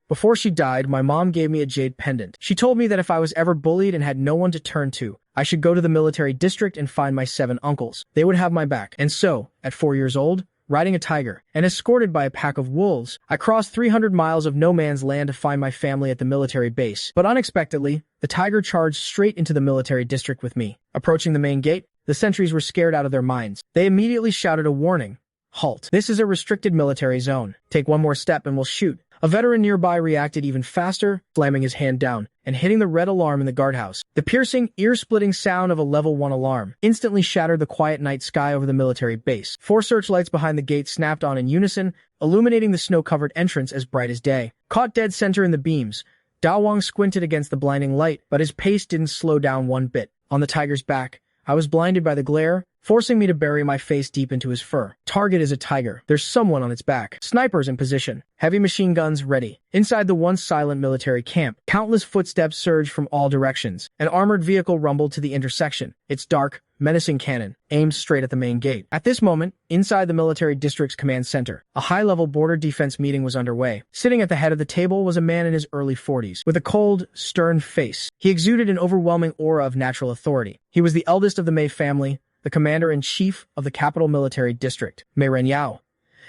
Before she died, my mom gave me a jade pendant. She told me that if I was ever bullied and had no one to turn to, I should go to the military district and find my 7 uncles. They would have my back. And so, at 4 years old, riding a tiger, and escorted by a pack of wolves, I crossed 300 miles of no man's land to find my family at the military base. But unexpectedly, the tiger charged straight into the military district with me. Approaching the main gate, the sentries were scared out of their minds. They immediately shouted a warning. Halt. This is a restricted military zone. Take one more step and we'll shoot. A veteran nearby reacted even faster, slamming his hand down and hitting the red alarm in the guardhouse. The piercing, ear-splitting sound of a level 1 alarm instantly shattered the quiet night sky over the military base. 4 searchlights behind the gate snapped on in unison, illuminating the snow-covered entrance as bright as day. Caught dead center in the beams, Da Wang squinted against the blinding light, but his pace didn't slow down one bit. On the tiger's back, I was blinded by the glare, forcing me to bury my face deep into his fur. Target is a tiger. There's someone on its back. Snipers in position. Heavy machine guns ready. Inside the once silent military camp, countless footsteps surged from all directions. An armored vehicle rumbled to the intersection. Its dark, menacing cannon aimed straight at the main gate. At this moment, inside the military district's command center, a high-level border defense meeting was underway. Sitting at the head of the table was a man in his early 40s, with a cold, stern face. He exuded an overwhelming aura of natural authority. He was the eldest of the Mei family, the commander-in-chief of the capital military district, Mei Renyao.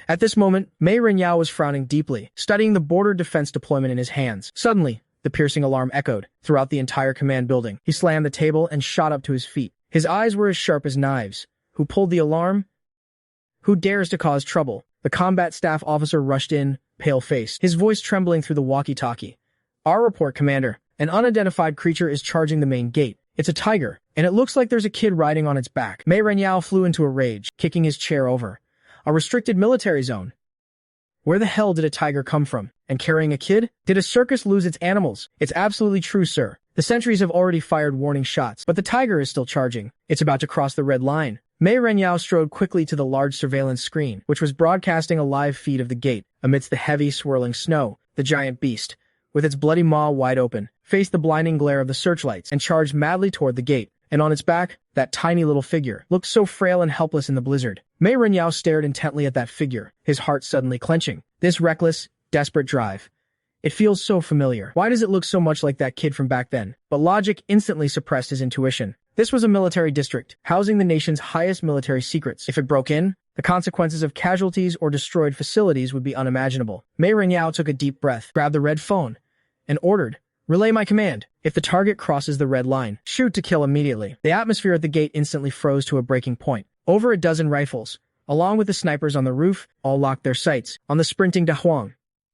At this moment, Mei Renyao was frowning deeply, studying the border defense deployment in his hands. Suddenly, the piercing alarm echoed throughout the entire command building. He slammed the table and shot up to his feet. His eyes were as sharp as knives. Who pulled the alarm? Who dares to cause trouble? The combat staff officer rushed in, pale-faced, his voice trembling through the walkie-talkie. Our report, Commander. An unidentified creature is charging the main gate. It's a tiger, and it looks like there's a kid riding on its back. Mei Renyao flew into a rage, kicking his chair over. A restricted military zone. Where the hell did a tiger come from? And carrying a kid? Did a circus lose its animals? It's absolutely true, sir. The sentries have already fired warning shots, but the tiger is still charging. It's about to cross the red line. Mei Renyao strode quickly to the large surveillance screen, which was broadcasting a live feed of the gate. Amidst the heavy, swirling snow, the giant beast, with its bloody maw wide open, faced the blinding glare of the searchlights and charged madly toward the gate. And on its back, that tiny little figure looked so frail and helpless in the blizzard. Mei Renyao stared intently at that figure, his heart suddenly clenching. This reckless, desperate drive. It feels so familiar. Why does it look so much like that kid from back then? But logic instantly suppressed his intuition. This was a military district, housing the nation's highest military secrets. If it broke in, the consequences of casualties or destroyed facilities would be unimaginable. Mei Renyao took a deep breath, grabbed the red phone, and ordered, "Relay my command. If the target crosses the red line, shoot to kill immediately." The atmosphere at the gate instantly froze to a breaking point. Over a dozen rifles, along with the snipers on the roof, all locked their sights on the sprinting Da Huang.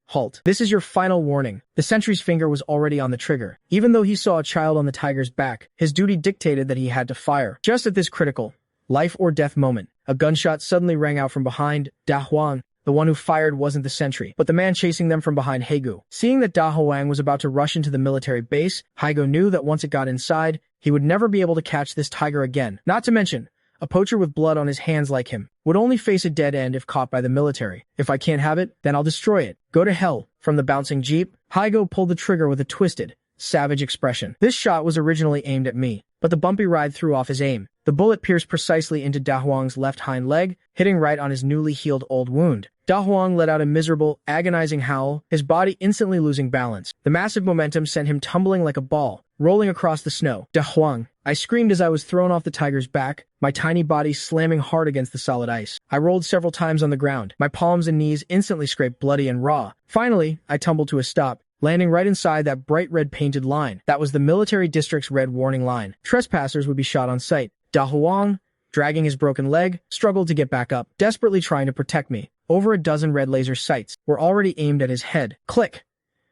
Halt. This is your final warning. The sentry's finger was already on the trigger. Even though he saw a child on the tiger's back, his duty dictated that he had to fire. Just at this critical, life-or-death moment, a gunshot suddenly rang out from behind. Da Huang, the one who fired, wasn't the sentry, but the man chasing them from behind, Haigu. Seeing that Da Huang was about to rush into the military base, Haigu knew that once it got inside, he would never be able to catch this tiger again. Not to mention, a poacher with blood on his hands like him would only face a dead end if caught by the military. If I can't have it, then I'll destroy it. Go to hell. From the bouncing jeep, Haigo pulled the trigger with a twisted, savage expression. This shot was originally aimed at me, but the bumpy ride threw off his aim. The bullet pierced precisely into Da Huang's left hind leg, hitting right on his newly healed old wound. Da Huang let out a miserable, agonizing howl, his body instantly losing balance. The massive momentum sent him tumbling like a ball, rolling across the snow. Da Huang! I screamed as I was thrown off the tiger's back, my tiny body slamming hard against the solid ice. I rolled several times on the ground, my palms and knees instantly scraped bloody and raw. Finally, I tumbled to a stop, landing right inside that bright red painted line. That was the military district's red warning line. Trespassers would be shot on sight. Da Huang, dragging his broken leg, struggled to get back up, desperately trying to protect me. Over a dozen red laser sights were already aimed at his head. Click!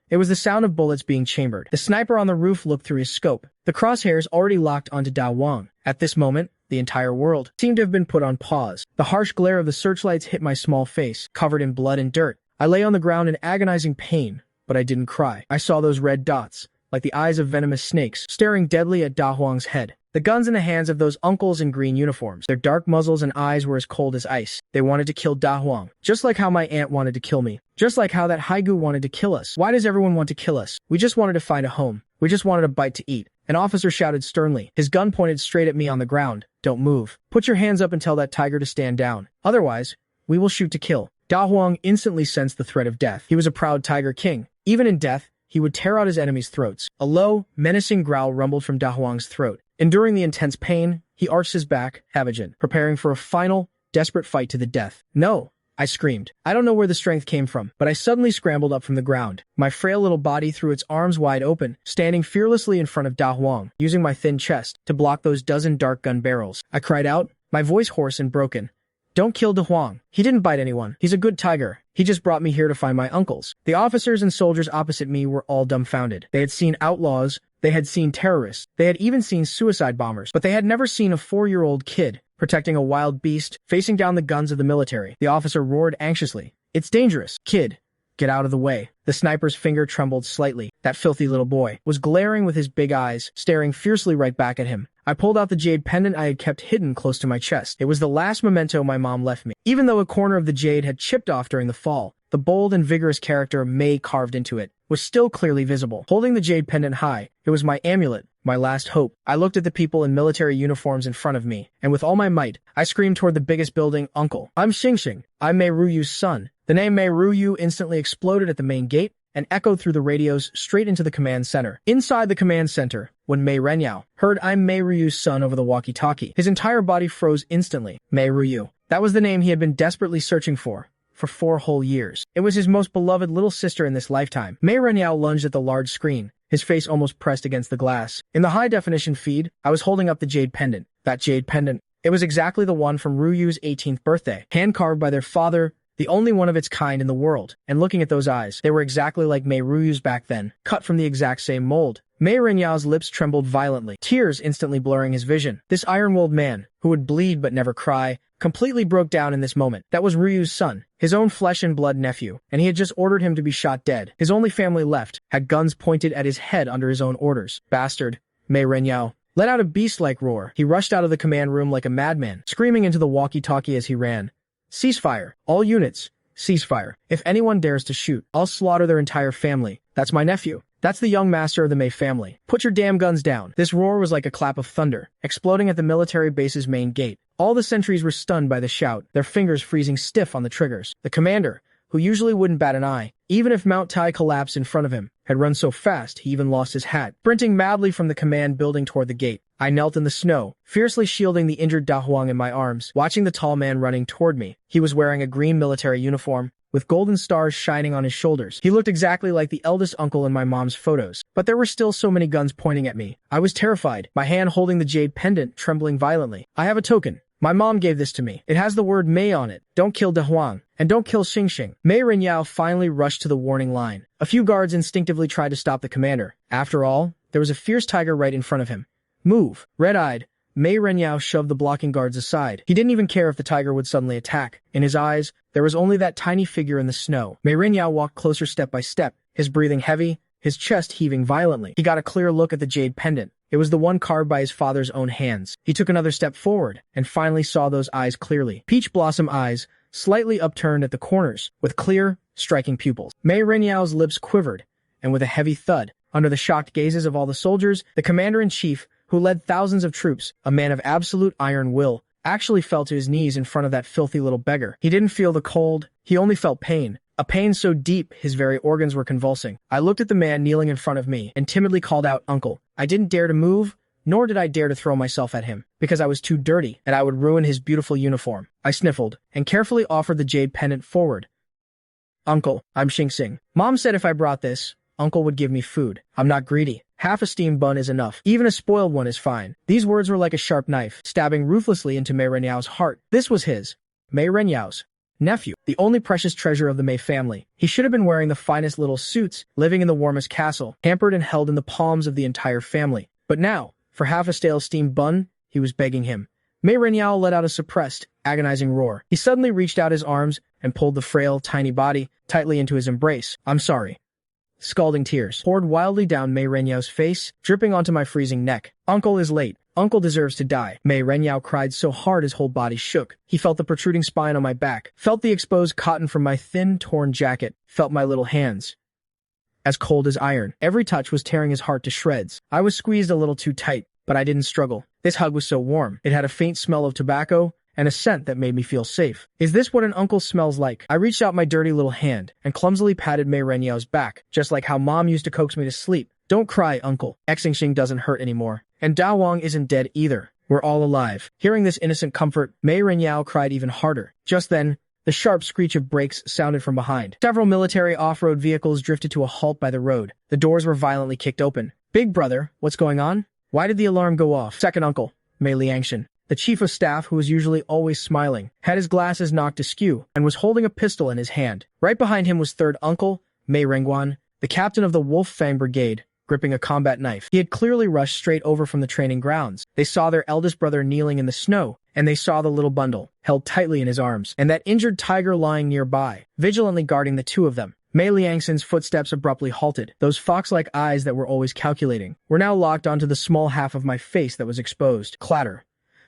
It was the sound of bullets being chambered. The sniper on the roof looked through his scope, the crosshairs already locked onto Da Huang. At this moment, the entire world seemed to have been put on pause. The harsh glare of the searchlights hit my small face, covered in blood and dirt. I lay on the ground in agonizing pain, but I didn't cry. I saw those red dots, like the eyes of venomous snakes, staring deadly at Da Huang's head. The guns in the hands of those uncles in green uniforms. Their dark muzzles and eyes were as cold as ice. They wanted to kill Da Huang, just like how my aunt wanted to kill me. Just like how that Haigu wanted to kill us. Why does everyone want to kill us? We just wanted to find a home. We just wanted a bite to eat. An officer shouted sternly, his gun pointed straight at me on the ground. Don't move. Put your hands up and tell that tiger to stand down. Otherwise, we will shoot to kill. Da Huang instantly sensed the threat of death. He was a proud tiger king, Even in death, he would tear out his enemies' throats. A low, menacing growl rumbled from Da Huang's throat. Enduring the intense pain, he arched his back, Havajin, preparing for a final, desperate fight to the death. No! I screamed. I don't know where the strength came from, but I suddenly scrambled up from the ground. My frail little body threw its arms wide open, standing fearlessly in front of Da Huang, using my thin chest to block those dozen dark gun barrels. I cried out, my voice hoarse and broken. Don't kill Da Huang. He didn't bite anyone. He's a good tiger. He just brought me here to find my uncles. The officers and soldiers opposite me were all dumbfounded. They had seen outlaws, they had seen terrorists, they had even seen suicide bombers, but they had never seen a 4-year-old kid protecting a wild beast, facing down the guns of the military. The officer roared anxiously. It's dangerous. Kid, get out of the way. The sniper's finger trembled slightly. That filthy little boy was glaring with his big eyes, staring fiercely right back at him. I pulled out the jade pendant I had kept hidden close to my chest. It was the last memento my mom left me. Even though a corner of the jade had chipped off during the fall, the bold and vigorous character Mei carved into it was still clearly visible. Holding the jade pendant high, it was my amulet, my last hope. I looked at the people in military uniforms in front of me, and with all my might, I screamed toward the biggest building, Uncle. I'm Xingxing. I'm Mei Ruyu's son. The name Mei Ruyu instantly exploded at the main gate and echoed through the radios straight into the command center. Inside the command center, when Mei Renyao heard I'm Mei Ruyu's son over the walkie-talkie, his entire body froze instantly. Mei Ruyu. That was the name he had been desperately searching for 4 whole years. It was his most beloved little sister in this lifetime. Mei Renyao lunged at the large screen, his face almost pressed against the glass. In the high-definition feed, I was holding up the jade pendant. That jade pendant. It was exactly the one from Ruyu's 18th birthday, hand-carved by their father, the only one of its kind in the world. And looking at those eyes, they were exactly like Mei Ruyu's back then, cut from the exact same mold. Mei Renyao's lips trembled violently, tears instantly blurring his vision. This iron-willed man, who would bleed but never cry, completely broke down in this moment. That was Ruyu's son, his own flesh and blood nephew, and he had just ordered him to be shot dead. His only family left had guns pointed at his head under his own orders. Bastard. Mei Renyao let out a beast-like roar. He rushed out of the command room like a madman, screaming into the walkie-talkie as he ran. Ceasefire. All units. Ceasefire. If anyone dares to shoot, I'll slaughter their entire family. That's my nephew. That's the young master of the Mei family. Put your damn guns down. This roar was like a clap of thunder, exploding at the military base's main gate. All the sentries were stunned by the shout, their fingers freezing stiff on the triggers. The commander, who usually wouldn't bat an eye, even if Mount Tai collapsed in front of him, had run so fast he even lost his hat. Sprinting madly from the command building toward the gate, I knelt in the snow, fiercely shielding the injured Da Huang in my arms, watching the tall man running toward me. He was wearing a green military uniform, with golden stars shining on his shoulders. He looked exactly like the eldest uncle in my mom's photos, but there were still so many guns pointing at me. I was terrified, my hand holding the jade pendant trembling violently. I have a token. My mom gave this to me. It has the word Mei on it. Don't kill Da Huang, and don't kill Xingxing. Mei Renyao finally rushed to the warning line. A few guards instinctively tried to stop the commander. After all, there was a fierce tiger right in front of him. Move. Red-eyed, Mei Renyao shoved the blocking guards aside. He didn't even care if the tiger would suddenly attack. In his eyes, there was only that tiny figure in the snow. Mei Renyao walked closer step by step, his breathing heavy, his chest heaving violently. He got a clear look at the jade pendant. It was the one carved by his father's own hands. He took another step forward, and finally saw those eyes clearly. Peach blossom eyes, slightly upturned at the corners, with clear, striking pupils. Mei Renyao's lips quivered, and with a heavy thud, under the shocked gazes of all the soldiers, the commander-in-chief, who led thousands of troops, a man of absolute iron will, actually fell to his knees in front of that filthy little beggar. He didn't feel the cold, he only felt pain. A pain so deep his very organs were convulsing. I looked at the man kneeling in front of me and timidly called out, "Uncle." I didn't dare to move, nor did I dare to throw myself at him, because I was too dirty and I would ruin his beautiful uniform. I sniffled and carefully offered the jade pendant forward. "Uncle, I'm Xingxing. Mom said if I brought this, Uncle would give me food. I'm not greedy. Half a steamed bun is enough. Even a spoiled one is fine." These words were like a sharp knife, stabbing ruthlessly into Mei Renyao's heart. This was his, Mei Renyao's, nephew, the only precious treasure of the Mei family. He should have been wearing the finest little suits, living in the warmest castle, hampered and held in the palms of the entire family. But now, for half a stale steamed bun, he was begging him. Mei Renyao let out a suppressed, agonizing roar. He suddenly reached out his arms and pulled the frail, tiny body tightly into his embrace. "I'm sorry." Scalding tears poured wildly down Mei Renyao's face, dripping onto my freezing neck. "Uncle is late. Uncle deserves to die." Mei Renyao cried so hard his whole body shook. He felt the protruding spine on my back, felt the exposed cotton from my thin, torn jacket, felt my little hands, as cold as iron. Every touch was tearing his heart to shreds. I was squeezed a little too tight, but I didn't struggle. This hug was so warm. It had a faint smell of tobacco and a scent that made me feel safe. Is this what an uncle smells like? I reached out my dirty little hand and clumsily patted Mei Renyao's back, just like how mom used to coax me to sleep. Don't cry, uncle. Xingxing doesn't hurt anymore. And Da Wang isn't dead either. We're all alive. Hearing this innocent comfort, Mei Renyao cried even harder. Just then, the sharp screech of brakes sounded from behind. Several military off-road vehicles drifted to a halt by the road. The doors were violently kicked open. Big brother, what's going on? Why did the alarm go off? Second uncle, Mei Liangshan, the chief of staff who was usually always smiling, had his glasses knocked askew and was holding a pistol in his hand. Right behind him was third uncle, Mei Rengguan, the captain of the Wolf Fang Brigade, gripping a combat knife. He had clearly rushed straight over from the training grounds. They saw their eldest brother kneeling in the snow, and they saw the little bundle, held tightly in his arms, and that injured tiger lying nearby, vigilantly guarding the two of them. Mei Liangshan's footsteps abruptly halted. Those fox-like eyes that were always calculating were now locked onto the small half of my face that was exposed. Clatter.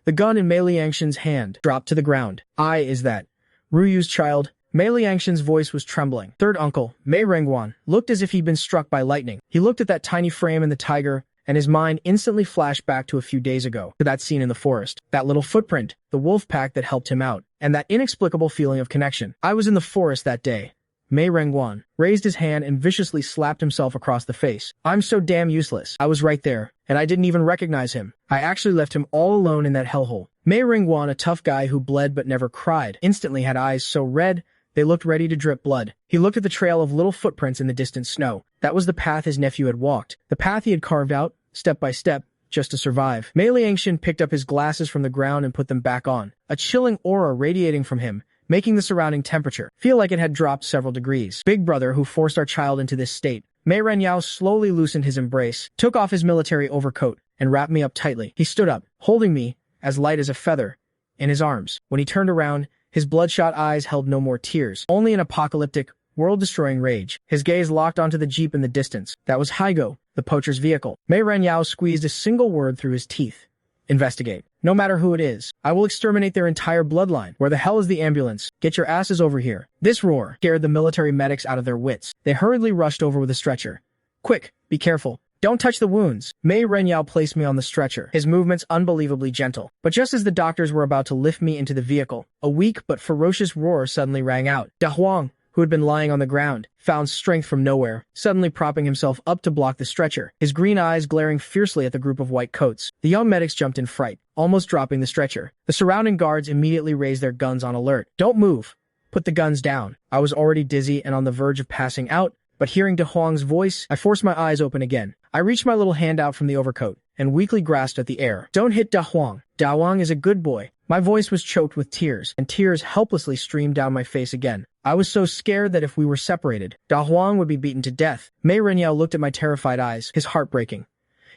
The gun in Mei Liangshan's hand dropped to the ground. Is that Ruyu's child? Mei Liangshan's voice was trembling. Third uncle, Mei Rengguan, looked as if he'd been struck by lightning. He looked at that tiny frame in the tiger, and his mind instantly flashed back to a few days ago, to that scene in the forest. That little footprint, the wolf pack that helped him out, and that inexplicable feeling of connection. I was in the forest that day. Mei Rengguan raised his hand and viciously slapped himself across the face. I'm so damn useless. I was right there, and I didn't even recognize him. I actually left him all alone in that hellhole. Mei Rengguan, a tough guy who bled but never cried, instantly had eyes so red they looked ready to drip blood. He looked at the trail of little footprints in the distant snow. That was the path his nephew had walked, the path he had carved out, step by step, just to survive. Mei Liangshan picked up his glasses from the ground and put them back on, a chilling aura radiating from him, making the surrounding temperature feel like it had dropped several degrees. Big brother who forced our child into this state. Mei Renyao slowly loosened his embrace, took off his military overcoat, and wrapped me up tightly. He stood up, holding me, as light as a feather, in his arms. When he turned around, his bloodshot eyes held no more tears, only an apocalyptic, world-destroying rage. His gaze locked onto the jeep in the distance. That was Haigo, the poacher's vehicle. Mei Renyao squeezed a single word through his teeth. Investigate. No matter who it is, I will exterminate their entire bloodline. Where the hell is the ambulance? Get your asses over here. This roar scared the military medics out of their wits. They hurriedly rushed over with a stretcher. Quick, be careful. Don't touch the wounds. Mei Renyao placed me on the stretcher, his movements unbelievably gentle. But just as the doctors were about to lift me into the vehicle, a weak but ferocious roar suddenly rang out. Da Huang, who had been lying on the ground, found strength from nowhere, suddenly propping himself up to block the stretcher, his green eyes glaring fiercely at the group of white coats. The young medics jumped in fright, almost dropping the stretcher. The surrounding guards immediately raised their guns on alert. Don't move. Put the guns down. I was already dizzy and on the verge of passing out, but hearing Da Huang's voice, I forced my eyes open again. I reached my little hand out from the overcoat and weakly grasped at the air. Don't hit Da Huang. Da Huang is a good boy. My voice was choked with tears, and tears helplessly streamed down my face again. I was so scared that if we were separated, Da Huang would be beaten to death. Mei Renyao looked at my terrified eyes, his heart breaking.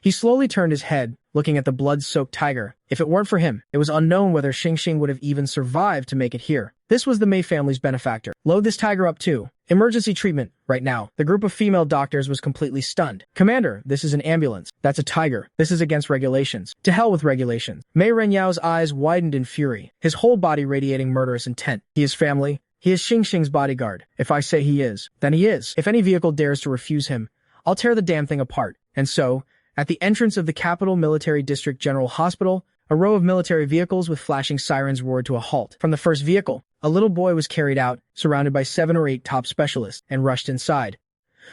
He slowly turned his head, looking at the blood-soaked tiger. If it weren't for him, it was unknown whether Xingxing would have even survived to make it here. This was the Mei family's benefactor. Load this tiger up too. Emergency treatment, right now. The group of female doctors was completely stunned. Commander, this is an ambulance. That's a tiger. This is against regulations. To hell with regulations. Mei Renyao's eyes widened in fury, his whole body radiating murderous intent. He is family. He is Xingxing's bodyguard. If I say he is, then he is. If any vehicle dares to refuse him, I'll tear the damn thing apart. And so, at the entrance of the Capital Military District General Hospital, a row of military vehicles with flashing sirens roared to a halt. From the first vehicle, a little boy was carried out, surrounded by 7 or 8 top specialists, and rushed inside.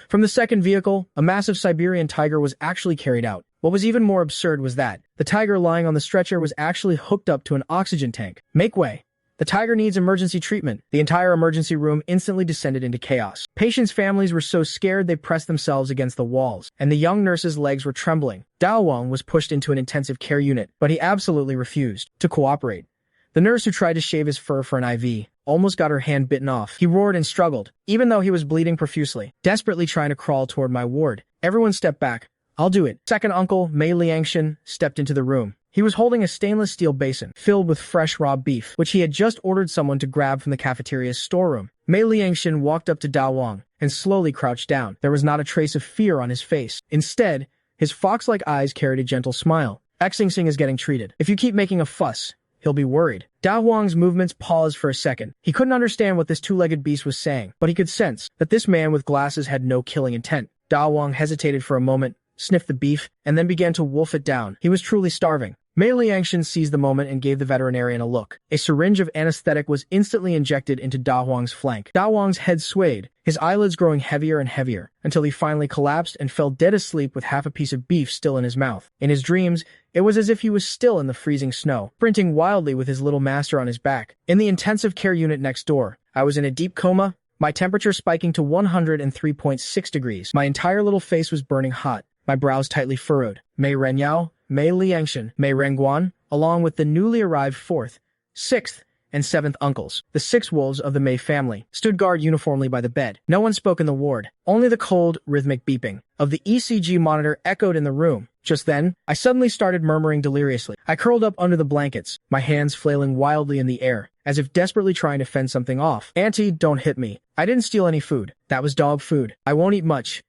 From the second vehicle, a massive Siberian tiger was actually carried out. What was even more absurd was that the tiger lying on the stretcher was actually hooked up to an oxygen tank. Make way. The tiger needs emergency treatment. The entire emergency room instantly descended into chaos. Patients' families were so scared they pressed themselves against the walls, and the young nurse's legs were trembling. Dao Wang was pushed into an intensive care unit, but he absolutely refused to cooperate. The nurse who tried to shave his fur for an IV almost got her hand bitten off. He roared and struggled, even though he was bleeding profusely, desperately trying to crawl toward my ward. Everyone stepped back. I'll do it. Second uncle, Mei Liangshan, stepped into the room. He was holding a stainless steel basin filled with fresh raw beef, which he had just ordered someone to grab from the cafeteria's storeroom. Mei Liangshan walked up to Dao Wang and slowly crouched down. There was not a trace of fear on his face. Instead, his fox-like eyes carried a gentle smile. Xingxing is getting treated. If you keep making a fuss, he'll be worried. Dao Wang's movements paused for a second. He couldn't understand what this two-legged beast was saying, but he could sense that this man with glasses had no killing intent. Dao Wang hesitated for a moment, sniffed the beef, and then began to wolf it down. He was truly starving. Mei Liangshan seized the moment and gave the veterinarian a look. A syringe of anesthetic was instantly injected into Da Huang's flank. Da Huang's head swayed, his eyelids growing heavier and heavier, until he finally collapsed and fell dead asleep with half a piece of beef still in his mouth. In his dreams, it was as if he was still in the freezing snow, sprinting wildly with his little master on his back. In the intensive care unit next door, I was in a deep coma, my temperature spiking to 103.6 degrees. My entire little face was burning hot, my brows tightly furrowed. Mei Renyao, Mei Liangshan, Mei Renguan, along with the newly arrived 4th, 6th, and 7th uncles, the 6 wolves of the Mei family, stood guard uniformly by the bed. No one spoke in the ward. Only the cold, rhythmic beeping of the ECG monitor echoed in the room. Just then, I suddenly started murmuring deliriously. I curled up under the blankets, my hands flailing wildly in the air, as if desperately trying to fend something off. Auntie, don't hit me. I didn't steal any food. That was dog food. I won't eat much.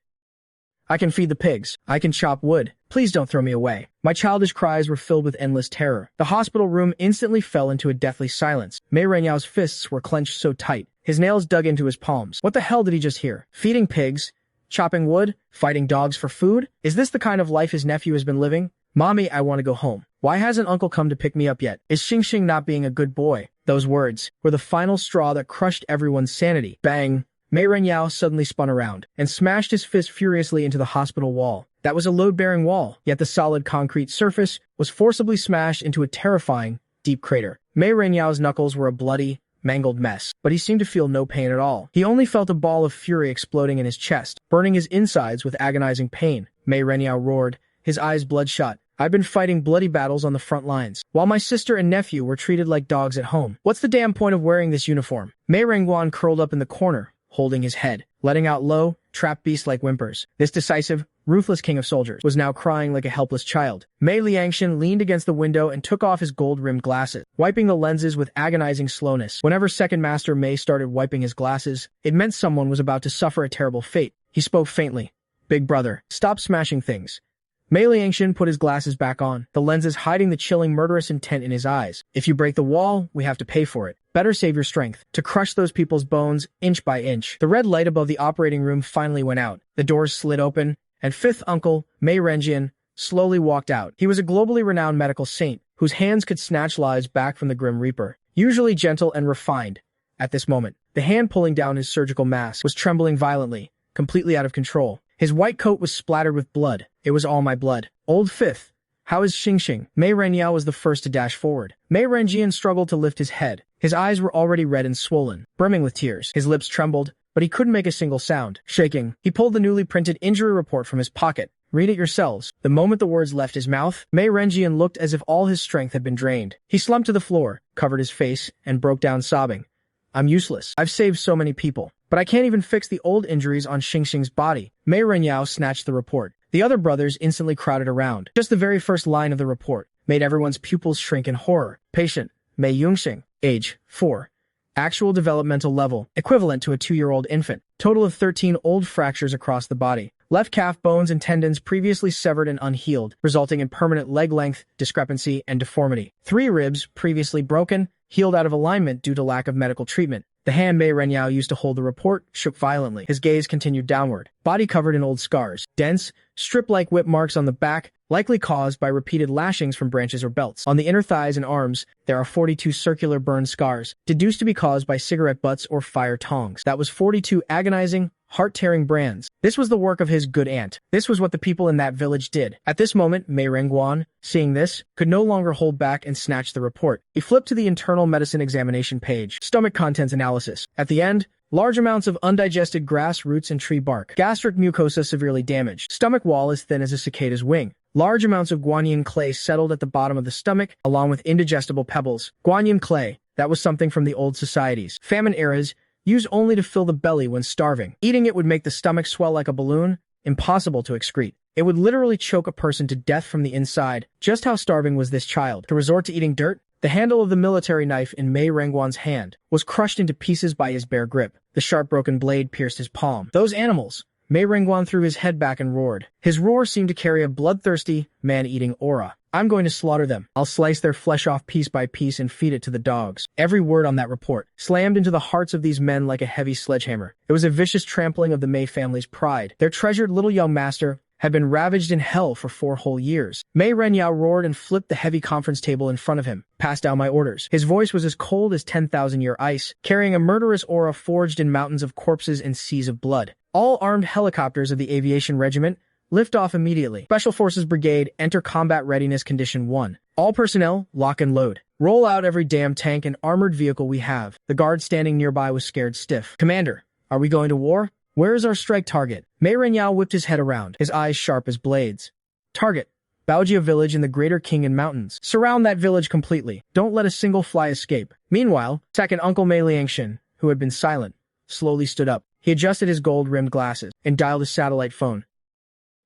I can feed the pigs. I can chop wood. Please don't throw me away. My childish cries were filled with endless terror. The hospital room instantly fell into a deathly silence. Mei Renyao's fists were clenched so tight, his nails dug into his palms. What the hell did he just hear? Feeding pigs? Chopping wood? Fighting dogs for food? Is this the kind of life his nephew has been living? Mommy, I want to go home. Why hasn't uncle come to pick me up yet? Is Xing not being a good boy? Those words were the final straw that crushed everyone's sanity. Bang! Mei Renyao suddenly spun around and smashed his fist furiously into the hospital wall. That was a load-bearing wall, yet the solid concrete surface was forcibly smashed into a terrifying, deep crater. Mei Renyao's knuckles were a bloody, mangled mess, but he seemed to feel no pain at all. He only felt a ball of fury exploding in his chest, burning his insides with agonizing pain. Mei Renyao roared, his eyes bloodshot. I've been fighting bloody battles on the front lines, while my sister and nephew were treated like dogs at home. What's the damn point of wearing this uniform? Mei Renguan curled up in the corner, holding his head, letting out low, trap beast-like whimpers. This decisive, ruthless king of soldiers was now crying like a helpless child. Mei Liangshan leaned against the window and took off his gold-rimmed glasses, wiping the lenses with agonizing slowness. Whenever Second Master Mei started wiping his glasses, it meant someone was about to suffer a terrible fate. He spoke faintly. Big brother, stop smashing things. Mei Liangshan put his glasses back on, the lenses hiding the chilling murderous intent in his eyes. If you break the wall, we have to pay for it. Better save your strength to crush those people's bones inch by inch. The red light above the operating room finally went out. The doors slid open, and 5th uncle, Mei Renjian, slowly walked out. He was a globally renowned medical saint, whose hands could snatch lives back from the Grim Reaper. Usually gentle and refined. At this moment, the hand pulling down his surgical mask was trembling violently, completely out of control. His white coat was splattered with blood. It was all my blood. Old 5th. How is Xing? Mei Renyao was the first to dash forward. Mei Renjian struggled to lift his head. His eyes were already red and swollen, brimming with tears. His lips trembled, but he couldn't make a single sound. Shaking, he pulled the newly printed injury report from his pocket. Read it yourselves. The moment the words left his mouth, Mei Renjian looked as if all his strength had been drained. He slumped to the floor, covered his face, and broke down sobbing. I'm useless. I've saved so many people, but I can't even fix the old injuries on Xing's body. Mei Renyao snatched the report. The other brothers instantly crowded around. Just the very first line of the report made everyone's pupils shrink in horror. Patient, Mei Yungxing, age 4. Actual developmental level, equivalent to a 2-year-old infant. Total of 13 old fractures across the body. Left calf bones and tendons previously severed and unhealed, resulting in permanent leg length, discrepancy, and deformity. 3 ribs previously broken, healed out of alignment due to lack of medical treatment. The hand Mei Renyao used to hold the report shook violently. His gaze continued downward. Body covered in old scars. Dense, strip-like whip marks on the back, likely caused by repeated lashings from branches or belts. On the inner thighs and arms, there are 42 circular burn scars, deduced to be caused by cigarette butts or fire tongs. That was 42 agonizing, heart-tearing brands. This was the work of his good aunt. This was what the people in that village did. At this moment, Mei Renguan, seeing this, could no longer hold back and snatched the report. He flipped to the internal medicine examination page. Stomach contents analysis. At the end, large amounts of undigested grass roots and tree bark. Gastric mucosa severely damaged. Stomach wall as thin as a cicada's wing. Large amounts of guanyin clay settled at the bottom of the stomach, along with indigestible pebbles. Guanyin clay, that was something from the old societies. Famine eras, used only to fill the belly when starving. Eating it would make the stomach swell like a balloon, impossible to excrete. It would literally choke a person to death from the inside. Just how starving was this child? To resort to eating dirt? The handle of the military knife in Mei Renguan's hand was crushed into pieces by his bare grip. The sharp broken blade pierced his palm. Those animals! Mei Renguan threw his head back and roared. His roar seemed to carry a bloodthirsty, man-eating aura. I'm going to slaughter them. I'll slice their flesh off piece by piece and feed it to the dogs. Every word on that report slammed into the hearts of these men like a heavy sledgehammer. It was a vicious trampling of the Mei family's pride. Their treasured little young master had been ravaged in hell for 4 whole years. Mei Renyao roared and flipped the heavy conference table in front of him. Passed down my orders. His voice was as cold as 10,000-year ice, carrying a murderous aura forged in mountains of corpses and seas of blood. All armed helicopters of the Aviation Regiment lift off immediately. Special Forces Brigade, enter combat readiness condition 1. All personnel, lock and load. Roll out every damn tank and armored vehicle we have. The guard standing nearby was scared stiff. Commander, are we going to war? Where is our strike target? Mei Renyao whipped his head around, his eyes sharp as blades. Target: Baojia village in the Greater Kingin Mountains. Surround that village completely. Don't let a single fly escape. Meanwhile, second Uncle Mei Liangshan, who had been silent, slowly stood up. He adjusted his gold-rimmed glasses and dialed his satellite phone.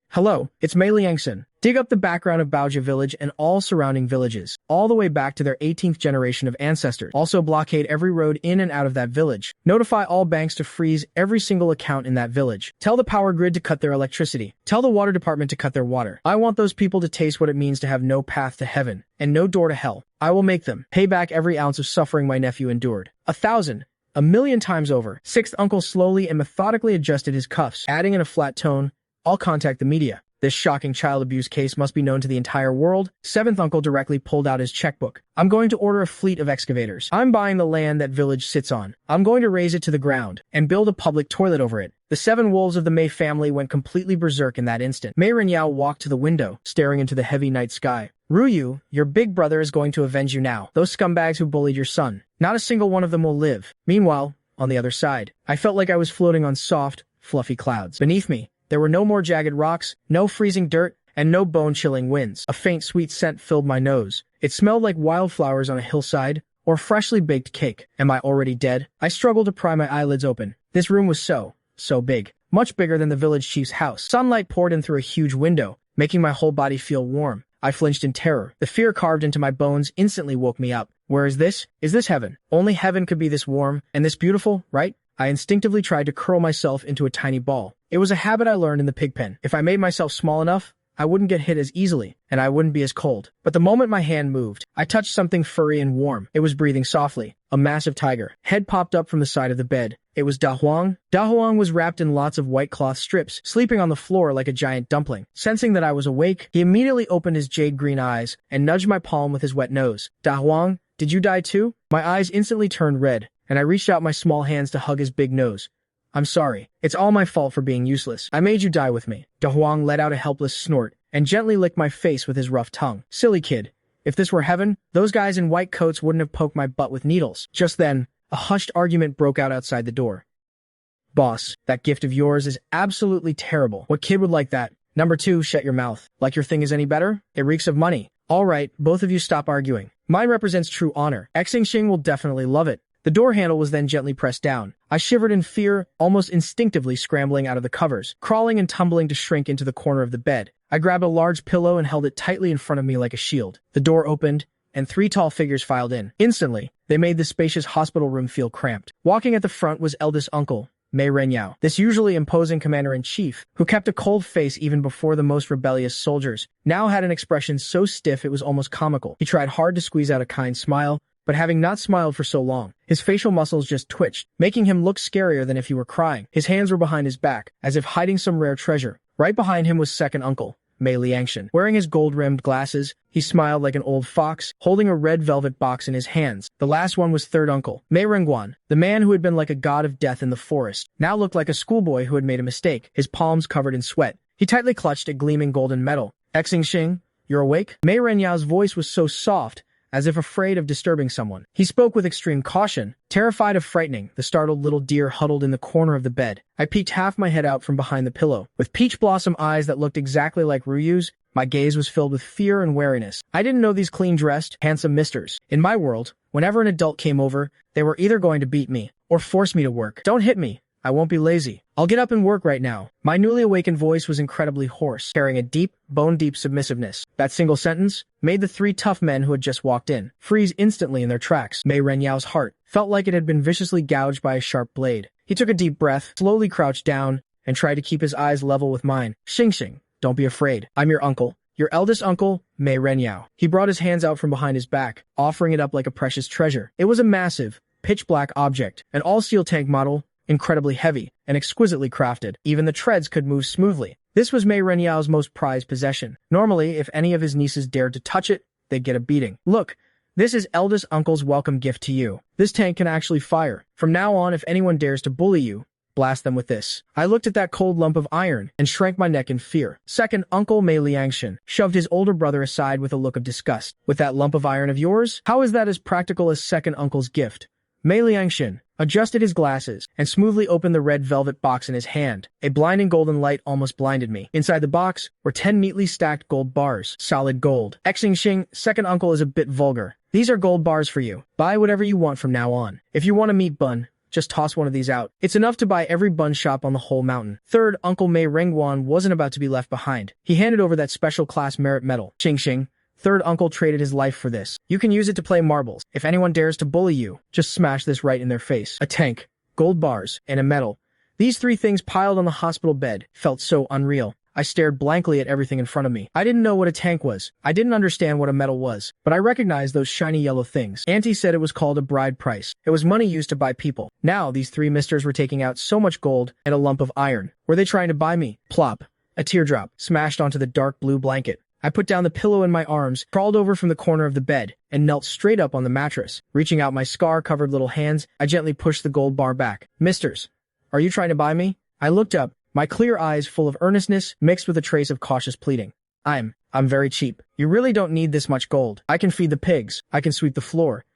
Hello, it's Mei Liangshan. Dig up the background of Baojia village and all surrounding villages, all the way back to their 18th generation of ancestors. Also blockade every road in and out of that village. Notify all banks to freeze every single account in that village. Tell the power grid to cut their electricity. Tell the water department to cut their water. I want those people to taste what it means to have no path to heaven and no door to hell. I will make them pay back every ounce of suffering my nephew endured. 1,000. 1,000,000 times over. Sixth uncle slowly and methodically adjusted his cuffs, adding in a flat tone, I'll contact the media. This shocking child abuse case must be known to the entire world. Seventh uncle directly pulled out his checkbook. I'm going to order a fleet of excavators. I'm buying the land that village sits on. I'm going to raze it to the ground and build a public toilet over it. The 7 wolves of the Mei family went completely berserk in that instant. Mei Renyao walked to the window, staring into the heavy night sky. Ruyu, your big brother is going to avenge you now. Those scumbags who bullied your son. Not a single one of them will live. Meanwhile, on the other side, I felt like I was floating on soft, fluffy clouds. Beneath me, there were no more jagged rocks, no freezing dirt, and no bone-chilling winds. A faint sweet scent filled my nose. It smelled like wildflowers on a hillside, or freshly baked cake. Am I already dead? I struggled to pry my eyelids open. This room was so big. Much bigger than the village chief's house. Sunlight poured in through a huge window, making my whole body feel warm. I flinched in terror. The fear carved into my bones instantly woke me up. Where is this? Is this heaven? Only heaven could be this warm, and this beautiful, right? I instinctively tried to curl myself into a tiny ball. It was a habit I learned in the pigpen. If I made myself small enough, I wouldn't get hit as easily, and I wouldn't be as cold. But the moment my hand moved, I touched something furry and warm. It was breathing softly. A massive tiger. Head popped up from the side of the bed. It was Da Huang. Da Huang was wrapped in lots of white cloth strips, sleeping on the floor like a giant dumpling. Sensing that I was awake, he immediately opened his jade-green eyes and nudged my palm with his wet nose. Da Huang, did you die too? My eyes instantly turned red, and I reached out my small hands to hug his big nose. I'm sorry. It's all my fault for being useless. I made you die with me. Da Huang let out a helpless snort and gently licked my face with his rough tongue. Silly kid. If this were heaven, those guys in white coats wouldn't have poked my butt with needles. Just then, a hushed argument broke out outside the door. Boss, that gift of yours is absolutely terrible. What kid would like that? Number 2, shut your mouth. Like your thing is any better? It reeks of money. All right, both of you stop arguing. Mine represents true honor. Xingxing will definitely love it. The door handle was then gently pressed down. I shivered in fear, almost instinctively scrambling out of the covers, crawling and tumbling to shrink into the corner of the bed. I grabbed a large pillow and held it tightly in front of me like a shield. The door opened, and 3 tall figures filed in. Instantly, they made the spacious hospital room feel cramped. Walking at the front was eldest uncle, Mei Renyao, this usually imposing commander-in-chief, who kept a cold face even before the most rebellious soldiers, now had an expression so stiff it was almost comical. He tried hard to squeeze out a kind smile, but having not smiled for so long, his facial muscles just twitched, making him look scarier than if he were crying. His hands were behind his back, as if hiding some rare treasure. Right behind him was second uncle, Mei Liangshan. Wearing his gold-rimmed glasses, he smiled like an old fox, holding a red velvet box in his hands. The last one was third uncle, Mei Rengguan, the man who had been like a god of death in the forest, now looked like a schoolboy who had made a mistake, his palms covered in sweat. He tightly clutched a gleaming golden medal. Xingxing, you're awake? Mei Renyao's voice was so soft, as if afraid of disturbing someone. He spoke with extreme caution, terrified of frightening the startled little deer huddled in the corner of the bed. I peeked half my head out from behind the pillow. With peach blossom eyes that looked exactly like Ruyu's, my gaze was filled with fear and wariness. I didn't know these clean-dressed, handsome misters. In my world, whenever an adult came over, they were either going to beat me or force me to work. Don't hit me. I won't be lazy. I'll get up and work right now. My newly awakened voice was incredibly hoarse, carrying a deep, bone-deep submissiveness. That single sentence made the 3 tough men who had just walked in freeze instantly in their tracks. Mei Renyao's heart felt like it had been viciously gouged by a sharp blade. He took a deep breath, slowly crouched down, and tried to keep his eyes level with mine. Xingxing, don't be afraid. I'm your uncle. Your eldest uncle, Mei Renyao. He brought his hands out from behind his back, offering it up like a precious treasure. It was a massive, pitch-black object, an all-steel tank model, incredibly heavy and exquisitely crafted. Even the treads could move smoothly. This was Mei Renyao's most prized possession. Normally, if any of his nieces dared to touch it, they'd get a beating. Look, this is eldest uncle's welcome gift to you. This tank can actually fire. From now on, if anyone dares to bully you, blast them with this. I looked at that cold lump of iron and shrank my neck in fear. Second uncle Mei Liangshan shoved his older brother aside with a look of disgust. With that lump of iron of yours? How is that as practical as second uncle's gift? Mei Liangshan adjusted his glasses and smoothly opened the red velvet box in his hand. A blinding golden light almost blinded me. Inside the box were 10 neatly stacked gold bars. Solid gold. Xingxing, second uncle is a bit vulgar. These are gold bars for you. Buy whatever you want from now on. If you want a meat bun, just toss one of these out. It's enough to buy every bun shop on the whole mountain. Third, Uncle Mei Rengguan wasn't about to be left behind. He handed over that special class merit medal. Xing. Third uncle traded his life for this. You can use it to play marbles. If anyone dares to bully you, just smash this right in their face. A tank, gold bars, and a medal. These three things piled on the hospital bed felt so unreal. I stared blankly at everything in front of me. I didn't know what a tank was. I didn't understand what a medal was, but I recognized those shiny yellow things. Auntie said it was called a bride price. It was money used to buy people. Now, these three misters were taking out so much gold and a lump of iron. Were they trying to buy me? Plop. A teardrop smashed onto the dark blue blanket. I put down the pillow in my arms, crawled over from the corner of the bed, and knelt straight up on the mattress. Reaching out my scar-covered little hands, I gently pushed the gold bar back. Misters, are you trying to buy me? I looked up, my clear eyes full of earnestness mixed with a trace of cautious pleading. I'm very cheap. You really don't need this much gold. I can feed the pigs. I can sweep the floor.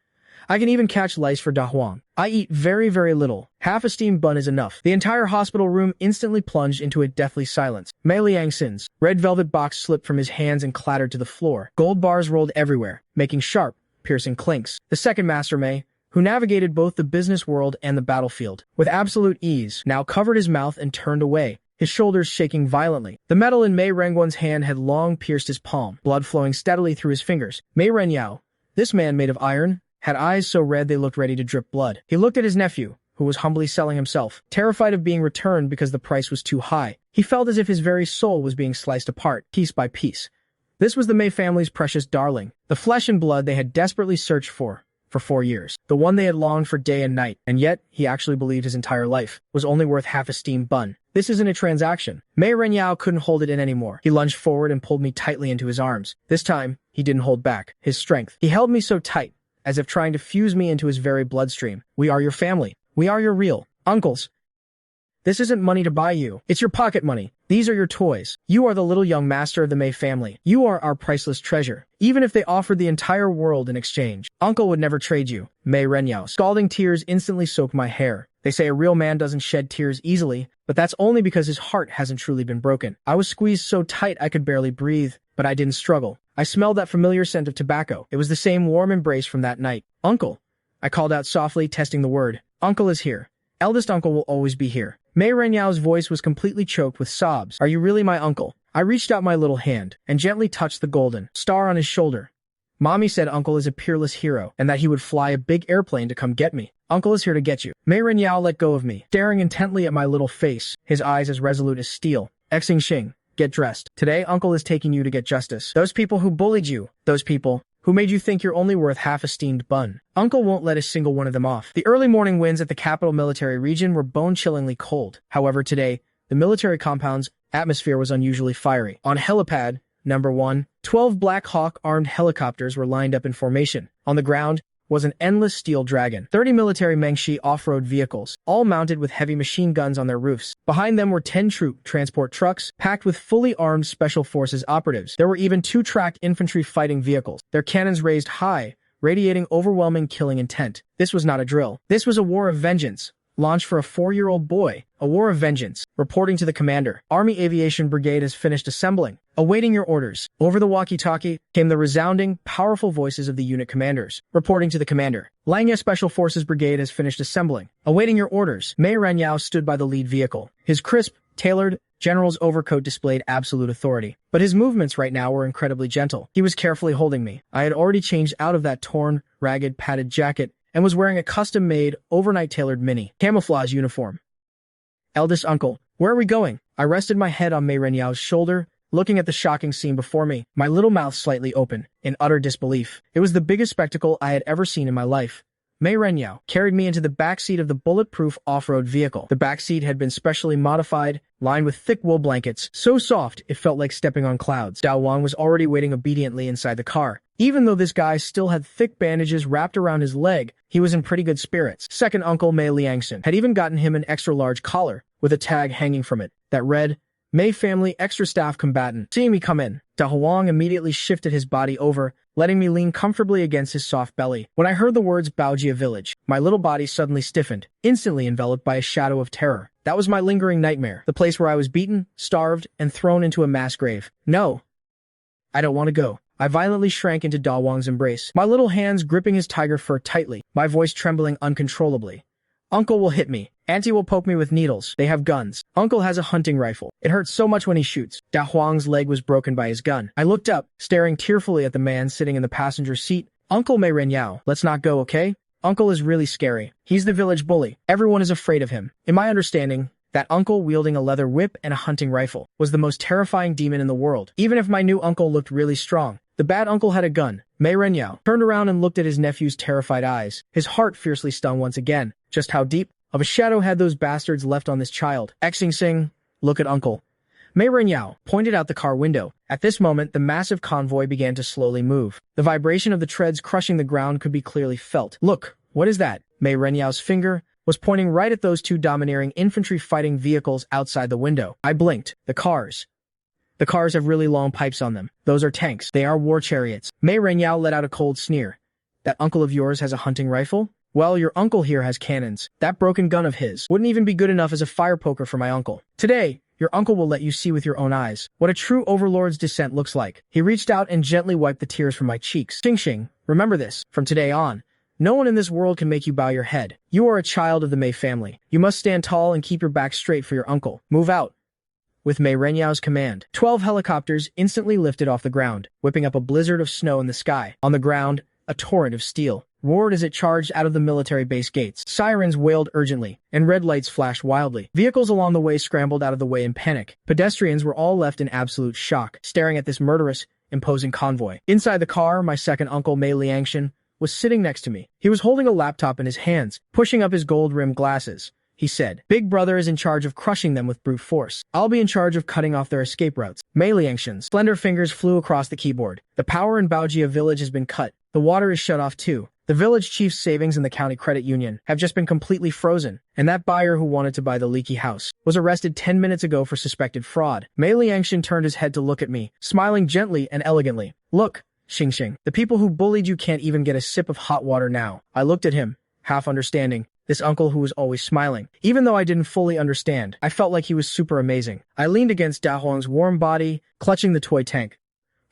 I can even catch lice for Da Huang. I eat very, very little. Half a steamed bun is enough. The entire hospital room instantly plunged into a deathly silence. Mei Liangxin's red velvet box slipped from his hands and clattered to the floor. Gold bars rolled everywhere, making sharp, piercing clinks. The second master Mei, who navigated both the business world and the battlefield with absolute ease, now covered his mouth and turned away, his shoulders shaking violently. The metal in Mei Rengguan's hand had long pierced his palm, blood flowing steadily through his fingers. Mei Renyao, this man made of iron, had eyes so red they looked ready to drip blood. He looked at his nephew, who was humbly selling himself, terrified of being returned because the price was too high. He felt as if his very soul was being sliced apart, piece by piece. This was the Mei family's precious darling, the flesh and blood they had desperately searched for 4 years, the one they had longed for day and night, and yet he actually believed his entire life was only worth half a steamed bun. This isn't a transaction. Mei Renyao couldn't hold it in anymore. He lunged forward and pulled me tightly into his arms. This time, he didn't hold back. His strength. He held me so tight, as if trying to fuse me into his very bloodstream. We are your family. We are your real uncles. This isn't money to buy you. It's your pocket money. These are your toys. You are the little young master of the Mei family. You are our priceless treasure. Even if they offered the entire world in exchange, Uncle would never trade you. Mei Renyao. Scalding tears instantly soaked my hair. They say a real man doesn't shed tears easily, but that's only because his heart hasn't truly been broken. I was squeezed so tight I could barely breathe, but I didn't struggle. I smelled that familiar scent of tobacco. It was the same warm embrace from that night. Uncle. I called out softly, testing the word. Uncle is here. Eldest uncle will always be here. Mei Renyao's voice was completely choked with sobs. Are you really my uncle? I reached out my little hand and gently touched the golden star on his shoulder. Mommy said Uncle is a peerless hero and that he would fly a big airplane to come get me. Uncle is here to get you. Mei Renyao let go of me, staring intently at my little face, his eyes as resolute as steel. Xing, get dressed. Today, Uncle is taking you to get justice. Those people who bullied you, those people who made you think you're only worth half a steamed bun. Uncle won't let a single one of them off. The early morning winds at the capital military region were bone-chillingly cold. However, today, the military compound's atmosphere was unusually fiery. On helipad number 1, 12 Black Hawk armed helicopters were lined up in formation. On the ground was an endless steel dragon. 30 military Mengshi off-road vehicles, all mounted with heavy machine guns on their roofs. Behind them were 10 troop transport trucks, packed with fully armed special forces operatives. There were even 2 tracked infantry fighting vehicles, their cannons raised high, radiating overwhelming killing intent. This was not a drill. This was a war of vengeance, launched for a 4-year-old boy. A war of vengeance. Reporting to the commander. Army Aviation Brigade has finished assembling. Awaiting your orders. Over the walkie-talkie came the resounding, powerful voices of the unit commanders. Reporting to the commander. Langya Special Forces Brigade has finished assembling. Awaiting your orders. Mei Renyao stood by the lead vehicle. His crisp, tailored, general's overcoat displayed absolute authority. But his movements right now were incredibly gentle. He was carefully holding me. I had already changed out of that torn, ragged, padded jacket and was wearing a custom-made, overnight-tailored mini camouflage uniform. Eldest uncle, where are we going? I rested my head on Mei Renyao's shoulder, looking at the shocking scene before me, my little mouth slightly open, in utter disbelief. It was the biggest spectacle I had ever seen in my life. Mei Renyao carried me into the backseat of the bulletproof off-road vehicle. The backseat had been specially modified, lined with thick wool blankets, so soft it felt like stepping on clouds. Dao Wang was already waiting obediently inside the car. Even though this guy still had thick bandages wrapped around his leg, he was in pretty good spirits. Second uncle Mei Liangson had even gotten him an extra-large collar, with a tag hanging from it, that read, Mei Family Extra Staff Combatant. Seeing me come in, Dao Wang immediately shifted his body over, letting me lean comfortably against his soft belly. When I heard the words Baojia Village, my little body suddenly stiffened, instantly enveloped by a shadow of terror. That was my lingering nightmare, the place where I was beaten, starved, and thrown into a mass grave. No, I don't want to go. I violently shrank into Da Wang's embrace, my little hands gripping his tiger fur tightly, my voice trembling uncontrollably. Uncle will hit me. Auntie will poke me with needles. They have guns. Uncle has a hunting rifle. It hurts so much when he shoots. Da Huang's leg was broken by his gun. I looked up, staring tearfully at the man sitting in the passenger seat. Uncle Mei Renyao, let's not go, okay? Uncle is really scary. He's the village bully. Everyone is afraid of him. In my understanding, that uncle wielding a leather whip and a hunting rifle was the most terrifying demon in the world. Even if my new uncle looked really strong, the bad uncle had a gun. Mei Renyao turned around and looked at his nephew's terrified eyes. His heart fiercely stung once again. Just how deep of a shadow had those bastards left on this child? Xing Sing, look at uncle. Mei Renyao pointed out the car window. At this moment, the massive convoy began to slowly move. The vibration of the treads crushing the ground could be clearly felt. Look, what is that? Mei Renyao's finger was pointing right at those two domineering infantry fighting vehicles outside the window. I blinked. The cars. The cars have really long pipes on them. Those are tanks. They are war chariots. Mei Renyao let out a cold sneer. That uncle of yours has a hunting rifle? Well, your uncle here has cannons. That broken gun of his wouldn't even be good enough as a fire poker for my uncle. Today, your uncle will let you see with your own eyes what a true overlord's descent looks like. He reached out and gently wiped the tears from my cheeks. Xing Xing, remember this. From today on, no one in this world can make you bow your head. You are a child of the Mei family. You must stand tall and keep your back straight for your uncle. Move out. With Mei Renyao's command, 12 helicopters instantly lifted off the ground, whipping up a blizzard of snow in the sky. On the ground, a torrent of steel roared as it charged out of the military base gates. Sirens wailed urgently, and red lights flashed wildly. Vehicles along the way scrambled out of the way in panic. Pedestrians were all left in absolute shock, staring at this murderous, imposing convoy. Inside the car, my second uncle Mei Liangxian was sitting next to me. He was holding a laptop in his hands, pushing up his gold-rimmed glasses. He said, Big Brother is in charge of crushing them with brute force. I'll be in charge of cutting off their escape routes. Mei Liangxian's slender fingers flew across the keyboard. The power in Baojia village has been cut. The water is shut off too. The village chief's savings in the county credit union have just been completely frozen, and that buyer who wanted to buy the leaky house was arrested 10 minutes ago for suspected fraud. Mei Liangxian turned his head to look at me, smiling gently and elegantly. Look, Xing Xing, the people who bullied you can't even get a sip of hot water now. I looked at him, half understanding. This uncle who was always smiling. Even though I didn't fully understand, I felt like he was super amazing. I leaned against Da Huang's warm body, clutching the toy tank.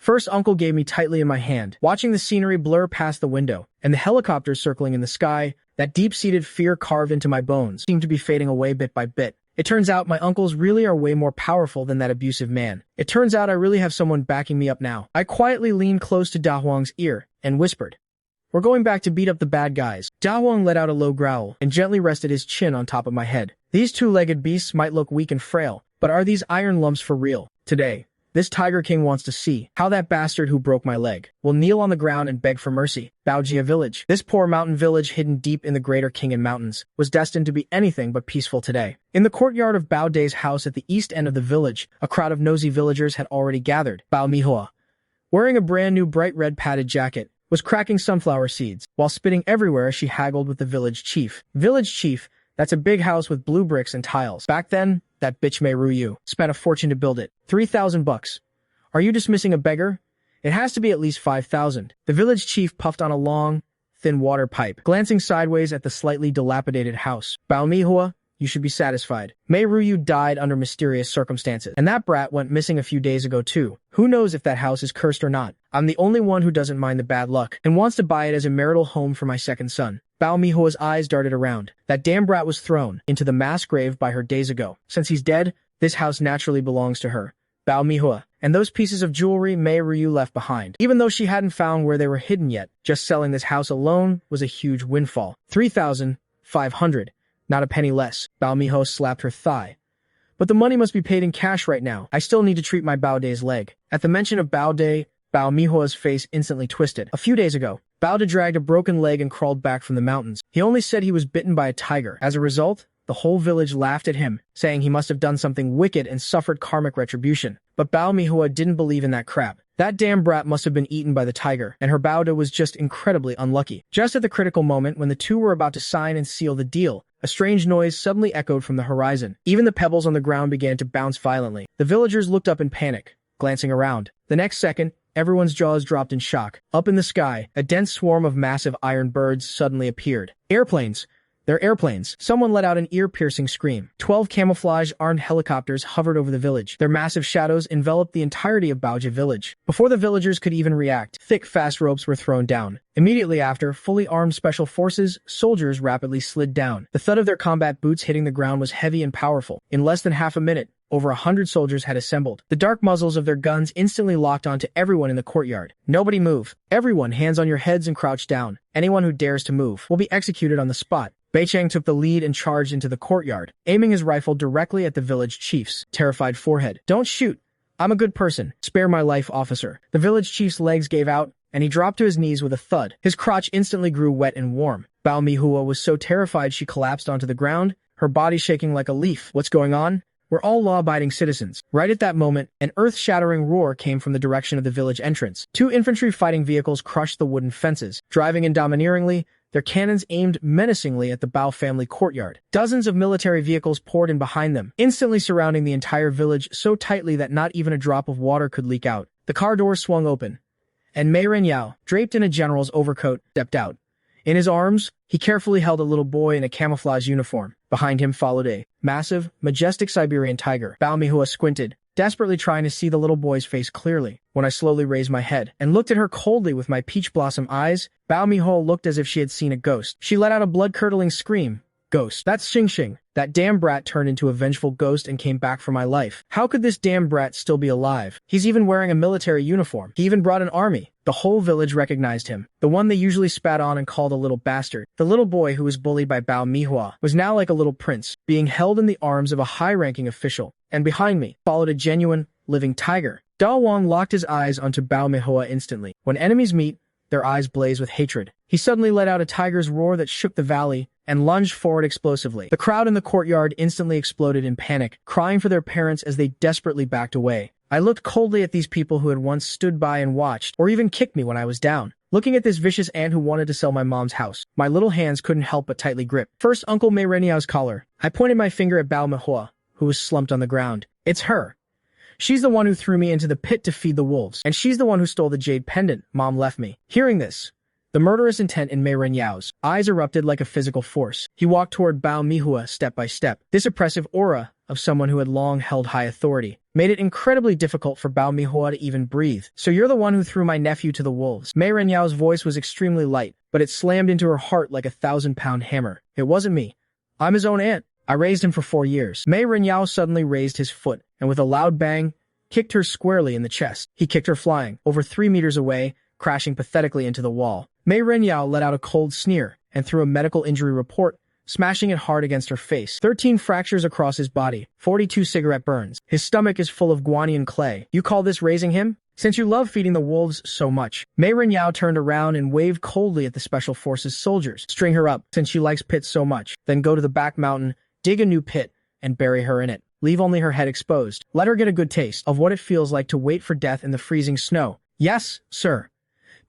First, uncle gave me tightly in my hand, watching the scenery blur past the window, and the helicopters circling in the sky. That deep-seated fear carved into my bones seemed to be fading away bit by bit. It turns out my uncles really are way more powerful than that abusive man. It turns out I really have someone backing me up now. I quietly leaned close to Da Huang's ear and whispered, We're going back to beat up the bad guys. Da Huang let out a low growl and gently rested his chin on top of my head. These two-legged beasts might look weak and frail, but are these iron lumps for real? Today, this Tiger King wants to see how that bastard who broke my leg will kneel on the ground and beg for mercy. Baojia village. This poor mountain village hidden deep in the greater Kingin mountains was destined to be anything but peaceful today. In the courtyard of Bao Day's house at the east end of the village, a crowd of nosy villagers had already gathered. Bao Mihua, wearing a brand new bright red padded jacket, was cracking sunflower seeds, while spitting everywhere as she haggled with the village chief. Village chief, that's a big house with blue bricks and tiles. Back then, that bitch Mei Ruyu spent a fortune to build it. 3,000 bucks. Are you dismissing a beggar? It has to be at least 5,000. The village chief puffed on a long, thin water pipe, glancing sideways at the slightly dilapidated house. Bao Mihua, you should be satisfied. Mei Ruyu died under mysterious circumstances, and that brat went missing a few days ago too. Who knows if that house is cursed or not? I'm the only one who doesn't mind the bad luck, and wants to buy it as a marital home for my second son. Bao Mihua's eyes darted around. That damn brat was thrown into the mass grave by her days ago. Since he's dead, this house naturally belongs to her. Bao Mihua, and those pieces of jewelry Mei Ryu left behind. Even though she hadn't found where they were hidden yet, just selling this house alone was a huge windfall. 3,500. Not a penny less. Bao Miho slapped her thigh. But the money must be paid in cash right now. I still need to treat my Bao Day's leg. At the mention of Bao Day, Bao Mihua's face instantly twisted. A few days ago, Bao De dragged a broken leg and crawled back from the mountains. He only said he was bitten by a tiger. As a result, the whole village laughed at him, saying he must have done something wicked and suffered karmic retribution. But Bao Mihua didn't believe in that crap. That damn brat must have been eaten by the tiger, and her Bao De was just incredibly unlucky. Just at the critical moment when the two were about to sign and seal the deal, a strange noise suddenly echoed from the horizon. Even the pebbles on the ground began to bounce violently. The villagers looked up in panic, glancing around. The next second, everyone's jaws dropped in shock. Up in the sky, a dense swarm of massive iron birds suddenly appeared. Airplanes! They're airplanes. Someone let out an ear-piercing scream. 12 camouflage-armed helicopters hovered over the village. Their massive shadows enveloped the entirety of Baoji village. Before the villagers could even react, thick, fast ropes were thrown down. Immediately after, fully armed special forces soldiers rapidly slid down. The thud of their combat boots hitting the ground was heavy and powerful. In less than half a minute, over 100 soldiers had assembled. The dark muzzles of their guns instantly locked onto everyone in the courtyard. Nobody move. Everyone, hands on your heads and crouch down. Anyone who dares to move will be executed on the spot. Beichang took the lead and charged into the courtyard, aiming his rifle directly at the village chief's terrified forehead. Don't shoot. I'm a good person. Spare my life, officer. The village chief's legs gave out, and he dropped to his knees with a thud. His crotch instantly grew wet and warm. Bao Mihua was so terrified she collapsed onto the ground, her body shaking like a leaf. What's going on? We're all law-abiding citizens. Right at that moment, an earth-shattering roar came from the direction of the village entrance. 2 infantry fighting vehicles crushed the wooden fences, driving in domineeringly, their cannons aimed menacingly at the Bao family courtyard. Dozens of military vehicles poured in behind them, instantly surrounding the entire village so tightly that not even a drop of water could leak out. The car doors swung open, and Mei Renyao, draped in a general's overcoat, stepped out. In his arms, he carefully held a little boy in a camouflage uniform. Behind him followed a massive, majestic Siberian tiger. Bao Mihua squinted, desperately trying to see the little boy's face clearly. When I slowly raised my head and looked at her coldly with my peach blossom eyes, Bao Mihua looked as if she had seen a ghost. She let out a blood-curdling scream. Ghost. That's Xing Xing. That damn brat turned into a vengeful ghost and came back for my life. How could this damn brat still be alive? He's even wearing a military uniform. He even brought an army. The whole village recognized him. The one they usually spat on and called a little bastard. The little boy who was bullied by Bao Mihua was now like a little prince, being held in the arms of a high-ranking official. And behind me followed a genuine, living tiger. Da Wang locked his eyes onto Bao Mihua instantly. When enemies meet, their eyes blaze with hatred. He suddenly let out a tiger's roar that shook the valley and lunged forward explosively. The crowd in the courtyard instantly exploded in panic, crying for their parents as they desperately backed away. I looked coldly at these people who had once stood by and watched, or even kicked me when I was down. Looking at this vicious ant who wanted to sell my mom's house, my little hands couldn't help but tightly grip. First, Uncle Mei Renyao's collar. I pointed my finger at Bao Mihua, who was slumped on the ground. It's her. She's the one who threw me into the pit to feed the wolves, and she's the one who stole the jade pendant Mom left me. Hearing this, the murderous intent in Mei Renyao's eyes erupted like a physical force. He walked toward Bao Mihua step by step. This oppressive aura of someone who had long held high authority made it incredibly difficult for Bao Mihua to even breathe. So you're the one who threw my nephew to the wolves. Mei Renyao's voice was extremely light, but it slammed into her heart like a 1,000-pound hammer. It wasn't me. I'm his own aunt. I raised him for 4 years. Mei Renyao suddenly raised his foot, and with a loud bang, kicked her squarely in the chest. He kicked her flying, over 3 meters away, crashing pathetically into the wall. Mei Renyao let out a cold sneer, and threw a medical injury report, smashing it hard against her face. 13 fractures across his body, 42 cigarette burns. His stomach is full of guanian clay. You call this raising him? Since you love feeding the wolves so much. Mei Renyao turned around and waved coldly at the Special Forces soldiers. String her up, since she likes pits so much. Then go to the back mountain, dig a new pit, and bury her in it. Leave only her head exposed. Let her get a good taste of what it feels like to wait for death in the freezing snow. Yes, sir.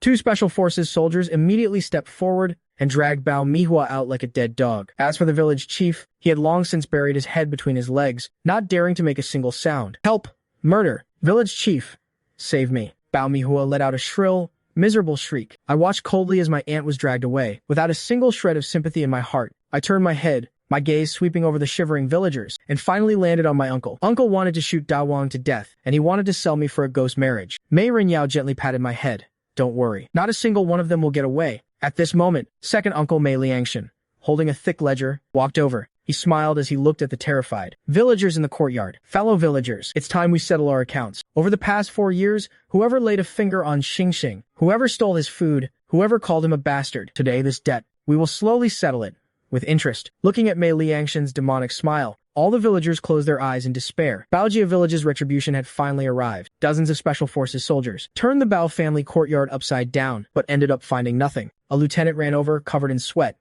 2 Special Forces soldiers immediately stepped forward and dragged Bao Mihua out like a dead dog. As for the village chief, he had long since buried his head between his legs, not daring to make a single sound. Help! Murder! Village chief! Save me. Bao Mihua let out a shrill, miserable shriek. I watched coldly as my aunt was dragged away. Without a single shred of sympathy in my heart, I turned my head, my gaze sweeping over the shivering villagers, and finally landed on my uncle. Uncle wanted to shoot Da Wang to death, and he wanted to sell me for a ghost marriage. Mei Renyao gently patted my head. Don't worry. Not a single one of them will get away. At this moment, second uncle Mei Liangshan, holding a thick ledger, walked over. He smiled as he looked at the terrified villagers in the courtyard. Fellow villagers, it's time we settle our accounts. Over the past 4 years, whoever laid a finger on Xing Xing, whoever stole his food, whoever called him a bastard, today this debt, we will slowly settle it. With interest. Looking at Mei Liangshan's demonic smile, All the villagers closed their eyes in despair. Baojia village's retribution had finally arrived. Dozens of special forces soldiers turned the Bao family courtyard upside down, but ended up finding nothing. A lieutenant ran over, covered in sweat.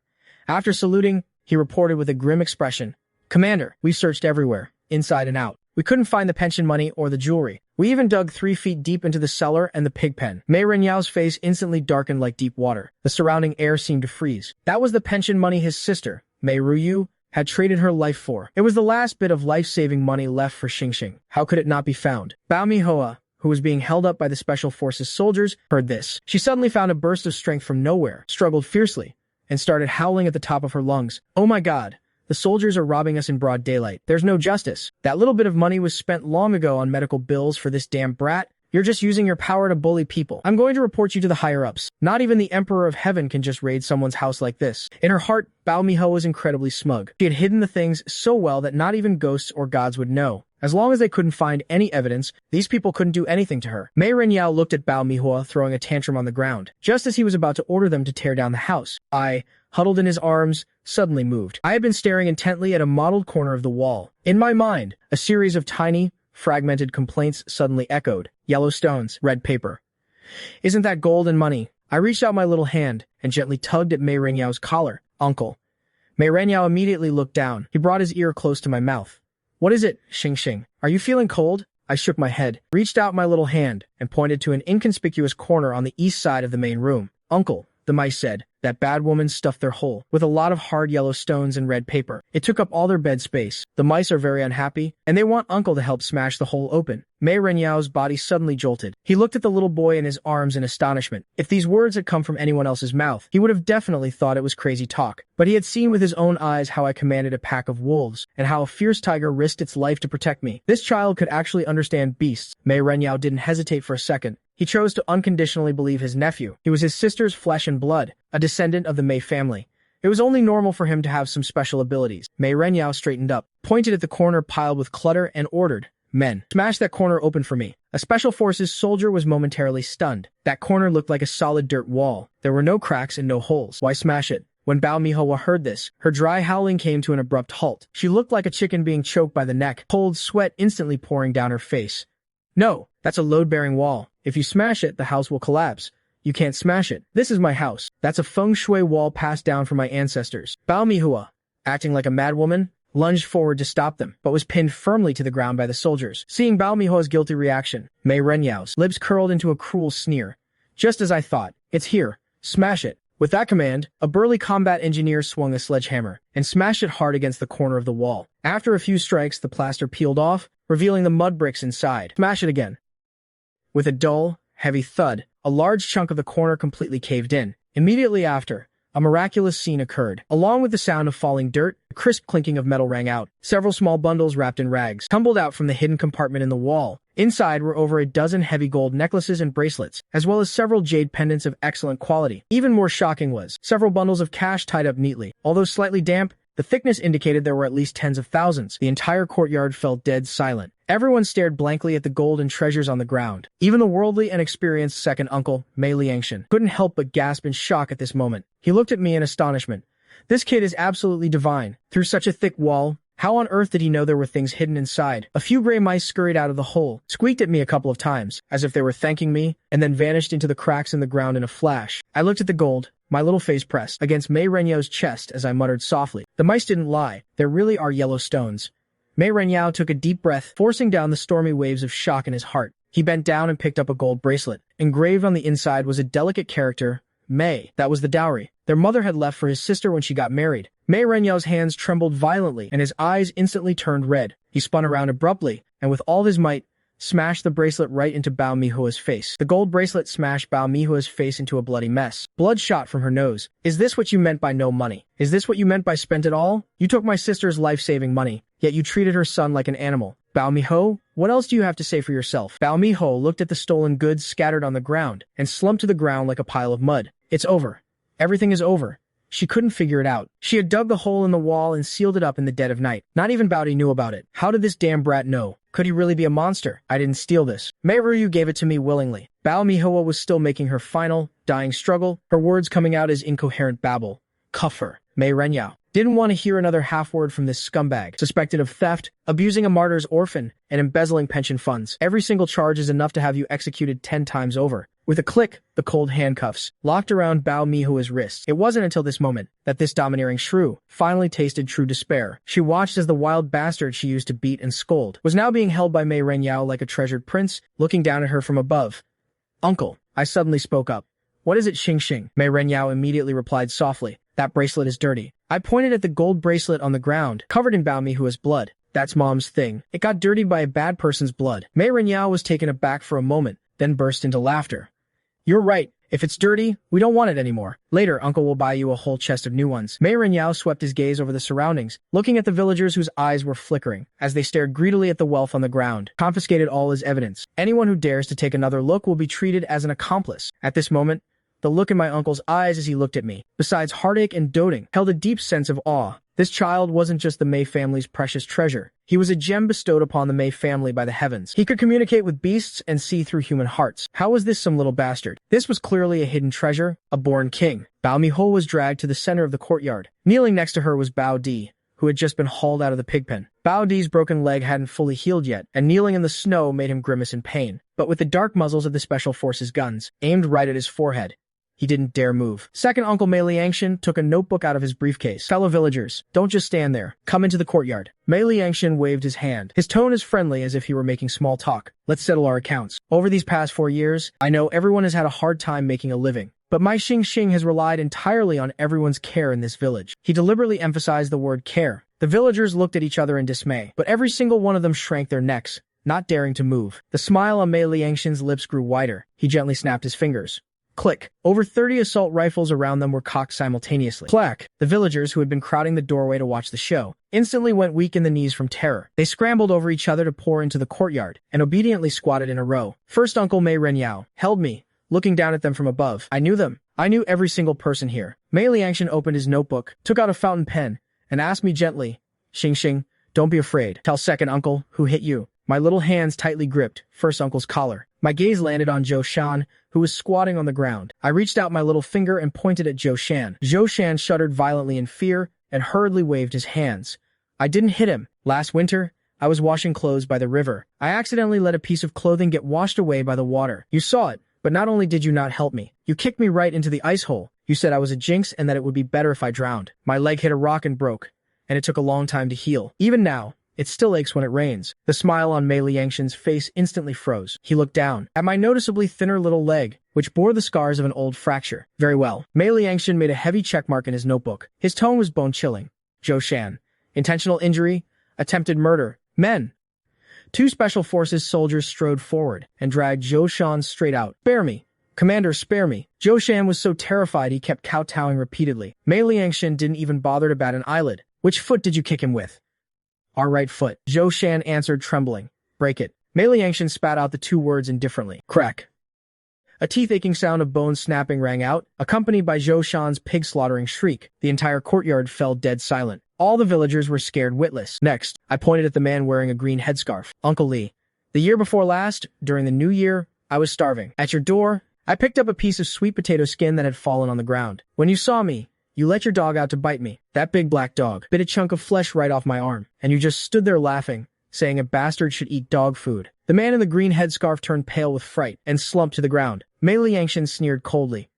After saluting, he reported with a grim expression, "Commander, we searched everywhere, inside and out. We couldn't find the pension money or the jewelry. We even dug 3 feet deep into the cellar and the pig pen." Mei Renyao's face instantly darkened like deep water. The surrounding air seemed to freeze. That was the pension money his sister, Mei Ruyu, had traded her life for. It was the last bit of life-saving money left for Xingxing. How could it not be found? Bao Mihua, who was being held up by the Special Forces soldiers, heard this. She suddenly found a burst of strength from nowhere, struggled fiercely, and started howling at the top of her lungs. "Oh my God! The soldiers are robbing us in broad daylight. There's no justice. That little bit of money was spent long ago on medical bills for this damn brat. You're just using your power to bully people. I'm going to report you to the higher-ups. Not even the Emperor of Heaven can just raid someone's house like this." In her heart, Bao Miho was incredibly smug. She had hidden the things so well that not even ghosts or gods would know. As long as they couldn't find any evidence, these people couldn't do anything to her. Mei Renyao looked at Bao Mihua throwing a tantrum on the ground, just as he was about to order them to tear down the house. I, huddled in his arms, suddenly moved. I had been staring intently at a mottled corner of the wall. In my mind, a series of tiny, fragmented complaints suddenly echoed. Yellow stones, red paper. Isn't that gold and money? I reached out my little hand and gently tugged at Mei Renyao's collar. "Uncle." Mei Renyao immediately looked down. He brought his ear close to my mouth. "What is it, Xingxing? Are you feeling cold?" I shook my head, reached out my little hand, and pointed to an inconspicuous corner on the east side of the main room. "Uncle," the mice said, "that bad woman stuffed their hole with a lot of hard yellow stones and red paper. It took up all their bed space. The mice are very unhappy, and they want Uncle to help smash the hole open." Mei Renyao's body suddenly jolted. He looked at the little boy in his arms in astonishment. If these words had come from anyone else's mouth, he would have definitely thought it was crazy talk. But he had seen with his own eyes how I commanded a pack of wolves, and how a fierce tiger risked its life to protect me. This child could actually understand beasts. Mei Renyao didn't hesitate for a second. He chose to unconditionally believe his nephew. He was his sister's flesh and blood, a descendant of the Mei family. It was only normal for him to have some special abilities. Mei Renyao straightened up, pointed at the corner piled with clutter, and ordered, "Men, smash that corner open for me." A Special Forces soldier was momentarily stunned. That corner looked like a solid dirt wall. There were no cracks and no holes. Why smash it? When Bao Mihowa heard this, her dry howling came to an abrupt halt. She looked like a chicken being choked by the neck, cold sweat instantly pouring down her face. "No, that's a load-bearing wall. If you smash it, the house will collapse. You can't smash it. This is my house. That's a feng shui wall passed down from my ancestors." Bao Mihua, acting like a madwoman, lunged forward to stop them, but was pinned firmly to the ground by the soldiers. Seeing Bao Mihua's guilty reaction, Mei Renyao's lips curled into a cruel sneer. "Just as I thought. It's here. Smash it." With that command, a burly combat engineer swung a sledgehammer and smashed it hard against the corner of the wall. After a few strikes, the plaster peeled off, revealing the mud bricks inside. "Smash it again." With a dull, heavy thud, a large chunk of the corner completely caved in. Immediately after, a miraculous scene occurred. Along with the sound of falling dirt, a crisp clinking of metal rang out. Several small bundles wrapped in rags tumbled out from the hidden compartment in the wall. Inside were over a dozen heavy gold necklaces and bracelets, as well as several jade pendants of excellent quality. Even more shocking was several bundles of cash tied up neatly. Although slightly damp, the thickness indicated there were at least tens of thousands. The entire courtyard fell dead silent. Everyone stared blankly at the gold and treasures on the ground. Even the worldly and experienced second uncle, Mei Liangshan, couldn't help but gasp in shock at this moment. He looked at me in astonishment. This kid is absolutely divine. Through such a thick wall, how on earth did he know there were things hidden inside? A few gray mice scurried out of the hole, squeaked at me a couple of times, as if they were thanking me, and then vanished into the cracks in the ground in a flash. I looked at the gold, my little face pressed against Mei Renyao's chest as I muttered softly, "The mice didn't lie. There really are yellow stones." Mei Renyao took a deep breath, forcing down the stormy waves of shock in his heart. He bent down and picked up a gold bracelet. Engraved on the inside was a delicate character, Mei. That was the dowry their mother had left for his sister when she got married. Mei Renyao's hands trembled violently, and his eyes instantly turned red. He spun around abruptly, and with all his might, smashed the bracelet right into Bao Mihua's face. The gold bracelet smashed Bao Mihua's face into a bloody mess. Blood shot from her nose. "Is this what you meant by no money? Is this what you meant by spent it all? You took my sister's life-saving money, yet you treated her son like an animal. Bao Miho, what else do you have to say for yourself?" Bao Miho looked at the stolen goods scattered on the ground and slumped to the ground like a pile of mud. "It's over. Everything is over." She couldn't figure it out. She had dug the hole in the wall and sealed it up in the dead of night. Not even Baudi knew about it. How did this damn brat know? Could he really be a monster? I didn't steal this. Mei Ryu gave it to me willingly. Bao Mihoa was still making her final, dying struggle, her words coming out as incoherent babble. "Cuff her." Mei Renyao. Didn't want to hear another half-word from this scumbag, suspected of theft, abusing a martyr's orphan, and embezzling pension funds. Every single charge is enough to have you executed 10 times over. With a click, the cold handcuffs locked around Bao Mihua's wrists. It wasn't until this moment that this domineering shrew finally tasted true despair. She watched as the wild bastard she used to beat and scold was now being held by Mei Renyao like a treasured prince, looking down at her from above. "Uncle," I suddenly spoke up. "What is it, Xing Xing?" Mei Renyao immediately replied softly. "That bracelet is dirty." I pointed at the gold bracelet on the ground, covered in Bao Mihua's blood. "That's Mom's thing. It got dirtied by a bad person's blood." Mei Renyao was taken aback for a moment, then burst into laughter. "You're right. If it's dirty, we don't want it anymore. Later, Uncle will buy you a whole chest of new ones." Mei Renyao swept his gaze over the surroundings, looking at the villagers whose eyes were flickering as they stared greedily at the wealth on the ground. "Confiscated all as evidence. Anyone who dares to take another look will be treated as an accomplice." At this moment, the look in my uncle's eyes as he looked at me, besides heartache and doting, held a deep sense of awe. This child wasn't just the Mei family's precious treasure. He was a gem bestowed upon the Mei family by the heavens. He could communicate with beasts and see through human hearts. How was this some little bastard? This was clearly a hidden treasure, a born king. Bao Miho was dragged to the center of the courtyard. Kneeling next to her was Bao Di, who had just been hauled out of the pigpen. Bao Di's broken leg hadn't fully healed yet, and kneeling in the snow made him grimace in pain. But with the dark muzzles of the Special Forces guns aimed right at his forehead, he didn't dare move. Second Uncle Mei Liangshan took a notebook out of his briefcase. "Fellow villagers, don't just stand there. Come into the courtyard." Mei Liangshan waved his hand. His tone as friendly as if he were making small talk. "Let's settle our accounts. Over these past 4 years, I know everyone has had a hard time making a living. But my Xing Xing has relied entirely on everyone's care in this village." He deliberately emphasized the word care. The villagers looked at each other in dismay, but every single one of them shrank their necks, not daring to move. The smile on Mei Liangshan's lips grew wider. He gently snapped his fingers. Click. Over 30 assault rifles around them were cocked simultaneously. Clack. The villagers who had been crowding the doorway to watch the show instantly went weak in the knees from terror. They scrambled over each other to pour into the courtyard and obediently squatted in a row. First Uncle Mei Renyao held me, looking down at them from above. I knew them. I knew every single person here. Mei Liangshan opened his notebook, took out a fountain pen, and asked me gently, "Xing Xing, don't be afraid. Tell second uncle who hit you." My little hands tightly gripped first uncle's collar. My gaze landed on Zhou Shan, who was squatting on the ground. I reached out my little finger and pointed at Zhou Shan. Zhou Shan shuddered violently in fear and hurriedly waved his hands. "I didn't hit him. Last winter, I was washing clothes by the river. I accidentally let a piece of clothing get washed away by the water. You saw it, but not only did you not help me, you kicked me right into the ice hole. You said I was a jinx and that it would be better if I drowned. My leg hit a rock and broke, and it took a long time to heal. Even now, it still aches when it rains." The smile on Mei Liangshan's face instantly froze. He looked down at my noticeably thinner little leg, which bore the scars of an old fracture. "Very well." Mei Liangshan made a heavy checkmark in his notebook. His tone was bone-chilling. "Zhou Shan. Intentional injury. Attempted murder. Men." 2 Special Forces soldiers strode forward and dragged Zhou Shan straight out. "Spare me. Commander, spare me." Zhou Shan was so terrified he kept kowtowing repeatedly. Mei Liangshan didn't even bother to bat an eyelid. "Which foot did you kick him with?" "Our right foot." Zhou Shan answered, trembling. "Break it." Mei Liangshan spat out the 2 words indifferently. Crack. A teeth-aching sound of bones snapping rang out, accompanied by Zhou Shan's pig-slaughtering shriek. The entire courtyard fell dead silent. All the villagers were scared witless. Next, I pointed at the man wearing a green headscarf. "Uncle Lee, the year before last, during the new year, I was starving. At your door, I picked up a piece of sweet potato skin that had fallen on the ground. When you saw me, you let your dog out to bite me. That big black dog bit a chunk of flesh right off my arm, and you just stood there laughing, saying a bastard should eat dog food." The man in the green headscarf turned pale with fright and slumped to the ground. Mei Liangshan sneered coldly.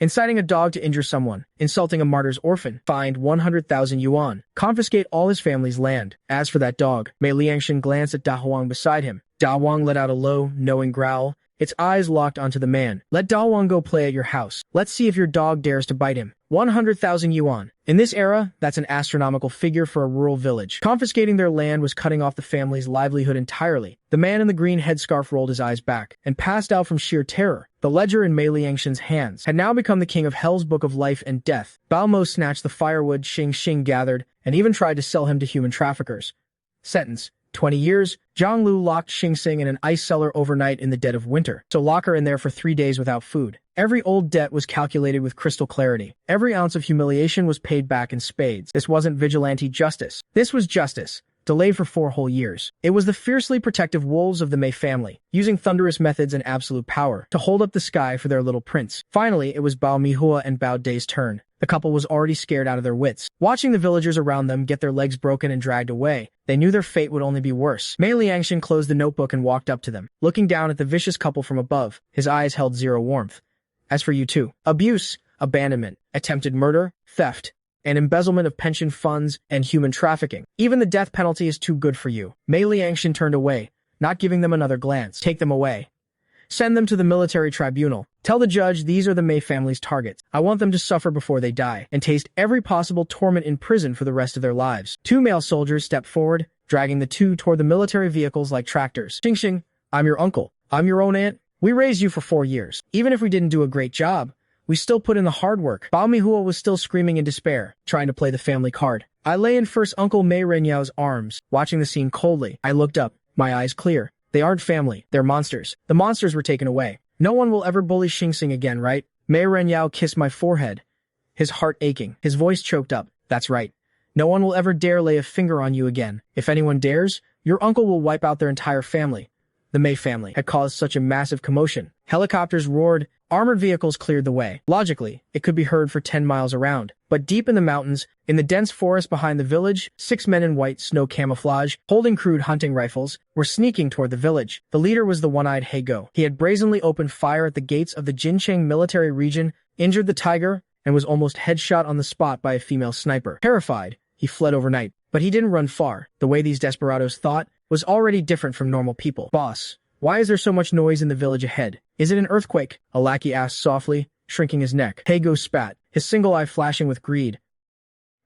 "Inciting a dog to injure someone, insulting a martyr's orphan, fined 100,000 yuan, confiscate all his family's land. As for that dog," Mei Liangshan glanced at Da Huang beside him. Da Huang let out a low, knowing growl, its eyes locked onto the man. "Let Da Huang go play at your house. Let's see if your dog dares to bite him. 100,000 yuan. In this era, that's an astronomical figure for a rural village. Confiscating their land was cutting off the family's livelihood entirely. The man in the green headscarf rolled his eyes back and passed out from sheer terror. The ledger in Mei Liangshan's hands had now become the king of Hell's book of life and death. Bao Mo snatched the firewood Xing Xing gathered and even tried to sell him to human traffickers. Sentence: 20 years. Zhang Lu locked Xing Xing in an ice cellar overnight in the dead of winter, so lock her in there for 3 days without food. Every old debt was calculated with crystal clarity. Every ounce of humiliation was paid back in spades. This wasn't vigilante justice. This was justice. delayed for 4 whole years. It was the fiercely protective wolves of the Mei family, using thunderous methods and absolute power to hold up the sky for their little prince. Finally, it was Bao Mihua and Bao Day's turn. The couple was already scared out of their wits. Watching the villagers around them get their legs broken and dragged away, they knew their fate would only be worse. Mei Liangshan closed the notebook and walked up to them, looking down at the vicious couple from above. His eyes held zero warmth. As for you two, abuse, abandonment, attempted murder, theft, and embezzlement of pension funds and human trafficking. Even the death penalty is too good for you. Mei Liangshan turned away, not giving them another glance. Take them away. Send them to the military tribunal. Tell the judge these are the Mei family's targets. I want them to suffer before they die and taste every possible torment in prison for the rest of their lives. 2 male soldiers stepped forward, dragging the two toward the military vehicles like tractors. Xing, I'm your uncle. I'm your own aunt. We raised you for 4 years. Even if we didn't do a great job, we still put in the hard work. Bao Mihua was still screaming in despair, trying to play the family card. I lay in first Uncle Mei Renyao's arms, watching the scene coldly. I looked up, my eyes clear. They aren't family, they're monsters. The monsters were taken away. No one will ever bully Xing again, right? Mei Renyao kissed my forehead, his heart aching, his voice choked up. That's right. No one will ever dare lay a finger on you again. If anyone dares, your uncle will wipe out their entire family. The Mei family had caused such a massive commotion. Helicopters roared, armored vehicles cleared the way. Logically, it could be heard for 10 miles around. But deep in the mountains, in the dense forest behind the village, 6 men in white snow camouflage, holding crude hunting rifles, were sneaking toward the village. The leader was the one-eyed Hego. He had brazenly opened fire at the gates of the Jincheng military region, injured the tiger, and was almost headshot on the spot by a female sniper. Terrified, he fled overnight. But he didn't run far. The way these desperados thought was already different from normal people. Boss, why is there so much noise in the village ahead? Is it an earthquake? A lackey asked softly, shrinking his neck. Hego spat, his single eye flashing with greed.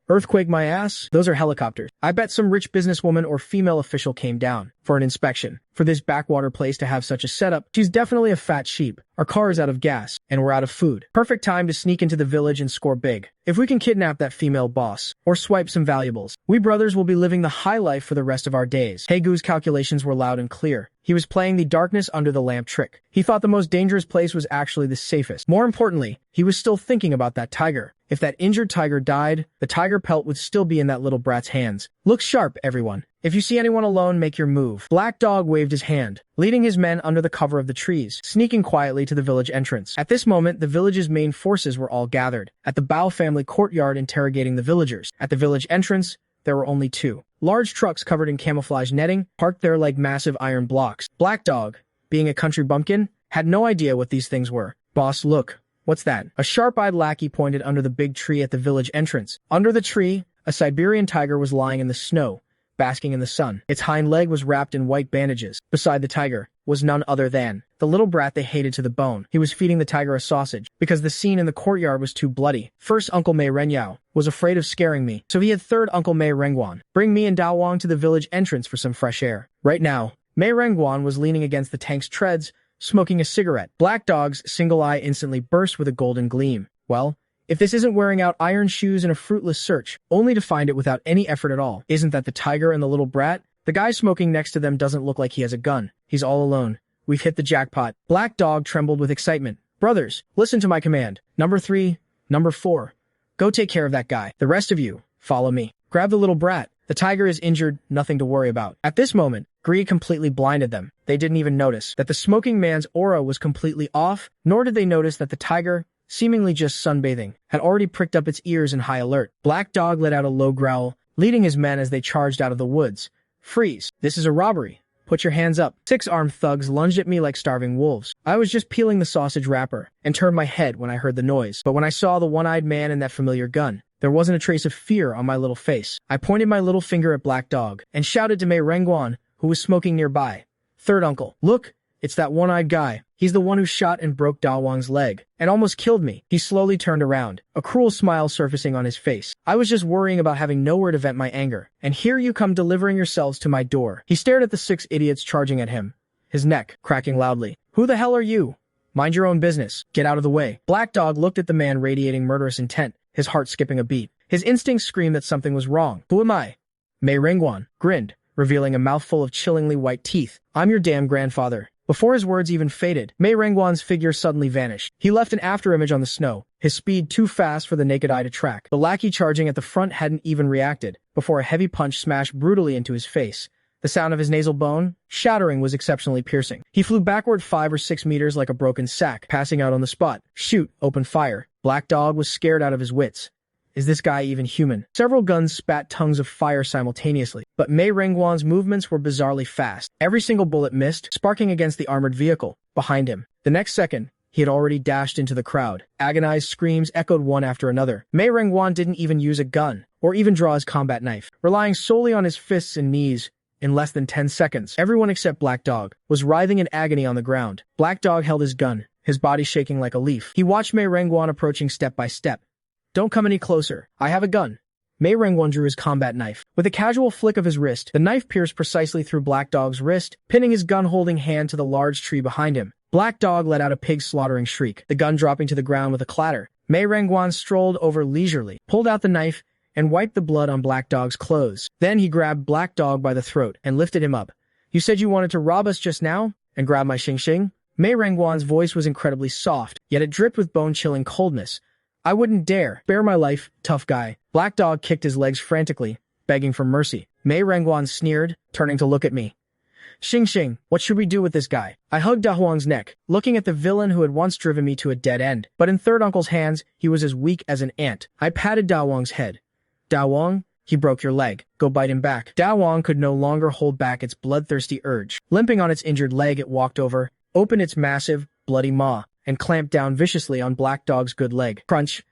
Earthquake my ass? Those are helicopters. I bet some rich businesswoman or female official came down for an inspection. For this backwater place to have such a setup, she's definitely a fat sheep. Our car is out of gas, and we're out of food. Perfect time to sneak into the village and score big. If we can kidnap that female boss, or swipe some valuables, we brothers will be living the high life for the rest of our days. Hegu's calculations were loud and clear. He was playing the darkness under the lamp trick. He thought the most dangerous place was actually the safest. More importantly, he was still thinking about that tiger. If that injured tiger died, the tiger pelt would still be in that little brat's hands. Look sharp, everyone. If you see anyone alone, make your move. Black Dog waved his hand, leading his men under the cover of the trees, sneaking quietly to the village entrance. At this moment, the village's main forces were all gathered at the Bao family courtyard interrogating the villagers. At the village entrance, there were only 2 large trucks covered in camouflage netting, parked there like massive iron blocks. Black Dog, being a country bumpkin, had no idea what these things were. Boss, look. What's that? A sharp-eyed lackey pointed under the big tree at the village entrance. Under the tree, a Siberian tiger was lying in the snow, basking in the sun. Its hind leg was wrapped in white bandages. Beside the tiger was none other than the little brat they hated to the bone. He was feeding the tiger a sausage, because the scene in the courtyard was too bloody. First Uncle Mei Renyao was afraid of scaring me, so he had third Uncle Mei Rengguan bring me and Dao Wang to the village entrance for some fresh air. Right now, Mei Rengguan was leaning against the tank's treads, smoking a cigarette. Black Dog's single eye instantly burst with a golden gleam. Well, if this isn't wearing out iron shoes in a fruitless search, only to find it without any effort at all. Isn't that the tiger and the little brat? The guy smoking next to them doesn't look like he has a gun. He's all alone. We've hit the jackpot. Black Dog trembled with excitement. Brothers, listen to my command. Number 3, number 4. Go take care of that guy. The rest of you, follow me. Grab the little brat. The tiger is injured, nothing to worry about. At this moment, greed completely blinded them. They didn't even notice that the smoking man's aura was completely off, nor did they notice that the tiger, seemingly just sunbathing, had already pricked up its ears in high alert. Black Dog let out a low growl, leading his men as they charged out of the woods. Freeze. This is a robbery. Put your hands up. 6 armed thugs lunged at me like starving wolves. I was just peeling the sausage wrapper and turned my head when I heard the noise. But when I saw the one-eyed man and that familiar gun, there wasn't a trace of fear on my little face. I pointed my little finger at Black Dog and shouted to Mei Rengguan, who was smoking nearby. Third uncle, look, it's that one-eyed guy. He's the one who shot and broke Da Wang's leg and almost killed me. He slowly turned around, a cruel smile surfacing on his face. I was just worrying about having nowhere to vent my anger, and here you come delivering yourselves to my door. He stared at the 6 idiots charging at him, his neck cracking loudly. Who the hell are you? Mind your own business. Get out of the way. Black Dog looked at the man radiating murderous intent, his heart skipping a beat. His instincts screamed that something was wrong. Who am I? Mei Rengguan grinned, revealing a mouthful of chillingly white teeth. I'm your damn grandfather, Before his words even faded, Mei Rengguan's figure suddenly vanished. He left an afterimage on the snow, his speed too fast for the naked eye to track. The lackey charging at the front hadn't even reacted, before a heavy punch smashed brutally into his face. The sound of his nasal bone shattering was exceptionally piercing. He flew backward 5 or 6 meters like a broken sack, passing out on the spot. Shoot, open fire. Black Dog was scared out of his wits. Is this guy even human? Several guns spat tongues of fire simultaneously, but Mei Rengguan's movements were bizarrely fast. Every single bullet missed, sparking against the armored vehicle behind him. The next second, he had already dashed into the crowd. Agonized screams echoed one after another. Mei Rengguan didn't even use a gun, or even draw his combat knife. Relying solely on his fists and knees, in less than 10 seconds, everyone except Black Dog was writhing in agony on the ground. Black Dog held his gun, his body shaking like a leaf. He watched Mei Rengguan approaching step by step. Don't come any closer. I have a gun. Mei Rengguan drew his combat knife. With a casual flick of his wrist, the knife pierced precisely through Black Dog's wrist, pinning his gun-holding hand to the large tree behind him. Black Dog let out a pig-slaughtering shriek, the gun dropping to the ground with a clatter. Mei Rengguan strolled over leisurely, pulled out the knife, and wiped the blood on Black Dog's clothes. Then he grabbed Black Dog by the throat and lifted him up. You said you wanted to rob us just now? And grab my xing-xing? Mei Rengguan's voice was incredibly soft, yet it dripped with bone-chilling coldness. I wouldn't dare. Spare my life, tough guy. Black Dog kicked his legs frantically, begging for mercy. Mei Rengguan sneered, turning to look at me. Xing-xing, what should we do with this guy? I hugged Da Huang's neck, looking at the villain who had once driven me to a dead end. But in third uncle's hands, he was as weak as an ant. I patted Da Huang's head. Da Huang, he broke your leg. Go bite him back. Da Huang could no longer hold back its bloodthirsty urge. Limping on its injured leg, it walked over, opened its massive, bloody maw, and clamped down viciously on Black Dog's good leg. Crunch!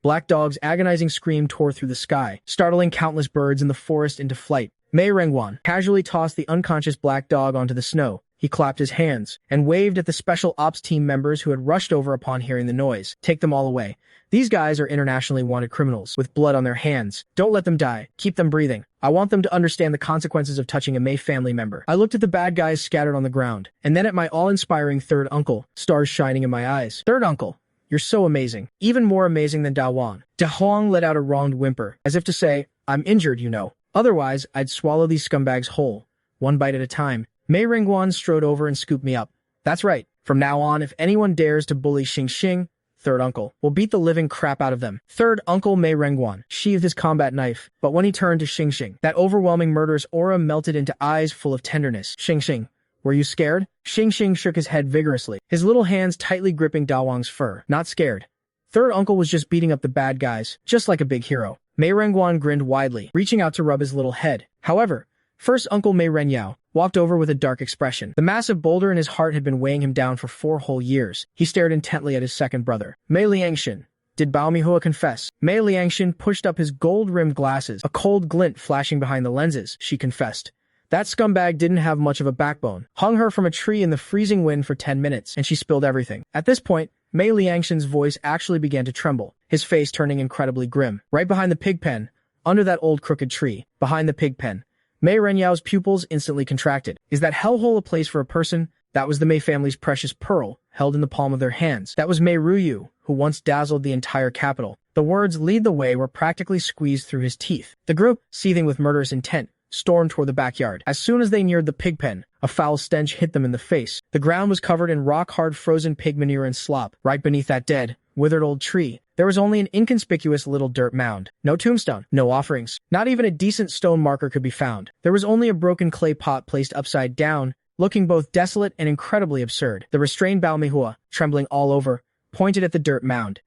Black Dog's agonizing scream tore through the sky, startling countless birds in the forest into flight. Mei Rengguan casually tossed the unconscious Black Dog onto the snow. He clapped his hands and waved at the special ops team members who had rushed over upon hearing the noise. Take them all away. These guys are internationally wanted criminals with blood on their hands. Don't let them die. Keep them breathing. I want them to understand the consequences of touching a Mei family member. I looked at the bad guys scattered on the ground, and then at my awe-inspiring third uncle, stars shining in my eyes. Third uncle, you're so amazing. Even more amazing than Da Huang. Da Huang let out a wronged whimper, as if to say, I'm injured, you know. Otherwise, I'd swallow these scumbags whole, one bite at a time. Mei Rengguan strode over and scooped me up. That's right. From now on, if anyone dares to bully Xing-xing, third uncle will beat the living crap out of them. Third uncle Mei Rengguan sheathed his combat knife, but when he turned to Xing-xing, that overwhelming murderous aura melted into eyes full of tenderness. Xing-xing, were you scared? Xing-xing shook his head vigorously, his little hands tightly gripping Da Huang's fur. Not scared. Third uncle was just beating up the bad guys, just like a big hero. Mei Rengguan grinned widely, reaching out to rub his little head. However, first uncle Mei Renyao walked over with a dark expression. The massive boulder in his heart had been weighing him down for 4 whole years. He stared intently at his second brother. Mei Liangshin, did Bao Mihua confess? Mei Liangshin pushed up his gold-rimmed glasses, a cold glint flashing behind the lenses. She confessed. That scumbag didn't have much of a backbone. Hung her from a tree in the freezing wind for 10 minutes, and she spilled everything. At this point, Mei Liangshin's voice actually began to tremble, his face turning incredibly grim. Right behind the pig pen, under that old crooked tree, behind the pig pen, Mei Renyao's pupils instantly contracted. Is that hellhole a place for a person? That was the Mei family's precious pearl, held in the palm of their hands. That was Mei Ruyu, who once dazzled the entire capital. The words "lead the way" were practically squeezed through his teeth. The group, seething with murderous intent, stormed toward the backyard. As soon as they neared the pig pen, a foul stench hit them in the face. The ground was covered in rock-hard frozen pig manure and slop. Right beneath that dead, withered old tree, there was only an inconspicuous little dirt mound. No tombstone, no offerings. Not even a decent stone marker could be found. There was only a broken clay pot placed upside down, looking both desolate and incredibly absurd. The restrained Bao Mihua, trembling all over, pointed at the dirt mound.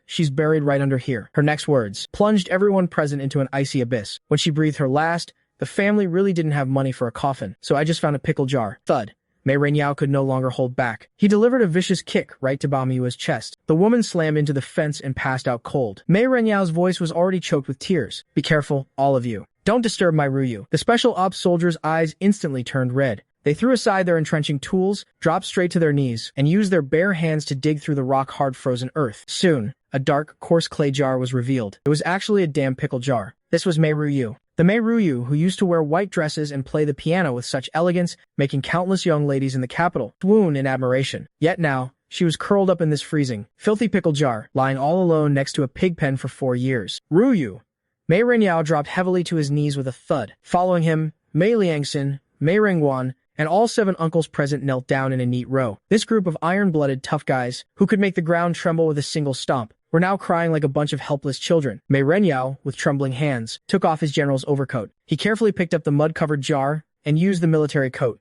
She's buried right under here. Her next words plunged everyone present into an icy abyss. When she breathed her last, the family really didn't have money for a coffin, so I just found a pickle jar. Thud. Mei Renyao could no longer hold back. He delivered a vicious kick right to Bao Mihua's chest. The woman slammed into the fence and passed out cold. Mei Renyao's voice was already choked with tears. Be careful, all of you. Don't disturb my Ruyu. The special ops soldiers' eyes instantly turned red. They threw aside their entrenching tools, dropped straight to their knees, and used their bare hands to dig through the rock-hard frozen earth. Soon, a dark, coarse clay jar was revealed. It was actually a damn pickle jar. This was Mei Ruyu. The Mei Ruyu who used to wear white dresses and play the piano with such elegance, making countless young ladies in the capital swoon in admiration. Yet now, she was curled up in this freezing, filthy pickle jar, lying all alone next to a pig pen for 4 years. Ruyu! Mei Renyao dropped heavily to his knees with a thud. Following him, Mei Liangxin, Mei Rengguan, and all 7 uncles present knelt down in a neat row. This group of iron-blooded tough guys, who could make the ground tremble with a single stomp, were now crying like a bunch of helpless children. Mei Renyao, with trembling hands, took off his general's overcoat. He carefully picked up the mud-covered jar and used the military coat,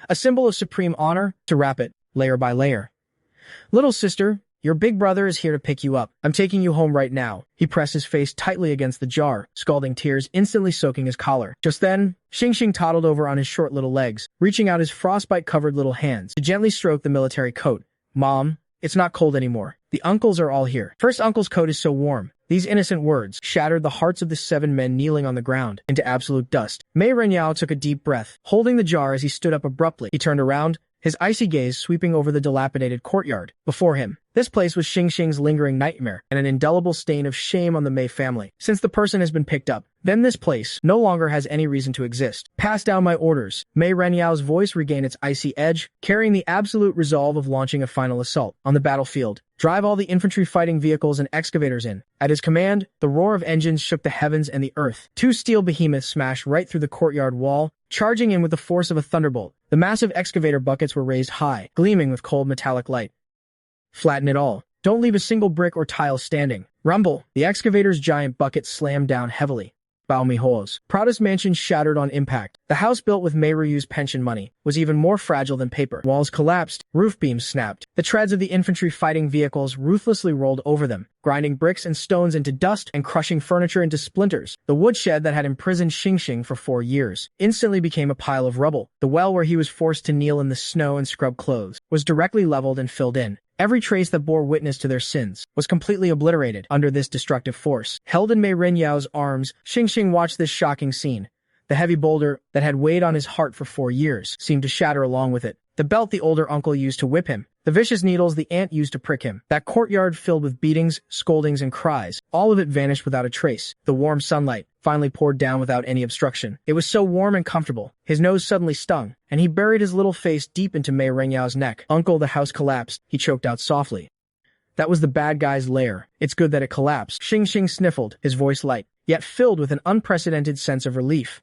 a symbol of supreme honor, to wrap it, layer by layer. "Little sister, your big brother is here to pick you up. I'm taking you home right now." He pressed his face tightly against the jar, scalding tears instantly soaking his collar. Just then, Xing toddled over on his short little legs, reaching out his frostbite-covered little hands to gently stroke the military coat. "Mom, it's not cold anymore. The uncles are all here." First uncle's coat is so warm. These innocent words shattered the hearts of the 7 men kneeling on the ground into absolute dust. Mei Renyao took a deep breath, holding the jar as he stood up abruptly. He turned around, his icy gaze sweeping over the dilapidated courtyard. Before him, this place was Xing's lingering nightmare and an indelible stain of shame on the Mei family. Since the person has been picked up, then this place no longer has any reason to exist. "Pass down my orders." Mei Renyao's voice regained its icy edge, carrying the absolute resolve of launching a final assault on the battlefield. "Drive all the infantry fighting vehicles and excavators in." At his command, the roar of engines shook the heavens and the earth. 2 steel behemoths smashed right through the courtyard wall, charging in with the force of a thunderbolt. The massive excavator buckets were raised high, gleaming with cold metallic light. "Flatten it all. Don't leave a single brick or tile standing." Rumble. The excavator's giant bucket slammed down heavily. Baomiho's proudest mansion shattered on impact. The house built with Mei Ryu's pension money was even more fragile than paper. Walls collapsed, roof beams snapped. The treads of the infantry fighting vehicles ruthlessly rolled over them, grinding bricks and stones into dust and crushing furniture into splinters. The woodshed that had imprisoned Xing for 4 years instantly became a pile of rubble. The well where he was forced to kneel in the snow and scrub clothes was directly leveled and filled in. Every trace that bore witness to their sins was completely obliterated under this destructive force. Held in Mei Renyao's arms, Xing watched this shocking scene. The heavy boulder that had weighed on his heart for 4 years seemed to shatter along with it. The belt the older uncle used to whip him, the vicious needles the aunt used to prick him, that courtyard filled with beatings, scoldings, and cries, all of it vanished without a trace. The warm sunlight finally poured down without any obstruction. It was so warm and comfortable. His nose suddenly stung, and he buried his little face deep into Mei Renyao's neck. "Uncle, the house collapsed," he choked out softly. "That was the bad guy's lair. It's good that it collapsed." Xing sniffled, his voice light, yet filled with an unprecedented sense of relief.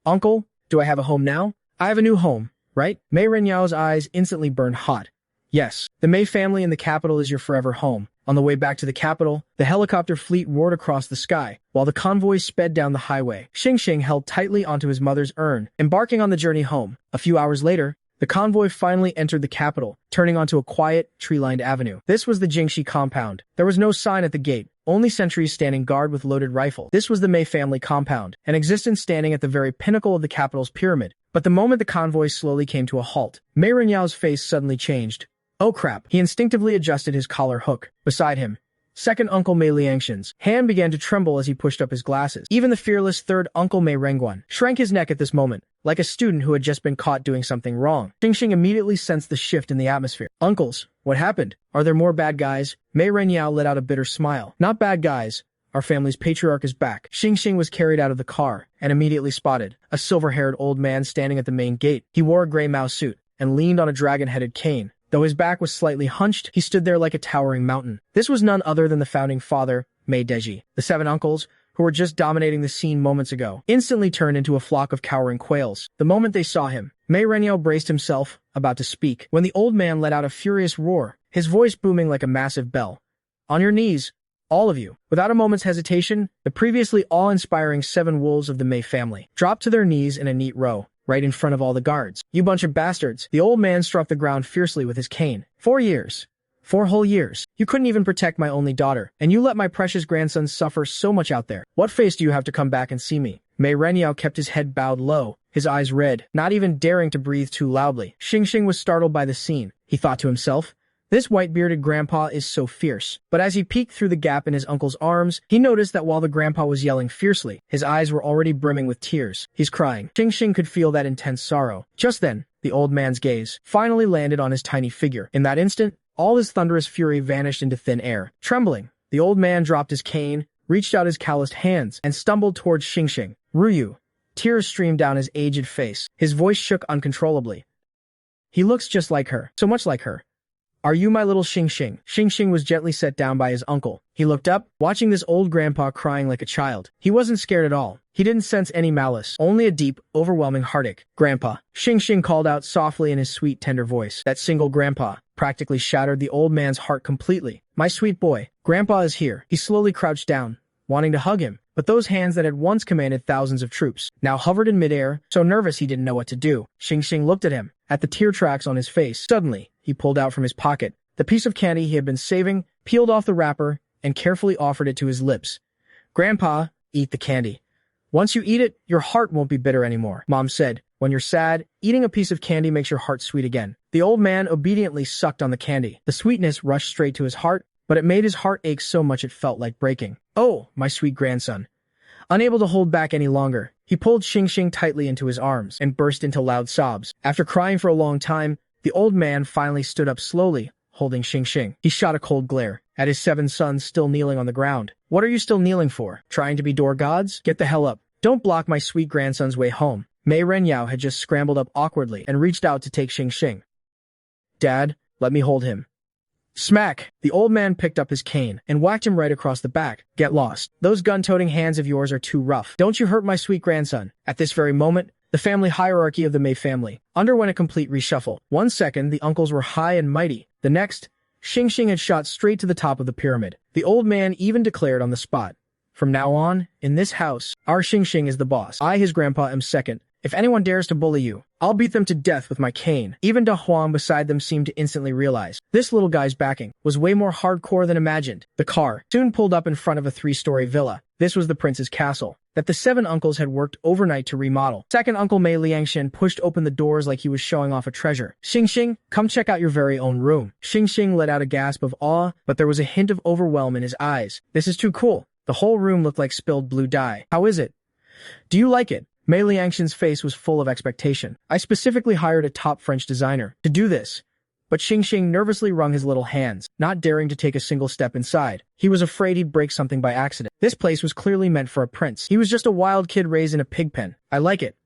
"Uncle, do I have a home now? I have a new home, right?" Mei Renyao's eyes instantly burned hot. "Yes, the Mei family in the capital is your forever home." On the way back to the capital, the helicopter fleet roared across the sky, while the convoy sped down the highway. Xing held tightly onto his mother's urn, embarking on the journey home. A few hours later, the convoy finally entered the capital, turning onto a quiet, tree-lined avenue. This was the Jingxi compound. There was no sign at the gate, only sentries standing guard with loaded rifles. This was the Mei family compound, an existence standing at the very pinnacle of the capital's pyramid. But the moment the convoy slowly came to a halt, Mei Renyao's face suddenly changed. "Oh crap." He instinctively adjusted his collar hook. Beside him, second uncle Mei Liangshan's hand began to tremble as he pushed up his glasses. Even the fearless third uncle Mei Renguan shrank his neck at this moment, like a student who had just been caught doing something wrong. Xing immediately sensed the shift in the atmosphere. "Uncles, what happened? Are there more bad guys?" Mei Renyao let out a bitter smile. "Not bad guys. Our family's patriarch is back." Xing was carried out of the car and immediately spotted a silver-haired old man standing at the main gate. He wore a gray mouse suit and leaned on a dragon-headed cane. Though his back was slightly hunched, he stood there like a towering mountain. This was none other than the founding father, Mei Deji. The 7 uncles, who were just dominating the scene moments ago, instantly turned into a flock of cowering quails. The moment they saw him, Mei Renyao braced himself, about to speak, when the old man let out a furious roar, his voice booming like a massive bell. "On your knees, all of you." Without a moment's hesitation, the previously awe-inspiring 7 wolves of the Mei family dropped to their knees in a neat row, right in front of all the guards. "You bunch of bastards." The old man struck the ground fiercely with his cane. 4 years. 4 whole years. You couldn't even protect my only daughter, and you let my precious grandson suffer so much out there. What face do you have to come back and see me? Mei Renyao kept his head bowed low, his eyes red, not even daring to breathe too loudly. Xing was startled by the scene. He thought to himself, "This white-bearded grandpa is so fierce." But as he peeked through the gap in his uncle's arms, he noticed that while the grandpa was yelling fiercely, his eyes were already brimming with tears. He's crying. Xing could feel that intense sorrow. Just then, the old man's gaze finally landed on his tiny figure. In that instant, all his thunderous fury vanished into thin air. Trembling, the old man dropped his cane, reached out his calloused hands, and stumbled towards Xing. "Ryu." Tears streamed down his aged face. His voice shook uncontrollably. "He looks just like her. So much like her. Are you my little Xing Xing? Xing Xing was gently set down by his uncle. He looked up, watching this old grandpa crying like a child. He wasn't scared at all. He didn't sense any malice, only a deep, overwhelming heartache. Grandpa. Xing Xing called out softly in his sweet, tender voice. That single grandpa practically shattered the old man's heart completely. My sweet boy. Grandpa is here. He slowly crouched down, wanting to hug him. But those hands that had once commanded thousands of troops now hovered in midair, so nervous he didn't know what to do. Xing Xing looked at him, at the tear tracks on his face. Suddenly, he pulled out from his pocket the piece of candy he had been saving, peeled off the wrapper, and carefully offered it to his lips. Grandpa, eat the candy. Once you eat it, your heart won't be bitter anymore, Mom said. When you're sad, eating a piece of candy makes your heart sweet again. The old man obediently sucked on the candy. The sweetness rushed straight to his heart, but it made his heart ache so much it felt like breaking. Oh, my sweet grandson. Unable to hold back any longer, he pulled Xing Xing tightly into his arms and burst into loud sobs. After crying for a long time, the old man finally stood up slowly, holding Xing Xing. He shot a cold glare at his 7 sons still kneeling on the ground. What are you still kneeling for? Trying to be door gods? Get the hell up. Don't block my sweet grandson's way home. Mei Renyao had just scrambled up awkwardly and reached out to take Xing Xing. Dad, let me hold him. Smack! The old man picked up his cane and whacked him right across the back. Get lost. Those gun-toting hands of yours are too rough. Don't you hurt my sweet grandson. At this very moment, the family hierarchy of the Mei family underwent a complete reshuffle. 1 second, the uncles were high and mighty. The next, Xing Xing had shot straight to the top of the pyramid. The old man even declared on the spot, from now on, in this house, our Xing Xing is the boss. I, his grandpa, am second. If anyone dares to bully you, I'll beat them to death with my cane. Even Da Huang beside them seemed to instantly realize this little guy's backing was way more hardcore than imagined. The car soon pulled up in front of a 3-story villa. This was the prince's castle that the 7 uncles had worked overnight to remodel. Second uncle Mei Liangshan pushed open the doors like he was showing off a treasure. Xing Xing, come check out your very own room. Xing Xing let out a gasp of awe, but there was a hint of overwhelm in his eyes. This is too cool. The whole room looked like spilled blue dye. How is it? Do you like it? Mei Liangshan's face was full of expectation. I specifically hired a top French designer to do this. But Xing Xing nervously wrung his little hands, not daring to take a single step inside. He was afraid he'd break something by accident. This place was clearly meant for a prince. He was just a wild kid raised in a pig pen. I like it.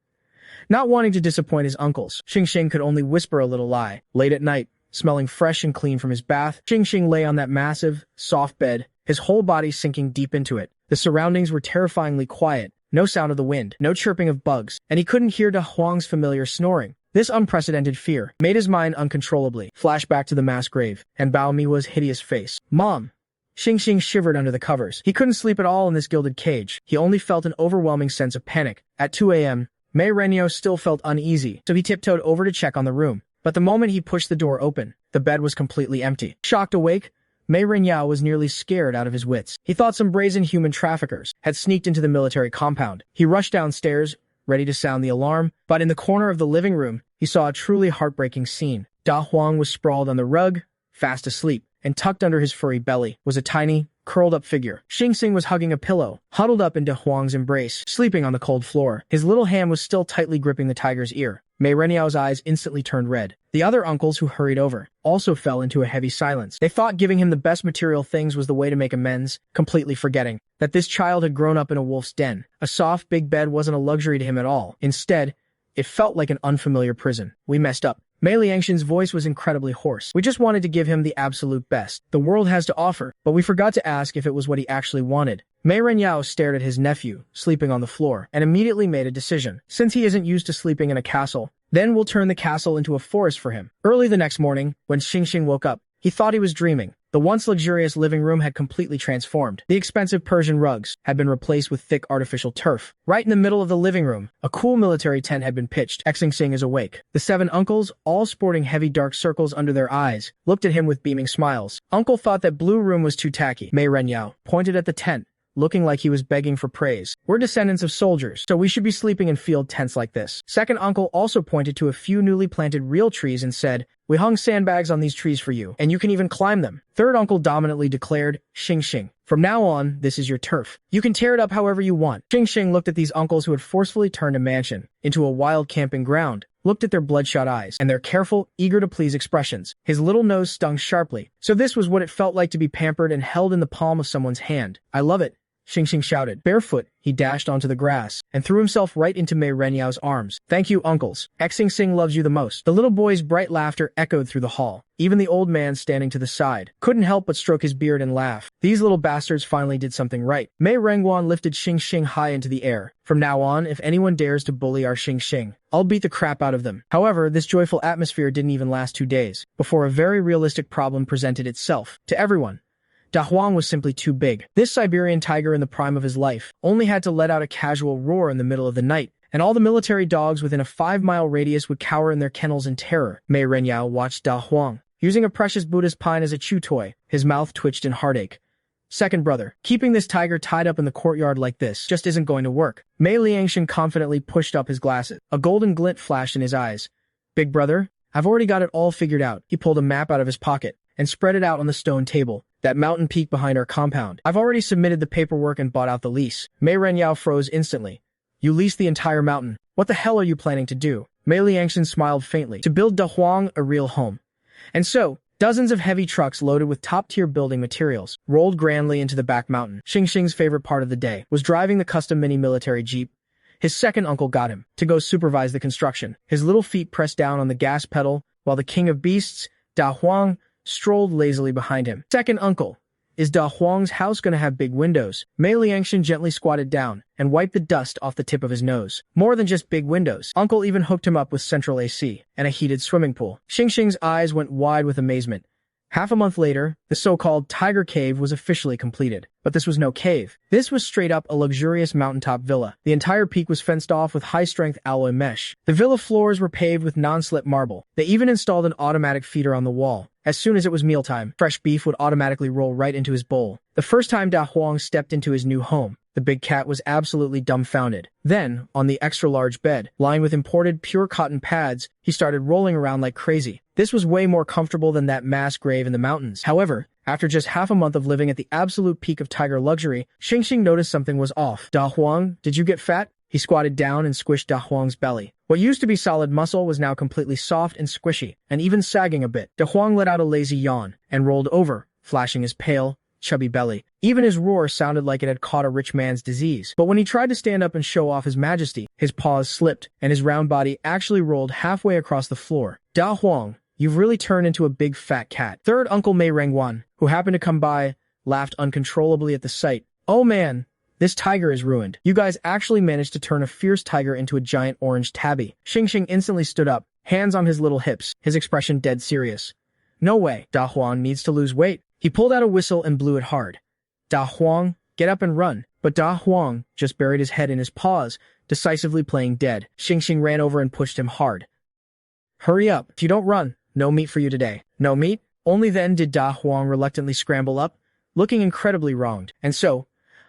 Not wanting to disappoint his uncles, Xing Xing could only whisper a little lie. Late at night, smelling fresh and clean from his bath, Xing Xing lay on that massive, soft bed, his whole body sinking deep into it. The surroundings were terrifyingly quiet. No sound of the wind, no chirping of bugs, and he couldn't hear Da Huang's familiar snoring. This unprecedented fear made his mind uncontrollably flash back to the mass grave and Bao Miwa's hideous face. Mom! Xing Xing shivered under the covers. He couldn't sleep at all in this gilded cage. He only felt an overwhelming sense of panic. At 2 a.m., Mei Renyao still felt uneasy, so he tiptoed over to check on the room. But the moment he pushed the door open, the bed was completely empty. Shocked awake, Mei Renyao was nearly scared out of his wits. He thought some brazen human traffickers had sneaked into the military compound. He rushed downstairs, ready to sound the alarm, but in the corner of the living room, he saw a truly heartbreaking scene. Da Huang was sprawled on the rug, fast asleep, and tucked under his furry belly was a tiny, curled-up figure. Xing Xing was hugging a pillow, huddled up in Da Huang's embrace, sleeping on the cold floor. His little hand was still tightly gripping the tiger's ear. Mei Renyao's eyes instantly turned red. The other uncles who hurried over also fell into a heavy silence. They thought giving him the best material things was the way to make amends, completely forgetting that this child had grown up in a wolf's den. A soft, big bed wasn't a luxury to him at all. Instead, it felt like an unfamiliar prison. We messed up. Mei Liangshan's voice was incredibly hoarse. We just wanted to give him the absolute best the world has to offer, but we forgot to ask if it was what he actually wanted. Mei Renyao stared at his nephew, sleeping on the floor, and immediately made a decision. Since he isn't used to sleeping in a castle, then we'll turn the castle into a forest for him. Early the next morning, when Xing Xing woke up, he thought he was dreaming. The once luxurious living room had completely transformed. The expensive Persian rugs had been replaced with thick artificial turf. Right in the middle of the living room, a cool military tent had been pitched. Xing Xing is awake. The 7 uncles, all sporting heavy dark circles under their eyes, looked at him with beaming smiles. Uncle thought that blue room was too tacky. Mei Renyao pointed at the tent, looking like he was begging for praise. We're descendants of soldiers, so we should be sleeping in field tents like this. Second uncle also pointed to a few newly planted real trees and said, we hung sandbags on these trees for you, and you can even climb them. Third uncle dominantly declared, Xing Xing, from now on, this is your turf. You can tear it up however you want. Xing Xing looked at these uncles who had forcefully turned a mansion into a wild camping ground, looked at their bloodshot eyes and their careful, eager-to-please expressions. His little nose stung sharply. So this was what it felt like to be pampered and held in the palm of someone's hand. I love it. Xing shouted. Barefoot, he dashed onto the grass and threw himself right into Mei Renyao's arms. Thank you, uncles. Xing loves you the most. The little boy's bright laughter echoed through the hall. Even the old man standing to the side couldn't help but stroke his beard and laugh. These little bastards finally did something right. Mei Renguan lifted Xing high into the air. From now on, if anyone dares to bully our Xing, I'll beat the crap out of them. However, this joyful atmosphere didn't even last 2 days before a very realistic problem presented itself to everyone. Da Huang was simply too big. This Siberian tiger in the prime of his life only had to let out a casual roar in the middle of the night, and all the military dogs within a 5-mile radius would cower in their kennels in terror. Mei Renyao watched Da Huang, using a precious Buddhist pine as a chew toy. His mouth twitched in heartache. Second brother, keeping this tiger tied up in the courtyard like this just isn't going to work. Mei Liangshan confidently pushed up his glasses. A golden glint flashed in his eyes. Big brother, I've already got it all figured out. He pulled a map out of his pocket and spread it out on the stone table. That mountain peak behind our compound. I've already submitted the paperwork and bought out the lease. Mei Renyao froze instantly. You leased the entire mountain. What the hell are you planning to do? Mei Liangshan smiled faintly. To build Da Huang a real home. And so, dozens of heavy trucks loaded with top-tier building materials rolled grandly into the back mountain. Xing's favorite part of the day was driving the custom mini military jeep. His second uncle got him to go supervise the construction. His little feet pressed down on the gas pedal, while the king of beasts, Da Huang, strolled lazily behind him. Second uncle, is Da Huang's house gonna have big windows? Mei Liangshan gently squatted down and wiped the dust off the tip of his nose. More than just big windows. Uncle even hooked him up with central AC and a heated swimming pool. Xing's eyes went wide with amazement. Half a month later, the so-called Tiger Cave was officially completed. But this was no cave. This was straight up a luxurious mountaintop villa. The entire peak was fenced off with high-strength alloy mesh. The villa floors were paved with non-slip marble. They even installed an automatic feeder on the wall. As soon as it was mealtime, fresh beef would automatically roll right into his bowl. The first time Da Huang stepped into his new home, the big cat was absolutely dumbfounded. Then, on the extra-large bed, lined with imported pure cotton pads, he started rolling around like crazy. This was way more comfortable than that mass grave in the mountains. However, after just half a month of living at the absolute peak of tiger luxury, Xing noticed something was off. Da Huang, did you get fat? He squatted down and squished Da Huang's belly. What used to be solid muscle was now completely soft and squishy, and even sagging a bit. Da Huang let out a lazy yawn and rolled over, flashing his pale, chubby belly. Even his roar sounded like it had caught a rich man's disease. But when he tried to stand up and show off his majesty, his paws slipped, and his round body actually rolled halfway across the floor. Da Huang, you've really turned into a big fat cat. Third Uncle Mei Renguan, who happened to come by, laughed uncontrollably at the sight. Oh man, this tiger is ruined. You guys actually managed to turn a fierce tiger into a giant orange tabby. Xing instantly stood up, hands on his little hips, his expression dead serious. No way, Da Huang needs to lose weight. He pulled out a whistle and blew it hard. Da Huang, get up and run. But Da Huang just buried his head in his paws, decisively playing dead. Xing ran over and pushed him hard. Hurry up. If you don't run, no meat for you today. No meat? Only then did Da Huang reluctantly scramble up, looking incredibly wronged. And so,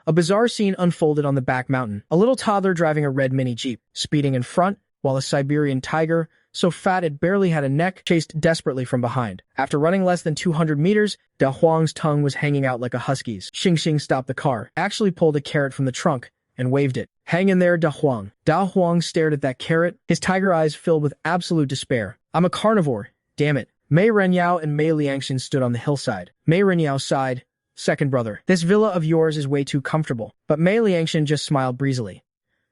a bizarre scene unfolded on the back mountain. A little toddler driving a red mini jeep, speeding in front, while a Siberian tiger, so fat it barely had a neck, chased desperately from behind. After running less than 200 meters, Da Huang's tongue was hanging out like a husky's. Xing stopped the car, actually pulled a carrot from the trunk, and waved it. Hang in there, Da Huang. Da Huang stared at that carrot, his tiger eyes filled with absolute despair. I'm a carnivore, damn it. Mei Renyao and Mei Liangshan stood on the hillside. Mei Renyao sighed. Second brother, this villa of yours is way too comfortable. But Mei Liangshan just smiled breezily.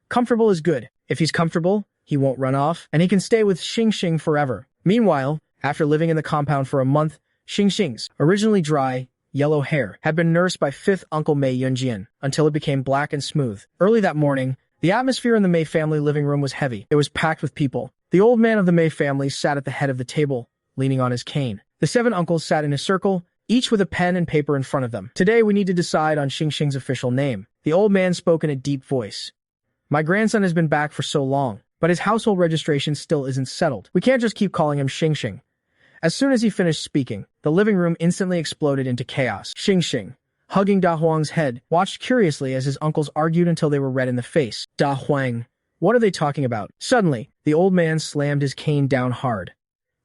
Comfortable is good. If he's comfortable, he won't run off, and he can stay with Xing forever. Meanwhile, after living in the compound for a month, Xing's originally dry, yellow hair had been nursed by fifth Uncle Mei Yunjian until it became black and smooth. Early that morning, the atmosphere in the Mei family living room was heavy. It was packed with people. The old man of the Mei family sat at the head of the table, leaning on his cane. The 7 uncles sat in a circle, each with a pen and paper in front of them. Today we need to decide on Xing's official name. The old man spoke in a deep voice. My grandson has been back for so long, but his household registration still isn't settled. We can't just keep calling him Xing. As soon as he finished speaking, the living room instantly exploded into chaos. Xing, hugging Da Huang's head, watched curiously as his uncles argued until they were red in the face. Da Huang, what are they talking about? Suddenly, the old man slammed his cane down hard.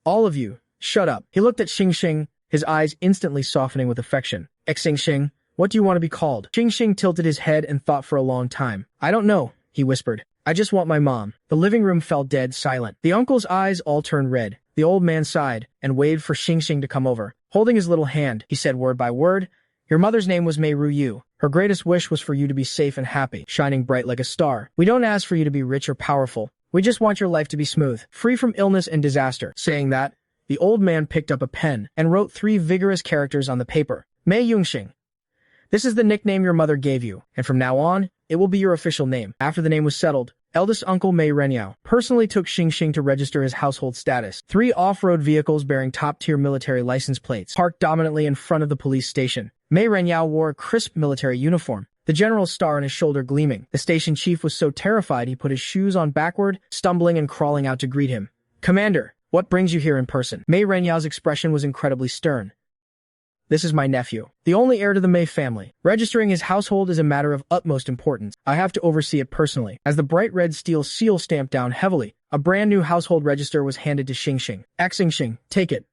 All of you, shut up. He looked at Xing, his eyes instantly softening with affection. Xing, what do you want to be called? Xing tilted his head and thought for a long time. I don't know, he whispered. I just want my mom. The living room fell dead silent. The uncle's eyes all turned red. The old man sighed and waved for Xing to come over. Holding his little hand, he said word by word, Your mother's name was Mei Ru. Her greatest wish was for you to be safe and happy, shining bright like a star. We don't ask for you to be rich or powerful. We just want your life to be smooth, free from illness and disaster." Saying that, the old man picked up a pen and wrote 3 vigorous characters on the paper. Mei Yunxing. This is the nickname your mother gave you, and from now on, it will be your official name. After the name was settled, eldest uncle Mei Renyao personally took Xing to register his household status. 3 off-road vehicles bearing top-tier military license plates parked dominantly in front of the police station. Mei Renyao wore a crisp military uniform, the general's star on his shoulder gleaming. The station chief was so terrified he put his shoes on backward, stumbling and crawling out to greet him. "Commander, what brings you here in person?" Mei Renyao's expression was incredibly stern. "This is my nephew, the only heir to the Mei family. Registering his household is a matter of utmost importance. I have to oversee it personally." As the bright red steel seal stamped down heavily, a brand new household register was handed to Xing. Xing, take it.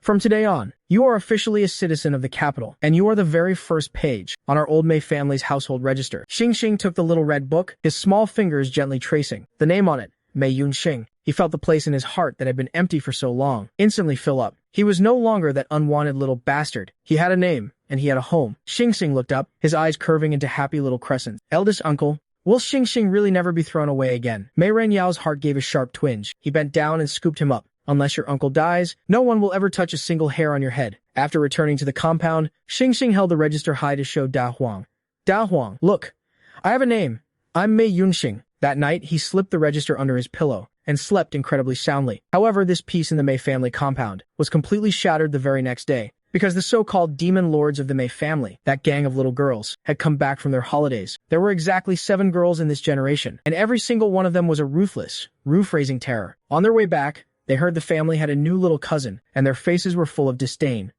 From today on, you are officially a citizen of the capital, and you are the very first page on our old Mei family's household register. Xing took the little red book, his small fingers gently tracing the name on it, Mei Yunxing. He felt the place in his heart that had been empty for so long instantly fill up. He was no longer that unwanted little bastard. He had a name, and he had a home. Xing looked up, his eyes curving into happy little crescents. "Eldest uncle, will Xing really never be thrown away again?" Mei Renyao's heart gave a sharp twinge. He bent down and scooped him up. "Unless your uncle dies, no one will ever touch a single hair on your head." After returning to the compound, Xing held the register high to show Da Huang. "Da Huang, look, I have a name. I'm Mei Yunxing." That night, he slipped the register under his pillow and slept incredibly soundly. However, this peace in the Mei family compound was completely shattered the very next day, because the so-called demon lords of the Mei family, that gang of little girls, had come back from their holidays. There were exactly 7 girls in this generation, and every single one of them was a ruthless, roof-raising terror. On their way back, they heard the family had a new little cousin, and their faces were full of disdain.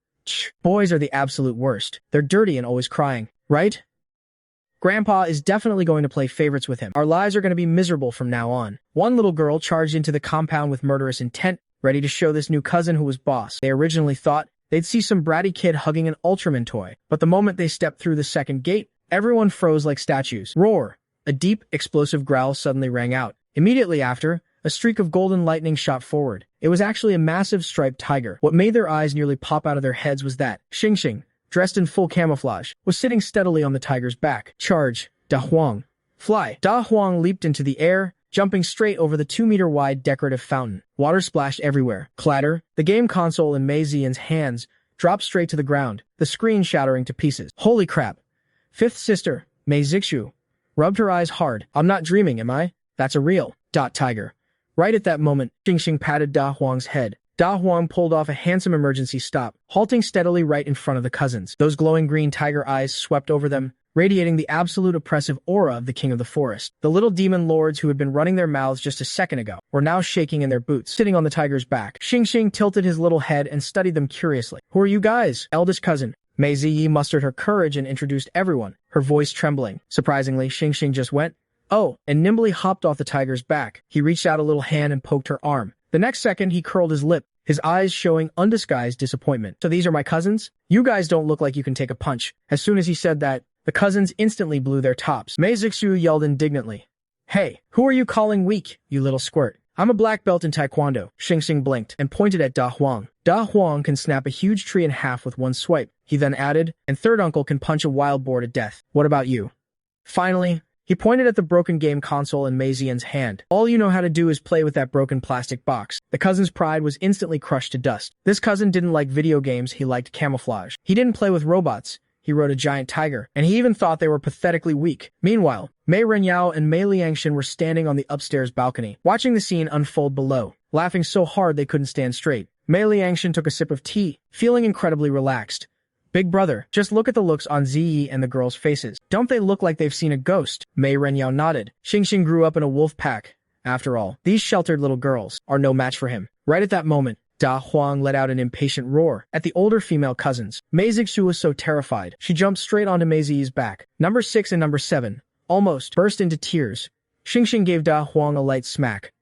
Boys are the absolute worst. They're dirty and always crying, right? Grandpa is definitely going to play favorites with him. Our lives are going to be miserable from now on. One little girl charged into the compound with murderous intent, ready to show this new cousin who was boss. They originally thought they'd see some bratty kid hugging an Ultraman toy, but the moment they stepped through the second gate, everyone froze like statues. Roar! A deep, explosive growl suddenly rang out. Immediately after, a streak of golden lightning shot forward. It was actually a massive striped tiger. What made their eyes nearly pop out of their heads was that Xing, dressed in full camouflage, was sitting steadily on the tiger's back. "Charge, Da Huang. Fly." Da Huang leaped into the air, jumping straight over the 2-meter-wide decorative fountain. Water splashed everywhere. Clatter. The game console in Mei Ziyan's hands dropped straight to the ground, the screen shattering to pieces. Holy crap. Fifth sister, Mei Zixu, rubbed her eyes hard. "I'm not dreaming, am I? That's a real tiger." Right at that moment, Xing patted Da Huang's head. Da Huang pulled off a handsome emergency stop, halting steadily right in front of the cousins. Those glowing green tiger eyes swept over them, radiating the absolute oppressive aura of the king of the forest. The little demon lords who had been running their mouths just a second ago were now shaking in their boots, sitting on the tiger's back. Xing tilted his little head and studied them curiously. "Who are you guys?" "Eldest cousin." Mei Ziyi mustered her courage and introduced everyone, her voice trembling. Surprisingly, Xing just went, "Oh," and nimbly hopped off the tiger's back. He reached out a little hand and poked her arm. The next second, he curled his lip, his eyes showing undisguised disappointment. "So these are my cousins? You guys don't look like you can take a punch." As soon as he said that, the cousins instantly blew their tops. Mei Zixu yelled indignantly, "Hey, who are you calling weak, you little squirt? I'm a black belt in Taekwondo." Xing blinked and pointed at Da Huang. "Da Huang can snap a huge tree in half with one swipe." He then added, "And third uncle can punch a wild boar to death. What about you?" Finally, he pointed at the broken game console in Mei Ziyan's hand. "All you know how to do is play with that broken plastic box." The cousin's pride was instantly crushed to dust. This cousin didn't like video games, he liked camouflage. He didn't play with robots, he rode a giant tiger, and he even thought they were pathetically weak. Meanwhile, Mei Renyao and Mei Liangshan were standing on the upstairs balcony, watching the scene unfold below, laughing so hard they couldn't stand straight. Mei Liangshan took a sip of tea, feeling incredibly relaxed. "Big brother, just look at the looks on Ziyi and the girls' faces. Don't they look like they've seen a ghost?" Mei Renyao nodded. Xing grew up in a wolf pack. After all, these sheltered little girls are no match for him. Right at that moment, Da Huang let out an impatient roar at the older female cousins. Mei Zixu was so terrified, she jumped straight onto Mei Ziyi's back. Number 6 and number 7 almost burst into tears. Xing gave Da Huang a light smack.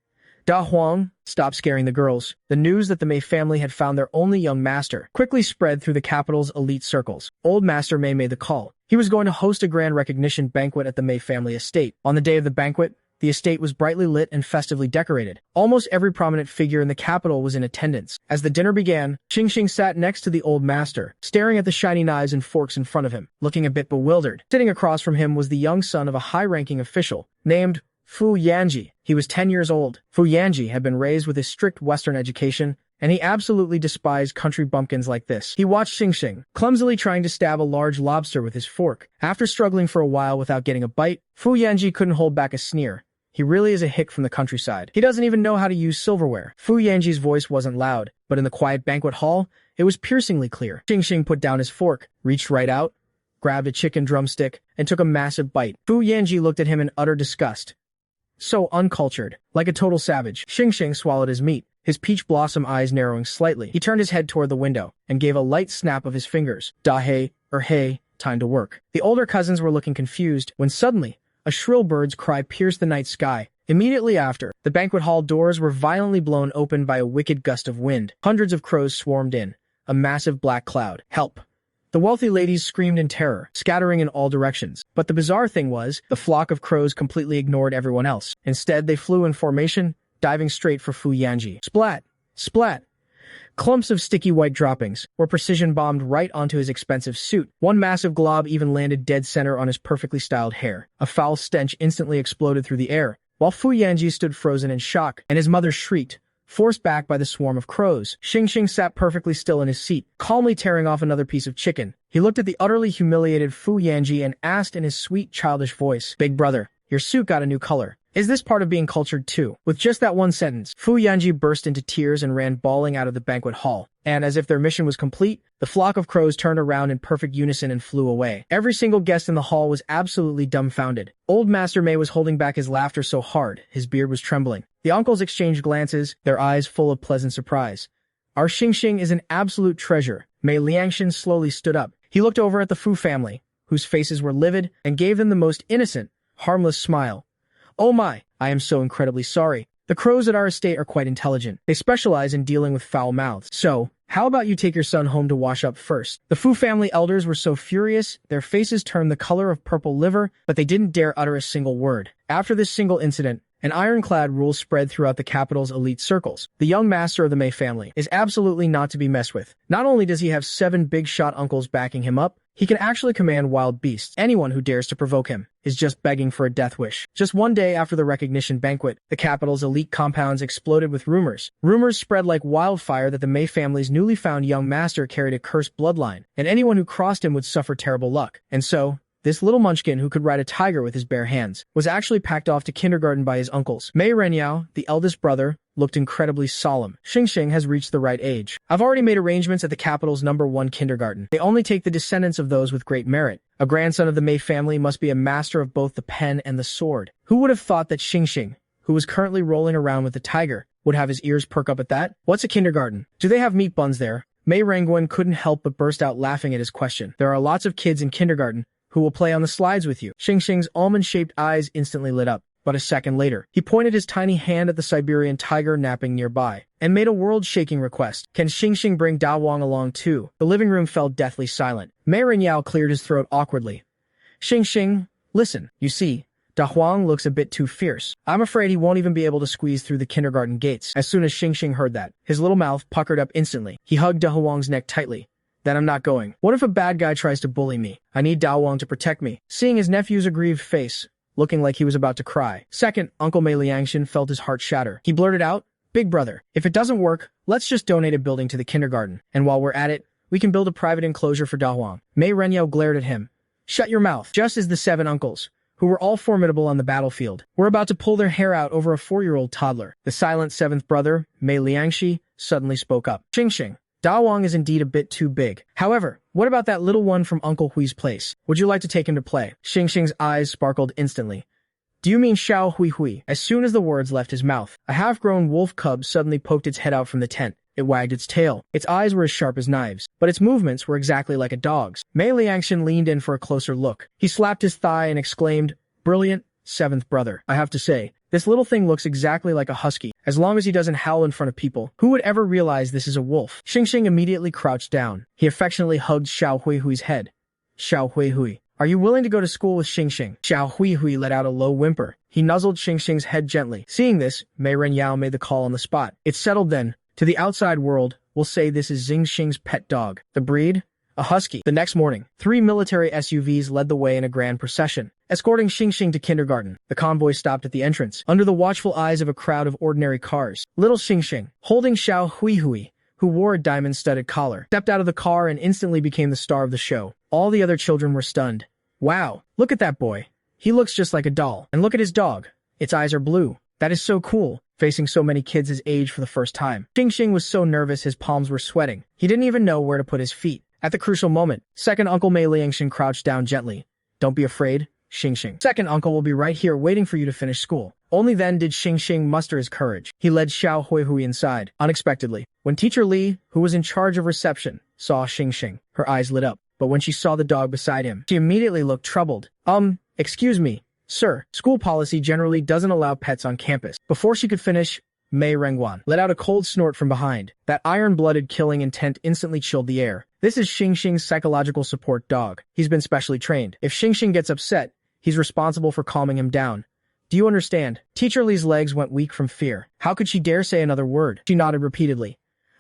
"Da Huang, stop scaring the girls." The news that the Mei family had found their only young master quickly spread through the capital's elite circles. Old Master Mei made the call. He was going to host a grand recognition banquet at the Mei family estate. On the day of the banquet, The estate was brightly lit and festively decorated. Almost every prominent figure in the capital was in attendance. As the dinner began, Xingxing sat next to the old master, staring at the shiny knives and forks in front of him, looking a bit bewildered. Sitting across from him was the young son of a high-ranking official, named Fu Yanji. He was 10 years old. Fu Yanji had been raised with a strict Western education, and he absolutely despised country bumpkins like this. He watched Xingxing, clumsily trying to stab a large lobster with his fork. After struggling for a while without getting a bite, Fu Yanji couldn't hold back a sneer. He really is a hick from the countryside. He doesn't even know how to use silverware. Fu Yanji's voice wasn't loud, but in the quiet banquet hall, it was piercingly clear. Xingxing put down his fork, reached right out, grabbed a chicken drumstick, and took a massive bite. Fu Yanji looked at him in utter disgust. So uncultured, like a total savage. Xingxing swallowed his meat, his peach blossom eyes narrowing slightly. He turned his head toward the window and gave a light snap of his fingers. Da hey, hey, time to work. The older cousins were looking confused when suddenly, a shrill bird's cry pierced the night sky. Immediately after, the banquet hall doors were violently blown open by a wicked gust of wind. Hundreds of crows swarmed in, a massive black cloud. Help! The wealthy ladies screamed in terror, scattering in all directions. But the bizarre thing was, the flock of crows completely ignored everyone else. Instead, they flew in formation, diving straight for Fu Yanji. Splat! Splat! Clumps of sticky white droppings were precision-bombed right onto his expensive suit. One massive glob even landed dead center on his perfectly styled hair. A foul stench instantly exploded through the air, while Fu Yanji stood frozen in shock, and his mother shrieked, forced back by the swarm of crows. Xingxing sat perfectly still in his seat, calmly tearing off another piece of chicken. He looked at the utterly humiliated Fu Yanji and asked in his sweet, childish voice, "Big brother, your suit got a new color. Is this part of being cultured too?" With just that one sentence, Fu Yanji burst into tears and ran bawling out of the banquet hall. And as if their mission was complete, the flock of crows turned around in perfect unison and flew away. Every single guest in the hall was absolutely dumbfounded. Old Master Mei was holding back his laughter so hard, his beard was trembling. The uncles exchanged glances, their eyes full of pleasant surprise. Our Xingxing is an absolute treasure. Mei Liangshan slowly stood up. He looked over at the Fu family, whose faces were livid, and gave them the most innocent, harmless smile. "Oh my, I am so incredibly sorry. The crows at our estate are quite intelligent. They specialize in dealing with foul mouths. So, how about you take your son home to wash up first?" The Fu family elders were so furious, their faces turned the color of purple liver, but they didn't dare utter a single word. After this single incident, an ironclad rule spread throughout the capital's elite circles. The young master of the Mei family is absolutely not to be messed with. Not only does he have 7 big shot uncles backing him up, he can actually command wild beasts. Anyone who dares to provoke him is just begging for a death wish. Just one day after the recognition banquet, the capital's elite compounds exploded with rumors. Rumors spread like wildfire that the Mei family's newly found young master carried a cursed bloodline, and anyone who crossed him would suffer terrible luck. And so, this little munchkin who could ride a tiger with his bare hands was actually packed off to kindergarten by his uncles. Mei Renyao, the eldest brother, looked incredibly solemn. Xingxing has reached the right age. I've already made arrangements at the capital's #1 kindergarten. They only take the descendants of those with great merit. A grandson of the Mei family must be a master of both the pen and the sword. Who would have thought that Xingxing, who was currently rolling around with the tiger, would have his ears perk up at that? What's a kindergarten? Do they have meat buns there? Mei Rangwen couldn't help but burst out laughing at his question. There are lots of kids in kindergarten who will play on the slides with you. Xingxing's almond-shaped eyes instantly lit up. But a second later, he pointed his tiny hand at the Siberian tiger napping nearby, and made a world-shaking request. Can Xingxing bring Da Wang along too? The living room fell deathly silent. Mei Renyao cleared his throat awkwardly. Xingxing, listen, you see, Da Huang looks a bit too fierce. I'm afraid he won't even be able to squeeze through the kindergarten gates. As soon as Xingxing heard that, his little mouth puckered up instantly. He hugged Da Huang's neck tightly. Then I'm not going. What if a bad guy tries to bully me? I need Da Wang to protect me. Seeing his nephew's aggrieved face, looking like he was about to cry. Second, Uncle Mei Liangshan felt his heart shatter. He blurted out, "Big brother, if it doesn't work, let's just donate a building to the kindergarten. And while we're at it, we can build a private enclosure for Da Huang." Mei Renyao glared at him. "Shut your mouth." Just as the 7 uncles, who were all formidable on the battlefield, were about to pull their hair out over a 4-year-old toddler, the silent 7th brother, Mei Liangxi, suddenly spoke up. "Xingxing, Da Wang is indeed a bit too big. However, what about that little one from Uncle Hui's place? Would you like to take him to play?" Xingxing's eyes sparkled instantly. "Do you mean Xiao Hui Hui?" As soon as the words left his mouth, a half-grown wolf cub suddenly poked its head out from the tent. It wagged its tail. Its eyes were as sharp as knives, but its movements were exactly like a dog's. Mei Liangshan leaned in for a closer look. He slapped his thigh and exclaimed, "Brilliant, 7th brother. I have to say, this little thing looks exactly like a husky, as long as he doesn't howl in front of people. Who would ever realize this is a wolf?" Xingxing immediately crouched down. He affectionately hugged Xiao Hui Hui's head. "Xiao Hui Hui, Are you willing to go to school with Xingxing? Xiao Huihui let out a low whimper. He nuzzled Xingxing's head gently. Seeing this, Mei Renyao made the call on the spot. It's settled then. To the outside world, we'll say this is Xingxing's pet dog. The breed? A husky. The next morning, 3 military SUVs led the way in a grand procession, escorting Xingxing to kindergarten. The convoy stopped at the entrance, under the watchful eyes of a crowd of ordinary cars. Little Xingxing, holding Xiao Huihui, who wore a diamond-studded collar, stepped out of the car and instantly became the star of the show. All the other children were stunned. Wow, look at that boy. He looks just like a doll. And look at his dog. Its eyes are blue. That is so cool, facing so many kids his age for the first time. Xingxing was so nervous his palms were sweating. He didn't even know where to put his feet. At the crucial moment, second uncle Mei Liangxin crouched down gently. Don't be afraid, Xingxing. Second uncle will be right here waiting for you to finish school. Only then did Xingxing muster his courage. He led Xiao Huihui inside, unexpectedly. When Teacher Li, who was in charge of reception, saw Xingxing, her eyes lit up. But when she saw the dog beside him, she immediately looked troubled. Excuse me, sir. School policy generally doesn't allow pets on campus. Before she could finish, Mei Rengguan let out a cold snort from behind. That iron-blooded killing intent instantly chilled the air. This is Xingxing's psychological support dog. He's been specially trained. If Xingxing gets upset, he's responsible for calming him down. Do you understand? Teacher Li's legs went weak from fear. How could she dare say another word? She nodded repeatedly.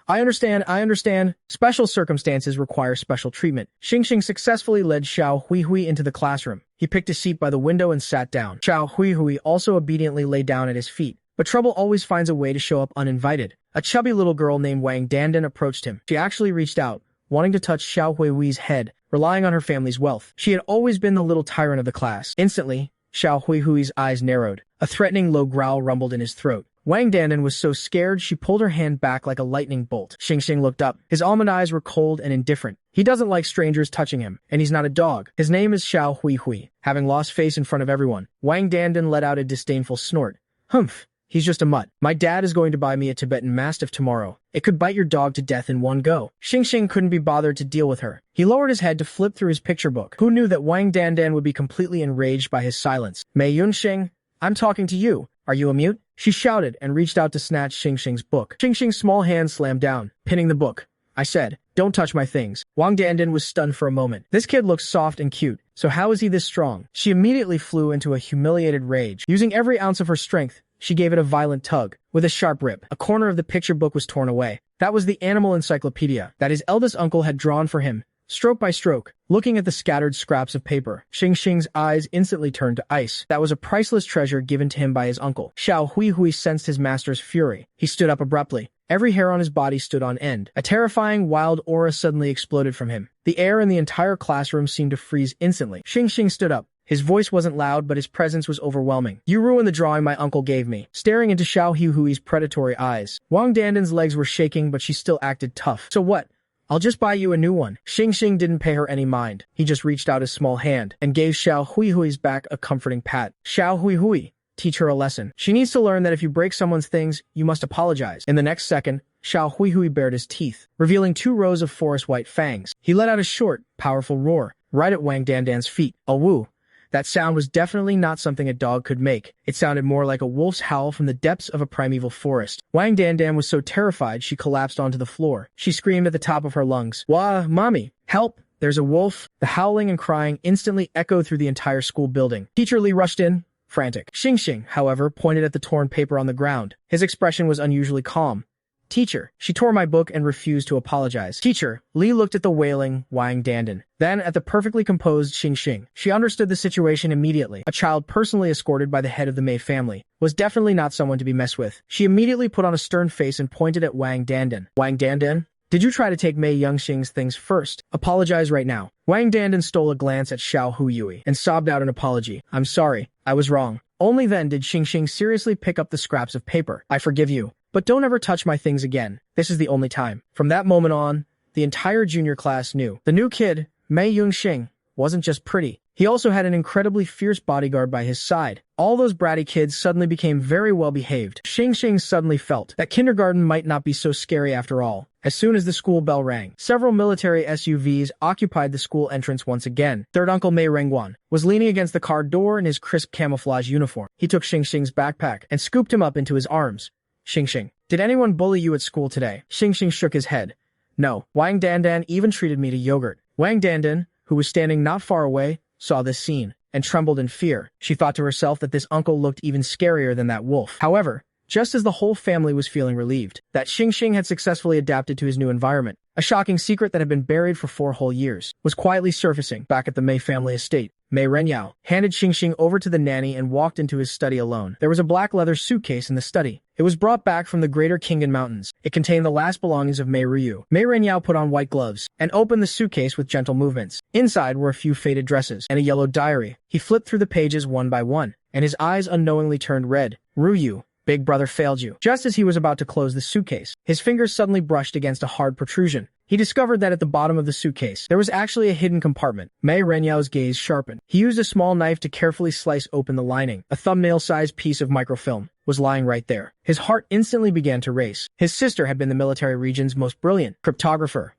I understand. Special circumstances require special treatment. Xingxing successfully led Xiao Huihui into the classroom. He picked a seat by the window and sat down. Xiao Huihui also obediently lay down at his feet. But trouble always finds a way to show up uninvited. A chubby little girl named Wang Dandan approached him. She actually reached out, wanting to touch Xiao Huihui's head, relying on her family's wealth. She had always been the little tyrant of the class. Instantly, Xiao Huihui's eyes narrowed. A threatening low growl rumbled in his throat. Wang Dandan was so scared she pulled her hand back like a lightning bolt. Xingxing looked up. His almond eyes were cold and indifferent. He doesn't like strangers touching him, and he's not a dog. His name is Xiao Huihui. Having lost face in front of everyone, Wang Dandan let out a disdainful snort. Humph. He's just a mutt. My dad is going to buy me a Tibetan Mastiff tomorrow. It could bite your dog to death in one go. Xingxing couldn't be bothered to deal with her. He lowered his head to flip through his picture book. Who knew that Wang Dandan would be completely enraged by his silence? Mei Yunxing, I'm talking to you. Are you a mute? She shouted and reached out to snatch Xingxing's book. Xingxing's small hand slammed down, pinning the book. I said, don't touch my things. Wang Dandan was stunned for a moment. This kid looks soft and cute, so how is he this strong? She immediately flew into a humiliated rage. Using every ounce of her strength, she gave it a violent tug. With a sharp rip, a corner of the picture book was torn away. That was the animal encyclopedia that his eldest uncle had drawn for him. Stroke by stroke, looking at the scattered scraps of paper, Xingxing's eyes instantly turned to ice. That was a priceless treasure given to him by his uncle. Xiao Huihui sensed his master's fury. He stood up abruptly. Every hair on his body stood on end. A terrifying, wild aura suddenly exploded from him. The air in the entire classroom seemed to freeze instantly. Xingxing stood up. His voice wasn't loud, but his presence was overwhelming. You ruined the drawing my uncle gave me. Staring into Xiao Huihui's predatory eyes, Wang Dandan's legs were shaking, but she still acted tough. So what? I'll just buy you a new one. Xingxing didn't pay her any mind. He just reached out his small hand and gave Xiao Huihui's back a comforting pat. Xiao Huihui, teach her a lesson. She needs to learn that if you break someone's things, you must apologize. In the next second, Xiao Huihui bared his teeth, revealing 2 rows of forest white fangs. He let out a short, powerful roar, right at Wang Dandan's feet. A woo. That sound was definitely not something a dog could make. It sounded more like a wolf's howl from the depths of a primeval forest. Wang Dandan was so terrified she collapsed onto the floor. She screamed at the top of her lungs, "Wah, mommy, help! There's a wolf!" The howling and crying instantly echoed through the entire school building. Teacher Li rushed in, frantic. Xingxing, however, pointed at the torn paper on the ground. His expression was unusually calm. Teacher, she tore my book and refused to apologize. Teacher, Li looked at the wailing Wang Dandan, then at the perfectly composed Xingxing. She understood the situation immediately. A child personally escorted by the head of the Mei family was definitely not someone to be messed with. She immediately put on a stern face and pointed at Wang Dandan. Wang Dandan? Did you try to take Mei Yunxing's things first? Apologize right now. Wang Dandan stole a glance at Xiao Huihui and sobbed out an apology. I'm sorry, I was wrong. Only then did Xingxing seriously pick up the scraps of paper. I forgive you. But don't ever touch my things again. This is the only time. From that moment on, the entire junior class knew. The new kid, Mei Yunxing, wasn't just pretty. He also had an incredibly fierce bodyguard by his side. All those bratty kids suddenly became very well behaved. Xingxing suddenly felt that kindergarten might not be so scary after all. As soon as the school bell rang, several military SUVs occupied the school entrance once again. Third Uncle Mei Rengguan was leaning against the car door in his crisp camouflage uniform. He took Xingxing's backpack and scooped him up into his arms. Xingxing, did anyone bully you at school today? Xingxing shook his head. No, Wang Dandan even treated me to yogurt. Wang Dandan, who was standing not far away, saw this scene and trembled in fear. She thought to herself that this uncle looked even scarier than that wolf. However, just as the whole family was feeling relieved that Xing had successfully adapted to his new environment, a shocking secret that had been buried for 4 whole years was quietly surfacing back at the Mei family estate. Mei Renyao handed Xing over to the nanny and walked into his study alone. There was a black leather suitcase in the study. It was brought back from the Greater Khingan Mountains. It contained the last belongings of Mei Ruyu. Mei Renyao put on white gloves and opened the suitcase with gentle movements. Inside were a few faded dresses and a yellow diary. He flipped through the pages one by one, and his eyes unknowingly turned red. Ruyu, big brother failed you. Just as he was about to close the suitcase, his fingers suddenly brushed against a hard protrusion. He discovered that at the bottom of the suitcase, there was actually a hidden compartment. Mei Renyao's gaze sharpened. He used a small knife to carefully slice open the lining. A thumbnail-sized piece of microfilm was lying right there. His heart instantly began to race. His sister had been the military region's most brilliant cryptographer.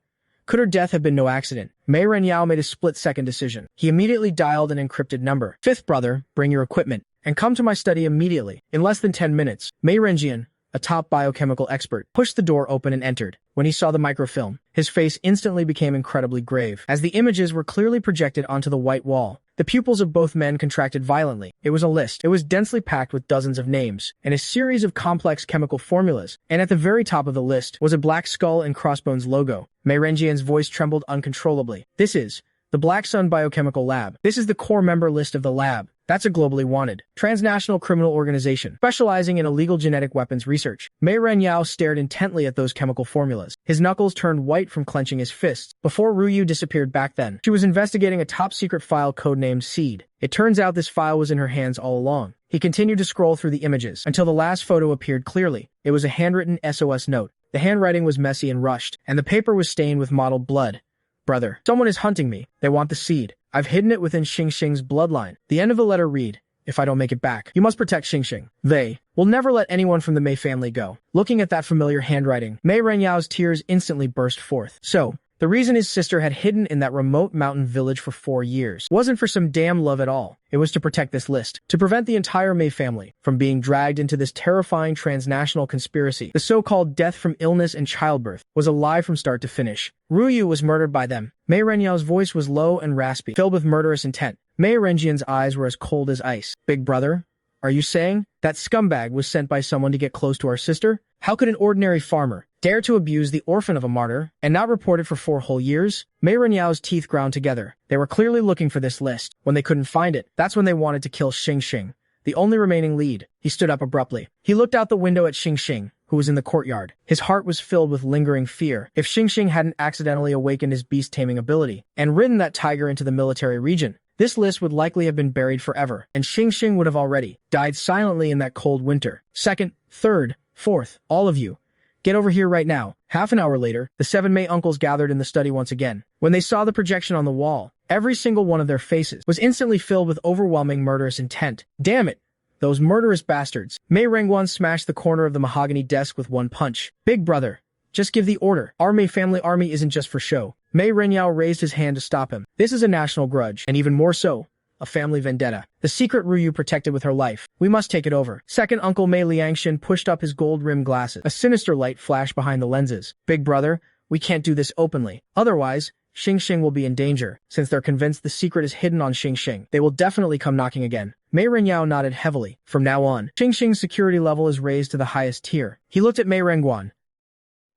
Could her death have been no accident? Mei Renyao made a split-second decision. He immediately dialed an encrypted number. "Fifth brother, bring your equipment and come to my study immediately." In less than 10 minutes, Mei Renjian, a top biochemical expert, pushed the door open and entered. When he saw the microfilm, his face instantly became incredibly grave. As the images were clearly projected onto the white wall, the pupils of both men contracted violently. It was a list. It was densely packed with dozens of names and a series of complex chemical formulas, and at the very top of the list was a black skull and crossbones logo. Mei Renjian's voice trembled uncontrollably. "This is the Black Sun Biochemical Lab. This is the core member list of the lab. That's a globally wanted, transnational criminal organization, specializing in illegal genetic weapons research." Mei Renyao stared intently at those chemical formulas. His knuckles turned white from clenching his fists. Before Ruyu disappeared back then, she was investigating a top-secret file codenamed Seed. It turns out this file was in her hands all along. He continued to scroll through the images until the last photo appeared clearly. It was a handwritten SOS note. The handwriting was messy and rushed, and the paper was stained with mottled blood. "Brother, someone is hunting me. They want the seed. I've hidden it within Xing's bloodline." The end of the letter read, "If I don't make it back, you must protect Xing. They will never let anyone from the Mei family go." Looking at that familiar handwriting, Mei Renyao's tears instantly burst forth. So, the reason his sister had hidden in that remote mountain village for 4 years wasn't for some damn love at all. It was to protect this list, to prevent the entire Mei family from being dragged into this terrifying transnational conspiracy. The so-called death from illness and childbirth was a lie from start to finish. Ruyu was murdered by them. Mei Renyao's voice was low and raspy, filled with murderous intent. Mei Renjian's eyes were as cold as ice. "Big brother, are you saying that scumbag was sent by someone to get close to our sister? How could an ordinary farmer dare to abuse the orphan of a martyr and not report it for 4 whole years?" Mei Renyao's teeth ground together. They were clearly looking for this list. When they couldn't find it, that's when they wanted to kill Xing, the only remaining lead. He stood up abruptly. He looked out the window at Xing, who was in the courtyard. His heart was filled with lingering fear. If Xing hadn't accidentally awakened his beast-taming ability and ridden that tiger into the military region, this list would likely have been buried forever, and Xing would have already died silently in that cold winter. "Second, third, fourth, all of you, get over here right now." Half an hour later, the 7 Mei uncles gathered in the study once again. When they saw the projection on the wall, every single one of their faces was instantly filled with overwhelming murderous intent. "Damn it! Those murderous bastards." Mei Rengguan smashed the corner of the mahogany desk with one punch. "Big brother, just give the order. Our Mei family army isn't just for show." Mei Renyao raised his hand to stop him. "This is a national grudge, and even more so, a family vendetta. The secret Ruyu protected with her life. We must take it over." Second uncle Mei Liangshin pushed up his gold-rimmed glasses. A sinister light flashed behind the lenses. "Big brother, we can't do this openly. Otherwise, Xing will be in danger. Since they're convinced the secret is hidden on Xing, they will definitely come knocking again." Mei Renyao nodded heavily. From now on, Xing's security level is raised to the highest tier. He looked at Mei Rengguan.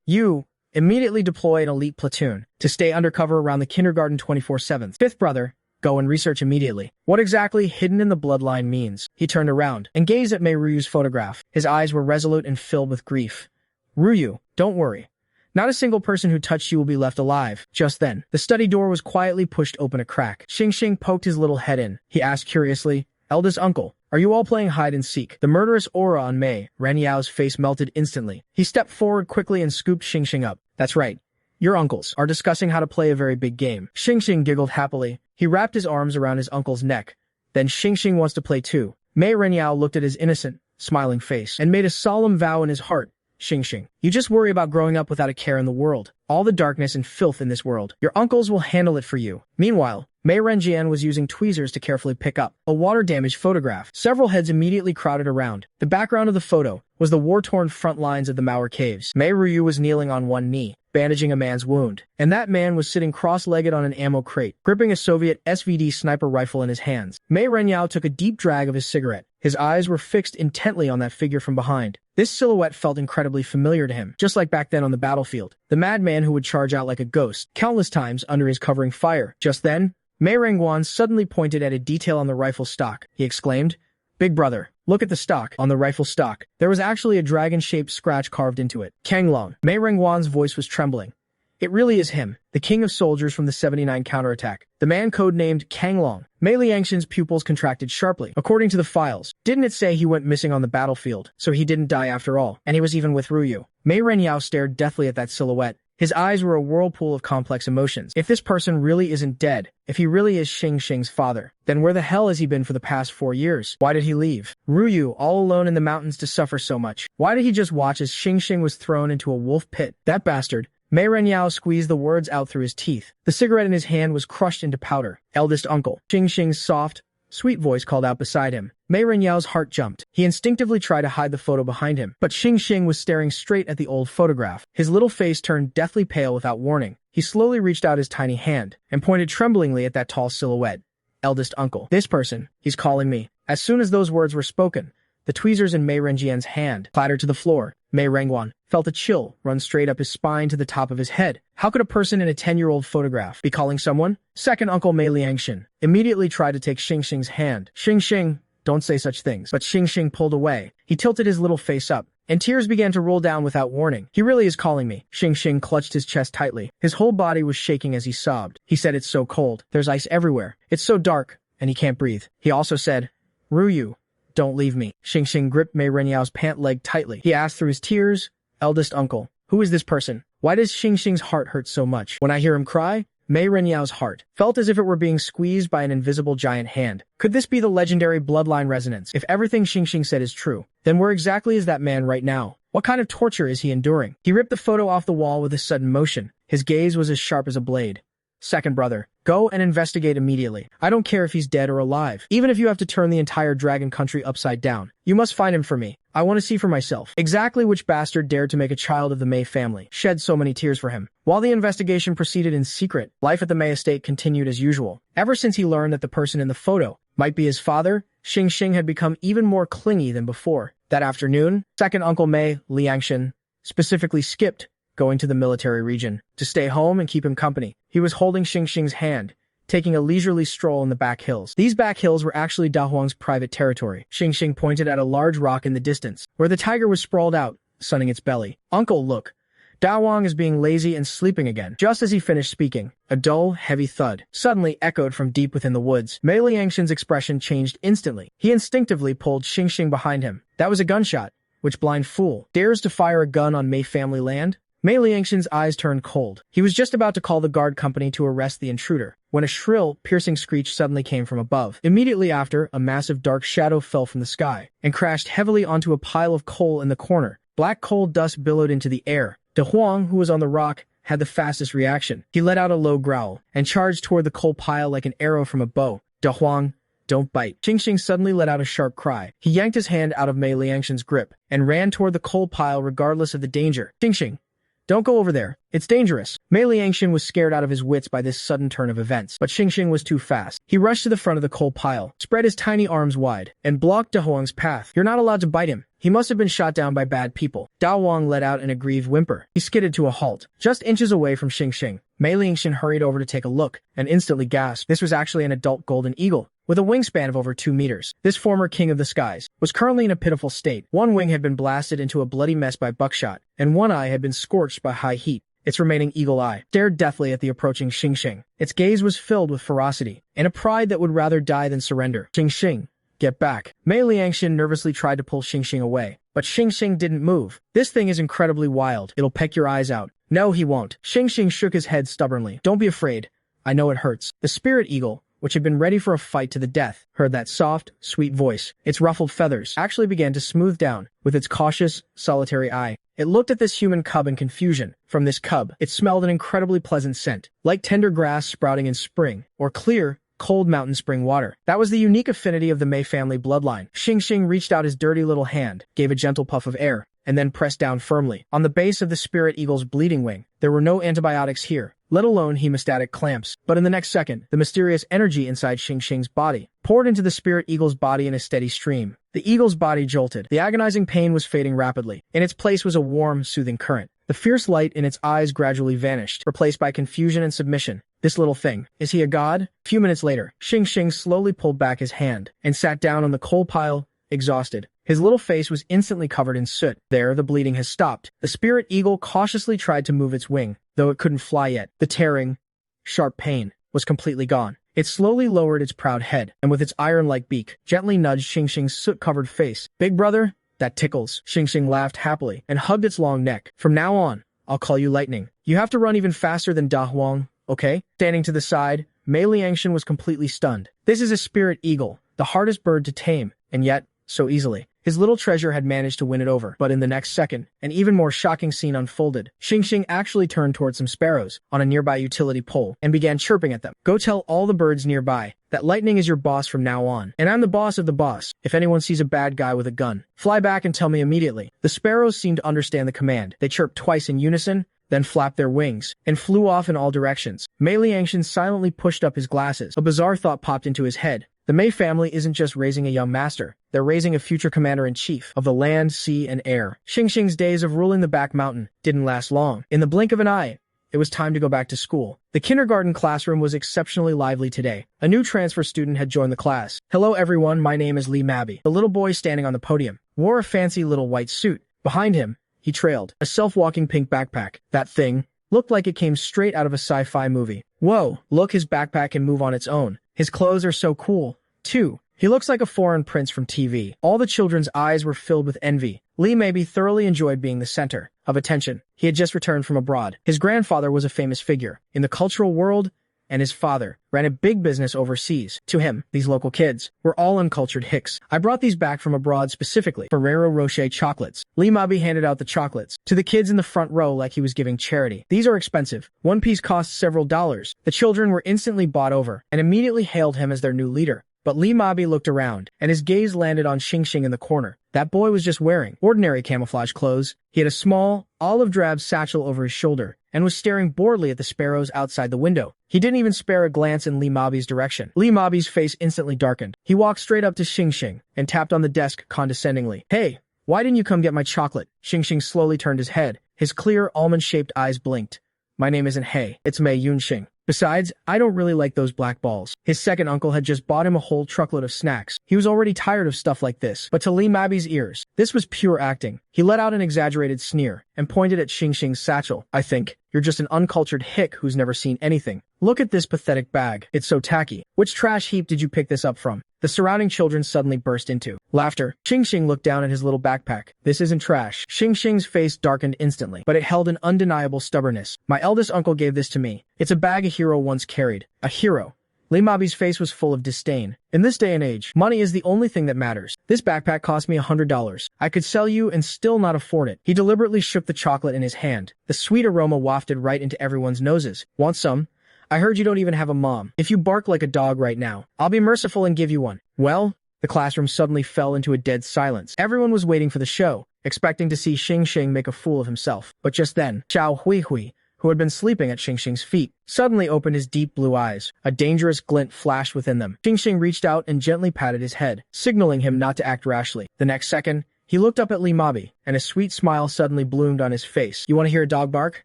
"You immediately deploy an elite platoon to stay undercover around the kindergarten 24/7. Fifth brother, go and research immediately what exactly hidden in the bloodline means." He turned around and gazed at Mei Ruyu's photograph. His eyes were resolute and filled with grief. "Ruyu, don't worry. Not a single person who touched you will be left alive." Just then, the study door was quietly pushed open a crack. Xing poked his little head in. He asked curiously, "Eldest uncle, are you all playing hide and seek?" The murderous aura on Mei Renyao's face melted instantly. He stepped forward quickly and scooped Xing up. "That's right. Your uncles are discussing how to play a very big game." Xing giggled happily. He wrapped his arms around his uncle's neck. "Then Xing wants to play too." Mei Renyao looked at his innocent, smiling face and made a solemn vow in his heart. "Xing, you just worry about growing up without a care in the world. All the darkness and filth in this world. Your uncles will handle it for you." Meanwhile, Mei Renjian was using tweezers to carefully pick up a water-damaged photograph. Several heads immediately crowded around. The background of the photo was the war-torn front lines of the Mauer caves. Mei Ryu was kneeling on one knee, bandaging a man's wound, and that man was sitting cross-legged on an ammo crate, gripping a Soviet SVD sniper rifle in his hands. Mei Renyao took a deep drag of his cigarette. His eyes were fixed intently on that figure from behind. This silhouette felt incredibly familiar to him, just like back then on the battlefield. The madman who would charge out like a ghost, countless times under his covering fire. Just then, Mei Rengguan suddenly pointed at a detail on the rifle stock. He exclaimed, "Big brother, look at the stock." On the rifle stock, there was actually a dragon-shaped scratch carved into it. Kanglong. Mei Rengguan's voice was trembling. It really is him, the king of soldiers from the 79 counterattack. The man codenamed Kanglong. Mei Liangshan's pupils contracted sharply. According to the files, didn't it say he went missing on the battlefield, so he didn't die after all, and he was even with Ryu? Mei Renyao stared deathly at that silhouette. His eyes were a whirlpool of complex emotions. If this person really isn't dead, if he really is Xing Xing's father, then where the hell has he been for the past 4 years? Why did he leave Ryu all alone in the mountains to suffer so much? Why did he just watch as Xing Xing was thrown into a wolf pit? That bastard. Mei Renyao squeezed the words out through his teeth. The cigarette in his hand was crushed into powder. Eldest uncle. Xing Xing's soft, sweet voice called out beside him. Mei Renyao's heart jumped. He instinctively tried to hide the photo behind him, but Xing Xing was staring straight at the old photograph. His little face turned deathly pale without warning. He slowly reached out his tiny hand and pointed tremblingly at that tall silhouette. Eldest uncle. This person, he's calling me. As soon as those words were spoken, the tweezers in Mei Renjian's hand clattered to the floor. Mei Rengguan felt a chill run straight up his spine to the top of his head. How could a person in a 10-year-old photograph be calling someone? Second uncle Mei Liangshan immediately tried to take Xing Xing's hand. Xing Xing, don't say such things. But Xing Xing pulled away. He tilted his little face up, and tears began to roll down without warning. He really is calling me. Xing Xing clutched his chest tightly. His whole body was shaking as he sobbed. He said, "It's so cold. There's ice everywhere. It's so dark, and he can't breathe." He also said, "Ryu, don't leave me." Xing Xing gripped Mei Renyao's pant leg tightly. He asked through his tears, "Eldest uncle, who is this person? Why does Xing Xing's heart hurt so much?" When I hear him cry, Mei Renyao's heart felt as if it were being squeezed by an invisible giant hand. Could this be the legendary bloodline resonance? If everything Xing Xing said is true, then where exactly is that man right now? What kind of torture is he enduring? He ripped the photo off the wall with a sudden motion. His gaze was as sharp as a blade. "Second brother, go and investigate immediately. I don't care if he's dead or alive. Even if you have to turn the entire dragon country upside down, you must find him for me. I want to see for myself exactly which bastard dared to make a child of the Mei family, shed so many tears for him." While the investigation proceeded in secret, life at the Mei estate continued as usual. Ever since he learned that the person in the photo might be his father, Xing Xing had become even more clingy than before. That afternoon, second uncle Mei Liangshan specifically skipped going to the military region to stay home and keep him company. He was holding Xing Xing's hand, taking a leisurely stroll in the back hills. These back hills were actually Da Huang's private territory. Xing Xing pointed at a large rock in the distance, where the tiger was sprawled out, sunning its belly. "Uncle, look. Da Huang is being lazy and sleeping again." Just as he finished speaking, a dull, heavy thud suddenly echoed from deep within the woods. Mei Liangshan's expression changed instantly. He instinctively pulled Xing Xing behind him. That was a gunshot. Which blind fool dares to fire a gun on Mei family land? Mei Liangshan's eyes turned cold. He was just about to call the guard company to arrest the intruder, when a shrill, piercing screech suddenly came from above. Immediately after, a massive dark shadow fell from the sky and crashed heavily onto a pile of coal in the corner. Black coal dust billowed into the air. Da Huang, who was on the rock, had the fastest reaction. He let out a low growl and charged toward the coal pile like an arrow from a bow. "Da Huang, don't bite." Xing Xing suddenly let out a sharp cry. He yanked his hand out of Mei Liangshan's grip and ran toward the coal pile regardless of the danger. "Xing Xing, don't go over there. It's dangerous." Mei Liangshan was scared out of his wits by this sudden turn of events, but Xing Xing was too fast. He rushed to the front of the coal pile, spread his tiny arms wide, and blocked Da Huang's path. "You're not allowed to bite him. He must have been shot down by bad people." Da Huang let out an aggrieved whimper. He skidded to a halt, just inches away from Xing Xing. Mei Liangshan hurried over to take a look, and instantly gasped. This was actually an adult golden eagle, with a wingspan of over 2 meters. This former king of the skies was currently in a pitiful state. One wing had been blasted into a bloody mess by buckshot, and one eye had been scorched by high heat. Its remaining eagle eye stared deathly at the approaching Xing Xing. Its gaze was filled with ferocity, and a pride that would rather die than surrender. "Xing Xing, get back." Mei Liangshan nervously tried to pull Xing Xing away, but Xing Xing didn't move. "This thing is incredibly wild. It'll peck your eyes out." "No, he won't." Xing Xing shook his head stubbornly. "Don't be afraid. I know it hurts." The spirit eagle, which had been ready for a fight to the death, heard that soft, sweet voice. Its ruffled feathers actually began to smooth down with its cautious, solitary eye. It looked at this human cub in confusion. From this cub, it smelled an incredibly pleasant scent, like tender grass sprouting in spring, or clear, cold mountain spring water. That was the unique affinity of the Mei family bloodline. Xing reached out his dirty little hand, gave a gentle puff of air, and then pressed down firmly on the base of the spirit eagle's bleeding wing. There were no antibiotics here, let alone hemostatic clamps. But in the next second, the mysterious energy inside Xing's body poured into the spirit eagle's body in a steady stream. The eagle's body jolted. The agonizing pain was fading rapidly. In its place was a warm, soothing current. The fierce light in its eyes gradually vanished, replaced by confusion and submission. This little thing, is he a god? A few minutes later, Xing slowly pulled back his hand and sat down on the coal pile, exhausted. His little face was instantly covered in soot. There, the bleeding has stopped. The spirit eagle cautiously tried to move its wing, though it couldn't fly yet. The tearing, sharp pain was completely gone. It slowly lowered its proud head, and with its iron-like beak, gently nudged Xing's soot-covered face. Big brother? That tickles. Xing laughed happily and hugged its long neck. From now on, I'll call you Lightning. You have to run even faster than Da Huang, okay? Standing to the side, Mei Liangshan was completely stunned. This is a spirit eagle, the hardest bird to tame, and yet, so easily. His little treasure had managed to win it over, but in the next second, an even more shocking scene unfolded. Xing actually turned towards some sparrows on a nearby utility pole and began chirping at them. Go tell all the birds nearby that Lightning is your boss from now on, and I'm the boss of the boss. If anyone sees a bad guy with a gun, fly back and tell me immediately. The sparrows seemed to understand the command. They chirped twice in unison, then flapped their wings, and flew off in all directions. Mei Liangshan silently pushed up his glasses. A bizarre thought popped into his head. The Mei family isn't just raising a young master, they're raising a future commander-in-chief of the land, sea, and air. Xing's days of ruling the back mountain didn't last long. In the blink of an eye, it was time to go back to school. The kindergarten classroom was exceptionally lively today. A new transfer student had joined the class. Hello everyone, my name is Lee Mabby. The little boy standing on the podium wore a fancy little white suit. Behind him, he trailed a self-walking pink backpack. That thing looked like it came straight out of a sci-fi movie. Whoa, look, his backpack can move on its own. His clothes are so cool, too. He looks like a foreign prince from TV. All the children's eyes were filled with envy. Lee Mabby thoroughly enjoyed being the center of attention. He had just returned from abroad. His grandfather was a famous figure in the cultural world, and his father ran a big business overseas. To him, these local kids were all uncultured hicks. I brought these back from abroad specifically. Ferrero Rocher chocolates. Lee Mabby handed out the chocolates to the kids in the front row like he was giving charity. These are expensive. One piece costs several dollars. The children were instantly bought over and immediately hailed him as their new leader. But Lee Mabby looked around, and his gaze landed on Xing in the corner. That boy was just wearing ordinary camouflage clothes. He had a small, olive-drab satchel over his shoulder, and was staring boredly at the sparrows outside the window. He didn't even spare a glance in Lee Mabby's direction. Lee Mabby's face instantly darkened. He walked straight up to Xing and tapped on the desk condescendingly. Hey, why didn't you come get my chocolate? Xing slowly turned his head. His clear, almond-shaped eyes blinked. My name isn't Hey, it's Mei Yunxing. Besides, I don't really like those black balls. His second uncle had just bought him a whole truckload of snacks. He was already tired of stuff like this. But to Lee Mabby's ears, this was pure acting. He let out an exaggerated sneer and pointed at Xing's satchel. I think you're just an uncultured hick who's never seen anything. Look at this pathetic bag. It's so tacky. Which trash heap did you pick this up from? The surrounding children suddenly burst into laughter. Xing looked down at his little backpack. This isn't trash. Xing's face darkened instantly, but it held an undeniable stubbornness. My eldest uncle gave this to me. It's a bag a hero once carried. A hero. Lee Mabby's face was full of disdain. In this day and age, money is the only thing that matters. This backpack cost me $100. I could sell you and still not afford it. He deliberately shook the chocolate in his hand. The sweet aroma wafted right into everyone's noses. Want some? I heard you don't even have a mom. If you bark like a dog right now, I'll be merciful and give you one. Well, the classroom suddenly fell into a dead silence. Everyone was waiting for the show, expecting to see Xing make a fool of himself. But just then, Xiao Hui, who had been sleeping at Xing's feet, suddenly opened his deep blue eyes. A dangerous glint flashed within them. Xing reached out and gently patted his head, signaling him not to act rashly. The next second, he looked up at Lee Mabby, and a sweet smile suddenly bloomed on his face. You want to hear a dog bark?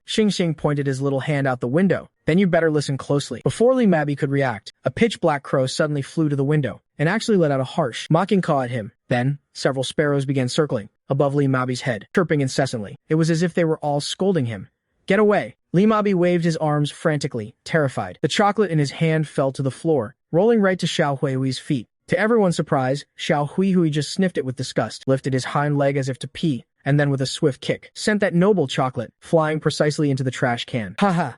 Xing pointed his little hand out the window. Then you better listen closely. Before Lee Mabby could react, a pitch-black crow suddenly flew to the window and actually let out a harsh, mocking caw at him. Then, several sparrows began circling above Lee Mabby's head, chirping incessantly. It was as if they were all scolding him. Get away! Lee Mabby waved his arms frantically, terrified. The chocolate in his hand fell to the floor, rolling right to Xiao Hui's feet. To everyone's surprise, Xiao Hui just sniffed it with disgust, lifted his hind leg as if to pee, and then with a swift kick, sent that noble chocolate flying precisely into the trash can. Haha!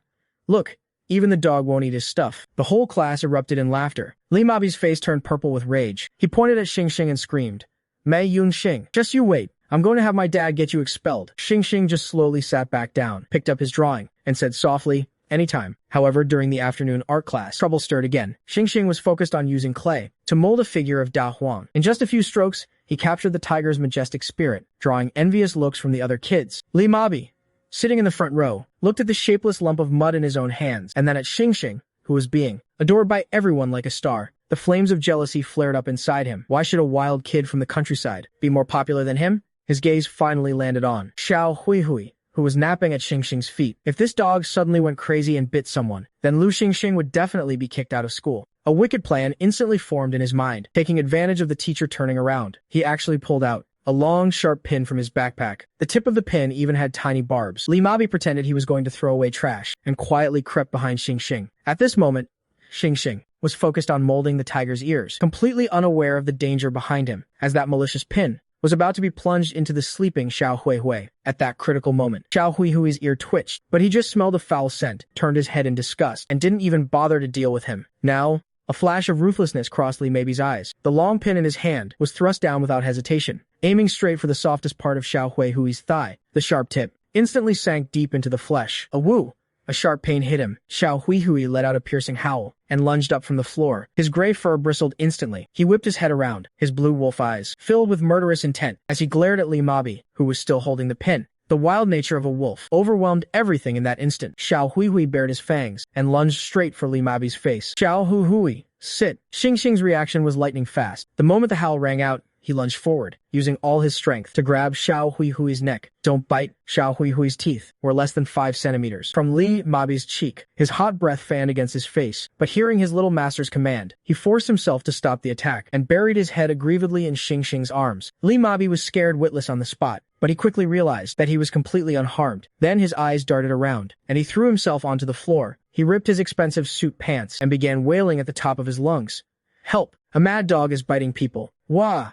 Look, even the dog won't eat his stuff. The whole class erupted in laughter. Lee Mabby's face turned purple with rage. He pointed at Xing and screamed, Mei Yunxing, just you wait. I'm going to have my dad get you expelled. Xing just slowly sat back down, picked up his drawing, and said softly, anytime. However, during the afternoon art class, trouble stirred again. Xingxing was focused on using clay to mold a figure of Da Huang. In just a few strokes, he captured the tiger's majestic spirit, drawing envious looks from the other kids. Li Mabi, sitting in the front row, looked at the shapeless lump of mud in his own hands, and then at Xingxing, who was being adored by everyone like a star. The flames of jealousy flared up inside him. Why should a wild kid from the countryside be more popular than him? His gaze finally landed on Xiao Huihui, who was napping at Xingxing's feet. If this dog suddenly went crazy and bit someone, then Lu Xingxing would definitely be kicked out of school. A wicked plan instantly formed in his mind. Taking advantage of the teacher turning around, he actually pulled out a long, sharp pin from his backpack. The tip of the pin even had tiny barbs. Li Mabi pretended he was going to throw away trash and quietly crept behind Xingxing. At this moment, Xingxing was focused on molding the tiger's ears, completely unaware of the danger behind him, as that malicious pin was about to be plunged into the sleeping Xiao Huihui. At that critical moment, Xiao Huihui's ear twitched, but he just smelled a foul scent, turned his head in disgust, and didn't even bother to deal with him. Now, a flash of ruthlessness crossed Li Mabi's eyes. The long pin in his hand was thrust down without hesitation, aiming straight for the softest part of Xiao Huihui's thigh. The sharp tip instantly sank deep into the flesh. A woo! A sharp pain hit him. Xiao Huihui let out a piercing howl and lunged up from the floor. His gray fur bristled instantly. He whipped his head around, his blue wolf eyes filled with murderous intent as he glared at Li Mabi, who was still holding the pin. The wild nature of a wolf overwhelmed everything in that instant. Xiao Huihui bared his fangs and lunged straight for Li Mabi's face. Xiao Huihui, sit! Xingxing's reaction was lightning fast. The moment the howl rang out, he lunged forward, using all his strength to grab Xiao Huihui's neck. Don't bite! Xiao Huihui's teeth were less than 5 centimeters from Li Mabi's cheek. His hot breath fanned against his face, but hearing his little master's command, he forced himself to stop the attack and buried his head aggrievedly in Xingxing's arms. Li Mabi was scared witless on the spot, but he quickly realized that he was completely unharmed. Then his eyes darted around, and he threw himself onto the floor. He ripped his expensive suit pants and began wailing at the top of his lungs. Help! A mad dog is biting people. Wah!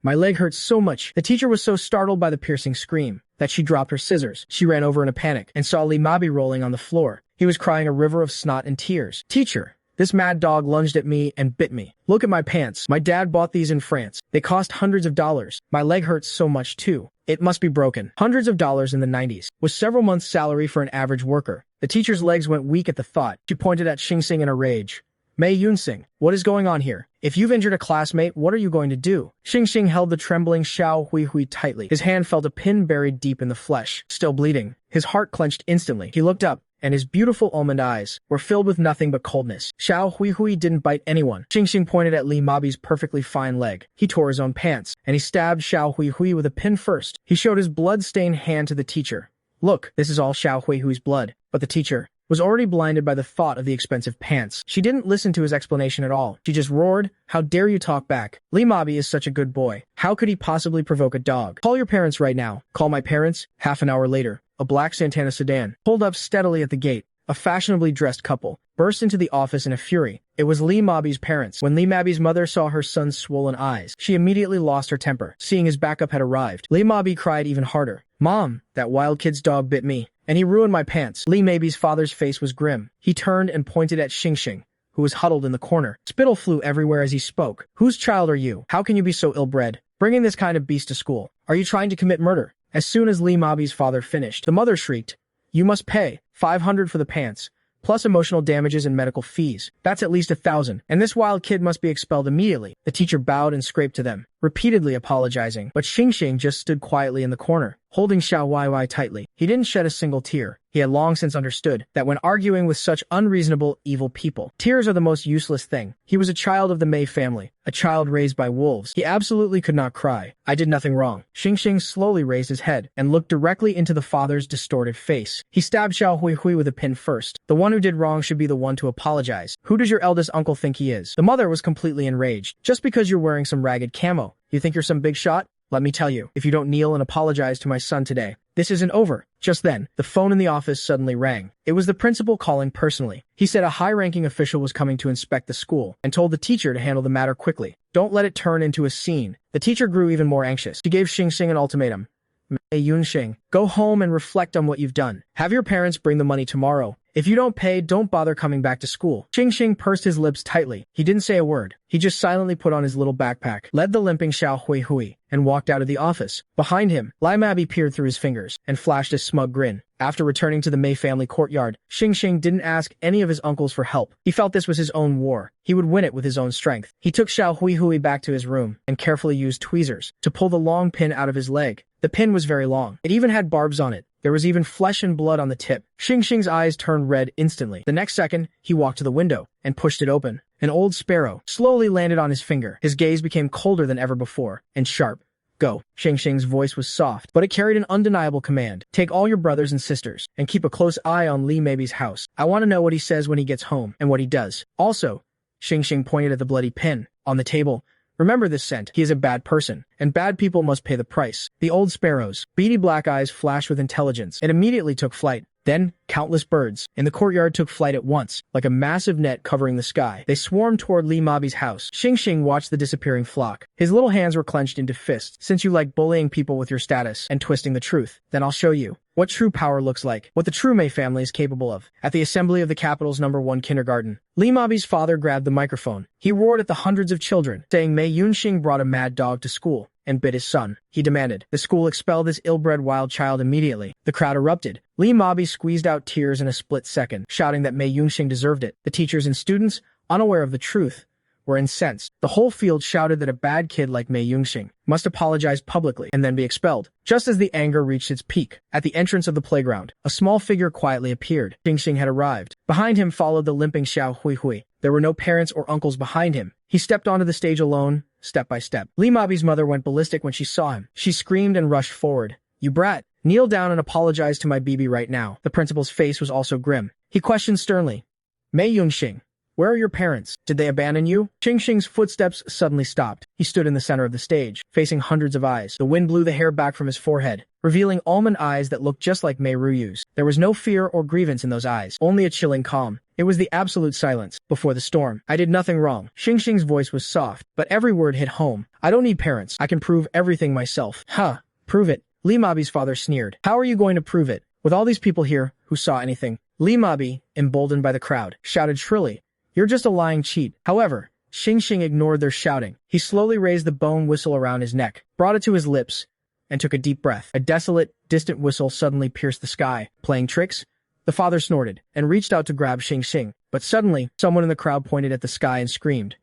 My leg hurts so much. The teacher was so startled by the piercing scream that she dropped her scissors. She ran over in a panic and saw Li Mabi rolling on the floor. He was crying a river of snot and tears. Teacher, this mad dog lunged at me and bit me. Look at my pants. My dad bought these in France. They cost hundreds of dollars. My leg hurts so much too. It must be broken. Hundreds of dollars in the 90s was several months' salary for an average worker. The teacher's legs went weak at the thought. She pointed at Xingxing in a rage. Mei Yunsing, what is going on here? If you've injured a classmate, what are you going to do? Xingxing held the trembling Xiao Huihui tightly. His hand felt a pin buried deep in the flesh. Still bleeding, his heart clenched instantly. He looked up, and his beautiful almond eyes were filled with nothing but coldness. Xiao Huihui didn't bite anyone. Xingxing pointed at Li Mabi's perfectly fine leg. He tore his own pants, and he stabbed Xiao Huihui with a pin first. He showed his blood-stained hand to the teacher. Look, this is all Xiao Huihui's blood. But the teacher was already blinded by the thought of the expensive pants. She didn't listen to his explanation at all. She just roared, how dare you talk back? Li Mabi is such a good boy. How could he possibly provoke a dog? Call your parents right now. Call my parents. Half an hour later, a black Santana sedan pulled up steadily at the gate. A fashionably dressed couple burst into the office in a fury. It was Li Mabi's parents. When Li Mabi's mother saw her son's swollen eyes, she immediately lost her temper. Seeing his backup had arrived, Li Mabi cried even harder. Mom, that wild kid's dog bit me, and he ruined my pants. Li Mabi's father's face was grim. He turned and pointed at Xingxing, who was huddled in the corner. Spittle flew everywhere as he spoke. Whose child are you? How can you be so ill-bred, bringing this kind of beast to school? Are you trying to commit murder? As soon as Li Mabi's father finished, the mother shrieked, You must pay 500 for the pants, plus emotional damages and medical fees. That's at least 1,000, and this wild kid must be expelled immediately. The teacher bowed and scraped to them, repeatedly apologizing, but Xingxing just stood quietly in the corner, holding Xiao Huihui tightly. He didn't shed a single tear. He had long since understood that when arguing with such unreasonable, evil people, tears are the most useless thing. He was a child of the Mei family, a child raised by wolves. He absolutely could not cry. I did nothing wrong. Xingxing slowly raised his head and looked directly into the father's distorted face. He stabbed Xiao Huihui with a pin first. The one who did wrong should be the one to apologize. Who does your eldest uncle think he is? The mother was completely enraged. Just because you're wearing some ragged camo, you think you're some big shot? Let me tell you, if you don't kneel and apologize to my son today, this isn't over. Just then, the phone in the office suddenly rang. It was the principal calling personally. He said a high-ranking official was coming to inspect the school and told the teacher to handle the matter quickly. Don't let it turn into a scene. The teacher grew even more anxious. She gave Xingxing an ultimatum. Mei Yunxing, go home and reflect on what you've done. Have your parents bring the money tomorrow, If you don't pay, don't bother coming back to school. Xing pursed his lips tightly. He didn't say a word. He just silently put on his little backpack, led the limping Xiao Hui, and walked out of the office. Behind him, Li Mabi peered through his fingers and flashed a smug grin. After returning to the Mei family courtyard, Xing didn't ask any of his uncles for help. He felt this was his own war. He would win it with his own strength. He took Xiao Hui back to his room and carefully used tweezers to pull the long pin out of his leg. The pin was very long. It even had barbs on it. There was even flesh and blood on the tip. Xing's eyes turned red instantly. The next second, he walked to the window and pushed it open. An old sparrow slowly landed on his finger. His gaze became colder than ever before and sharp. Go. Xing's voice was soft, but it carried an undeniable command. Take all your brothers and sisters and keep a close eye on Li Mabi's house. I want to know what he says when he gets home and what he does. Also, Xing pointed at the bloody pin on the table. Remember this scent. He is a bad person, and bad people must pay the price. The old sparrow's beady black eyes flashed with intelligence. It immediately took flight. Then, countless birds in the courtyard took flight at once, like a massive net covering the sky. They swarmed toward Li Mabi's house. Xing watched the disappearing flock. His little hands were clenched into fists. Since you like bullying people with your status and twisting the truth, then I'll show you what true power looks like, what the true Mei family is capable of. At the assembly of the capital's #1 kindergarten, Li Mabi's father grabbed the microphone. He roared at the hundreds of children, saying Mei Yunxing brought a mad dog to school and bit his son. He demanded the school expel this ill-bred wild child immediately. The crowd erupted. Li Mabi squeezed out tears in a split second, shouting that Mei Yunxing deserved it. The teachers and students, unaware of the truth, were incensed. The whole field shouted that a bad kid like Mei Yunxing must apologize publicly and then be expelled. Just as the anger reached its peak, at the entrance of the playground, a small figure quietly appeared. Xing had arrived. Behind him followed the limping Xiao Hui. There were no parents or uncles behind him. He stepped onto the stage alone, step by step. Li Mabi's mother went ballistic when she saw him. She screamed and rushed forward. You brat! Kneel down and apologize to my BB right now. The principal's face was also grim. He questioned sternly. Mei Yunxing, where are your parents? Did they abandon you? Xing's footsteps suddenly stopped. He stood in the center of the stage, facing hundreds of eyes. The wind blew the hair back from his forehead, revealing almond eyes that looked just like Mei Ruyu's. There was no fear or grievance in those eyes, only a chilling calm. It was the absolute silence before the storm. I did nothing wrong. Xing's voice was soft, but every word hit home. I don't need parents. I can prove everything myself. Huh, prove it. Li Mabi's father sneered. How are you going to prove it? With all these people here who saw anything? Li Mabi, emboldened by the crowd, shouted shrilly. You're just a lying cheat. However, Xing ignored their shouting. He slowly raised the bone whistle around his neck, brought it to his lips, and took a deep breath. A desolate, distant whistle suddenly pierced the sky. Playing tricks? The father snorted and reached out to grab Xing. But suddenly, someone in the crowd pointed at the sky and screamed.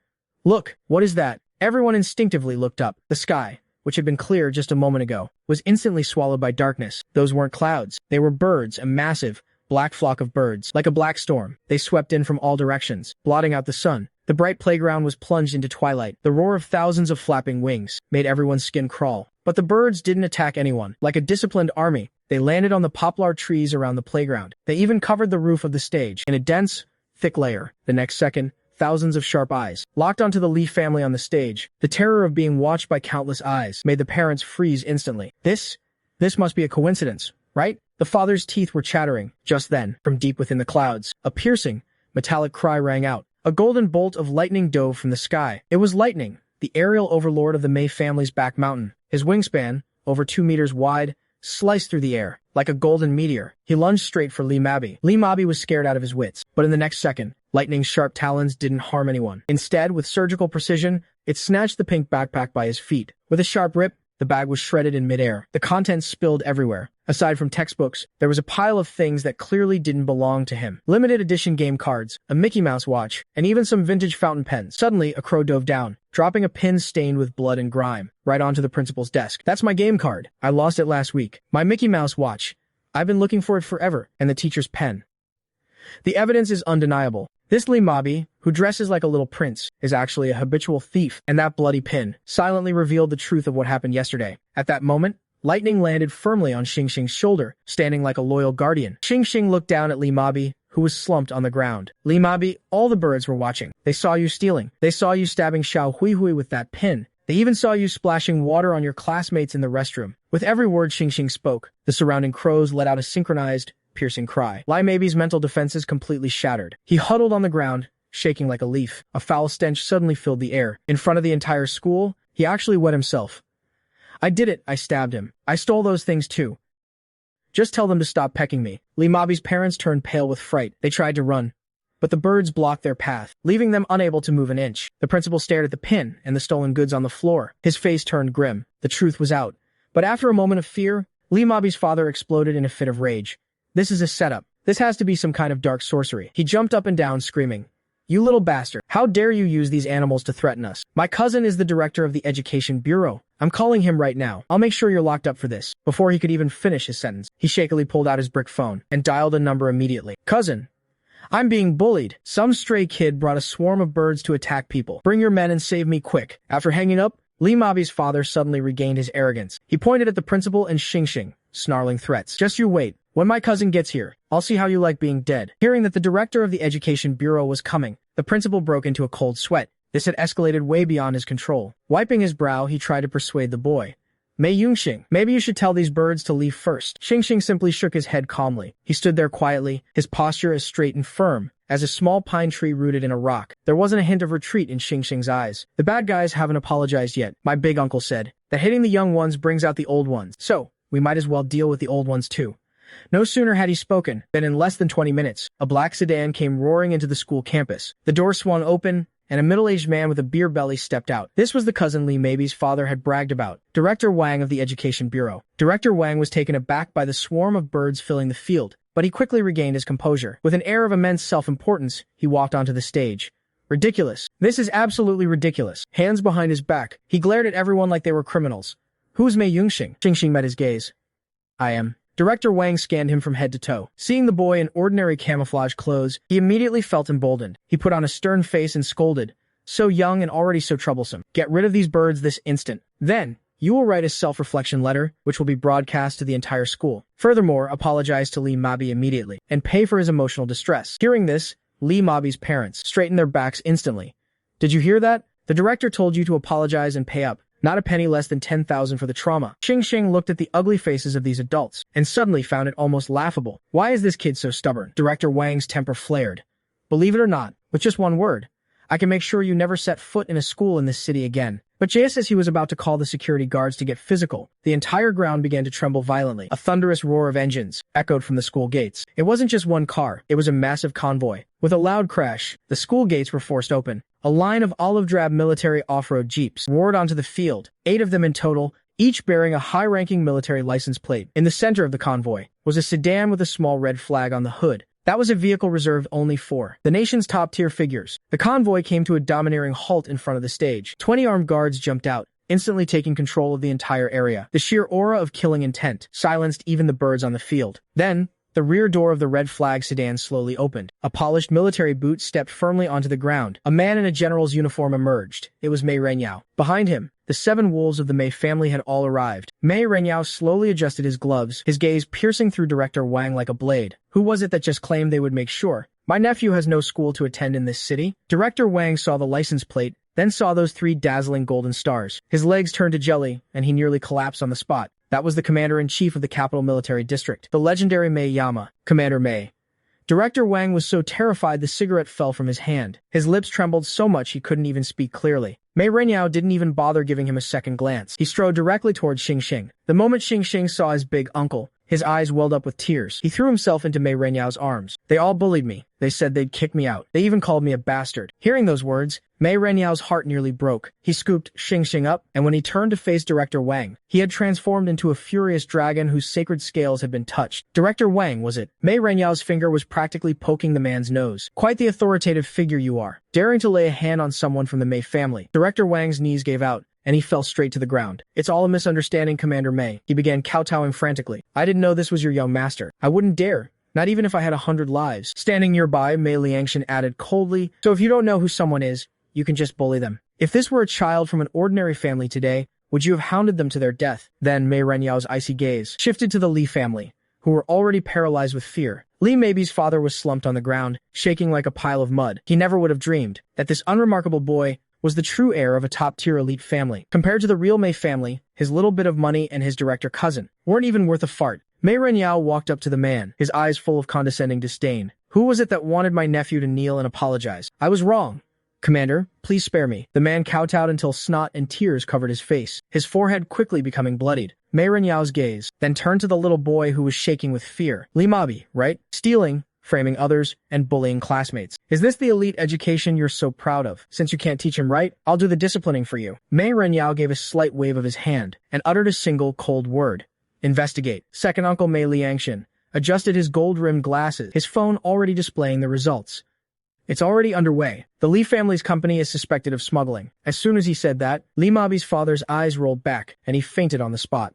Look, what is that? Everyone instinctively looked up. The sky, which had been clear just a moment ago, was instantly swallowed by darkness. Those weren't clouds. They were birds, a massive, black flock of birds. Like a black storm, they swept in from all directions, blotting out the sun. The bright playground was plunged into twilight. The roar of thousands of flapping wings made everyone's skin crawl. But the birds didn't attack anyone. Like a disciplined army, they landed on the poplar trees around the playground. They even covered the roof of the stage in a dense, thick layer. The next second, thousands of sharp eyes locked onto the Li family on the stage. The terror of being watched by countless eyes made the parents freeze instantly. This must be a coincidence, right? The father's teeth were chattering. Just then, from deep within the clouds, a piercing, metallic cry rang out. A golden bolt of lightning dove from the sky. It was Lightning, the aerial overlord of the Mei family's back mountain. His wingspan, over 2 meters wide, sliced through the air. Like a golden meteor, he lunged straight for Li Mabi. Li Mabi was scared out of his wits. But in the next second, Lightning's sharp talons didn't harm anyone. Instead, with surgical precision, it snatched the pink backpack by his feet. With a sharp rip, the bag was shredded in midair. The contents spilled everywhere. Aside from textbooks, there was a pile of things that clearly didn't belong to him. Limited edition game cards, a Mickey Mouse watch, and even some vintage fountain pens. Suddenly, a crow dove down, dropping a pin stained with blood and grime, right onto the principal's desk. That's my game card. I lost it last week. My Mickey Mouse watch. I've been looking for it forever. And the teacher's pen. The evidence is undeniable. This Li Mabi, who dresses like a little prince, is actually a habitual thief, and that bloody pin silently revealed the truth of what happened yesterday. At that moment, Lightning landed firmly on Xing's shoulder, standing like a loyal guardian. Xing looked down at Li Mabi, who was slumped on the ground. Li Mabi, all the birds were watching. They saw you stealing. They saw you stabbing Xiao Hui with that pin. They even saw you splashing water on your classmates in the restroom. With every word Xing spoke, the surrounding crows let out a synchronized, piercing cry. Li Mabi's mental defenses completely shattered. He huddled on the ground, shaking like a leaf. A foul stench suddenly filled the air. In front of the entire school, he actually wet himself. I did it, I stabbed him. I stole those things too. Just tell them to stop pecking me. Lee Mabi's parents turned pale with fright. They tried to run, but the birds blocked their path, leaving them unable to move an inch. The principal stared at the pin and the stolen goods on the floor. His face turned grim. The truth was out. But after a moment of fear, Lee Mabi's father exploded in a fit of rage. This is a setup. This has to be some kind of dark sorcery. He jumped up and down, screaming, "You little bastard! How dare you use these animals to threaten us? My cousin is the director of the Education Bureau. I'm calling him right now. I'll make sure you're locked up for this." Before he could even finish his sentence, he shakily pulled out his brick phone and dialed a number immediately. "Cousin, I'm being bullied. Some stray kid brought a swarm of birds to attack people. Bring your men and save me quick." After hanging up, Lee Mabi's father suddenly regained his arrogance. He pointed at the principal and Xing, snarling threats. "Just you wait. When my cousin gets here, I'll see how you like being dead." Hearing that the director of the Education Bureau was coming, the principal broke into a cold sweat. This had escalated way beyond his control. Wiping his brow, he tried to persuade the boy. "Xing, maybe you should tell these birds to leave first." Xing simply shook his head calmly. He stood there quietly, his posture as straight and firm as a small pine tree rooted in a rock. There wasn't a hint of retreat in Xing's eyes. "The bad guys haven't apologized yet," my big uncle said. "That hitting the young ones brings out the old ones. So, we might as well deal with the old ones too." No sooner had he spoken than in less than 20 minutes, a black sedan came roaring into the school campus. The door swung open, and a middle-aged man with a beer belly stepped out. This was the cousin Lee Mabi's father had bragged about, Director Wang of the Education Bureau. Director Wang was taken aback by the swarm of birds filling the field, but he quickly regained his composure. With an air of immense self-importance, he walked onto the stage. "Ridiculous. This is absolutely ridiculous." Hands behind his back, he glared at everyone like they were criminals. "Who's Xing?" Xing met his gaze. "I am." Director Wang scanned him from head to toe. Seeing the boy in ordinary camouflage clothes, he immediately felt emboldened. He put on a stern face and scolded, "So young and already so troublesome. Get rid of these birds this instant. Then, you will write a self-reflection letter, which will be broadcast to the entire school. Furthermore, apologize to Lee Mabi immediately, and pay for his emotional distress." Hearing this, Lee Mabi's parents straightened their backs instantly. "Did you hear that? The director told you to apologize and pay up. Not a penny less than 10,000 for the trauma." Xing looked at the ugly faces of these adults, and suddenly found it almost laughable. Why is this kid so stubborn? Director Wang's temper flared. "Believe it or not, with just one word, I can make sure you never set foot in a school in this city again." But just as he was about to call the security guards to get physical, the entire ground began to tremble violently. A thunderous roar of engines echoed from the school gates. It wasn't just one car, it was a massive convoy. With a loud crash, the school gates were forced open. A line of olive-drab military off-road jeeps roared onto the field, 8 of them in total, each bearing a high-ranking military license plate. In the center of the convoy was a sedan with a small red flag on the hood. That was a vehicle reserved only for the nation's top-tier figures. The convoy came to a domineering halt in front of the stage. 20 armed guards jumped out, instantly taking control of the entire area. The sheer aura of killing intent silenced even the birds on the field. Then, the rear door of the red flag sedan slowly opened. A polished military boot stepped firmly onto the ground. A man in a general's uniform emerged. It was Mei Renyao. Behind him, the 7 wolves of the Mei family had all arrived. Mei Renyao slowly adjusted his gloves, his gaze piercing through Director Wang like a blade. "Who was it that just claimed they would make sure? My nephew has no school to attend in this city?" Director Wang saw the license plate, then saw those 3 dazzling golden stars. His legs turned to jelly, and he nearly collapsed on the spot. That was the commander-in-chief of the capital military district, the legendary Mei Yama, Commander Mei. Director Wang was so terrified the cigarette fell from his hand. His lips trembled so much he couldn't even speak clearly. Mei Renyao didn't even bother giving him a second glance. He strode directly towards Xing. The moment Xing saw his big uncle, his eyes welled up with tears. He threw himself into Mei Renyao's arms. "They all bullied me. They said they'd kick me out. They even called me a bastard." Hearing those words, Mei Renyao's heart nearly broke. He scooped Xing up, and when he turned to face Director Wang, he had transformed into a furious dragon whose sacred scales had been touched. Director Wang, was it? Mei Renyao's finger was practically poking the man's nose. "Quite the authoritative figure you are, daring to lay a hand on someone from the Mei family." Director Wang's knees gave out, and he fell straight to the ground. "It's all a misunderstanding, Commander Mei." He began kowtowing frantically. "I didn't know this was your young master. I wouldn't dare. Not even if I had 100 lives." Standing nearby, Mei Liangshan added coldly, "So if you don't know who someone is, you can just bully them. If this were a child from an ordinary family today, would you have hounded them to their death?" Then Mei Renyao's icy gaze shifted to the Li family, who were already paralyzed with fear. Lee Mabi's father was slumped on the ground, shaking like a pile of mud. He never would have dreamed that this unremarkable boy was the true heir of a top-tier elite family. Compared to the real Mei family, his little bit of money and his director cousin weren't even worth a fart. Mei Renyao walked up to the man, his eyes full of condescending disdain. "Who was it that wanted my nephew to kneel and apologize? I was wrong. Commander, please spare me." The man kowtowed until snot and tears covered his face, his forehead quickly becoming bloodied. Mei Renyao's gaze, then turned to the little boy who was shaking with fear. Limabi, right? Stealing, framing others, and bullying classmates. Is this the elite education you're so proud of? Since you can't teach him right, I'll do the disciplining for you. Mei Renyao gave a slight wave of his hand and uttered a single cold word. Investigate. Second uncle Mei Liangshan adjusted his gold-rimmed glasses, his phone already displaying the results. It's already underway. The Li family's company is suspected of smuggling. As soon as he said that, Limabi's father's eyes rolled back, and he fainted on the spot.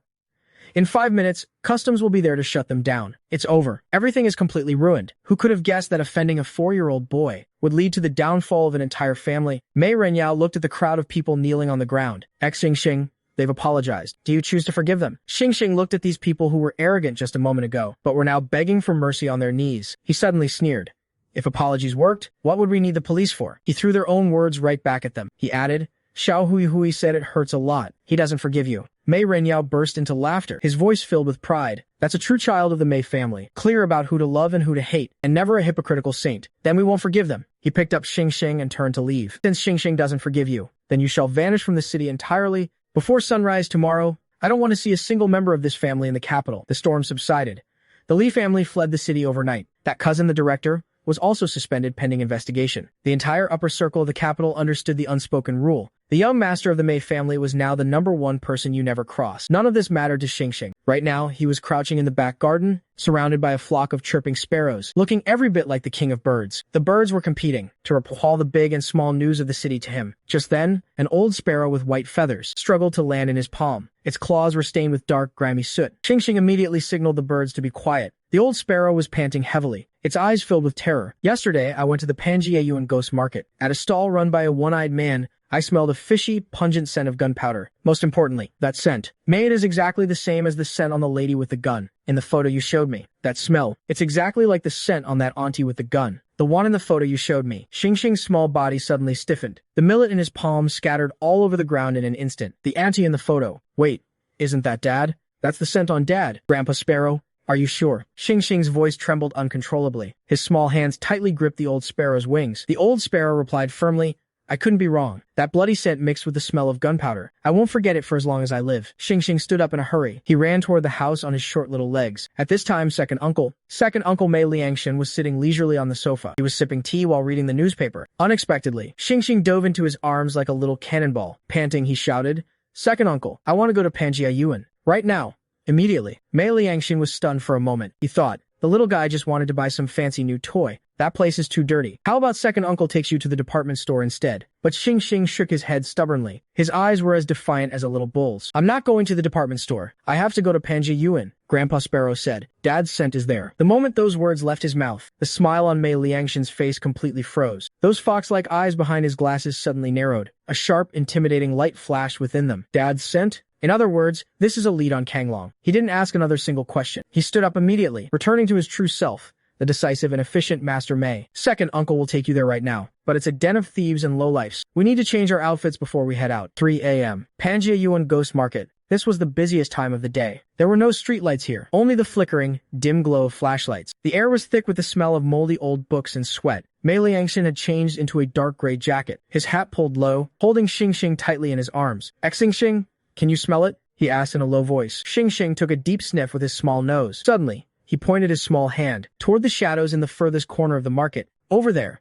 In 5 minutes, customs will be there to shut them down. It's over. Everything is completely ruined. Who could have guessed that offending a 4-year-old boy would lead to the downfall of an entire family? Mei Renyao looked at the crowd of people kneeling on the ground. Xingxing, they've apologized. Do you choose to forgive them? Xingxing looked at these people who were arrogant just a moment ago, but were now begging for mercy on their knees. He suddenly sneered. If apologies worked, what would we need the police for? He threw their own words right back at them. He added, Xiao Hui said it hurts a lot. He doesn't forgive you. Mei Renyao burst into laughter, his voice filled with pride. That's a true child of the Mei family, clear about who to love and who to hate, and never a hypocritical saint. Then we won't forgive them. He picked up Xingxing and turned to leave. Since Xingxing doesn't forgive you, then you shall vanish from the city entirely. Before sunrise tomorrow, I don't want to see a single member of this family in the capital. The storm subsided. The Li family fled the city overnight. That cousin, the director, was also suspended pending investigation. The entire upper circle of the capital understood the unspoken rule. The young master of the Mei family was now the #1 person you never cross. None of this mattered to Xingxing. Right now, he was crouching in the back garden, surrounded by a flock of chirping sparrows, looking every bit like the king of birds. The birds were competing to report all the big and small news of the city to him. Just then, an old sparrow with white feathers struggled to land in his palm. Its claws were stained with dark, grimy soot. Xingxing immediately signaled the birds to be quiet. The old sparrow was panting heavily, its eyes filled with terror. Yesterday, I went to the Panjiayuan Ghost Market. At a stall run by a one-eyed man, I smelled a fishy, pungent scent of gunpowder. Most importantly, that scent. It is exactly the same as the scent on the lady with the gun. In the photo you showed me. That smell. It's exactly like the scent on that auntie with the gun. The one in the photo you showed me. Xingxing's small body suddenly stiffened. The millet in his palm scattered all over the ground in an instant. The auntie in the photo. Wait, isn't that Dad? That's the scent on Dad. Grandpa Sparrow. Are you sure? Xingxing's voice trembled uncontrollably. His small hands tightly gripped the old sparrow's wings. The old sparrow replied firmly, I couldn't be wrong. That bloody scent mixed with the smell of gunpowder. I won't forget it for as long as I live. Xingxing stood up in a hurry. He ran toward the house on his short little legs. At this time, Second Uncle Mei Liangshan was sitting leisurely on the sofa. He was sipping tea while reading the newspaper. Unexpectedly, Xingxing dove into his arms like a little cannonball. Panting, he shouted, Second Uncle, I want to go to Panjiayuan. Right now. Immediately, Mei Liangshan was stunned for a moment. He thought, the little guy just wanted to buy some fancy new toy. That place is too dirty. How about Second Uncle takes you to the department store instead? But Xingxing shook his head stubbornly. His eyes were as defiant as a little bull's. I'm not going to the department store. I have to go to Panjiayuan, Grandpa Sparrow said. Dad's scent is there. The moment those words left his mouth, the smile on Mei Liangshan's face completely froze. Those fox-like eyes behind his glasses suddenly narrowed. A sharp, intimidating light flashed within them. Dad's scent? In other words, this is a lead on Kanglong. He didn't ask another single question. He stood up immediately, returning to his true self, the decisive and efficient Master Mei. Second Uncle will take you there right now, but it's a den of thieves and lowlifes. We need to change our outfits before we head out. 3 a.m. Panjiayuan Ghost Market. This was the busiest time of the day. There were no streetlights here, only the flickering, dim glow of flashlights. The air was thick with the smell of moldy old books and sweat. Mei Liangshan had changed into a dark gray jacket, his hat pulled low, holding Xingxing tightly in his arms. Xingxing, can you smell it? He asked in a low voice. Xingxing took a deep sniff with his small nose. Suddenly, he pointed his small hand toward the shadows in the furthest corner of the market. Over there.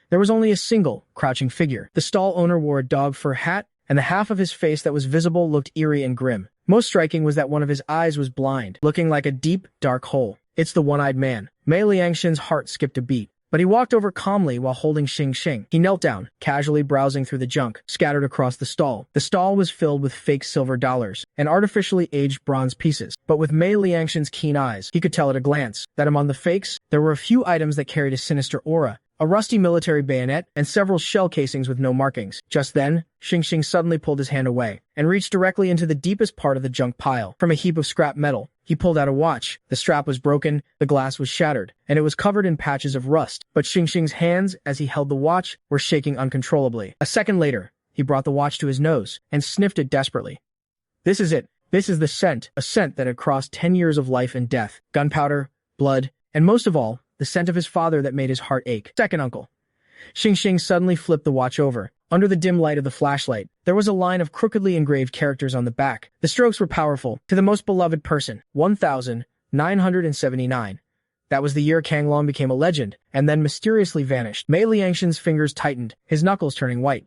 There was only a single, crouching figure. The stall owner wore a dog fur hat, and the half of his face that was visible looked eerie and grim. Most striking was that one of his eyes was blind, looking like a deep, dark hole. It's the one-eyed man. Mei Liangshan's heart skipped a beat. But he walked over calmly while holding Xingxing. He knelt down, casually browsing through the junk scattered across the stall. The stall was filled with fake silver dollars and artificially aged bronze pieces. But with Mei Liangshan's keen eyes, he could tell at a glance that among the fakes, there were a few items that carried a sinister aura. A rusty military bayonet, and several shell casings with no markings. Just then, Xingxing suddenly pulled his hand away and reached directly into the deepest part of the junk pile. From a heap of scrap metal, he pulled out a watch. The strap was broken, the glass was shattered, and it was covered in patches of rust. But Xingxing's hands, as he held the watch, were shaking uncontrollably. A second later, he brought the watch to his nose and sniffed it desperately. This is it. This is the scent, a scent that had crossed 10 years of life and death. Gunpowder, blood, and most of all, the scent of his father that made his heart ache. Second Uncle. Xing suddenly flipped the watch over. Under the dim light of the flashlight, there was a line of crookedly engraved characters on the back. The strokes were powerful. To the most beloved person, 1979. That was the year Kang Long became a legend, and then mysteriously vanished. Mei Liangshan's fingers tightened, his knuckles turning white.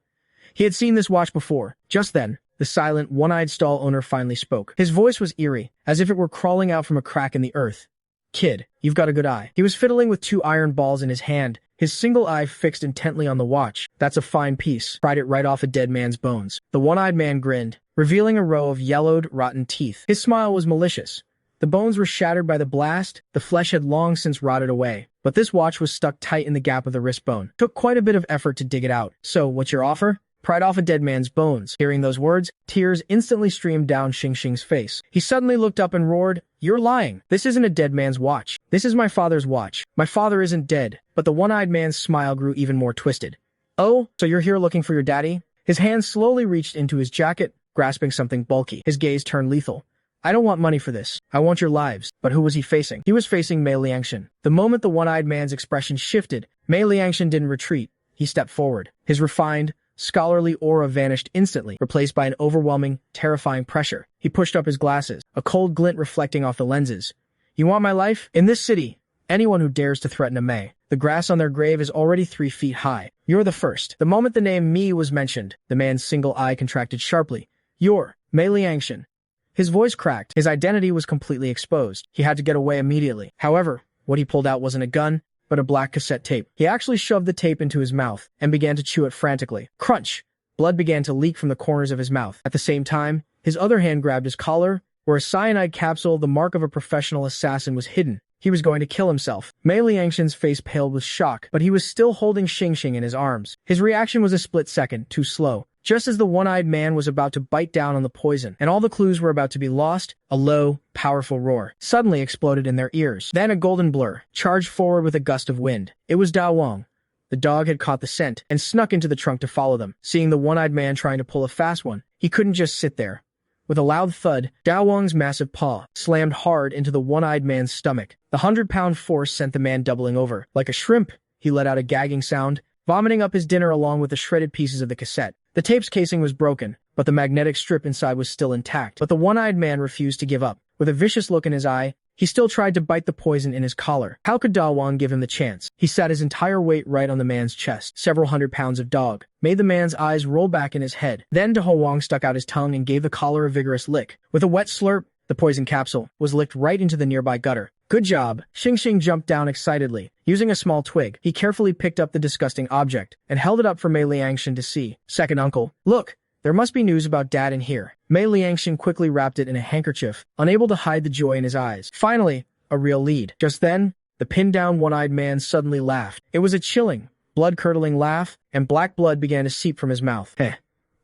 He had seen this watch before. Just then, the silent, one-eyed stall owner finally spoke. His voice was eerie, as if it were crawling out from a crack in the earth. Kid, you've got a good eye. He was fiddling with 2 iron balls in his hand, his single eye fixed intently on the watch. That's a fine piece. Pried it right off a dead man's bones. The one-eyed man grinned, revealing a row of yellowed, rotten teeth. His smile was malicious. The bones were shattered by the blast, the flesh had long since rotted away, but this watch was stuck tight in the gap of the wrist bone. Took quite a bit of effort to dig it out. So, what's your offer? Pried off a dead man's bones. Hearing those words, tears instantly streamed down Xing's face. He suddenly looked up and roared, "You're lying. This isn't a dead man's watch. This is my father's watch. My father isn't dead." But the one-eyed man's smile grew even more twisted. "Oh, so you're here looking for your daddy?" His hand slowly reached into his jacket, grasping something bulky. His gaze turned lethal. "I don't want money for this. I want your lives." But who was he facing? He was facing Mei Liangshan. The moment the one-eyed man's expression shifted, Mei Liangshan didn't retreat. He stepped forward. His refined, scholarly aura vanished instantly, replaced by an overwhelming, terrifying pressure. He pushed up his glasses, a cold glint reflecting off the lenses. "You want my life? In this city, anyone who dares to threaten a Mei, the grass on their grave is already 3 feet high. You're the first." The moment the name Mi was mentioned, the man's single eye contracted sharply. "You're Mei Liangshan." His voice cracked. His identity was completely exposed. He had to get away immediately. However, what he pulled out wasn't a gun, but a black cassette tape. He actually shoved the tape into his mouth and began to chew it frantically. Crunch! Blood began to leak from the corners of his mouth. At the same time, his other hand grabbed his collar, where a cyanide capsule, the mark of a professional assassin, was hidden. He was going to kill himself. Mei Liangshan's face paled with shock, but he was still holding Xing in his arms. His reaction was a split second, too slow. Just as the one-eyed man was about to bite down on the poison, and all the clues were about to be lost, a low, powerful roar suddenly exploded in their ears. Then a golden blur charged forward with a gust of wind. It was Da Wong. The dog had caught the scent and snuck into the trunk to follow them. Seeing the one-eyed man trying to pull a fast one, he couldn't just sit there. With a loud thud, Da Wong's massive paw slammed hard into the one-eyed man's stomach. The 100-pound force sent the man doubling over. Like a shrimp, he let out a gagging sound, vomiting up his dinner along with the shredded pieces of the cassette. The tape's casing was broken, but the magnetic strip inside was still intact. But the one-eyed man refused to give up. With a vicious look in his eye, he still tried to bite the poison in his collar. How could Da Wong give him the chance? He sat his entire weight right on the man's chest. Several hundred pounds of dog made the man's eyes roll back in his head. Then Da Wong stuck out his tongue and gave the collar a vigorous lick. With a wet slurp, the poison capsule was licked right into the nearby gutter. "Good job." Xing jumped down excitedly. Using a small twig, he carefully picked up the disgusting object and held it up for Mei Liangshan to see. "Second uncle, look, there must be news about Dad in here." Mei Liangshan quickly wrapped it in a handkerchief, unable to hide the joy in his eyes. Finally, a real lead. Just then, the pinned-down one-eyed man suddenly laughed. It was a chilling, blood-curdling laugh, and black blood began to seep from his mouth. "Heh.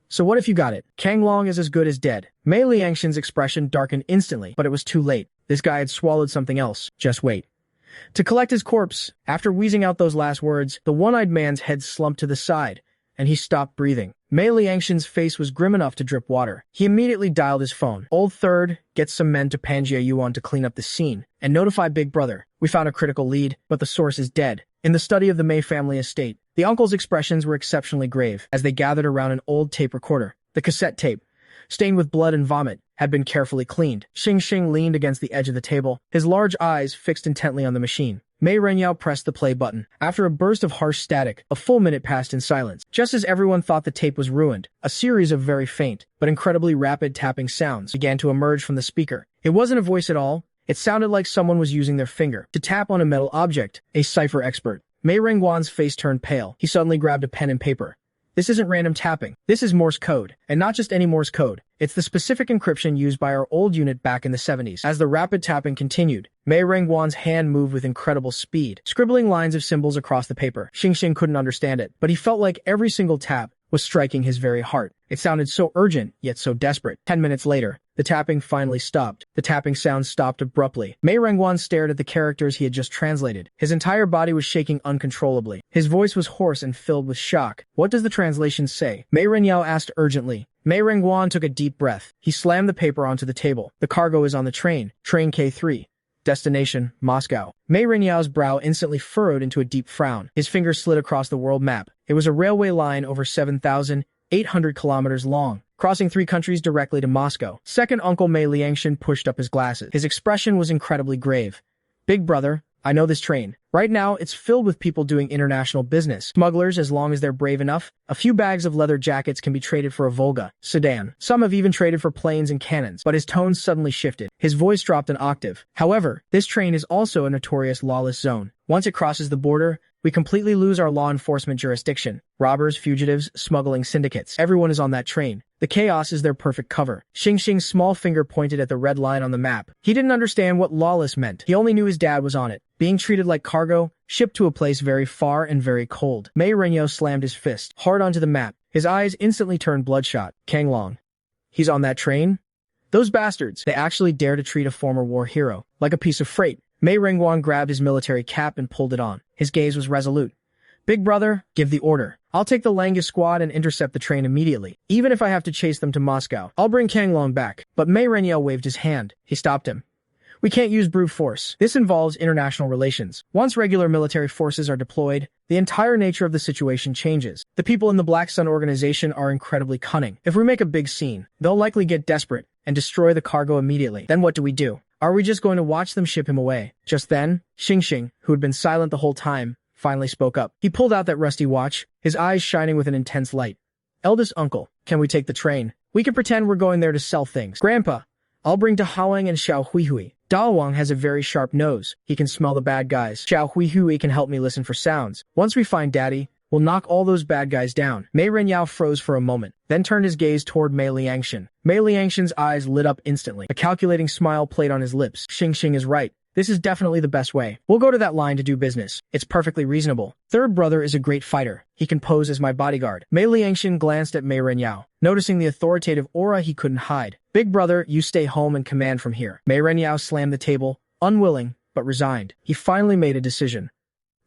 So what if you got it? Kang Long is as good as dead." Mei Liangshan's expression darkened instantly, but it was too late. This guy had swallowed something else. Just wait. To collect his corpse, after wheezing out those last words, the one-eyed man's head slumped to the side, and he stopped breathing. Mei Liangshan's face was grim enough to drip water. He immediately dialed his phone. "Old Third, get some men to Pangaea Yuan to clean up the scene, and notify Big Brother. We found a critical lead, but the source is dead." In the study of the Mei family estate, the uncle's expressions were exceptionally grave as they gathered around an old tape recorder. The cassette tape, stained with blood and vomit, had been carefully cleaned. Xing leaned against the edge of the table, his large eyes fixed intently on the machine. Mei Renyao pressed the play button. After a burst of harsh static, a full minute passed in silence. Just as everyone thought the tape was ruined, a series of very faint, but incredibly rapid tapping sounds began to emerge from the speaker. It wasn't a voice at all. It sounded like someone was using their finger to tap on a metal object. A cipher expert. Mei Rengguan's face turned pale. He suddenly grabbed a pen and paper. "This isn't random tapping. This is Morse code. And not just any Morse code. It's the specific encryption used by our old unit back in the 70s. As the rapid tapping continued, Mei Rengguan's hand moved with incredible speed, scribbling lines of symbols across the paper. Xing couldn't understand it, but he felt like every single tap was striking his very heart. It sounded so urgent, yet so desperate. 10 minutes later, the tapping finally stopped. The tapping sound stopped abruptly. Mei Rengguan stared at the characters he had just translated. His entire body was shaking uncontrollably. His voice was hoarse and filled with shock. "What does the translation say?" Mei Renyao asked urgently. Mei Rengguan took a deep breath. He slammed the paper onto the table. "The cargo is on the train. Train K3. Destination, Moscow. Mei Renyao's brow instantly furrowed into a deep frown. His finger slid across the world map. It was a railway line over 7,800 kilometers long, crossing 3 countries directly to Moscow. Second uncle Mei Liangshan pushed up his glasses. His expression was incredibly grave. Big brother, I know this train. Right now, it's filled with people doing international business. Smugglers, as long as they're brave enough. A few bags of leather jackets can be traded for a Volga sedan. Some have even traded for planes and cannons. But his tone suddenly shifted. His voice dropped an octave. However, this train is also a notorious lawless zone. Once it crosses the border, we completely lose our law enforcement jurisdiction. Robbers, fugitives, smuggling syndicates. Everyone is on that train. The chaos is their perfect cover. Xingxing's small finger pointed at the red line on the map. He didn't understand what lawless meant. He only knew his dad was on it, being treated like cargo, shipped to a place very far and very cold. Mei Renyao slammed his fist hard onto the map. His eyes instantly turned bloodshot. Kanglong. He's on that train? Those bastards, they actually dare to treat a former war hero like a piece of freight. Mei Rengguan grabbed his military cap and pulled it on. His gaze was resolute. Big brother, give the order. I'll take the Langus squad and intercept the train immediately. Even if I have to chase them to Moscow, I'll bring Kanglong back. But Mei Renyao waved his hand. He stopped him. We can't use brute force. This involves international relations. Once regular military forces are deployed, the entire nature of the situation changes. The people in the Black Sun organization are incredibly cunning. If we make a big scene, they'll likely get desperate and destroy the cargo immediately. Then what do we do? Are we just going to watch them ship him away? Just then, Xingxing, who had been silent the whole time, finally spoke up. He pulled out that rusty watch, his eyes shining with an intense light. Eldest uncle, can we take the train? We can pretend we're going there to sell things. Grandpa, I'll bring Dahaoang and Xiao Huihui. Daoang has a very sharp nose. He can smell the bad guys. Xiao Huihui can help me listen for sounds. Once we find Daddy, we'll knock all those bad guys down. Mei Renyao froze for a moment, then turned his gaze toward Mei Liangshan. Mei Liangshan's eyes lit up instantly. A calculating smile played on his lips. Xingxing is right. This is definitely the best way. We'll go to that line to do business. It's perfectly reasonable. Third brother is a great fighter. He can pose as my bodyguard. Mei Liangshan glanced at Mei Renyao, noticing the authoritative aura he couldn't hide. Big brother, you stay home and command from here. Mei Renyao slammed the table, unwilling, but resigned. He finally made a decision.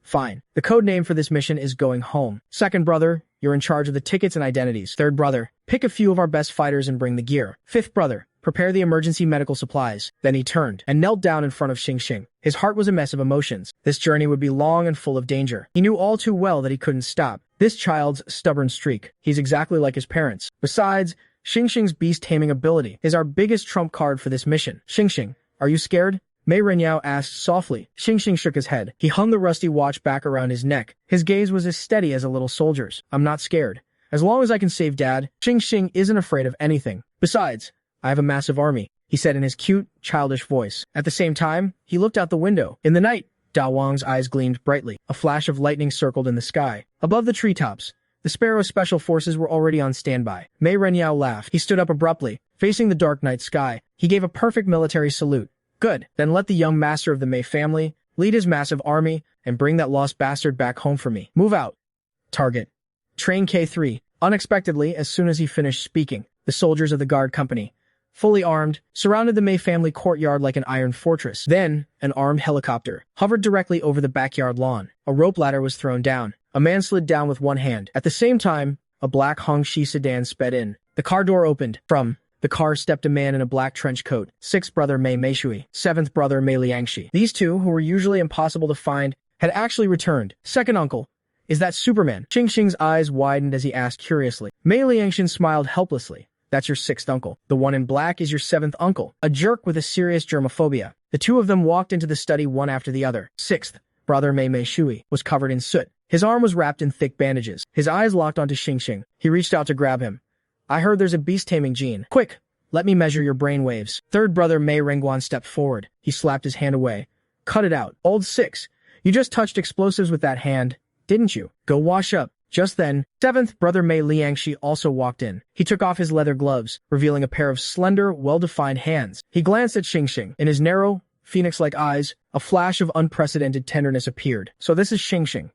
Fine. The code name for this mission is Going Home. Second brother, you're in charge of the tickets and identities. Third brother, pick a few of our best fighters and bring the gear. Fifth brother, prepare the emergency medical supplies. Then he turned and knelt down in front of Xingxing. His heart was a mess of emotions. This journey would be long and full of danger. He knew all too well that he couldn't stop this child's stubborn streak. He's exactly like his parents. Besides, Xingxing's beast-taming ability is our biggest trump card for this mission. Xingxing, are you scared? Mei Renyao asked softly. Xingxing shook his head. He hung the rusty watch back around his neck. His gaze was as steady as a little soldier's. I'm not scared. As long as I can save Dad, Xingxing isn't afraid of anything. Besides, I have a massive army, he said in his cute, childish voice. At the same time, he looked out the window. In the night, Da Wang's eyes gleamed brightly. A flash of lightning circled in the sky. Above the treetops, the Sparrow Special Forces were already on standby. Mei Renyao laughed. He stood up abruptly, facing the dark night sky. He gave a perfect military salute. Good. Then let the young master of the Mei family lead his massive army and bring that lost bastard back home for me. Move out. Target. Train K3. Unexpectedly, as soon as he finished speaking, the soldiers of the guard company, fully armed, surrounded the Mei family courtyard like an iron fortress. Then, an armed helicopter hovered directly over the backyard lawn. A rope ladder was thrown down. A man slid down with one hand. At the same time, a black Hongxi sedan sped in. The car door opened. From the car stepped a man in a black trench coat. Sixth brother Mei Meishui. Seventh brother Mei Liangxi. These two, who were usually impossible to find, had actually returned. Second uncle, is that Superman? Xingxing's eyes widened as he asked curiously. Mei Liangshan smiled helplessly. That's your sixth uncle. The one in black is your seventh uncle, a jerk with a serious germophobia. The two of them walked into the study one after the other. Sixth brother Mei Meishui was covered in soot. His arm was wrapped in thick bandages. His eyes locked onto Xingxing. He reached out to grab him. I heard there's a beast-taming gene. Quick, let me measure your brain waves. Third brother Mei Rengguan stepped forward. He slapped his hand away. Cut it out. Old Six, you just touched explosives with that hand, didn't you? Go wash up. Just then, seventh brother Mei Liangxi also walked in. He took off his leather gloves, revealing a pair of slender, well-defined hands. He glanced at Xingxing. In his narrow, phoenix-like eyes, a flash of unprecedented tenderness appeared. So this is Xingxing.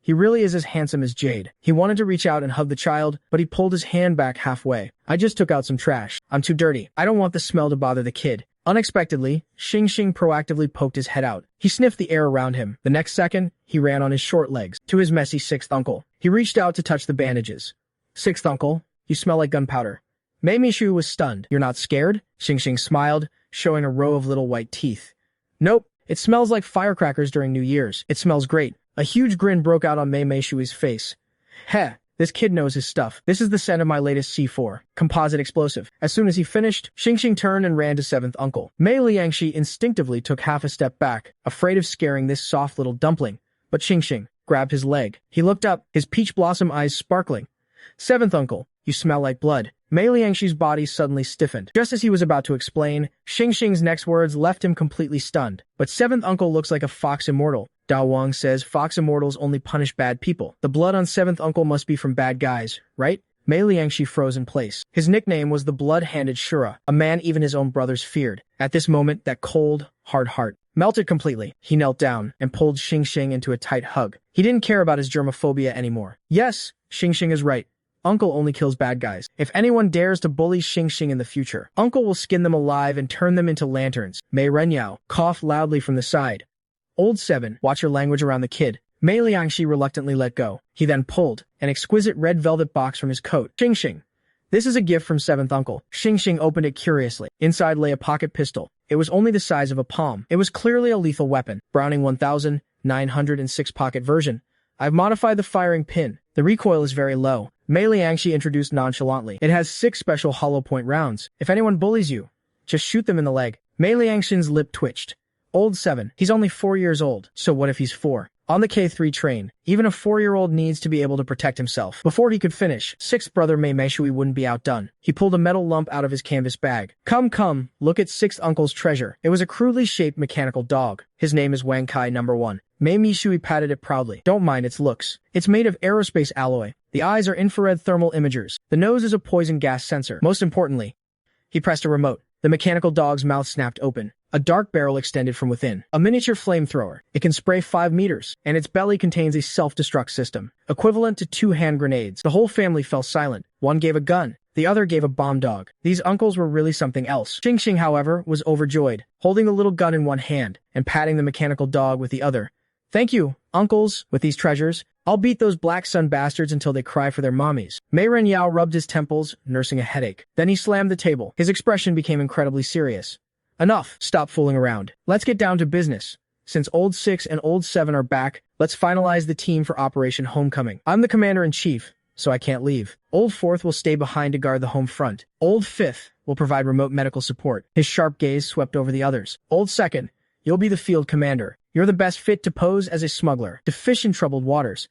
He really is as handsome as Jade. He wanted to reach out and hug the child, but he pulled his hand back halfway. I just took out some trash. I'm too dirty. I don't want the smell to bother the kid. Unexpectedly, Xingxing proactively poked his head out. He sniffed the air around him. The next second, he ran on his short legs to his messy sixth uncle. He reached out to touch the bandages. Sixth uncle, you smell like gunpowder. Mei Mishu was stunned. You're not scared? Xingxing smiled, showing a row of little white teeth. Nope, It smells like firecrackers during New Year's. It smells great. A huge grin broke out on Mei Meishui's face. Heh, this kid knows his stuff. This is the scent of my latest C4, composite explosive. As soon as he finished, Xingxing turned and ran to seventh uncle. Mei Liangxi instinctively took half a step back, afraid of scaring this soft little dumpling. But Xingxing grabbed his leg. He looked up, his peach blossom eyes sparkling. Seventh uncle, you smell like blood. Mei Liangxi's body suddenly stiffened. Just as he was about to explain, Xingxing's next words left him completely stunned. But seventh uncle looks like a fox immortal. Dao Wang says fox immortals only punish bad people. The blood on seventh uncle must be from bad guys, right? Mei Liangxi froze in place. His nickname was the blood-handed Shura, a man even his own brothers feared. At this moment, that cold, hard heart melted completely. He knelt down and pulled Xingxing into a tight hug. He didn't care about his germophobia anymore. Yes, Xingxing is right. Uncle only kills bad guys. If anyone dares to bully Xingxing in the future, Uncle will skin them alive and turn them into lanterns. Mei Renyao coughed loudly from the side. Old 7, watch your language around the kid. Mei Liangxi reluctantly let go. He then pulled an exquisite red velvet box from his coat. Xingxing. This is a gift from seventh uncle. Xingxing opened it curiously. Inside lay a pocket pistol. It was only the size of a palm. It was clearly a lethal weapon. Browning 1906 pocket version. I've modified the firing pin. The recoil is very low. Mei Liangxi introduced nonchalantly. It has 6 special hollow point rounds. If anyone bullies you, just shoot them in the leg. Mei Liangxin's lip twitched. Old 7. He's only 4 years old. So what if he's 4? On the K3 train, even a 4-year-old needs to be able to protect himself. Before he could finish, 6th brother Mei Meishui wouldn't be outdone. He pulled a metal lump out of his canvas bag. Come, look at 6th uncle's treasure. It was a crudely shaped mechanical dog. His name is Wang Kai No. 1. Mei Meishui patted it proudly. Don't mind its looks. It's made of aerospace alloy. The eyes are infrared thermal imagers. The nose is a poison gas sensor. Most importantly, he pressed a remote. The mechanical dog's mouth snapped open. A dark barrel extended from within. A miniature flamethrower. It can spray 5 meters, and its belly contains a self-destruct system, equivalent to 2 hand grenades. The whole family fell silent. One gave a gun. The other gave a bomb dog. These uncles were really something else. Xingxing, however, was overjoyed, holding the little gun in one hand and patting the mechanical dog with the other. Thank you, uncles. With these treasures, I'll beat those black sun bastards until they cry for their mommies. Mei Renyao rubbed his temples, nursing a headache. Then he slammed the table. His expression became incredibly serious. Enough. Stop fooling around. Let's get down to business. Since Old 6 and Old 7 are back, let's finalize the team for Operation Homecoming. I'm the commander-in-chief, so I can't leave. Old 4th will stay behind to guard the home front. Old 5th will provide remote medical support. His sharp gaze swept over the others. Old 2nd, you'll be the field commander. You're the best fit to pose as a smuggler, to fish in troubled waters.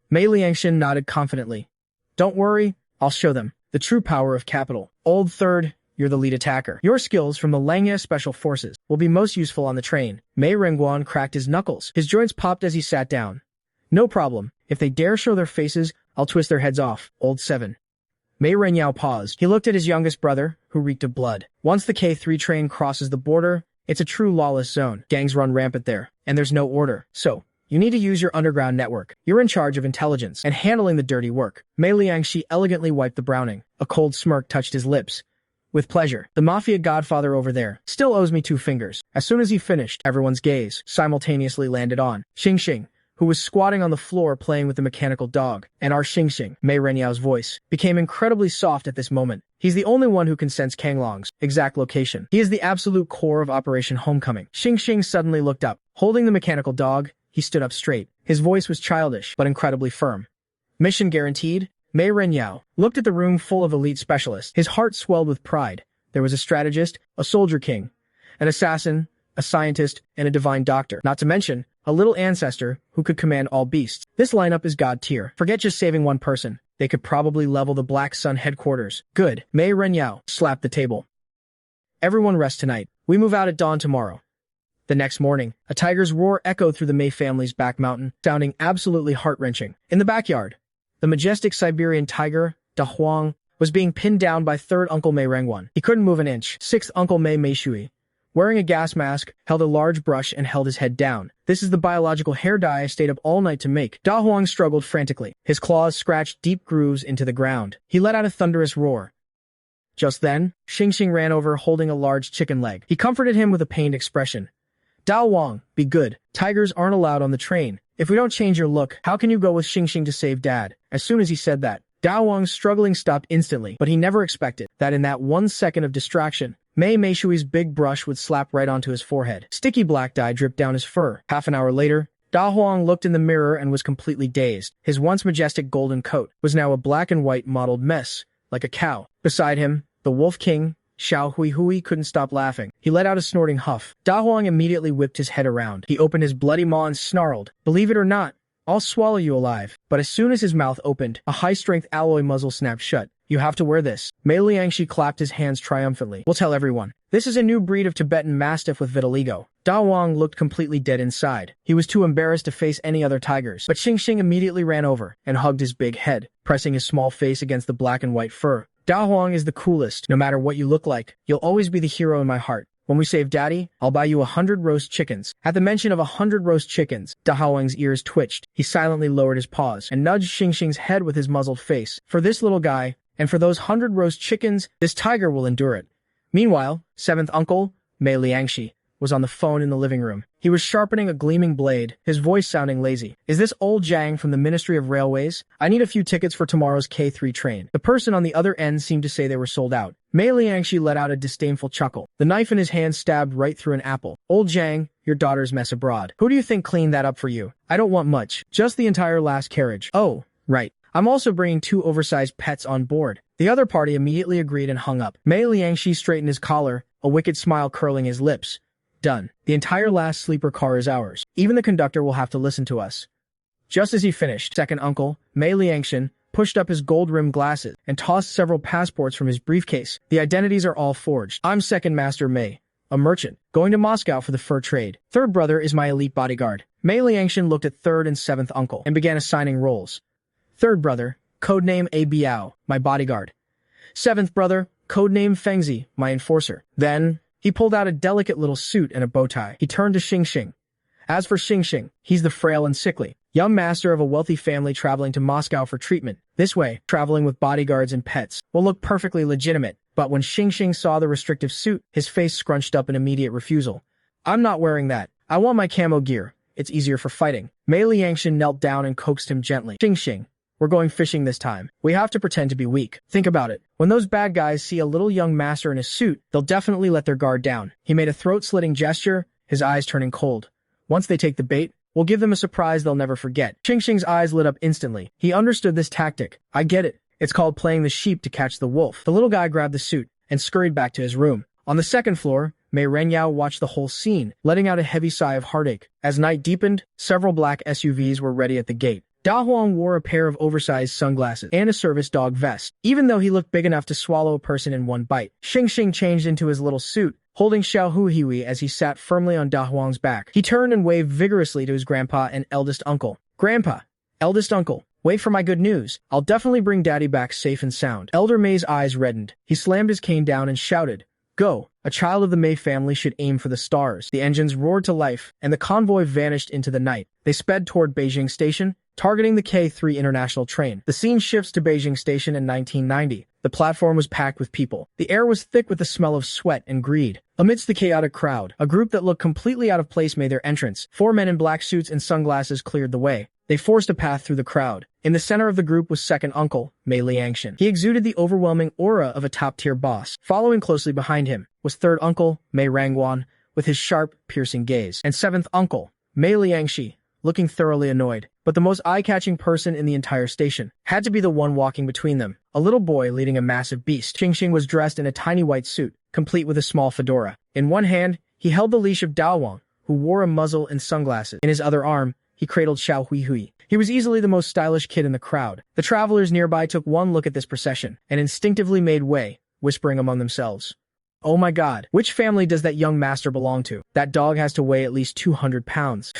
Mei Liangxin nodded confidently. Don't worry, I'll show them the true power of capital. Old 3rd, you're the lead attacker. Your skills from the Langya Special Forces will be most useful on the train. Mei Renguan cracked his knuckles. His joints popped as he sat down. No problem. If they dare show their faces, I'll twist their heads off. Old 7. Mei Renyao paused. He looked at his youngest brother, who reeked of blood. Once the K3 train crosses the border, it's a true lawless zone. Gangs run rampant there, and there's no order. So, you need to use your underground network. You're in charge of intelligence and handling the dirty work. Mei Liangxi elegantly wiped the browning. A cold smirk touched his lips. With pleasure. The mafia godfather over there still owes me 2 fingers. As soon as he finished, everyone's gaze simultaneously landed on Xingxing, who was squatting on the floor playing with the mechanical dog. And our Xingxing, Mei Renyao's voice, became incredibly soft at this moment. He's the only one who can sense Kanglong's exact location. He is the absolute core of Operation Homecoming. Xingxing suddenly looked up. Holding the mechanical dog, he stood up straight. His voice was childish, but incredibly firm. Mission guaranteed? Mei Renyao looked at the room full of elite specialists. His heart swelled with pride. There was a strategist, a soldier king, an assassin, a scientist, and a divine doctor. Not to mention, a little ancestor who could command all beasts. This lineup is god tier. Forget just saving one person. They could probably level the Black Sun headquarters. Good. Mei Renyao slapped the table. Everyone rest tonight. We move out at dawn tomorrow. The next morning, a tiger's roar echoed through the Mei family's back mountain, sounding absolutely heart-wrenching. In the backyard, the majestic Siberian tiger, Da Huang, was being pinned down by 3rd Uncle Mei Renguan. He couldn't move an inch. 6th Uncle Mei Meishui, wearing a gas mask, held a large brush and held his head down. This is the biological hair dye I stayed up all night to make. Da Huang struggled frantically. His claws scratched deep grooves into the ground. He let out a thunderous roar. Just then, Xingxing ran over holding a large chicken leg. He comforted him with a pained expression. Dao Wang, be good. Tigers aren't allowed on the train. If we don't change your look, how can you go with Xingxing to save Dad? As soon as he said that, Dao Wang's struggling stopped instantly, but he never expected that in that 1 second of distraction, Mei Meishui's big brush would slap right onto his forehead. Sticky black dye dripped down his fur. Half an hour later, Da Huang looked in the mirror and was completely dazed. His once majestic golden coat was now a black and white mottled mess, like a cow. Beside him, the Wolf King, Xiao Hui couldn't stop laughing. He let out a snorting huff. Da Huang immediately whipped his head around. He opened his bloody maw and snarled, "Believe it or not, I'll swallow you alive." But as soon as his mouth opened, a high-strength alloy muzzle snapped shut. "You have to wear this." Mei Liangxi clapped his hands triumphantly. "We'll tell everyone. This is a new breed of Tibetan Mastiff with vitiligo." Da Huang looked completely dead inside. He was too embarrassed to face any other tigers. But Xing immediately ran over and hugged his big head, pressing his small face against the black and white fur. "Da Huang is the coolest. No matter what you look like, you'll always be the hero in my heart. When we save Daddy, I'll buy you 100 roast chickens." At the mention of 100 roast chickens, Da Huang's ears twitched. He silently lowered his paws and nudged Xing's head with his muzzled face. "For this little guy, and for those 100 roast chickens, this tiger will endure it." Meanwhile, seventh uncle, Mei Liangxi, was on the phone in the living room. He was sharpening a gleaming blade, his voice sounding lazy. "Is this old Zhang from the Ministry of Railways? I need a few tickets for tomorrow's K3 train." The person on the other end seemed to say they were sold out. Mei Liangxi let out a disdainful chuckle. The knife in his hand stabbed right through an apple. "Old Zhang, your daughter's mess abroad. Who do you think cleaned that up for you? I don't want much. Just the entire last carriage." "Oh, right. I'm also bringing 2 oversized pets on board." The other party immediately agreed and hung up. Mei Liangxi straightened his collar, a wicked smile curling his lips. "Done. The entire last sleeper car is ours. Even the conductor will have to listen to us." Just as he finished, second uncle, Mei Liangxin, pushed up his gold-rimmed glasses and tossed several passports from his briefcase. "The identities are all forged. I'm Second Master Mei, a merchant, going to Moscow for the fur trade. Third brother is my elite bodyguard." Mei Liangxin looked at third and seventh uncle and began assigning roles. "Third brother, codename A Biao, my bodyguard. Seventh brother, codename Fengzi, my enforcer." Then he pulled out a delicate little suit and a bow tie. He turned to Xing. "As for Xing, he's the frail and sickly young master of a wealthy family traveling to Moscow for treatment. This way, traveling with bodyguards and pets will look perfectly legitimate." But when Xing saw the restrictive suit, his face scrunched up in immediate refusal. "I'm not wearing that. I want my camo gear. It's easier for fighting." Mei Liangxin knelt down and coaxed him gently. "Xing, we're going fishing this time. We have to pretend to be weak. Think about it. When those bad guys see a little young master in a suit, they'll definitely let their guard down." He made a throat-slitting gesture, his eyes turning cold. "Once they take the bait, we'll give them a surprise they'll never forget." Xing's eyes lit up instantly. He understood this tactic. "I get it. It's called playing the sheep to catch the wolf." The little guy grabbed the suit and scurried back to his room. On the second floor, Mei Renyao watched the whole scene, letting out a heavy sigh of heartache. As night deepened, several black SUVs were ready at the gate. Da Huang wore a pair of oversized sunglasses and a service dog vest. Even though he looked big enough to swallow a person in one bite, Xing changed into his little suit, holding Xiao Hui as he sat firmly on Da Huang's back. He turned and waved vigorously to his grandpa and eldest uncle. "Grandpa, eldest uncle, wait for my good news. I'll definitely bring Daddy back safe and sound." Elder Mei's eyes reddened. He slammed his cane down and shouted, "Go! A child of the Mei family should aim for the stars." The engines roared to life, and the convoy vanished into the night. They sped toward Beijing Station, targeting the K3 international train. The scene shifts to Beijing Station in 1990. The platform was packed with people. The air was thick with the smell of sweat and greed. Amidst the chaotic crowd, a group that looked completely out of place made their entrance. 4 men in black suits and sunglasses cleared the way. They forced a path through the crowd. In the center of the group was second uncle, Mei Liangxin. He exuded the overwhelming aura of a top-tier boss. Following closely behind him was third uncle, Mei Rangguan, with his sharp, piercing gaze, and seventh uncle, Mei Liangxi, looking thoroughly annoyed. But the most eye-catching person in the entire station had to be the one walking between them, a little boy leading a massive beast. Xing was dressed in a tiny white suit, complete with a small fedora. In one hand, he held the leash of Da Huang, who wore a muzzle and sunglasses. In his other arm, he cradled Xiao Hui. He was easily the most stylish kid in the crowd. The travelers nearby took one look at this procession and instinctively made way, whispering among themselves, "Oh my god, which family does that young master belong to? That dog has to weigh at least 200 pounds.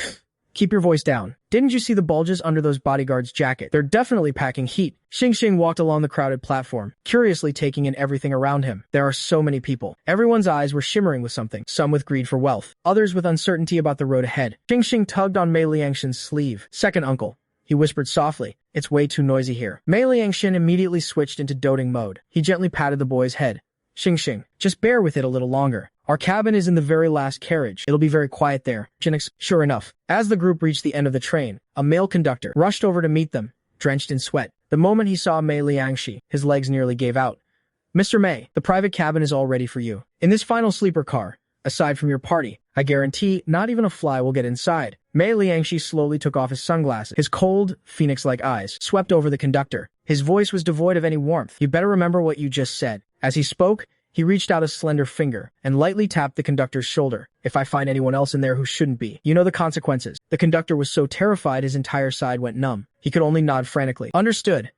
Keep your voice down. Didn't you see the bulges under those bodyguards' jacket? They're definitely packing heat." Xing walked along the crowded platform, curiously taking in everything around him. There are so many people. Everyone's eyes were shimmering with something, some with greed for wealth, others with uncertainty about the road ahead. Xing tugged on Mei Liangxin's sleeve. "Second uncle," he whispered softly, "it's way too noisy here." Mei Liangxin immediately switched into doting mode. He gently patted the boy's head. "Xing, just bear with it a little longer. Our cabin is in the very last carriage. It'll be very quiet there." Sure enough, as the group reached the end of the train, a male conductor rushed over to meet them, drenched in sweat. The moment he saw Mei Liangxi, his legs nearly gave out. Mr. May, the private cabin is all ready for you. In this final sleeper car, aside from your party, I guarantee not even a fly will get inside. Mei Liangshi slowly took off his sunglasses. His cold, phoenix-like eyes swept over the conductor. His voice was devoid of any warmth. You better remember what you just said. As he spoke, he reached out a slender finger and lightly tapped the conductor's shoulder. If I find anyone else in there who shouldn't be, you know the consequences. The conductor was so terrified his entire side went numb. He could only nod frantically. Understood.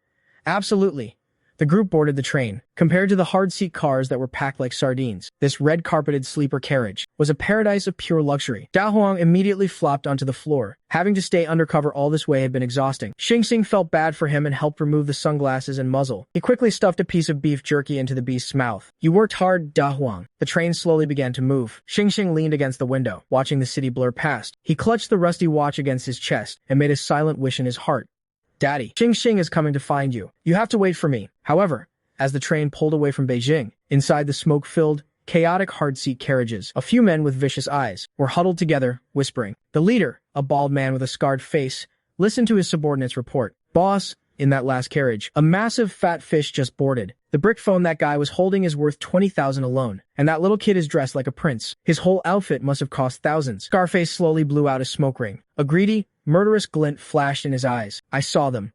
Absolutely. The group boarded the train. Compared to the hard-seat cars that were packed like sardines, this red-carpeted sleeper carriage was a paradise of pure luxury. Da Huang immediately flopped onto the floor. Having to stay undercover all this way had been exhausting. Xing Xing felt bad for him and helped remove the sunglasses and muzzle. He quickly stuffed a piece of beef jerky into the beast's mouth. You worked hard, Da Huang. The train slowly began to move. Xing Xing leaned against the window, watching the city blur past. He clutched the rusty watch against his chest and made a silent wish in his heart. Daddy, Xing Xing is coming to find you. You have to wait for me. However, as the train pulled away from Beijing, inside the smoke-filled, chaotic hard-seat carriages, a few men with vicious eyes were huddled together, whispering. The leader, a bald man with a scarred face, listened to his subordinate's report. Boss, in that last carriage, a massive fat fish just boarded. The brick phone that guy was holding is worth 20,000 alone, and that little kid is dressed like a prince. His whole outfit must have cost thousands. Scarface slowly blew out a smoke ring. A greedy, murderous glint flashed in his eyes. I saw them.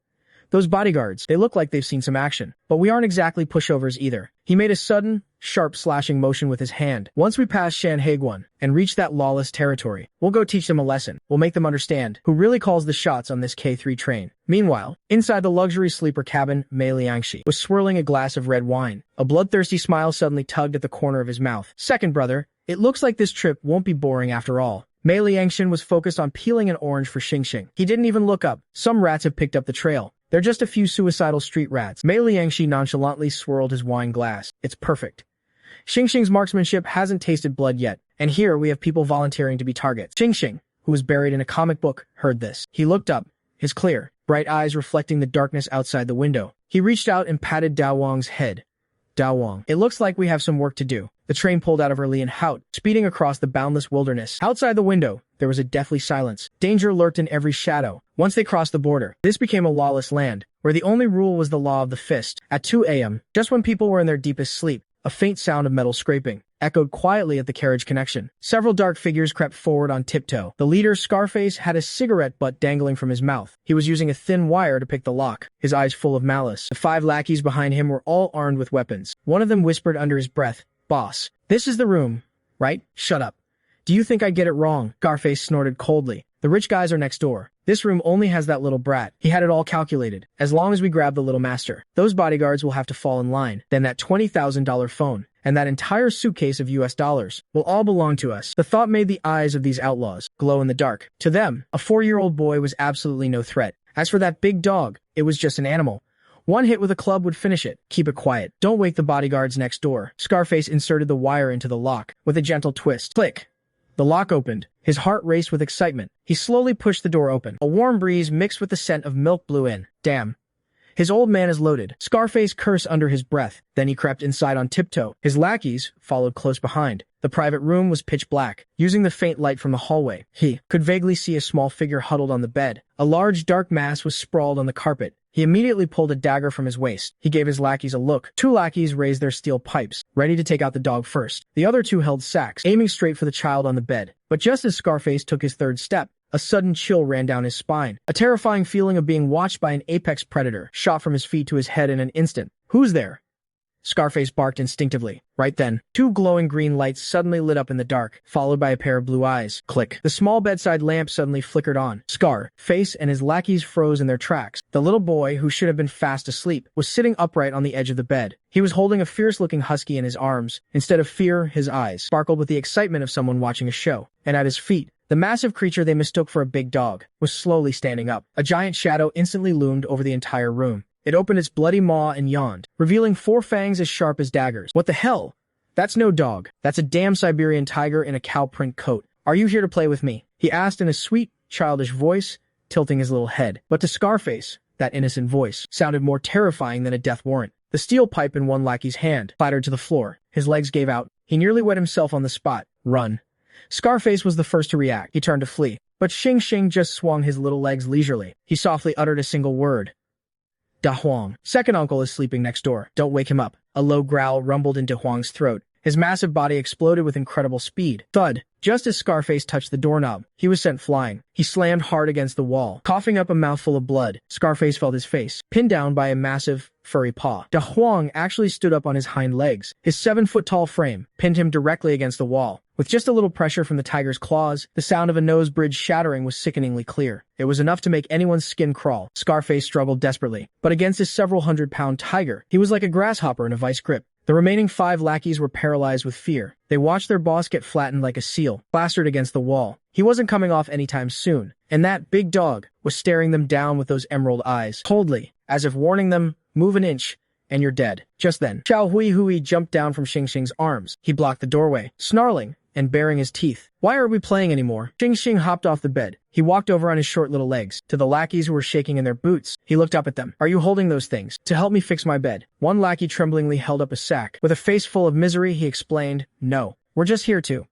Those bodyguards, they look like they've seen some action. But we aren't exactly pushovers either. He made a sudden, sharp slashing motion with his hand. Once we pass Shanhaiguan and reach that lawless territory, we'll go teach them a lesson. We'll make them understand who really calls the shots on this K3 train. Meanwhile, inside the luxury sleeper cabin, Mei Liangshi was swirling a glass of red wine. A bloodthirsty smile suddenly tugged at the corner of his mouth. Second brother, it looks like this trip won't be boring after all. Mei Liangshin was focused on peeling an orange for Xing Xing. He didn't even look up. Some rats have picked up the trail. They're just a few suicidal street rats. Mei Liangshi nonchalantly swirled his wine glass. It's perfect. Xing Xing's marksmanship hasn't tasted blood yet, and here we have people volunteering to be targets. Xing Xing, who was buried in a comic book, heard this. He looked up, his clear, bright eyes reflecting the darkness outside the window. He reached out and patted Dao Wang's head. Dao Wang, it looks like we have some work to do. The train pulled out of Erlian Hout, speeding across the boundless wilderness. Outside the window, there was a deathly silence. Danger lurked in every shadow. Once they crossed the border, this became a lawless land, where the only rule was the law of the fist. At 2 a.m., just when people were in their deepest sleep, a faint sound of metal scraping echoed quietly at the carriage connection. Several dark figures crept forward on tiptoe. The leader, Scarface, had a cigarette butt dangling from his mouth. He was using a thin wire to pick the lock, his eyes full of malice. The 5 lackeys behind him were all armed with weapons. One of them whispered under his breath, "Boss, this is the room, right? Shut up. Do you think I get it wrong?" Scarface snorted coldly. The rich guys are next door. This room only has that little brat. He had it all calculated. As long as we grab the little master, those bodyguards will have to fall in line. Then that $20,000 phone and that entire suitcase of US dollars will all belong to us. The thought made the eyes of these outlaws glow in the dark. To them, a 4-year-old boy was absolutely no threat. As for that big dog, it was just an animal. One hit with a club would finish it. Keep it quiet. Don't wake the bodyguards next door. Scarface inserted the wire into the lock with a gentle twist. Click. The lock opened. His heart raced with excitement. He slowly pushed the door open. A warm breeze mixed with the scent of milk blew in. Damn. His old man is loaded. Scarface cursed under his breath. Then he crept inside on tiptoe. His lackeys followed close behind. The private room was pitch black. Using the faint light from the hallway, he could vaguely see a small figure huddled on the bed. A large dark mass was sprawled on the carpet. He immediately pulled a dagger from his waist. He gave his lackeys a look. 2 lackeys raised their steel pipes, ready to take out the dog first. The other 2 held sacks, aiming straight for the child on the bed. But just as Scarface took his 3rd step, a sudden chill ran down his spine. A terrifying feeling of being watched by an apex predator shot from his feet to his head in an instant. "Who's there?" Scarface barked instinctively. Right then, 2 glowing green lights suddenly lit up in the dark, followed by a pair of blue eyes. Click. The small bedside lamp suddenly flickered on. Scarface and his lackeys froze in their tracks. The little boy, who should have been fast asleep, was sitting upright on the edge of the bed. He was holding a fierce-looking husky in his arms. Instead of fear, his eyes sparkled with the excitement of someone watching a show. And at his feet, the massive creature they mistook for a big dog was slowly standing up. A giant shadow instantly loomed over the entire room. It opened its bloody maw and yawned, revealing 4 fangs as sharp as daggers. "What the hell? That's no dog. That's a damn Siberian tiger in a cow print coat. Are you here to play with me?" he asked in a sweet, childish voice, tilting his little head. But to Scarface, that innocent voice sounded more terrifying than a death warrant. The steel pipe in one lackey's hand clattered to the floor. His legs gave out. He nearly wet himself on the spot. "Run." Scarface was the first to react. He turned to flee. But Xing Xing just swung his little legs leisurely. He softly uttered a single word. Da Huang. Second uncle is sleeping next door. Don't wake him up. A low growl rumbled into Huang's throat. His massive body exploded with incredible speed. Thud. Just as Scarface touched the doorknob, he was sent flying. He slammed hard against the wall, coughing up a mouthful of blood. Scarface felt his face, pinned down by a massive, furry paw. Da Huang actually stood up on his hind legs. His 7-foot-tall frame pinned him directly against the wall. With just a little pressure from the tiger's claws, the sound of a nose bridge shattering was sickeningly clear. It was enough to make anyone's skin crawl. Scarface struggled desperately, but against his several hundred-pound tiger, he was like a grasshopper in a vice grip. The remaining 5 lackeys were paralyzed with fear. They watched their boss get flattened like a seal, plastered against the wall. He wasn't coming off anytime soon, and that big dog was staring them down with those emerald eyes, coldly, as if warning them, "Move an inch, and you're dead." Just then, Xiao Hui jumped down from Xing Xing's arms. He blocked the doorway, snarling and baring his teeth. "Why are we playing anymore?" Xing Xing hopped off the bed. He walked over on his short little legs to the lackeys who were shaking in their boots. He looked up at them. "Are you holding those things to help me fix my bed?" One lackey tremblingly held up a sack. With a face full of misery, he explained, "No, we're just here to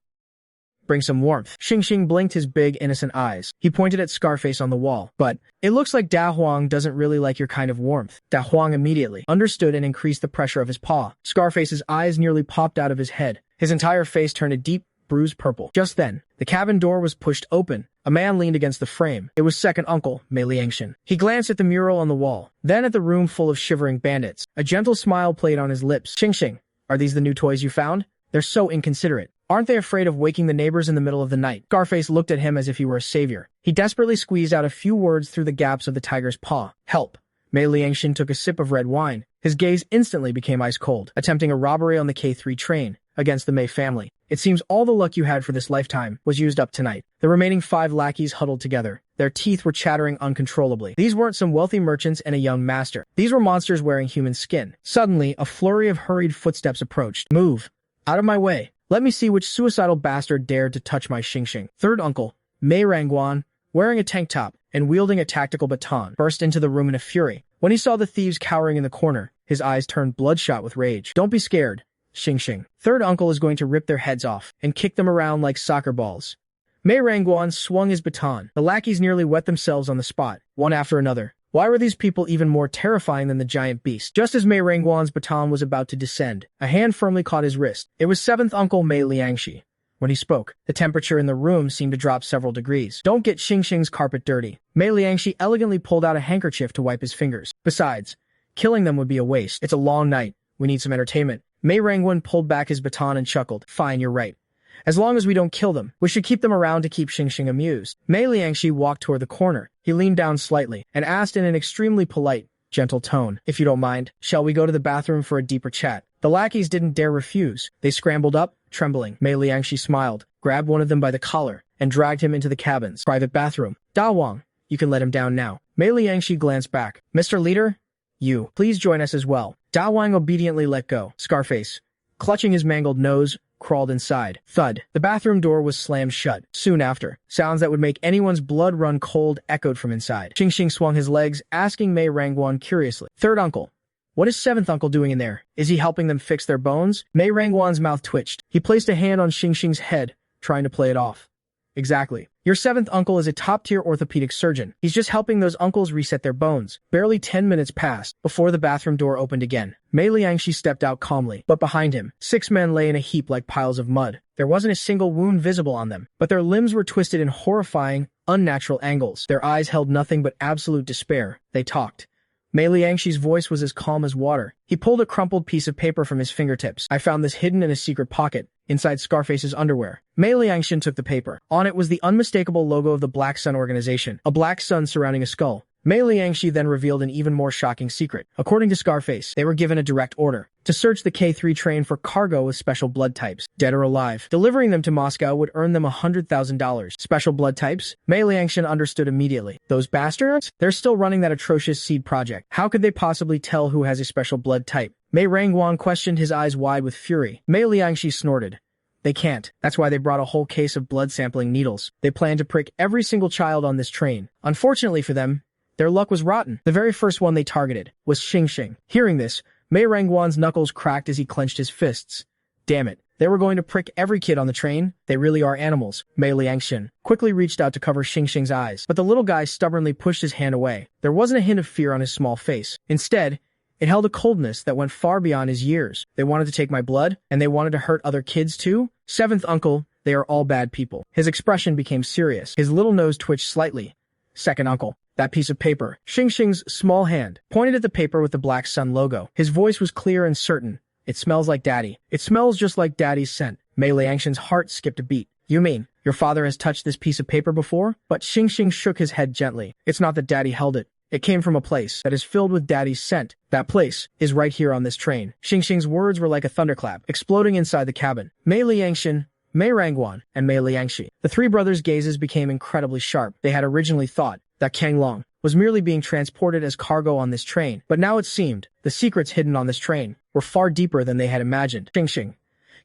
bring some warmth." Xing Xing blinked his big, innocent eyes. He pointed at Scarface on the wall. "But it looks like Da Huang doesn't really like your kind of warmth." Da Huang immediately understood and increased the pressure of his paw. Scarface's eyes nearly popped out of his head. His entire face turned a deep, bruised purple. Just then, the cabin door was pushed open. A man leaned against the frame. It was second uncle, Mei Liangshan. He glanced at the mural on the wall, then at the room full of shivering bandits. A gentle smile played on his lips. "Xing Xing, are these the new toys you found? They're so inconsiderate. Aren't they afraid of waking the neighbors in the middle of the night?" Scarface looked at him as if he were a savior. He desperately squeezed out a few words through the gaps of the tiger's paw. "Help." Mei Liangshan took a sip of red wine. His gaze instantly became ice cold. "Attempting a robbery on the K3 train against the Mei family. It seems all the luck you had for this lifetime was used up tonight." The remaining 5 lackeys huddled together. Their teeth were chattering uncontrollably. These weren't some wealthy merchants and a young master. These were monsters wearing human skin. Suddenly, a flurry of hurried footsteps approached. "Move! Out of my way! Let me see which suicidal bastard dared to touch my Xing Xing." Third uncle, Mei Rangguan, wearing a tank top and wielding a tactical baton, burst into the room in a fury. When he saw the thieves cowering in the corner, his eyes turned bloodshot with rage. "Don't be scared, Xing Xing. Third uncle is going to rip their heads off and kick them around like soccer balls." Mei Rangguan swung his baton. The lackeys nearly wet themselves on the spot, one after another. Why were these people even more terrifying than the giant beast? Just as Mei Rangguan's baton was about to descend, a hand firmly caught his wrist. It was 7th uncle Mei Liangxi. When he spoke, the temperature in the room seemed to drop several degrees. "Don't get Xing Xing's carpet dirty." Mei Liangxi elegantly pulled out a handkerchief to wipe his fingers. "Besides, killing them would be a waste. It's a long night. We need some entertainment." Mei Rangguan pulled back his baton and chuckled. "Fine, you're right. As long as we don't kill them, we should keep them around to keep Xing Xing amused." Mei Liangxi walked toward the corner. He leaned down slightly and asked in an extremely polite, gentle tone, "If you don't mind, shall we go to the bathroom for a deeper chat?" The lackeys didn't dare refuse. They scrambled up, trembling. Mei Liangxi smiled, grabbed one of them by the collar, and dragged him into the cabin's private bathroom. "Da Wang, you can let him down now." Mei Liangxi glanced back. "Mr. Leader, you, please join us as well." Da Wang obediently let go. Scarface, clutching his mangled nose, crawled inside. Thud. The bathroom door was slammed shut. Soon after, sounds that would make anyone's blood run cold echoed from inside. Xing Xing swung his legs, asking Mei Rangguan curiously, "Third uncle, what is 7th uncle doing in there? Is he helping them fix their bones?" Mei Rangguan's mouth twitched. He placed a hand on Xing Xing's head, trying to play it off. "Exactly. Your 7th uncle is a top-tier orthopedic surgeon. He's just helping those uncles reset their bones." Barely 10 minutes passed before the bathroom door opened again. Mei Liangxi stepped out calmly, but behind him, 6 men lay in a heap like piles of mud. There wasn't a single wound visible on them, but their limbs were twisted in horrifying, unnatural angles. Their eyes held nothing but absolute despair. They talked. Mei Liangxi's voice was as calm as water. He pulled a crumpled piece of paper from his fingertips. "I found this hidden in a secret pocket, inside Scarface's underwear." Mei Liangshan took the paper. On it was the unmistakable logo of the Black Sun organization, a black sun surrounding a skull. Mei Liangxi then revealed an even more shocking secret. According to Scarface, they were given a direct order to search the K3 train for cargo with special blood types, dead or alive. Delivering them to Moscow would earn them $100,000. Special blood types? Mei Liangshan understood immediately. Those bastards? They're still running that atrocious seed project. How could they possibly tell who has a special blood type? Mei Rangguan questioned, his eyes wide with fury. Mei Liangxi snorted. They can't. That's why they brought a whole case of blood sampling needles. They plan to prick every single child on this train. Unfortunately for them, their luck was rotten. The very first one they targeted was Xing Xing. Hearing this, Mei Rangguan's knuckles cracked as he clenched his fists. Damn it. They were going to prick every kid on the train. They really are animals. Mei Liangxin quickly reached out to cover Xingxing's eyes, but the little guy stubbornly pushed his hand away. There wasn't a hint of fear on his small face. Instead, it held a coldness that went far beyond his years. They wanted to take my blood, and they wanted to hurt other kids too? Seventh uncle, they are all bad people. His expression became serious. His little nose twitched slightly. Second uncle. That piece of paper. Xingxing's small hand pointed at the paper with the Black Sun logo. His voice was clear and certain. It smells like daddy. It smells just like daddy's scent. Mei Liangxin's heart skipped a beat. You mean, your father has touched this piece of paper before? But Xingxing shook his head gently. It's not that daddy held it. It came from a place that is filled with daddy's scent. That place is right here on this train. Xingxing's words were like a thunderclap, exploding inside the cabin. Mei Liangxin, Mei Rangguan, and Mei Liangxi. The three brothers' gazes became incredibly sharp. They had originally thought that Kang Long was merely being transported as cargo on this train, but now it seemed the secrets hidden on this train were far deeper than they had imagined. Xingxing,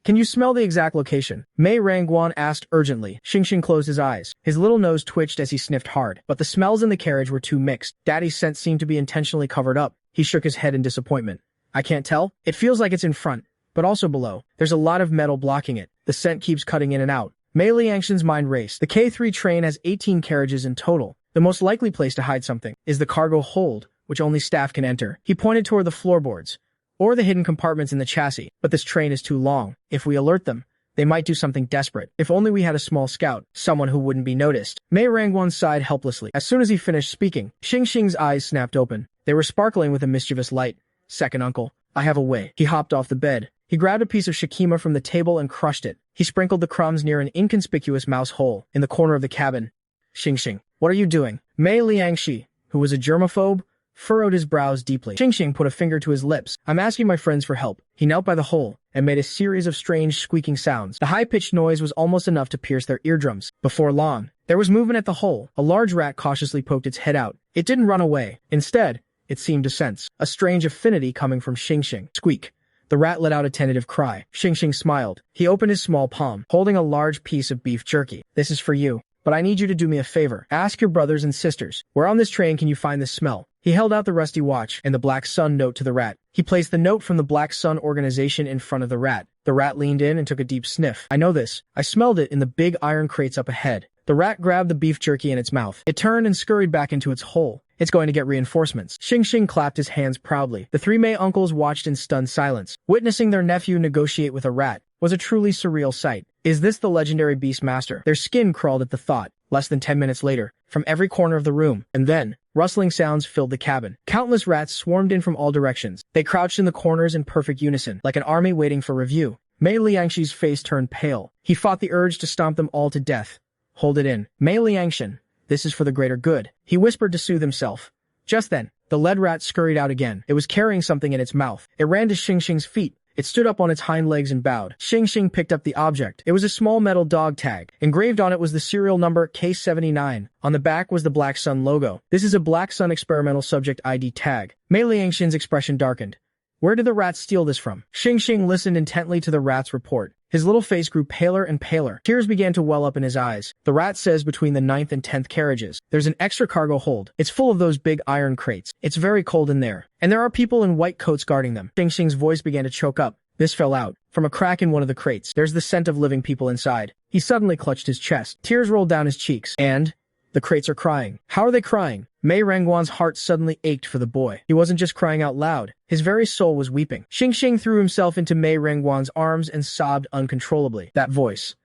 can you smell the exact location? Mei Rangguan asked urgently. Xingxing closed his eyes. His little nose twitched as he sniffed hard, but the smells in the carriage were too mixed. Daddy's scent seemed to be intentionally covered up. He shook his head in disappointment. I can't tell. It feels like it's in front, but also below. There's a lot of metal blocking it. The scent keeps cutting in and out. Mei Liangxin's mind raced. The K3 train has 18 carriages in total. The most likely place to hide something is the cargo hold, which only staff can enter. He pointed toward the floorboards, or the hidden compartments in the chassis. But this train is too long. If we alert them, they might do something desperate. If only we had a small scout, someone who wouldn't be noticed. Mei Rangguan sighed helplessly. As soon as he finished speaking, Xingxing's eyes snapped open. They were sparkling with a mischievous light. Second uncle, I have a way. He hopped off the bed. He grabbed a piece of shikima from the table and crushed it. He sprinkled the crumbs near an inconspicuous mouse hole in the corner of the cabin. Xingxing, what are you doing? Mei Liangxi, who was a germaphobe, furrowed his brows deeply. Xingxing put a finger to his lips. I'm asking my friends for help. He knelt by the hole and made a series of strange squeaking sounds. The high-pitched noise was almost enough to pierce their eardrums. Before long, there was movement at the hole. A large rat cautiously poked its head out. It didn't run away. Instead, it seemed to sense a strange affinity coming from Xingxing. Squeak. The rat let out a tentative cry. Xingxing smiled. He opened his small palm, holding a large piece of beef jerky. This is for you. But I need you to do me a favor. Ask your brothers and sisters, where on this train can you find this smell? He held out the rusty watch and the Black Sun note to the rat. He placed the note from the Black Sun organization in front of the rat. The rat leaned in and took a deep sniff. I know this. I smelled it in the big iron crates up ahead. The rat grabbed the beef jerky in its mouth. It turned and scurried back into its hole. It's going to get reinforcements. Xingxing clapped his hands proudly. The three Mei uncles watched in stunned silence. Witnessing their nephew negotiate with a rat was a truly surreal sight. Is this the legendary beast master? Their skin crawled at the thought. Less than 10 minutes later, from every corner of the room, and then, rustling sounds filled the cabin. Countless rats swarmed in from all directions. They crouched in the corners in perfect unison, like an army waiting for review. Mei Liangxi's face turned pale. He fought the urge to stomp them all to death. Hold it in. Mei Liangxin, this is for the greater good. He whispered to soothe himself. Just then, the lead rat scurried out again. It was carrying something in its mouth. It ran to Xingxing's feet. It stood up on its hind legs and bowed. Xingxing picked up the object. It was a small metal dog tag. Engraved on it was the serial number K79. On the back was the Black Sun logo. This is a Black Sun experimental subject ID tag. Mei Liangxin's expression darkened. Where did the rat steal this from? Xingxing listened intently to the rat's report. His little face grew paler and paler. Tears began to well up in his eyes. The rat says between the 9th and 10th carriages, there's an extra cargo hold. It's full of those big iron crates. It's very cold in there. And there are people in white coats guarding them. Xingxing's voice began to choke up. This fell out. From a crack in one of the crates, there's the scent of living people inside. He suddenly clutched his chest. Tears rolled down his cheeks. And the crates are crying. How are they crying? Mei Rangguan's heart suddenly ached for the boy. He wasn't just crying out loud. His very soul was weeping. Xingxing threw himself into Mei Rangguan's arms and sobbed uncontrollably. That voice.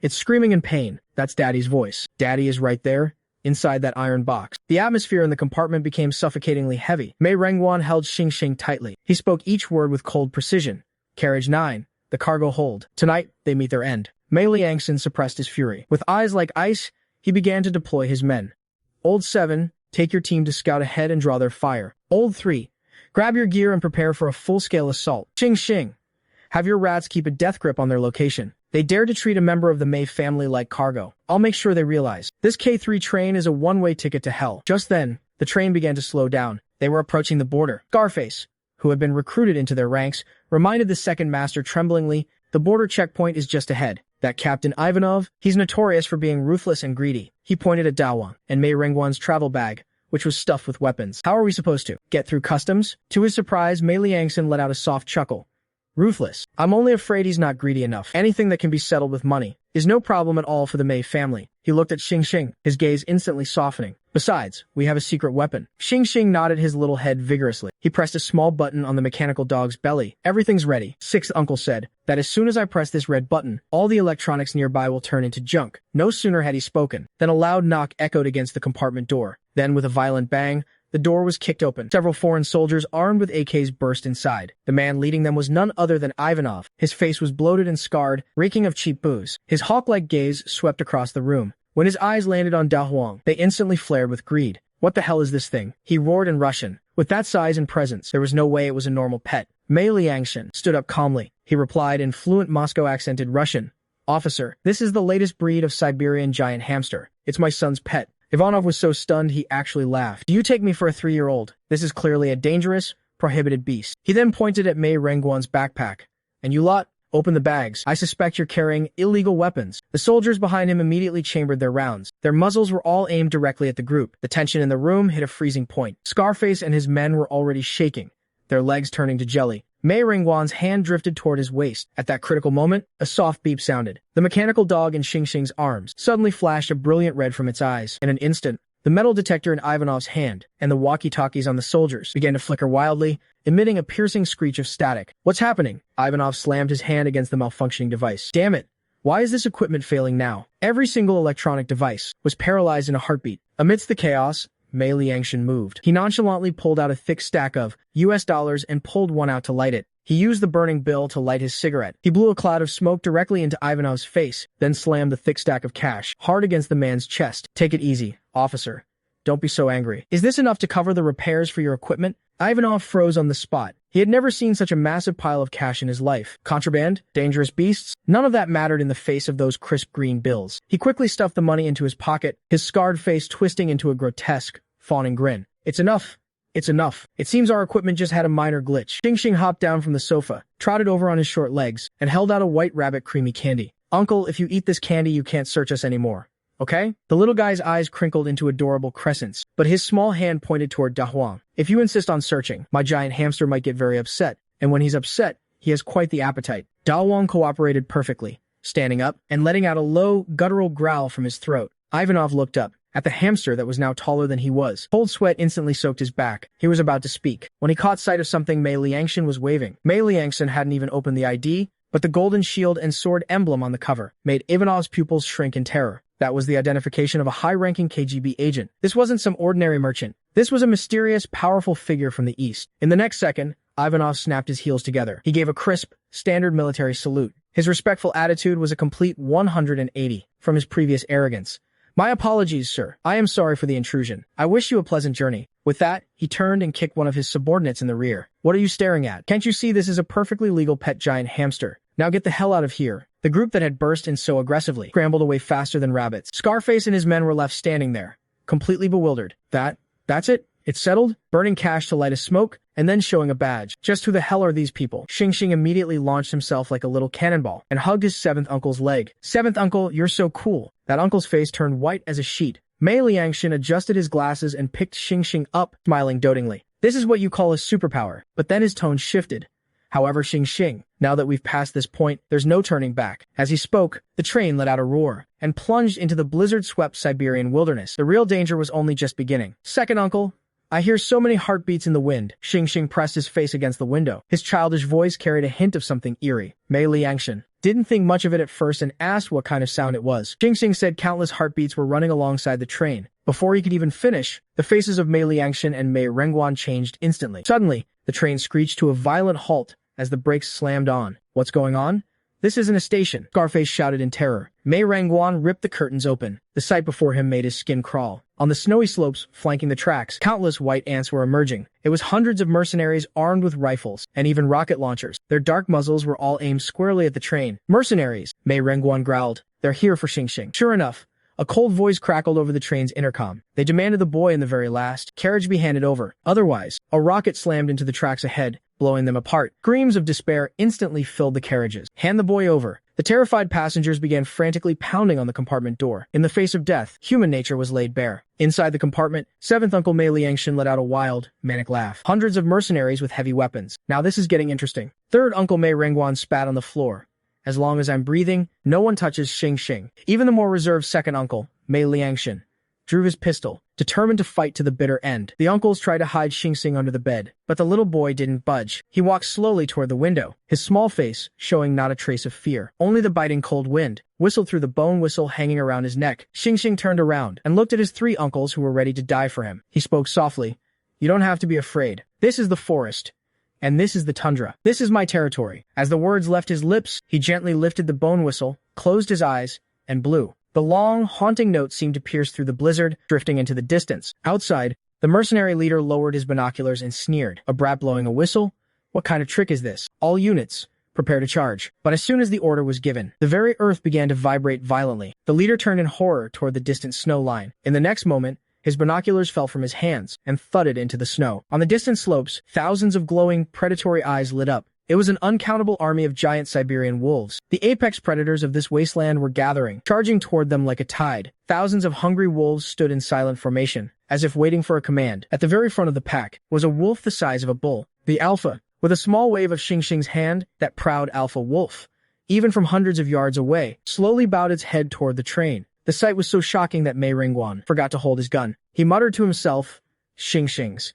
It's screaming in pain. That's Daddy's voice. Daddy is right there, inside that iron box. The atmosphere in the compartment became suffocatingly heavy. Mei Rangguan held Xingxing tightly. He spoke each word with cold precision. Carriage 9, the cargo hold. Tonight, they meet their end. Mei Liangxin suppressed his fury. With eyes like ice, he began to deploy his men. Old 7, take your team to scout ahead and draw their fire. Old 3, grab your gear and prepare for a full-scale assault. Xingxing, have your rats keep a death grip on their location. They dare to treat a member of the Mei family like cargo. I'll make sure they realize. This K3 train is a one-way ticket to hell. Just then, the train began to slow down. They were approaching the border. Scarface, who had been recruited into their ranks, reminded the second master tremblingly, the border checkpoint is just ahead. That Captain Ivanov, he's notorious for being ruthless and greedy. He pointed at Daowang and Mei Rangguan's travel bag, which was stuffed with weapons. How are we supposed to get through customs? To his surprise, Mei Liangxin let out a soft chuckle. Ruthless. I'm only afraid he's not greedy enough. Anything that can be settled with money is no problem at all for the Mei family. He looked at Xing Xing, his gaze instantly softening. Besides, we have a secret weapon. Xing Xing nodded his little head vigorously. He pressed a small button on the mechanical dog's belly. Everything's ready. Sixth uncle said that as soon as I press this red button, all the electronics nearby will turn into junk. No sooner had he spoken than a loud knock echoed against the compartment door. Then, with a violent bang, the door was kicked open. Several foreign soldiers armed with AKs burst inside. The man leading them was none other than Ivanov. His face was bloated and scarred, reeking of cheap booze. His hawk-like gaze swept across the room. When his eyes landed on Da Huang, they instantly flared with greed. What the hell is this thing? He roared in Russian. With that size and presence, there was no way it was a normal pet. Mei Liangshan stood up calmly. He replied in fluent Moscow-accented Russian. Officer, this is the latest breed of Siberian giant hamster. It's my son's pet. Ivanov was so stunned he actually laughed. Do you take me for a 3-year-old? This is clearly a dangerous, prohibited beast. He then pointed at Mei Rengguan's backpack. And you lot, open the bags. I suspect you're carrying illegal weapons. The soldiers behind him immediately chambered their rounds. Their muzzles were all aimed directly at the group. The tension in the room hit a freezing point. Scarface and his men were already shaking, their legs turning to jelly. Mei Rengguan's hand drifted toward his waist. At that critical moment, a soft beep sounded. The mechanical dog in Xing Xing's arms suddenly flashed a brilliant red from its eyes. In an instant, the metal detector in Ivanov's hand and the walkie-talkies on the soldiers began to flicker wildly, emitting a piercing screech of static. What's happening? Ivanov slammed his hand against the malfunctioning device. Damn it! Why is this equipment failing now? Every single electronic device was paralyzed in a heartbeat. Amidst the chaos, Mei Liangshan moved. He nonchalantly pulled out a thick stack of US dollars and pulled one out to light it. He used the burning bill to light his cigarette. He blew a cloud of smoke directly into Ivanov's face, then slammed the thick stack of cash hard against the man's chest. Take it easy, officer. Don't be so angry. Is this enough to cover the repairs for your equipment? Ivanov froze on the spot. He had never seen such a massive pile of cash in his life. Contraband? Dangerous beasts? None of that mattered in the face of those crisp green bills. He quickly stuffed the money into his pocket, his scarred face twisting into a grotesque, fawning grin. It's enough. It's enough. It seems our equipment just had a minor glitch. Xing Xing hopped down from the sofa, trotted over on his short legs, and held out a white rabbit creamy candy. Uncle, if you eat this candy, you can't search us anymore. Okay? The little guy's eyes crinkled into adorable crescents, but his small hand pointed toward Da Huang. If you insist on searching, my giant hamster might get very upset, and when he's upset, he has quite the appetite. Da Huang cooperated perfectly, standing up and letting out a low, guttural growl from his throat. Ivanov looked up at the hamster that was now taller than he was. Cold sweat instantly soaked his back. He was about to speak when he caught sight of something Mei Liangshan was waving. Mei Liangshan hadn't even opened the ID, but the golden shield and sword emblem on the cover made Ivanov's pupils shrink in terror. That was the identification of a high-ranking KGB agent. This wasn't some ordinary merchant. This was a mysterious, powerful figure from the East. In the next second, Ivanov snapped his heels together. He gave a crisp, standard military salute. His respectful attitude was a complete 180 from his previous arrogance. My apologies, sir. I am sorry for the intrusion. I wish you a pleasant journey. With that, he turned and kicked one of his subordinates in the rear. What are you staring at? Can't you see this is a perfectly legal pet giant hamster? Now get the hell out of here. The group that had burst in so aggressively scrambled away faster than rabbits. Scarface and his men were left standing there, completely bewildered. That's it? It's settled? Burning cash to light a smoke, and then showing a badge. Just who the hell are these people? Xing Xing immediately launched himself like a little cannonball and hugged his seventh uncle's leg. Seventh uncle, you're so cool. That uncle's face turned white as a sheet. Mei Liangshan adjusted his glasses and picked Xing Xing up, smiling dotingly. This is what you call a superpower. But then his tone shifted. However, Xing Xing, now that we've passed this point, there's no turning back. As he spoke, the train let out a roar and plunged into the blizzard-swept Siberian wilderness. The real danger was only just beginning. Second uncle, I hear so many heartbeats in the wind. Xing Xing pressed his face against the window. His childish voice carried a hint of something eerie. Mei Liangshan didn't think much of it at first and asked what kind of sound it was. Xing Xing said countless heartbeats were running alongside the train. Before he could even finish, the faces of Mei Liangshan and Mei Rengguan changed instantly. Suddenly, the train screeched to a violent halt as the brakes slammed on. What's going on? This isn't a station, Scarface shouted in terror. Mei Rengguan ripped the curtains open. The sight before him made his skin crawl. On the snowy slopes flanking the tracks, countless white ants were emerging. It was hundreds of mercenaries armed with rifles and even rocket launchers. Their dark muzzles were all aimed squarely at the train. Mercenaries, Mei Rengguan growled. They're here for Xing Xing. Sure enough, a cold voice crackled over the train's intercom. They demanded the boy in the very last carriage be handed over. Otherwise, a rocket slammed into the tracks ahead, blowing them apart. Screams of despair instantly filled the carriages. Hand the boy over. The The terrified passengers began frantically pounding on the compartment door. In the face of death, human nature was laid bare. Inside the compartment, 7th Uncle Mei Liangshan let out a wild, manic laugh. Hundreds of mercenaries with heavy weapons. Now this is getting interesting. 3rd Uncle Mei Rengguan spat on the floor. As long as I'm breathing, no one touches Xing Xing. Even the more reserved 2nd uncle, Mei Liangshan, drew his pistol, determined to fight to the bitter end. The uncles tried to hide Xing Xing under the bed, but the little boy didn't budge. He walked slowly toward the window, his small face showing not a trace of fear. Only the biting cold wind whistled through the bone whistle hanging around his neck. Xing Xing turned around and looked at his 3 uncles who were ready to die for him. He spoke softly. You don't have to be afraid. This is the forest. And this is the tundra. This is my territory. As the words left his lips, he gently lifted the bone whistle, closed his eyes, and blew. The long, haunting note seemed to pierce through the blizzard, drifting into the distance. Outside, the mercenary leader lowered his binoculars and sneered. A brat blowing a whistle? What kind of trick is this? All units, prepare to charge. But as soon as the order was given, the very earth began to vibrate violently. The leader turned in horror toward the distant snow line. In the next moment, his binoculars fell from his hands and thudded into the snow. On the distant slopes, thousands of glowing, predatory eyes lit up. It was an uncountable army of giant Siberian wolves. The apex predators of this wasteland were gathering, charging toward them like a tide. Thousands of hungry wolves stood in silent formation, as if waiting for a command. At the very front of the pack was a wolf the size of a bull. The alpha, with a small wave of Xing Xing's hand, that proud alpha wolf, even from hundreds of yards away, slowly bowed its head toward the train. The sight was so shocking that Mei Rengguan forgot to hold his gun. He muttered to himself, Xing Xing's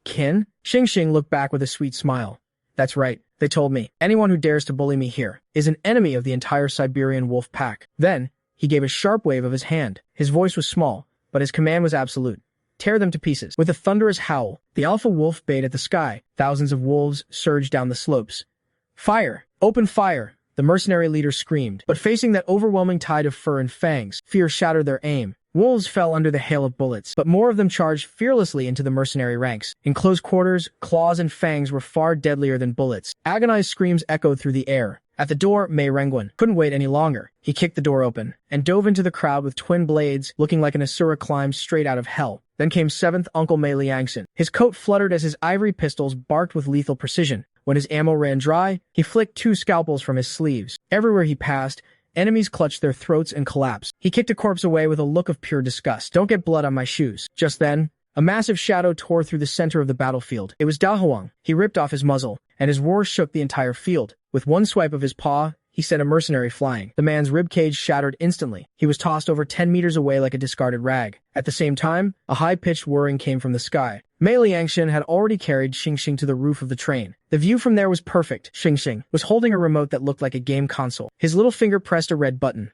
kin? Xing Xing looked back with a sweet smile. That's right, they told me. Anyone who dares to bully me here is an enemy of the entire Siberian wolf pack. Then, he gave a sharp wave of his hand. His voice was small, but his command was absolute. Tear them to pieces. With a thunderous howl, the alpha wolf bayed at the sky. Thousands of wolves surged down the slopes. Fire! Open fire! The mercenary leader screamed, but facing that overwhelming tide of fur and fangs, fear shattered their aim. Wolves fell under the hail of bullets, but more of them charged fearlessly into the mercenary ranks. In close quarters, claws and fangs were far deadlier than bullets. Agonized screams echoed through the air. At the door, Mei Rengguan couldn't wait any longer. He kicked the door open and dove into the crowd with twin blades, looking like an asura climbed straight out of hell. Then came 7th Uncle Mei Liangshan. His coat fluttered as his ivory pistols barked with lethal precision. When his ammo ran dry, he flicked 2 scalpels from his sleeves. Everywhere he passed, enemies clutched their throats and collapsed. He kicked a corpse away with a look of pure disgust. Don't get blood on my shoes. Just then, a massive shadow tore through the center of the battlefield. It was Da Huang. He ripped off his muzzle, and his roar shook the entire field. With one swipe of his paw, he sent a mercenary flying. The man's ribcage shattered instantly. He was tossed over 10 meters away like a discarded rag. At the same time, a high-pitched whirring came from the sky. Mei Liangshan had already carried Xing Xing to the roof of the train. The view from there was perfect. Xing Xing was holding a remote that looked like a game console. His little finger pressed a red button.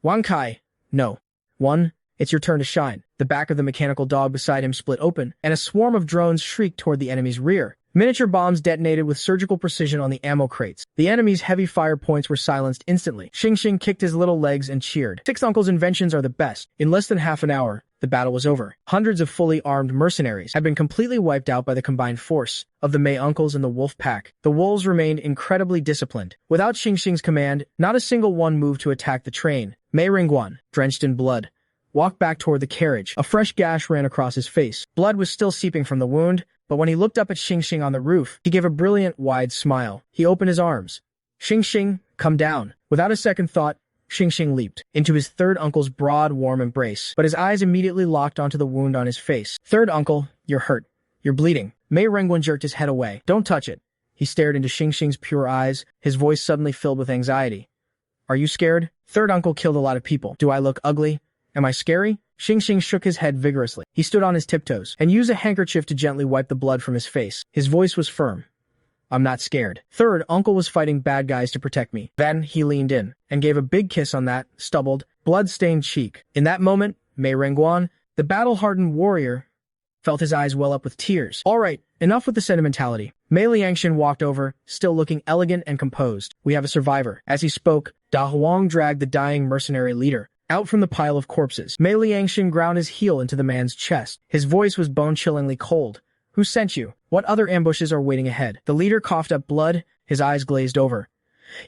Wang Kai. No. 1. It's your turn to shine. The back of the mechanical dog beside him split open, and a swarm of drones shrieked toward the enemy's rear. Miniature bombs detonated with surgical precision on the ammo crates. The enemy's heavy fire points were silenced instantly. Xing Xing kicked his little legs and cheered. 6th Uncle's inventions are the best. In less than half an hour, the battle was over. Hundreds of fully armed mercenaries had been completely wiped out by the combined force of the Mei uncles and the wolf pack. The wolves remained incredibly disciplined. Without Xing Xing's command, not a single one moved to attack the train. Mei Rengguan, drenched in blood, walked back toward the carriage. A fresh gash ran across his face. Blood was still seeping from the wound, but when he looked up at Xing Xing on the roof, he gave a brilliant, wide smile. He opened his arms. Xing Xing, come down. Without a second thought, Xing Xing leaped into his 3rd uncle's broad, warm embrace, but his eyes immediately locked onto the wound on his face. 3rd uncle, you're hurt. You're bleeding. Mei Rengguan jerked his head away. Don't touch it. He stared into Xing Xing's pure eyes, his voice suddenly filled with anxiety. Are you scared? 3rd uncle killed a lot of people. Do I look ugly? Am I scary? Xing Xing shook his head vigorously. He stood on his tiptoes and used a handkerchief to gently wipe the blood from his face. His voice was firm. I'm not scared. 3rd uncle was fighting bad guys to protect me. Then he leaned in and gave a big kiss on that stubbled, blood-stained cheek. In that moment, Mei Rengguan, the battle-hardened warrior, felt his eyes well up with tears. All right, enough with the sentimentality. Mei Liangshan walked over, still looking elegant and composed. We have a survivor. As he spoke, Da Huang dragged the dying mercenary leader out from the pile of corpses. Mei Liangshan ground his heel into the man's chest. His voice was bone-chillingly cold. Who sent you? What other ambushes are waiting ahead? The leader coughed up blood, his eyes glazed over.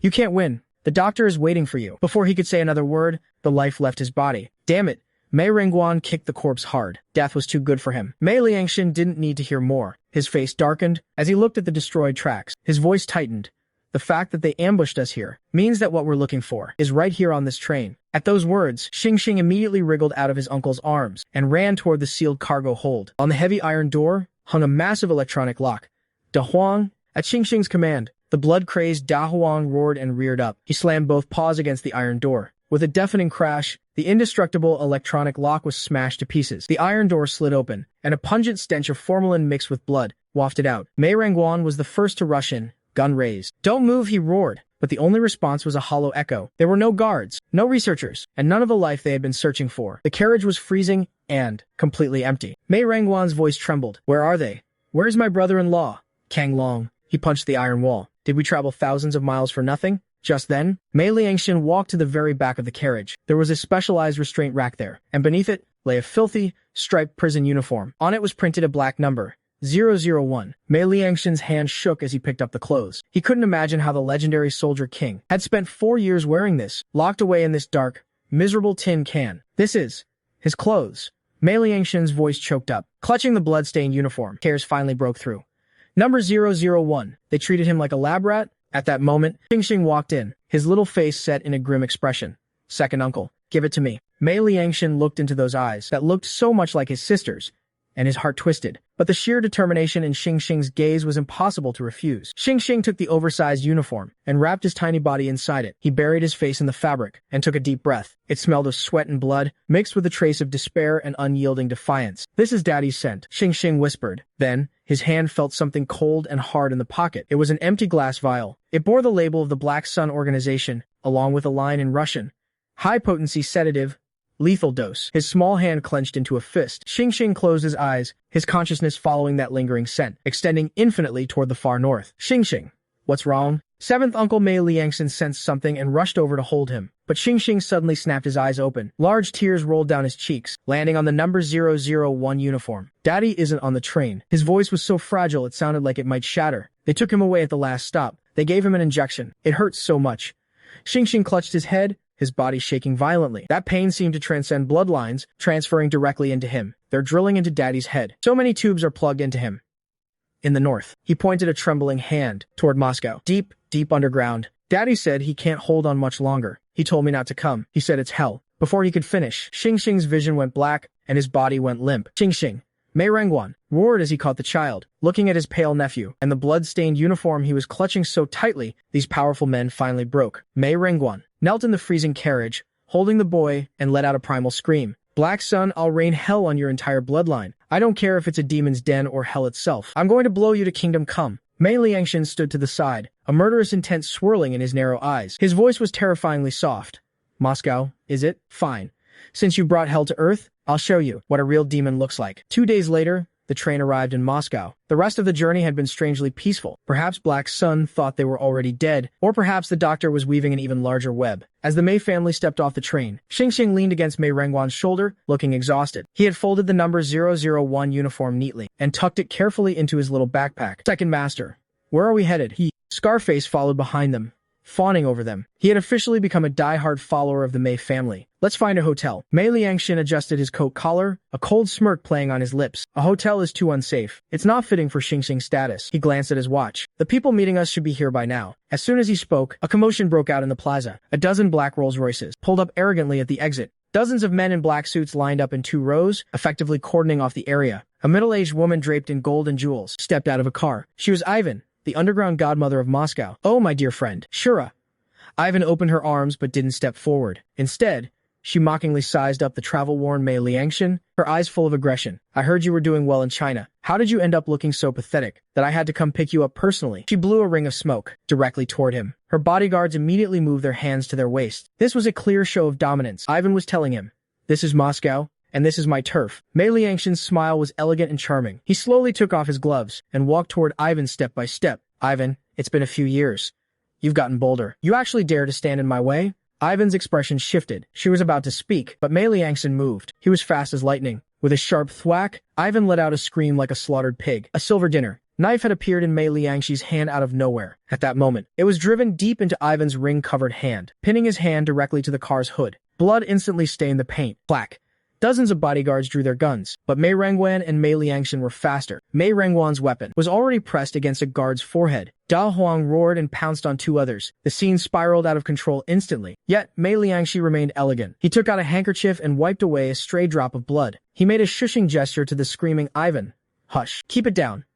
You can't win. The doctor is waiting for you. Before he could say another word, the life left his body. Damn it. Mei Rengguan kicked the corpse hard. Death was too good for him. Mei Liangshan didn't need to hear more. His face darkened as he looked at the destroyed tracks. His voice tightened. The fact that they ambushed us here means that what we're looking for is right here on this train. At those words, Xing immediately wriggled out of his uncle's arms and ran toward the sealed cargo hold. On the heavy iron door hung a massive electronic lock. Da Huang, at Xing's command, the blood-crazed Da Huang roared and reared up. He slammed both paws against the iron door. With a deafening crash, the indestructible electronic lock was smashed to pieces. The iron door slid open, and a pungent stench of formalin mixed with blood wafted out. Mei Rangguan was the first to rush in, gun raised. "Don't move," he roared, but the only response was a hollow echo. There were no guards, no researchers, and none of the life they had been searching for. The carriage was freezing and completely empty. Mei Rangguan's voice trembled. "Where are they? Where's my brother-in-law?" Kang Long. He punched the iron wall. "Did we travel thousands of miles for nothing?" Just then, Mei Liangshan walked to the very back of the carriage. There was a specialized restraint rack there, and beneath it lay a filthy, striped prison uniform. On it was printed a black number, 001. Mei Liangshan's hand shook as he picked up the clothes. He couldn't imagine how the legendary Soldier King had spent 4 years wearing this, locked away in this dark, miserable tin can. This is his clothes. Mei Liangshan's voice choked up. Clutching the blood-stained uniform, tears finally broke through. Number 001. They treated him like a lab rat? At that moment, Xing walked in, his little face set in a grim expression. "Second uncle, give it to me." Mei Liangshan looked into those eyes that looked so much like his sister's, and his heart twisted. But the sheer determination in Xing's gaze was impossible to refuse. Xing took the oversized uniform and wrapped his tiny body inside it. He buried his face in the fabric and took a deep breath. It smelled of sweat and blood, mixed with a trace of despair and unyielding defiance. "This is Daddy's scent," Xing whispered. Then, his hand felt something cold and hard in the pocket. It was an empty glass vial. It bore the label of the Black Sun Organization, along with a line in Russian. "High-potency sedative. Lethal dose." His small hand clenched into a fist. Xing closed his eyes, his consciousness following that lingering scent, extending infinitely toward the far north. Xing. "What's wrong?" Seventh Uncle Mei Liangshan sensed something and rushed over to hold him. But Xing suddenly snapped his eyes open. Large tears rolled down his cheeks, landing on the number 001 uniform. "Daddy isn't on the train." His voice was so fragile it sounded like it might shatter. "They took him away at the last stop. They gave him an injection. It hurts so much." Xing clutched his head, his body shaking violently. That pain seemed to transcend bloodlines, transferring directly into him. "They're drilling into Daddy's head. So many tubes are plugged into him." In the north, he pointed a trembling hand toward Moscow. "Deep, deep underground. Daddy said he can't hold on much longer. He told me not to come. He said it's hell." Before he could finish, Xing's vision went black, and his body went limp. Xing. Mei Rangguan roared as he caught the child, looking at his pale nephew, and the blood-stained uniform he was clutching so tightly, these powerful men finally broke. Mei Rangguan knelt in the freezing carriage, holding the boy, and let out a primal scream. "Black Sun, I'll rain hell on your entire bloodline. I don't care if it's a demon's den or hell itself. I'm going to blow you to kingdom come." Mei Liangshan stood to the side, a murderous intent swirling in his narrow eyes. His voice was terrifyingly soft. "Moscow, is it? Fine. Since you brought hell to Earth, I'll show you what a real demon looks like." 2 days later, the train arrived in Moscow. The rest of the journey had been strangely peaceful. Perhaps Black Sun thought they were already dead, or perhaps the doctor was weaving an even larger web. As the Mei family stepped off the train, Xing leaned against Mei Rangguan's shoulder, looking exhausted. He had folded the number 001 uniform neatly and tucked it carefully into his little backpack. "Second Master, where are we headed?" Scarface followed behind them, fawning over them. He had officially become a die-hard follower of the Mei family. "Let's find a hotel." Mei Liangshan adjusted his coat collar, a cold smirk playing on his lips. "A hotel is too unsafe. It's not fitting for Xing's status." He glanced at his watch. "The people meeting us should be here by now." As soon as he spoke, a commotion broke out in the plaza. A dozen black Rolls-Royces pulled up arrogantly at the exit. Dozens of men in black suits lined up in 2 rows, effectively cordoning off the area. A middle-aged woman draped in gold and jewels stepped out of a car. She was Ivan, the underground godmother of Moscow. "Oh, my dear friend, Shura." Ivan opened her arms but didn't step forward. Instead, she mockingly sized up the travel-worn Mei Liangshan, her eyes full of aggression. "I heard you were doing well in China. How did you end up looking so pathetic that I had to come pick you up personally?" She blew a ring of smoke directly toward him. Her bodyguards immediately moved their hands to their waists. This was a clear show of dominance. Ivan was telling him, "This is Moscow, and this is my turf." Mei Liangshan's smile was elegant and charming. He slowly took off his gloves and walked toward Ivan step by step. "Ivan, it's been a few years. You've gotten bolder. You actually dare to stand in my way?" Ivan's expression shifted. She was about to speak, but Mei Liangshan moved. He was fast as lightning. With a sharp thwack, Ivan let out a scream like a slaughtered pig. A silver dinner knife had appeared in Mei Liangshan's hand out of nowhere. At that moment, it was driven deep into Ivan's ring-covered hand, pinning his hand directly to the car's hood. Blood instantly stained the paint. Black. Dozens of bodyguards drew their guns, but Mei Rengwan and Mei Liangshan were faster. Mei Rengwan's weapon was already pressed against a guard's forehead. Da Huang roared and pounced on two others. The scene spiraled out of control instantly. Yet, Mei Liangshi remained elegant. He took out a handkerchief and wiped away a stray drop of blood. He made a shushing gesture to the screaming Ivan. Hush. Keep it down.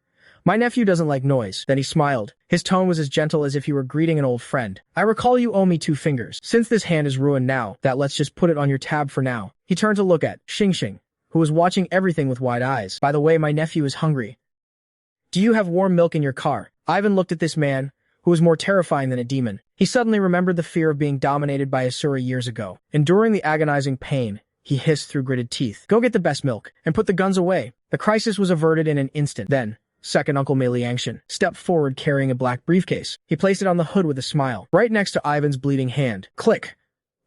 My nephew doesn't like noise. Then he smiled. His tone was as gentle as if he were greeting an old friend. I recall you owe me 2 fingers. Since this hand is ruined now, let's just put it on your tab for now. He turned to look at Xing, who was watching everything with wide eyes. By the way, my nephew is hungry. Do you have warm milk in your car? Ivan looked at this man, who was more terrifying than a demon. He suddenly remembered the fear of being dominated by Asura years ago. Enduring the agonizing pain, he hissed through gritted teeth. Go get the best milk, and put the guns away. The crisis was averted in an instant. Then, second Uncle Mei Liangshan stepped forward carrying a black briefcase. He placed it on the hood with a smile, right next to Ivan's bleeding hand. Click!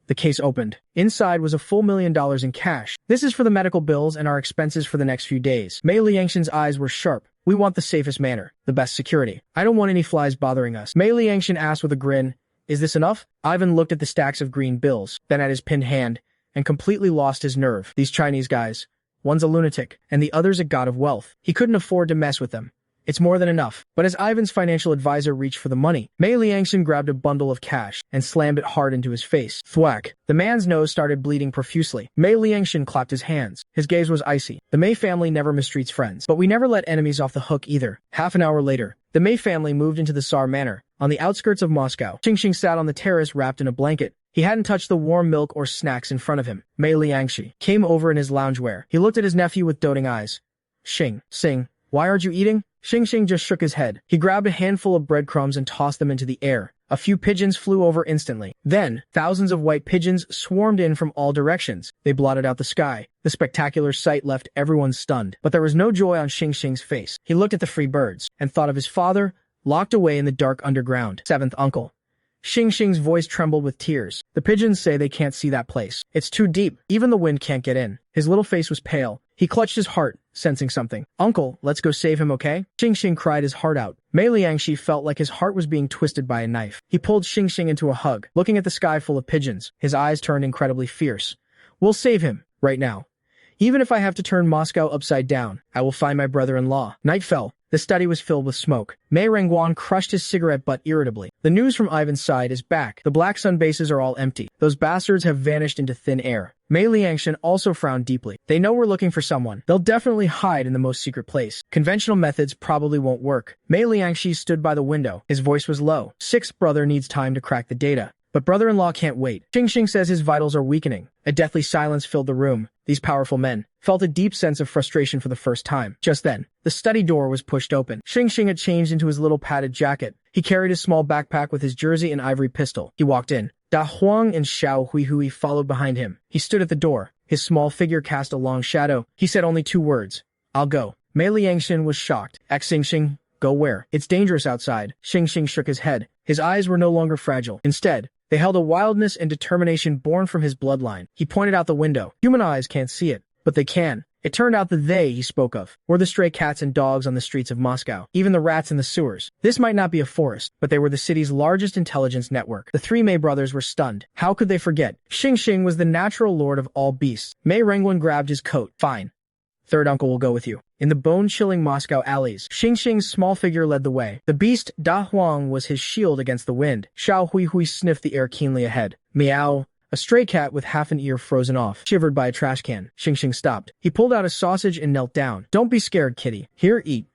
The case opened. Inside was a full $1 million in cash. This is for the medical bills and our expenses for the next few days. Mei Liangshan's eyes were sharp. We want the safest manner, the best security. I don't want any flies bothering us. Mei Liangshan asked with a grin, is this enough? Ivan looked at the stacks of green bills, then at his pinned hand, and completely lost his nerve. These Chinese guys. One's a lunatic, and the other's a god of wealth. He couldn't afford to mess with them. It's more than enough. But as Ivan's financial advisor reached for the money, Mei Liangshan grabbed a bundle of cash and slammed it hard into his face. Thwack. The man's nose started bleeding profusely. Mei Liangshan clapped his hands. His gaze was icy. The Mei family never mistreats friends. But we never let enemies off the hook either. Half an hour later, the Mei family moved into the Tsar Manor, on the outskirts of Moscow. Xing sat on the terrace wrapped in a blanket. He hadn't touched the warm milk or snacks in front of him. Mei Liangshi came over in his loungewear. He looked at his nephew with doting eyes. Xing, why aren't you eating? Xing just shook his head. He grabbed a handful of breadcrumbs and tossed them into the air. A few pigeons flew over instantly. Then, thousands of white pigeons swarmed in from all directions. They blotted out the sky. The spectacular sight left everyone stunned. But there was no joy on Xing's face. He looked at the free birds and thought of his father, locked away in the dark underground. Seventh uncle. Xing's voice trembled with tears. The pigeons say they can't see that place. It's too deep. Even the wind can't get in. His little face was pale. He clutched his heart, sensing something. Uncle, let's go save him, okay? Xing cried his heart out. Mei Liangshi felt like his heart was being twisted by a knife. He pulled Xing into a hug, looking at the sky full of pigeons. His eyes turned incredibly fierce. We'll save him, right now. Even if I have to turn Moscow upside down, I will find my brother-in-law. Night fell. The study was filled with smoke. Mei Rengwan crushed his cigarette butt irritably. The news from Ivan's side is back. The Black Sun bases are all empty. Those bastards have vanished into thin air. Mei Liangshan also frowned deeply. They know we're looking for someone. They'll definitely hide in the most secret place. Conventional methods probably won't work. Mei Liangshi stood by the window. His voice was low. Sixth brother needs time to crack the data. But brother-in-law can't wait. Xing says his vitals are weakening. A deathly silence filled the room. These powerful men felt a deep sense of frustration for the first time. Just then, the study door was pushed open. Xing had changed into his little padded jacket. He carried his small backpack with his jersey and ivory pistol. He walked in. Da Huang and Xiao Huihui followed behind him. He stood at the door. His small figure cast a long shadow. He said only 2 words. I'll go. Mei Liangshan was shocked. Xing, go where? It's dangerous outside. Xing shook his head. His eyes were no longer fragile. Instead, they held a wildness and determination born from his bloodline. He pointed out the window. Human eyes can't see it, but they can. It turned out the they he spoke of were the stray cats and dogs on the streets of Moscow, even the rats in the sewers. This might not be a forest, but they were the city's largest intelligence network. The 3 Mei brothers were stunned. How could they forget? Xing was the natural lord of all beasts. Mei Rengwan grabbed his coat. Fine. Third uncle will go with you. In the bone-chilling Moscow alleys, Xing's small figure led the way. The beast, Da Huang, was his shield against the wind. Xiao Huihui sniffed the air keenly ahead. Meow. A stray cat with half an ear frozen off, shivered by a trash can. Xing stopped. He pulled out a sausage and knelt down. Don't be scared, kitty. Here, eat.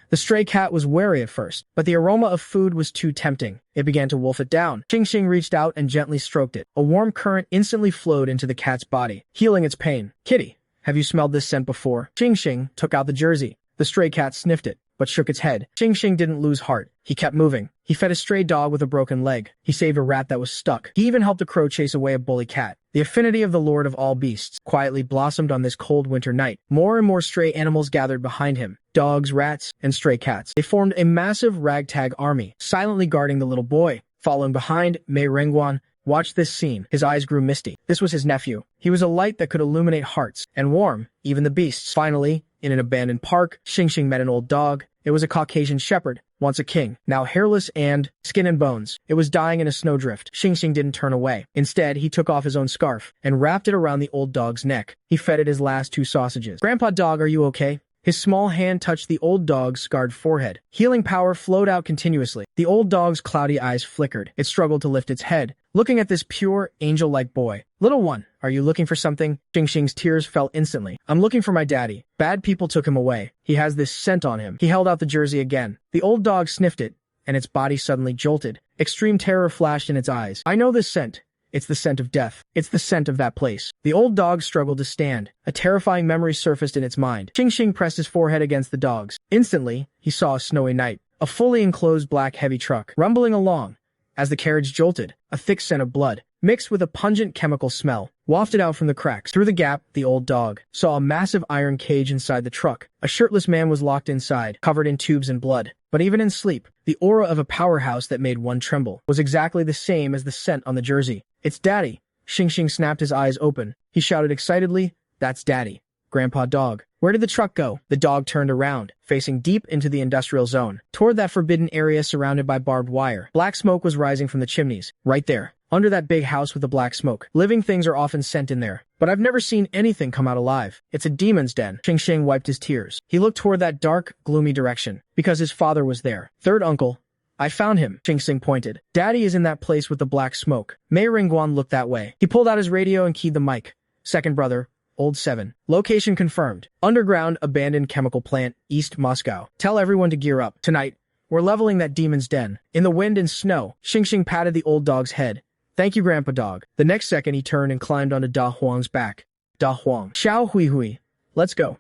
The stray cat was wary at first, but the aroma of food was too tempting. It began to wolf it down. Xing reached out and gently stroked it. A warm current instantly flowed into the cat's body, healing its pain. Kitty. Have you smelled this scent before? Xing took out the jersey. The stray cat sniffed it, but shook its head. Xing didn't lose heart. He kept moving. He fed a stray dog with a broken leg. He saved a rat that was stuck. He even helped a crow chase away a bully cat. The affinity of the Lord of all beasts quietly blossomed on this cold winter night. More and more stray animals gathered behind him. Dogs, rats, and stray cats. They formed a massive ragtag army, silently guarding the little boy. Following behind, Mei Rengwan watched this scene. His eyes grew misty. This was his nephew. He was a light that could illuminate hearts and warm even the beasts. Finally, in an abandoned park, Xing met an old dog. It was a Caucasian shepherd, once a king, now hairless and skin and bones. It was dying in a snowdrift. Xing didn't turn away. Instead, he took off his own scarf and wrapped it around the old dog's neck. He fed it his last 2 sausages. "Grandpa Dog, are you okay?" His small hand touched the old dog's scarred forehead. Healing power flowed out continuously. The old dog's cloudy eyes flickered. It struggled to lift its head, looking at this pure, angel-like boy. "Little one, are you looking for something?" Xing's tears fell instantly. "I'm looking for my daddy. Bad people took him away. He has this scent on him." He held out the jersey again. The old dog sniffed it, and its body suddenly jolted. Extreme terror flashed in its eyes. "I know this scent. It's the scent of death. It's the scent of that place." The old dog struggled to stand. A terrifying memory surfaced in its mind. Xing pressed his forehead against the dog's. Instantly, he saw a snowy night. A fully enclosed black heavy truck, rumbling along. As the carriage jolted, a thick scent of blood, mixed with a pungent chemical smell, wafted out from the cracks. Through the gap, the old dog saw a massive iron cage inside the truck. A shirtless man was locked inside, covered in tubes and blood. But even in sleep, the aura of a powerhouse that made one tremble was exactly the same as the scent on the jersey. "It's Daddy!" Xing snapped his eyes open. He shouted excitedly, "That's Daddy. Grandpa Dog." "Where did the truck go?" The dog turned around, facing deep into the industrial zone, toward that forbidden area surrounded by barbed wire. Black smoke was rising from the chimneys. "Right there, under that big house with the black smoke. Living things are often sent in there, but I've never seen anything come out alive. It's a demon's den." Xing wiped his tears. He looked toward that dark, gloomy direction, because his father was there. "Third uncle, I found him," Xing pointed. "Daddy is in that place with the black smoke." Mei Rengguan looked that way. He pulled out his radio and keyed the mic. "Second brother, Old 7. Location confirmed. Underground, abandoned chemical plant, East Moscow. Tell everyone to gear up. Tonight, we're leveling that demon's den." In the wind and snow, Xing patted the old dog's head. "Thank you, Grandpa Dog." The next second, he turned and climbed onto Da Huang's back. "Da Huang. Xiao Hui. Let's go.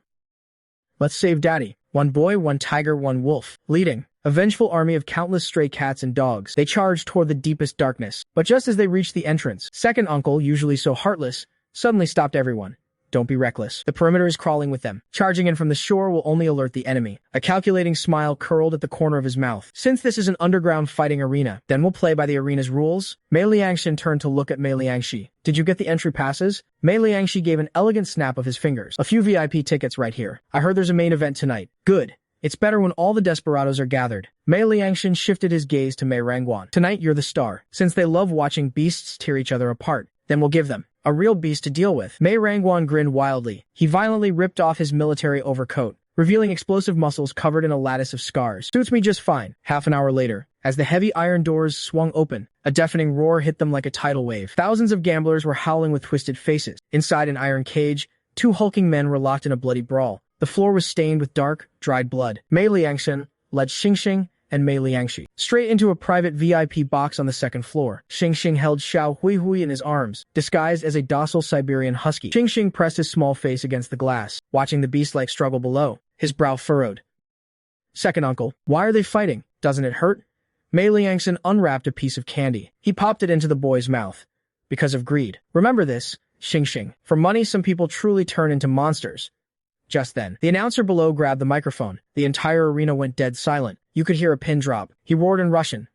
Let's save Daddy." One boy, one tiger, one wolf. Leading a vengeful army of countless stray cats and dogs, they charged toward the deepest darkness. But just as they reached the entrance, second uncle, usually so heartless, suddenly stopped everyone. "Don't be reckless. The perimeter is crawling with them. Charging in from the shore will only alert the enemy." A calculating smile curled at the corner of his mouth. "Since this is an underground fighting arena, then we'll play by the arena's rules." Mei Liangxin turned to look at Mei Liangxi. "Did you get the entry passes?" Mei Liangxi gave an elegant snap of his fingers. "A few VIP tickets right here. I heard there's a main event tonight." "Good. It's better when all the desperados are gathered." Mei Liangxin shifted his gaze to Mei Rengguan. "Tonight you're the star. Since they love watching beasts tear each other apart, then we'll give them a real beast to deal with." Mei Rengguan grinned wildly. He violently ripped off his military overcoat, revealing explosive muscles covered in a lattice of scars. "Suits me just fine." Half an hour later, as the heavy iron doors swung open, a deafening roar hit them like a tidal wave. Thousands of gamblers were howling with twisted faces. Inside an iron cage, 2 hulking men were locked in a bloody brawl. The floor was stained with dark, dried blood. Mei Liangxin led Xing and Mei Liangxi straight into a private VIP box on the second floor. Xing held Xiao Hui in his arms, disguised as a docile Siberian husky. Xing pressed his small face against the glass, watching the beast-like struggle below. His brow furrowed. "Second uncle, why are they fighting? Doesn't it hurt?" Mei Liangxin unwrapped a piece of candy. He popped it into the boy's mouth. "Because of greed. Remember this, Xing. For money, some people truly turn into monsters." Just then, the announcer below grabbed the microphone. The entire arena went dead silent. You could hear a pin drop. He roared in Russian.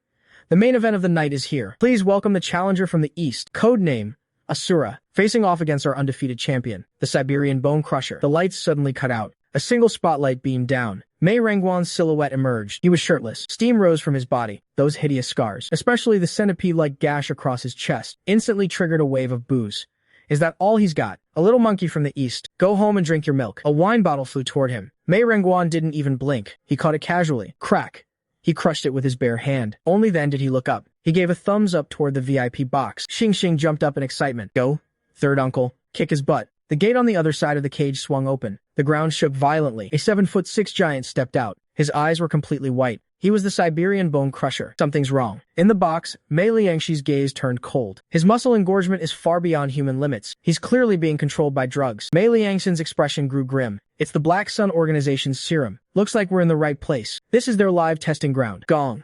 "The main event of the night is here. Please welcome the challenger from the East. Codename Asura, facing off against our undefeated champion, the Siberian Bone Crusher." The lights suddenly cut out. A single spotlight beamed down. Mei Rengguan's silhouette emerged. He was shirtless. Steam rose from his body. Those hideous scars, especially the centipede-like gash across his chest, instantly triggered a wave of boos. "Is that all he's got? A little monkey from the East. Go home and drink your milk." A wine bottle flew toward him. Mei Rengguan didn't even blink. He caught it casually. Crack. He crushed it with his bare hand. Only then did he look up. He gave a thumbs up toward the VIP box. Xing jumped up in excitement. "Go, third uncle. Kick his butt." The gate on the other side of the cage swung open. The ground shook violently. A 7'6" giant stepped out. His eyes were completely white. He was the Siberian Bone Crusher. Something's wrong. In the box, Mei Liangxi's gaze turned cold. His muscle engorgement is far beyond human limits. He's clearly being controlled by drugs. Mei Liangxin's expression grew grim. "It's the Black Sun Organization's serum. Looks like we're in the right place. This is their live testing ground." Gong.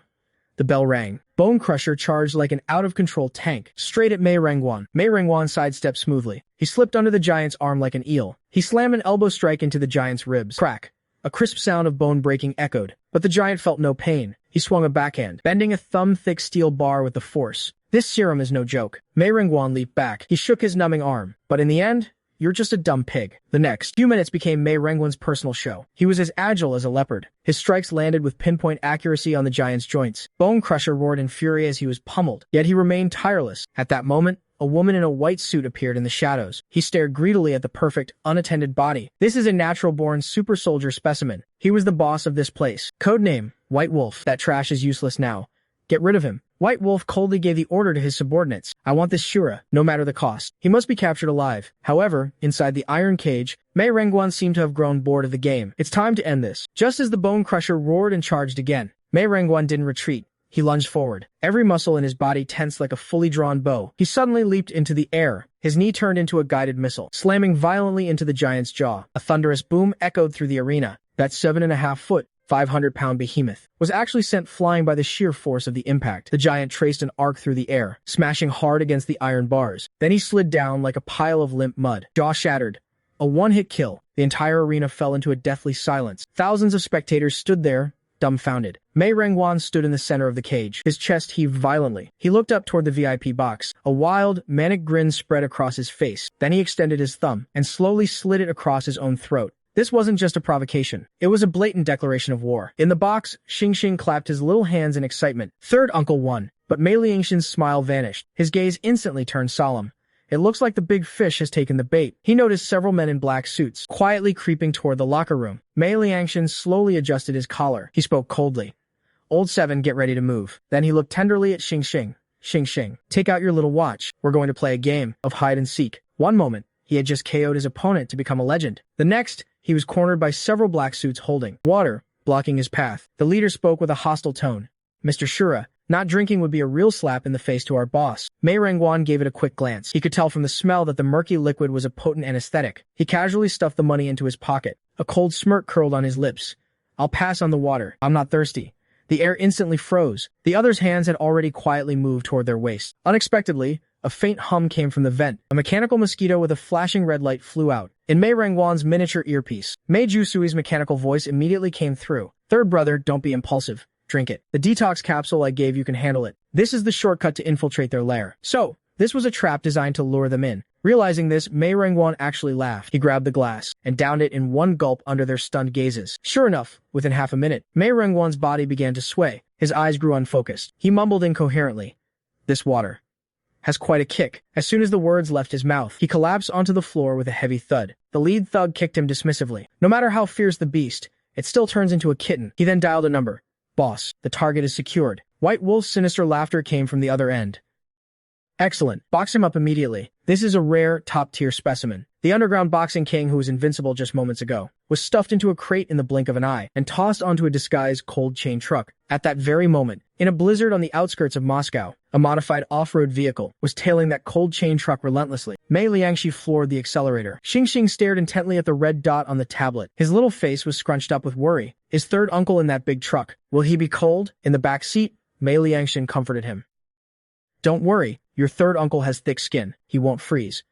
The bell rang. Bone Crusher charged like an out-of-control tank, straight at Mei Rengguan. Mei Rengguan sidestepped smoothly. He slipped under the giant's arm like an eel. He slammed an elbow strike into the giant's ribs. Crack. A crisp sound of bone breaking echoed, but the giant felt no pain. He swung a backhand, bending a thumb-thick steel bar with the force. "This serum is no joke." Mei Rengguan leaped back. He shook his numbing arm, but in the end, You're just a dumb pig. The next few minutes became Mei Rengwan's personal show. He was as agile as a leopard. His strikes landed with pinpoint accuracy on the giant's joints. Bone Crusher roared in fury as he was pummeled, yet he remained tireless. At that moment, a woman in a white suit appeared in the shadows. He stared greedily at the perfect, unattended body. This is a natural-born super soldier specimen. He was the boss of this place. Codename, White Wolf. That trash is useless now. Get rid of him. White Wolf coldly gave the order to his subordinates. I want this Shura, no matter the cost. He must be captured alive. However, inside the iron cage, Mei Rengwan seemed to have grown bored of the game. It's time to end this. Just as the Bone Crusher roared and charged again, Mei Rengwan didn't retreat. He lunged forward. Every muscle in his body tensed like a fully drawn bow. He suddenly leaped into the air. His knee turned into a guided missile, slamming violently into the giant's jaw. A thunderous boom echoed through the arena. That 7.5-foot, 500-pound behemoth was actually sent flying by the sheer force of the impact. The giant traced an arc through the air, smashing hard against the iron bars. Then he slid down like a pile of limp mud. Jaw shattered. A one-hit kill. The entire arena fell into a deathly silence. Thousands of spectators stood there, dumbfounded. Mei Rengwan stood in the center of the cage. His chest heaved violently. He looked up toward the VIP box. A wild, manic grin spread across his face. Then he extended his thumb and slowly slid it across his own throat. This wasn't just a provocation. It was a blatant declaration of war. In the box, Xing clapped his little hands in excitement. Third uncle won. But Mei Liangshan's smile vanished. His gaze instantly turned solemn. It looks like the big fish has taken the bait. He noticed several men in black suits, quietly creeping toward the locker room. Mei Liangshan slowly adjusted his collar. He spoke coldly. Old Seven, get ready to move. Then he looked tenderly at Xing. Xing, take out your little watch. We're going to play a game of hide and seek. One moment, he had just KO'd his opponent to become a legend. The next, he was cornered by several black suits holding water, blocking his path. The leader spoke with a hostile tone. Mr. Shura, not drinking would be a real slap in the face to our boss. Mei Rengwan gave it a quick glance. He could tell from the smell that the murky liquid was a potent anesthetic. He casually stuffed the money into his pocket. A cold smirk curled on his lips. I'll pass on the water. I'm not thirsty. The air instantly froze. The other's hands had already quietly moved toward their waist. Unexpectedly, a faint hum came from the vent. A mechanical mosquito with a flashing red light flew out. In Mei Rengwan's miniature earpiece, Mei Jusui's mechanical voice immediately came through. Third brother, don't be impulsive. Drink it. The detox capsule I gave you can handle it. This is the shortcut to infiltrate their lair. So, this was a trap designed to lure them in. Realizing this, Mei Rengwan actually laughed. He grabbed the glass and downed it in one gulp under their stunned gazes. Sure enough, within half a minute, Mei Rengwan's body began to sway. His eyes grew unfocused. He mumbled incoherently. This water has quite a kick. As soon as the words left his mouth, he collapsed onto the floor with a heavy thud. The lead thug kicked him dismissively. No matter how fierce the beast, it still turns into a kitten. He then dialed a number. Boss, the target is secured. White Wolf's sinister laughter came from the other end. Excellent. Box him up immediately. This is a rare, top-tier specimen. The underground boxing king who was invincible just moments ago was stuffed into a crate in the blink of an eye and tossed onto a disguised cold chain truck. At that very moment, in a blizzard on the outskirts of Moscow, a modified off-road vehicle was tailing that cold chain truck relentlessly. Mei Liangshi floored the accelerator. Xing stared intently at the red dot on the tablet. His little face was scrunched up with worry. Is third uncle in that big truck? Will he be cold? In the back seat, Mei Liangshan comforted him. Don't worry, your third uncle has thick skin. He won't freeze.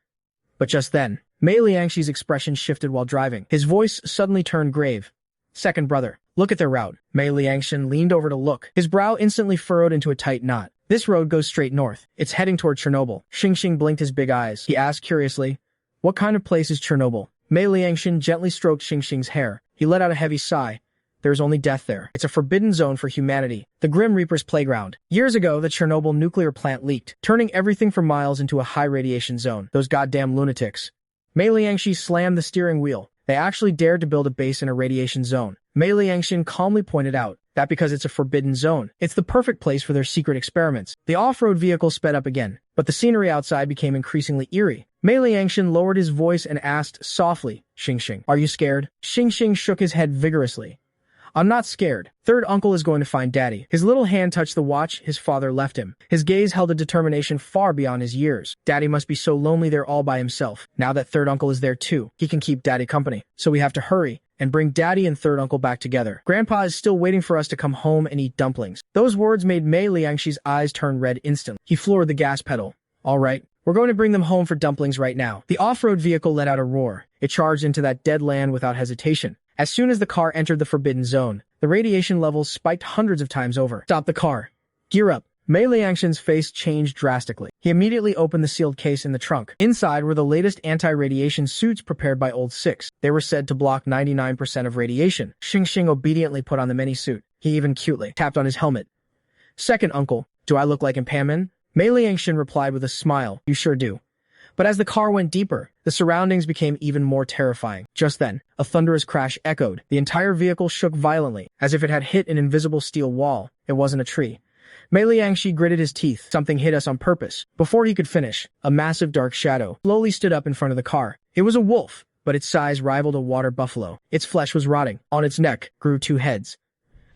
But just then, Mei Liangshi's expression shifted while driving. His voice suddenly turned grave. Second brother, look at their route. Mei Liangshan leaned over to look. His brow instantly furrowed into a tight knot. This road goes straight north. It's heading toward Chernobyl. Xing blinked his big eyes. He asked curiously, what kind of place is Chernobyl? Mei Liangshan gently stroked Xing's hair. He let out a heavy sigh. There's only death there. It's a forbidden zone for humanity. The Grim Reaper's playground. Years ago, the Chernobyl nuclear plant leaked, turning everything for miles into a high radiation zone. Those goddamn lunatics. Mei Liangshi slammed the steering wheel. They actually dared to build a base in a radiation zone. Mei Liangshan calmly pointed out that because it's a forbidden zone, it's the perfect place for their secret experiments. The off-road vehicle sped up again, but the scenery outside became increasingly eerie. Mei Liangshan lowered his voice and asked softly, Xing, are you scared? Xing shook his head vigorously. I'm not scared. Third uncle is going to find daddy. His little hand touched the watch his father left him. His gaze held a determination far beyond his years. Daddy must be so lonely there all by himself. Now that third uncle is there too, he can keep daddy company. So we have to hurry and bring daddy and third uncle back together. Grandpa is still waiting for us to come home and eat dumplings. Those words made Mei Liangshi's eyes turn red instantly. He floored the gas pedal. All right. We're going to bring them home for dumplings right now. The off-road vehicle let out a roar. It charged into that dead land without hesitation. As soon as the car entered the forbidden zone, the radiation levels spiked hundreds of times over. Stop the car. Gear up. Mei Liangshan's face changed drastically. He immediately opened the sealed case in the trunk. Inside were the latest anti-radiation suits prepared by Old Six. They were said to block 99% of radiation. Xing obediently put on the mini-suit. He even cutely tapped on his helmet. "Second uncle, do I look like Impairman?" Mei Liangshan replied with a smile. "You sure do." But as the car went deeper, the surroundings became even more terrifying. Just then, a thunderous crash echoed. The entire vehicle shook violently, as if it had hit an invisible steel wall. It wasn't a tree. Mei Liangshi gritted his teeth. Something hit us on purpose. Before he could finish, a massive dark shadow slowly stood up in front of the car. It was a wolf, but its size rivaled a water buffalo. Its flesh was rotting. On its neck grew two heads.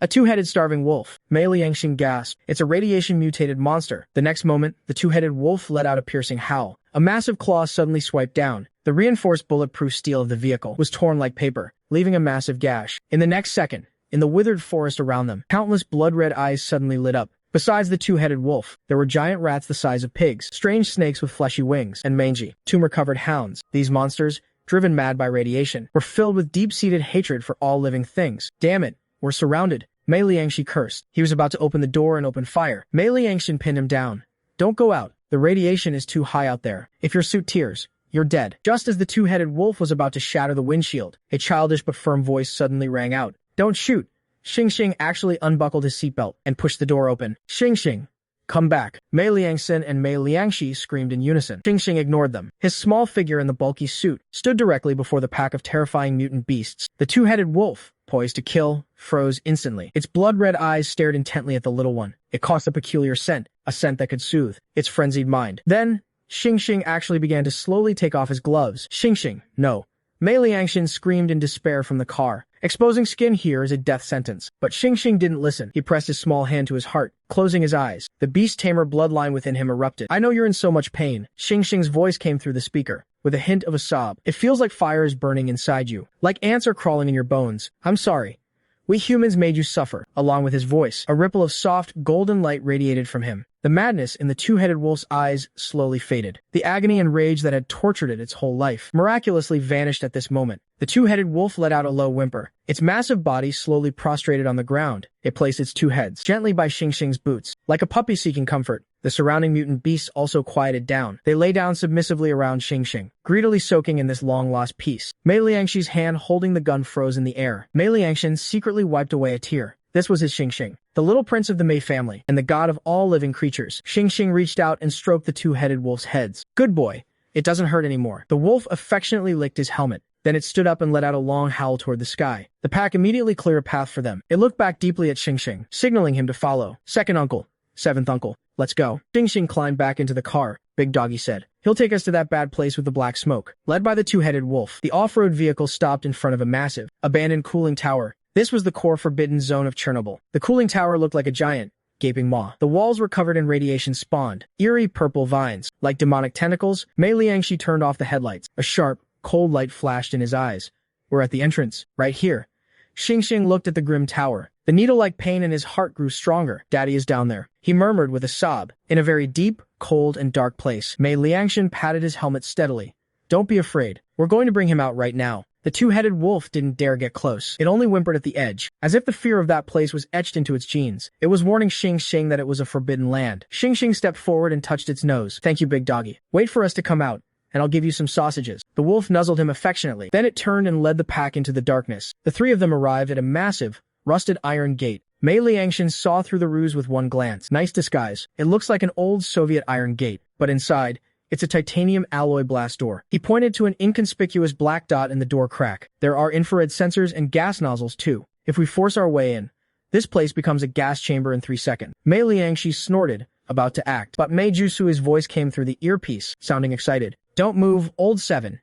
A two-headed starving wolf. Mei Liangshan gasped. "It's a radiation-mutated monster." The next moment, the two-headed wolf let out a piercing howl. A massive claw suddenly swiped down. The reinforced bulletproof steel of the vehicle was torn like paper, leaving a massive gash. In the next second, in the withered forest around them, countless blood-red eyes suddenly lit up. Besides the two-headed wolf, there were giant rats the size of pigs, strange snakes with fleshy wings, and mangy, tumor-covered hounds. These monsters, driven mad by radiation, were filled with deep-seated hatred for all living things. "Damn it, we're surrounded." Mei Liangshi cursed. He was about to open the door and open fire. Mei Liangshan pinned him down. "Don't go out. The radiation is too high out there. If your suit tears, you're dead." Just as the two-headed wolf was about to shatter the windshield, a childish but firm voice suddenly rang out. "Don't shoot." Xing actually unbuckled his seatbelt and pushed the door open. Xing, come back." Mei Liangshan and Mei Liangshi screamed in unison. Xing ignored them. His small figure in the bulky suit stood directly before the pack of terrifying mutant beasts. The two-headed wolf, poised to kill, froze instantly. Its blood-red eyes stared intently at the little one. It cast a peculiar scent, a scent that could soothe its frenzied mind. Then, Xing actually began to slowly take off his gloves. Xing, no. Mei Liangshan screamed in despair from the car. Exposing skin here is a death sentence. But Xing didn't listen. He pressed his small hand to his heart, closing his eyes. The beast tamer bloodline within him erupted. "I know you're in so much pain." Xing's voice came through the speaker, with a hint of a sob. "It feels like fire is burning inside you. Like ants are crawling in your bones. I'm sorry. We humans made you suffer." Along with his voice, a ripple of soft, golden light radiated from him. The madness in the two-headed wolf's eyes slowly faded. The agony and rage that had tortured it its whole life miraculously vanished at this moment. The two-headed wolf let out a low whimper. Its massive body slowly prostrated on the ground. It placed its two heads gently by Xing's boots. Like a puppy seeking comfort, the surrounding mutant beasts also quieted down. They lay down submissively around Xing, greedily soaking in this long-lost peace. Mei Liangshi's hand holding the gun froze in the air. Mei Liangshan secretly wiped away a tear. This was his Xing, the little prince of the Mei family, and the god of all living creatures. Xing reached out and stroked the two-headed wolf's heads. "Good boy. It doesn't hurt anymore." The wolf affectionately licked his helmet. Then it stood up and let out a long howl toward the sky. The pack immediately cleared a path for them. It looked back deeply at Xing, signaling him to follow. "Second uncle. Seventh uncle. Let's go." Xing climbed back into the car. "Big doggy said. He'll take us to that bad place with the black smoke." Led by the two-headed wolf, the off-road vehicle stopped in front of a massive, abandoned cooling tower. This was the core forbidden zone of Chernobyl. The cooling tower looked like a giant, gaping maw. The walls were covered in radiation-spawned, eerie purple vines. Like demonic tentacles, Mei Liangshi turned off the headlights. A sharp, cold light flashed in his eyes. "We're at the entrance, right here." Xing looked at the grim tower. The needle-like pain in his heart grew stronger. "Daddy is down there," he murmured with a sob. In a very deep, cold, and dark place, Mei Liangshan patted his helmet steadily. "Don't be afraid. We're going to bring him out right now." The two-headed wolf didn't dare get close. It only whimpered at the edge, as if the fear of that place was etched into its genes. It was warning Xing that it was a forbidden land. Xing stepped forward and touched its nose. "Thank you, big doggy. Wait for us to come out, and I'll give you some sausages." The wolf nuzzled him affectionately. Then it turned and led the pack into the darkness. The three of them arrived at a massive, rusted iron gate. Mei Liangshan saw through the ruse with one glance. Nice disguise. It looks like an old Soviet iron gate, but inside, it's a titanium alloy blast door. He pointed to an inconspicuous black dot in the door crack. "There are infrared sensors and gas nozzles too. If we force our way in, this place becomes a gas chamber in 3 seconds. Mei Liangshi snorted, about to act, but Mei Jusui's voice came through the earpiece, sounding excited. "Don't move, old 7.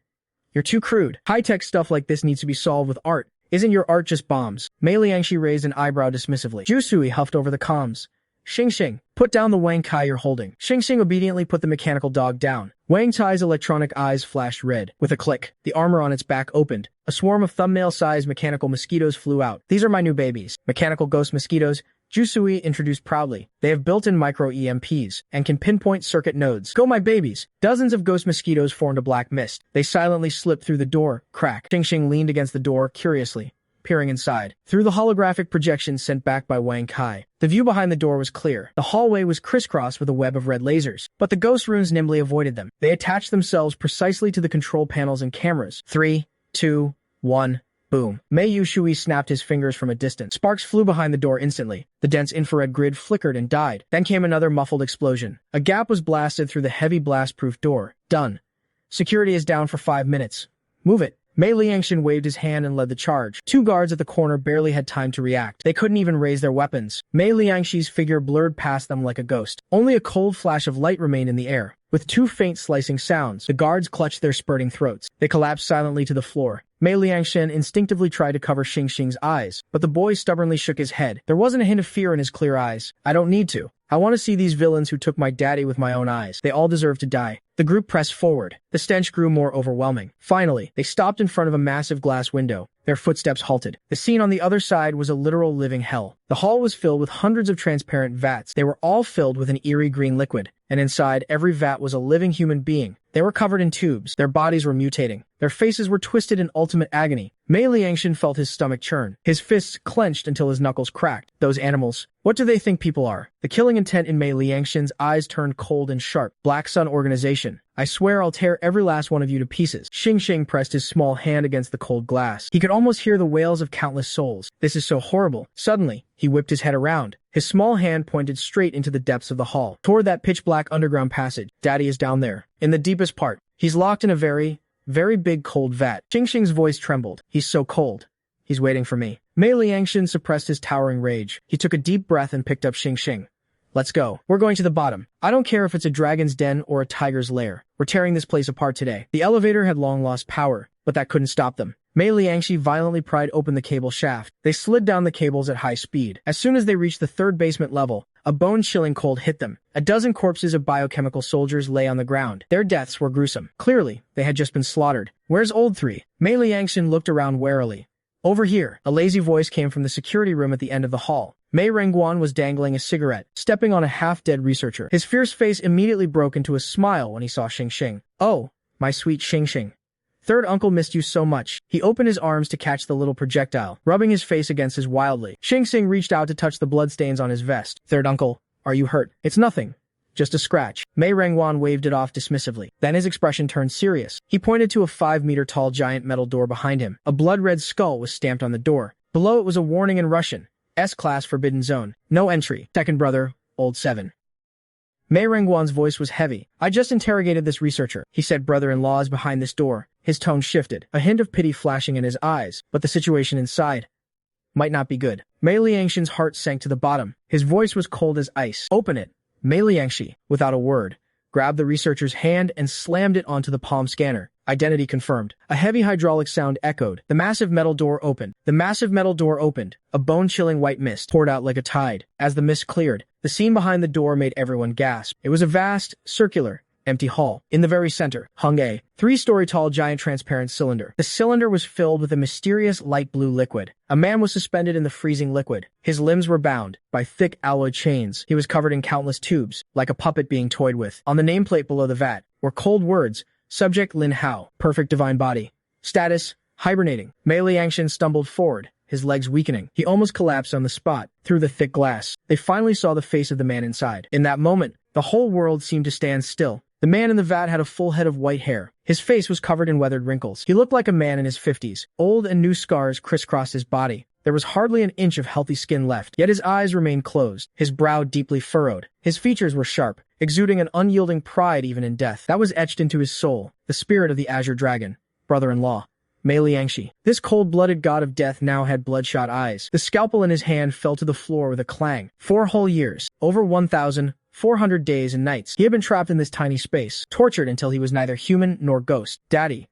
You're too crude. High-tech stuff like this needs to be solved with art. Isn't your art just bombs?" Mei Liangshi raised an eyebrow dismissively. Jusui huffed over the comms. Xing, put down the Wang Kai you're holding." Xing obediently put the mechanical dog down. Wang Tai's electronic eyes flashed red. With a click, the armor on its back opened. A swarm of thumbnail-sized mechanical mosquitoes flew out. "These are my new babies. Mechanical ghost mosquitoes," Jusui introduced proudly. "They have built-in micro-EMPs and can pinpoint circuit nodes. Go, my babies." Dozens of ghost mosquitoes formed a black mist. They silently slipped through the door crack. Xing leaned against the door curiously. peering inside. Through the holographic projection sent back by Wang Kai, the view behind the door was clear. The hallway was crisscrossed with a web of red lasers, but the ghost runes nimbly avoided them. They attached themselves precisely to the control panels and cameras. 3, 2, 1... Boom. Mei Yushui snapped his fingers from a distance. Sparks flew behind the door instantly. The dense infrared grid flickered and died. Then came another muffled explosion. A gap was blasted through the heavy blast-proof door. Done. Security is down for 5 minutes. Move it. Mei Liangshan waved his hand and led the charge. 2 guards at the corner barely had time to react. They couldn't even raise their weapons. Mei Liangshi's figure blurred past them like a ghost. Only a cold flash of light remained in the air. With 2 faint slicing sounds, the guards clutched their spurting throats. They collapsed silently to the floor. Mei Liangshan instinctively tried to cover Xingxing's eyes, but the boy stubbornly shook his head. There wasn't a hint of fear in his clear eyes. I don't need to. I want to see these villains who took my daddy with my own eyes. They all deserve to die. The group pressed forward. The stench grew more overwhelming. Finally, they stopped in front of a massive glass window. Their footsteps halted. The scene on the other side was a literal living hell. The hall was filled with hundreds of transparent vats. They were all filled with an eerie green liquid, and inside every vat was a living human being. They were covered in tubes. Their bodies were mutating. Their faces were twisted in ultimate agony. Mei Liangshan felt his stomach churn. His fists clenched until his knuckles cracked. Those animals. What do they think people are? The killing intent in Mei Liangshan's eyes turned cold and sharp. Black Sun Organization. I swear I'll tear every last one of you to pieces. Xingxing pressed his small hand against the cold glass. He could almost hear the wails of countless souls. This is so horrible. Suddenly, he whipped his head around. His small hand pointed straight into the depths of the hall, toward that pitch-black underground passage. Daddy is down there, in the deepest part. He's locked in a very big cold vat. Xingxing's voice trembled. He's so cold. He's waiting for me. Mei Liangshan suppressed his towering rage. He took a deep breath and picked up Xingxing. Let's go. We're going to the bottom. I don't care if it's a dragon's den or a tiger's lair. We're tearing this place apart today. The elevator had long lost power, but that couldn't stop them. Mei Liangshi violently pried open the cable shaft. They slid down the cables at high speed. As soon as they reached the 3rd basement level, a bone-chilling cold hit them. A dozen corpses of biochemical soldiers lay on the ground. Their deaths were gruesome. Clearly, they had just been slaughtered. Where's Old 3? Mei Liangshan looked around warily. Over here, a lazy voice came from the security room at the end of the hall. Mei Rengguan was dangling a cigarette, stepping on a half-dead researcher. His fierce face immediately broke into a smile when he saw Xingxing. Oh, my sweet Xingxing. Third uncle missed you so much. He opened his arms to catch the little projectile, rubbing his face against his wildly. Xingxing reached out to touch the bloodstains on his vest. Third uncle, are you hurt? It's nothing. Just a scratch. Mei Rengguan waved it off dismissively. Then his expression turned serious. He pointed to a 5-meter-tall giant metal door behind him. A blood-red skull was stamped on the door. Below it was a warning in Russian. S-Class Forbidden Zone. No entry. Second brother, Old 7. Mei Rengguan's voice was heavy. I just interrogated this researcher. He said brother-in-law is behind this door. His tone shifted, a hint of pity flashing in his eyes, but the situation inside might not be good. Mei Liangshan's heart sank to the bottom. His voice was cold as ice. Open it. Mei Liangshi, without a word, grabbed the researcher's hand and slammed it onto the palm scanner. Identity confirmed. A heavy hydraulic sound echoed. The massive metal door opened. A bone-chilling white mist poured out like a tide. As the mist cleared, the scene behind the door made everyone gasp. It was a vast, circular, empty hall. In the very center hung a 3-story-tall giant transparent cylinder. The cylinder was filled with a mysterious light blue liquid. A man was suspended in the freezing liquid. His limbs were bound by thick alloy chains. He was covered in countless tubes, like a puppet being toyed with. On the nameplate below the vat were cold words. Subject Lin Hao. Perfect divine body. Status, hibernating. Mei Liangshan stumbled forward, his legs weakening. He almost collapsed on the spot. Through the thick glass, they finally saw the face of the man inside. In that moment, the whole world seemed to stand still. The man in the vat had a full head of white hair. His face was covered in weathered wrinkles. He looked like a man in his 50s. Old and new scars crisscrossed his body. There was hardly an inch of healthy skin left, yet his eyes remained closed, his brow deeply furrowed. His features were sharp, exuding an unyielding pride even in death. That was etched into his soul, the spirit of the Azure Dragon, brother-in-law. Mei Liangshi. This cold-blooded god of death now had bloodshot eyes. The scalpel in his hand fell to the floor with a clang. 4 whole years, over 1,400 days and nights, he had been trapped in this tiny space, tortured until he was neither human nor ghost. Daddy.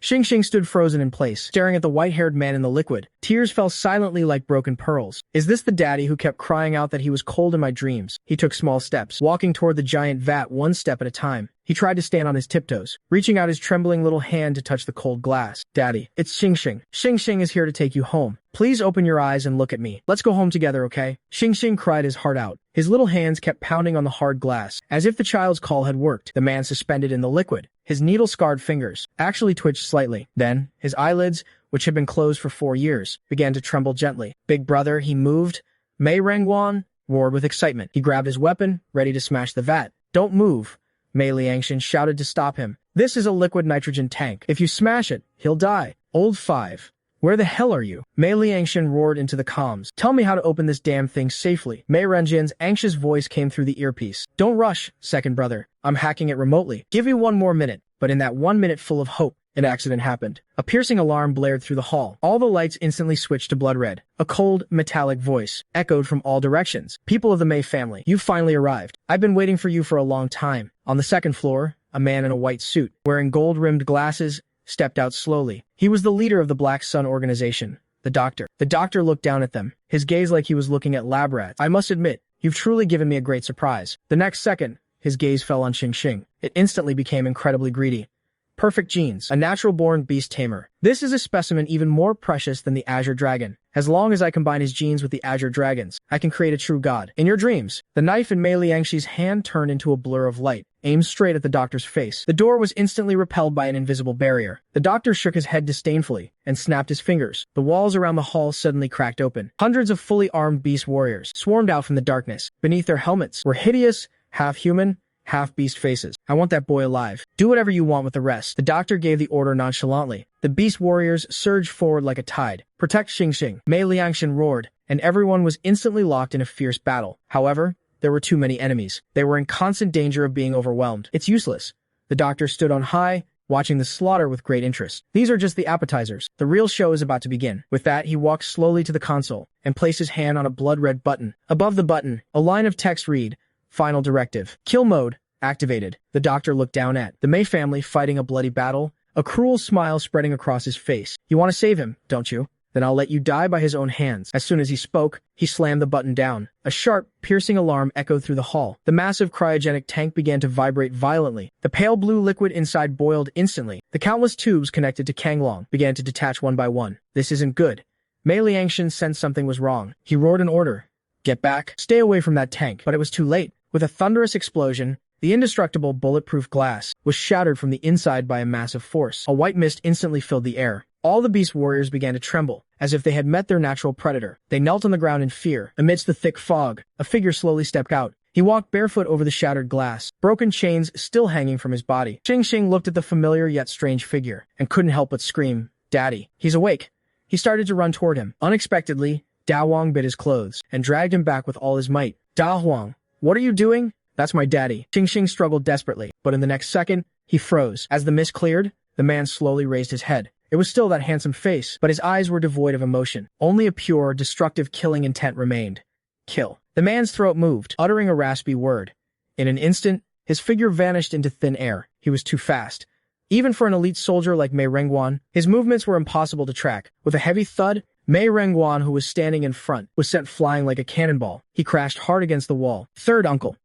Xingxing stood frozen in place, staring at the white-haired man in the liquid. Tears fell silently like broken pearls. Is this the daddy who kept crying out that he was cold in my dreams? He took small steps, walking toward the giant vat 1 step at a time. He tried to stand on his tiptoes, reaching out his trembling little hand to touch the cold glass. Daddy, it's Xingxing. Xingxing is here to take you home. Please open your eyes and look at me. Let's go home together, okay? Xingxing cried his heart out. His little hands kept pounding on the hard glass, as if the child's call had worked. The man suspended in the liquid, his needle-scarred fingers, actually twitched slightly. Then, his eyelids, which had been closed for 4 years, began to tremble gently. Big brother, he moved. Mei Rengguan roared with excitement. He grabbed his weapon, ready to smash the vat. Don't move, Mei Liangshan shouted to stop him. This is a liquid nitrogen tank. If you smash it, he'll die. Old 5. Where the hell are you? Mei Liangshan roared into the comms. Tell me how to open this damn thing safely. Mei Renjian's anxious voice came through the earpiece. Don't rush, second brother. I'm hacking it remotely. Give me 1 more minute. But in that 1 minute full of hope, an accident happened. A piercing alarm blared through the hall. All the lights instantly switched to blood red. A cold, metallic voice echoed from all directions. People of the Mei family, you finally arrived. I've been waiting for you for a long time. On the second floor, a man in a white suit, wearing gold-rimmed glasses, stepped out slowly. He was the leader of the Black Sun organization, the doctor. The doctor looked down at them, his gaze like he was looking at lab rats. I must admit, you've truly given me a great surprise. The next second, his gaze fell on Xing. It instantly became incredibly greedy. Perfect genes, a natural-born beast tamer. This is a specimen even more precious than the Azure Dragon. As long as I combine his genes with the Azure Dragons, I can create a true god. In your dreams, the knife in Mei Liangshi's hand turned into a blur of light, aimed straight at the doctor's face. The door was instantly repelled by an invisible barrier. The doctor shook his head disdainfully and snapped his fingers. The walls around the hall suddenly cracked open. Hundreds of fully armed beast warriors swarmed out from the darkness. Beneath their helmets were hideous, half-human, half-beast faces. I want that boy alive. Do whatever you want with the rest. The doctor gave the order nonchalantly. The beast warriors surged forward like a tide. Protect Xing. Mei Liangshan roared, and everyone was instantly locked in a fierce battle. However, there were too many enemies. They were in constant danger of being overwhelmed. It's useless. The doctor stood on high, watching the slaughter with great interest. These are just the appetizers. The real show is about to begin. With that, he walked slowly to the console and placed his hand on a blood-red button. Above the button, a line of text read, Final Directive. Kill mode activated. The doctor looked down at the Mei family fighting a bloody battle, a cruel smile spreading across his face. You want to save him, don't you? Then I'll let you die by his own hands. As soon as he spoke, he slammed the button down. A sharp, piercing alarm echoed through the hall. The massive cryogenic tank began to vibrate violently. The pale blue liquid inside boiled instantly. The countless tubes connected to Kanglong began to detach one by one. This isn't good. Mei Liangshan sensed something was wrong. He roared an order. Get back. Stay away from that tank. But it was too late. With a thunderous explosion, the indestructible bulletproof glass was shattered from the inside by a massive force. A white mist instantly filled the air. All the beast warriors began to tremble, as if they had met their natural predator. They knelt on the ground in fear. Amidst the thick fog, a figure slowly stepped out. He walked barefoot over the shattered glass, broken chains still hanging from his body. Xing looked at the familiar yet strange figure, and couldn't help but scream, Daddy. He's awake. He started to run toward him. Unexpectedly, Da Huang bit his clothes, and dragged him back with all his might. Da Huang, what are you doing? That's my daddy. Xing struggled desperately, but in the next second, he froze. As the mist cleared, the man slowly raised his head. It was still that handsome face, but his eyes were devoid of emotion. Only a pure, destructive killing intent remained. Kill. The man's throat moved, uttering a raspy word. In an instant, his figure vanished into thin air. He was too fast. Even for an elite soldier like Mei Rengguan, his movements were impossible to track. With a heavy thud, Mei Rengguan, who was standing in front, was sent flying like a cannonball. He crashed hard against the wall. Third uncle.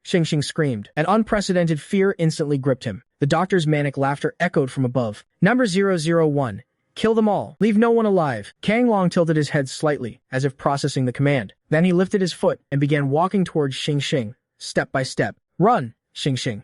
Xing screamed. An unprecedented fear instantly gripped him. The doctor's manic laughter echoed from above. Number 001. Kill them all. Leave no one alive. Kanglong tilted his head slightly, as if processing the command. Then he lifted his foot and began walking towards Xing, step by step. Run, Xing.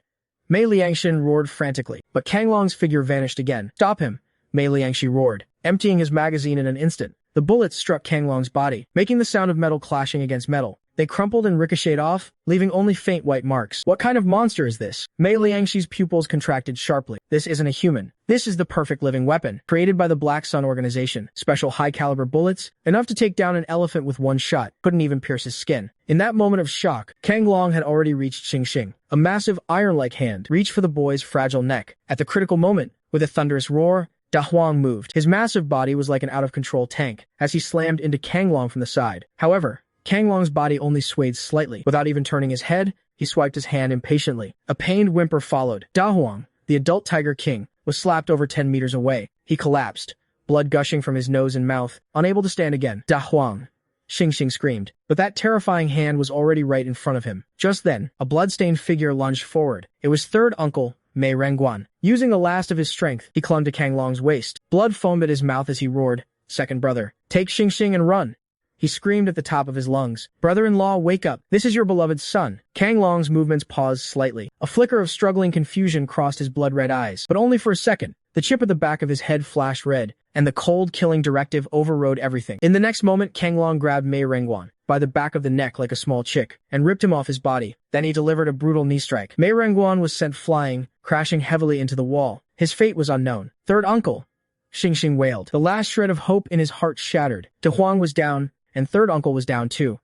Mei Liangshan roared frantically, but Kanglong's figure vanished again. Stop him, Mei Liangshi roared, emptying his magazine in an instant. The bullets struck Kanglong's body, making the sound of metal clashing against metal. They crumpled and ricocheted off, leaving only faint white marks. What kind of monster is this? Mei Liangshi's pupils contracted sharply. This isn't a human. This is the perfect living weapon, created by the Black Sun organization. Special high-caliber bullets, enough to take down an elephant with one shot, couldn't even pierce his skin. In that moment of shock, Kanglong had already reached Xing. A massive iron-like hand reached for the boy's fragile neck. At the critical moment, with a thunderous roar, Da Huang moved. His massive body was like an out-of-control tank, as he slammed into Kanglong from the side. However, Kanglong's body only swayed slightly. Without even turning his head, he swiped his hand impatiently. A pained whimper followed. Da Huang, the adult Tiger King, was slapped over 10 meters away. He collapsed, blood gushing from his nose and mouth, unable to stand again. Da Huang, Xing screamed. But that terrifying hand was already right in front of him. Just then, a blood-stained figure lunged forward. It was third uncle, Mei Rengguan. Using the last of his strength, he clung to Kanglong's waist. Blood foamed at his mouth as he roared, Second brother, take Xing and run. He screamed at the top of his lungs. Brother-in-law, wake up. This is your beloved son. Kanglong's movements paused slightly. A flicker of struggling confusion crossed his blood-red eyes, but only for a second. The chip at the back of his head flashed red, and the cold killing directive overrode everything. In the next moment, Kanglong grabbed Mei Rengguan by the back of the neck like a small chick, and ripped him off his body. Then he delivered a brutal knee strike. Mei Rengguan was sent flying, crashing heavily into the wall. His fate was unknown. Third uncle, Xingxing wailed. The last shred of hope in his heart shattered. De Huang was down, and third uncle was down too.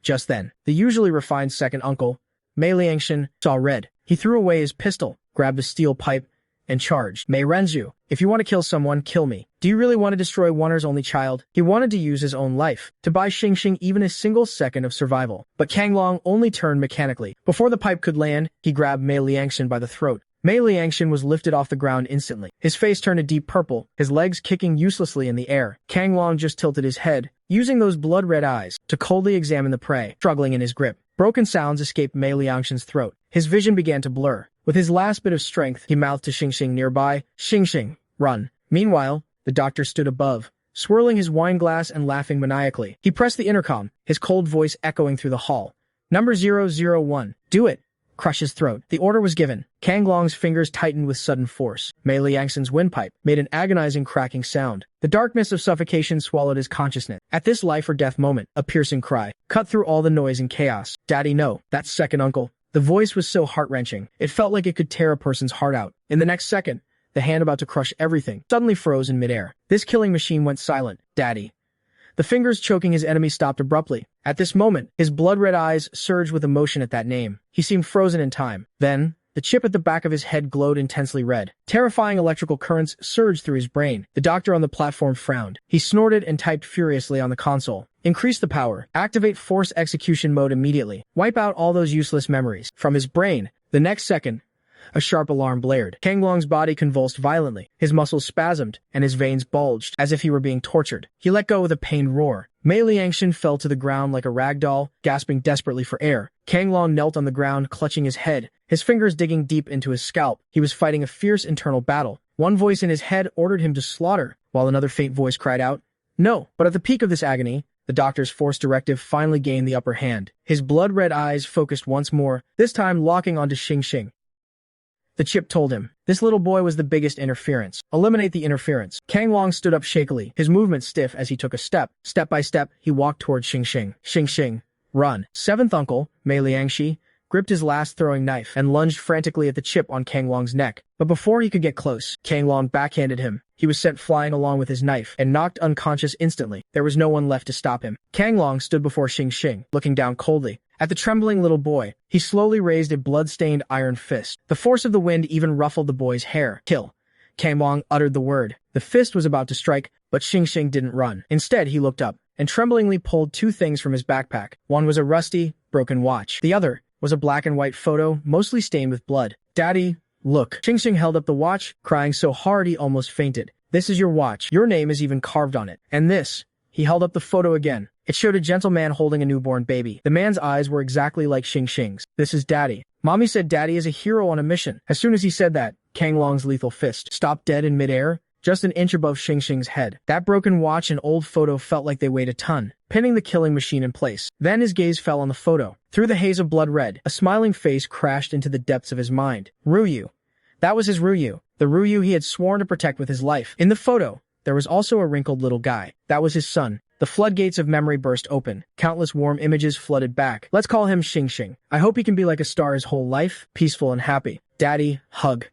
Just then, the usually refined second uncle, Mei Liangshan, saw red. He threw away his pistol, grabbed a steel pipe, and charged. Mei Renzu, if you want to kill someone, kill me. Do you really want to destroy Wanner's only child? He wanted to use his own life to buy Xingxing even a single second of survival. But Kanglong only turned mechanically. Before the pipe could land, he grabbed Mei Liangshan by the throat. Mei Liangshan was lifted off the ground instantly. His face turned a deep purple, his legs kicking uselessly in the air. Kanglong just tilted his head, using those blood-red eyes to coldly examine the prey, struggling in his grip. Broken sounds escaped Mei Liangshan's throat. His vision began to blur. With his last bit of strength, he mouthed to Xingxing nearby, "Xingxing, run." Meanwhile, the doctor stood above, swirling his wine glass and laughing maniacally. He pressed the intercom, his cold voice echoing through the hall. "Number 001, do it." Crush his throat. The order was given. Kanglong's fingers tightened with sudden force. Mei Liangshan's windpipe made an agonizing cracking sound. The darkness of suffocation swallowed his consciousness. At this life-or-death moment, a piercing cry cut through all the noise and chaos. "Daddy, no." That second uncle. The voice was so heart-wrenching, it felt like it could tear a person's heart out. In the next second, the hand about to crush everything suddenly froze in midair. This killing machine went silent. "Daddy." The fingers choking his enemy stopped abruptly. At this moment, his blood-red eyes surged with emotion at that name. He seemed frozen in time. Then, the chip at the back of his head glowed intensely red. Terrifying electrical currents surged through his brain. The doctor on the platform frowned. He snorted and typed furiously on the console. "Increase the power. Activate force execution mode immediately. Wipe out all those useless memories." From his brain, the next second, a sharp alarm blared. Kanglong's body convulsed violently. His muscles spasmed, and his veins bulged, as if he were being tortured. He let go with a pained roar. Mei Liangshan fell to the ground like a rag doll, gasping desperately for air. Kanglong knelt on the ground, clutching his head, his fingers digging deep into his scalp. He was fighting a fierce internal battle. One voice in his head ordered him to slaughter, while another faint voice cried out, "No." But at the peak of this agony, the doctor's force directive finally gained the upper hand. His blood-red eyes focused once more, this time locking onto Xingxing. The chip told him, this little boy was the biggest interference. Eliminate the interference. Kanglong stood up shakily, his movement stiff as he took a step. Step by step, he walked toward Xingxing. "Xingxing, run." Seventh uncle, Mei Liangshi, gripped his last throwing knife and lunged frantically at the chip on Kanglong's neck. But before he could get close, Kanglong backhanded him. He was sent flying along with his knife and knocked unconscious instantly. There was no one left to stop him. Kanglong stood before Xingxing, looking down coldly. At the trembling little boy, he slowly raised a blood-stained iron fist. The force of the wind even ruffled the boy's hair. "Kill." Kanglong uttered the word. The fist was about to strike, but Xingxing didn't run. Instead, he looked up and tremblingly pulled two things from his backpack. One was a rusty, broken watch. The other was a black and white photo, mostly stained with blood. "Daddy, look." Xingxing held up the watch, crying so hard he almost fainted. "This is your watch. Your name is even carved on it. And this." He held up the photo again. It showed a gentleman holding a newborn baby. The man's eyes were exactly like Xingxing's. "This is Daddy." Mommy said Daddy is a hero on a mission. As soon as he said that, Kanglong's lethal fist stopped dead in midair, just an inch above Xingxing's head. That broken watch and old photo felt like they weighed a ton, pinning the killing machine in place. Then his gaze fell on the photo. Through the haze of blood red, a smiling face crashed into the depths of his mind. Ryu. That was his Ryu. The Ryu he had sworn to protect with his life. In the photo, there was also a wrinkled little guy. That was his son. The floodgates of memory burst open. Countless warm images flooded back. Let's call him Xingxing. I hope he can be like a star his whole life, peaceful and happy. Daddy, hug.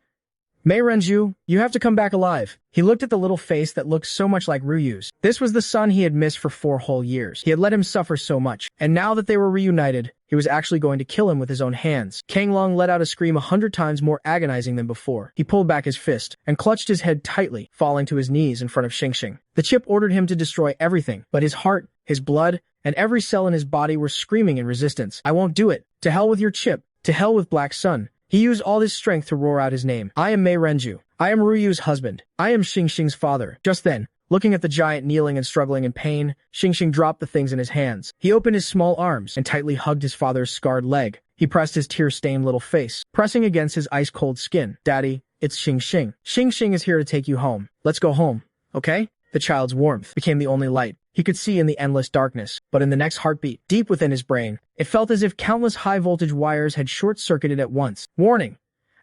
Mei Renju, you have to come back alive. He looked at the little face that looked so much like Ryu's. This was the son he had missed for 4 whole years. He had let him suffer so much, and now that they were reunited, he was actually going to kill him with his own hands. Kanglong let out a scream 100 times more agonizing than before. He pulled back his fist and clutched his head tightly, falling to his knees in front of Xingxing. The chip ordered him to destroy everything, but his heart, his blood, and every cell in his body were screaming in resistance. "I won't do it. To hell with your chip. To hell with Black Sun." He used all his strength to roar out his name. "I am Mei Renju. I am Ryu's husband. I am Xingxing's father." Just then, looking at the giant kneeling and struggling in pain, Xingxing dropped the things in his hands. He opened his small arms and tightly hugged his father's scarred leg. He pressed his tear-stained little face, pressing against his ice-cold skin. "Daddy, it's Xingxing. Xingxing is here to take you home. Let's go home, okay?" The child's warmth became the only light he could see in the endless darkness. But in the next heartbeat, deep within his brain, it felt as if countless high-voltage wires had short-circuited at once. Warning!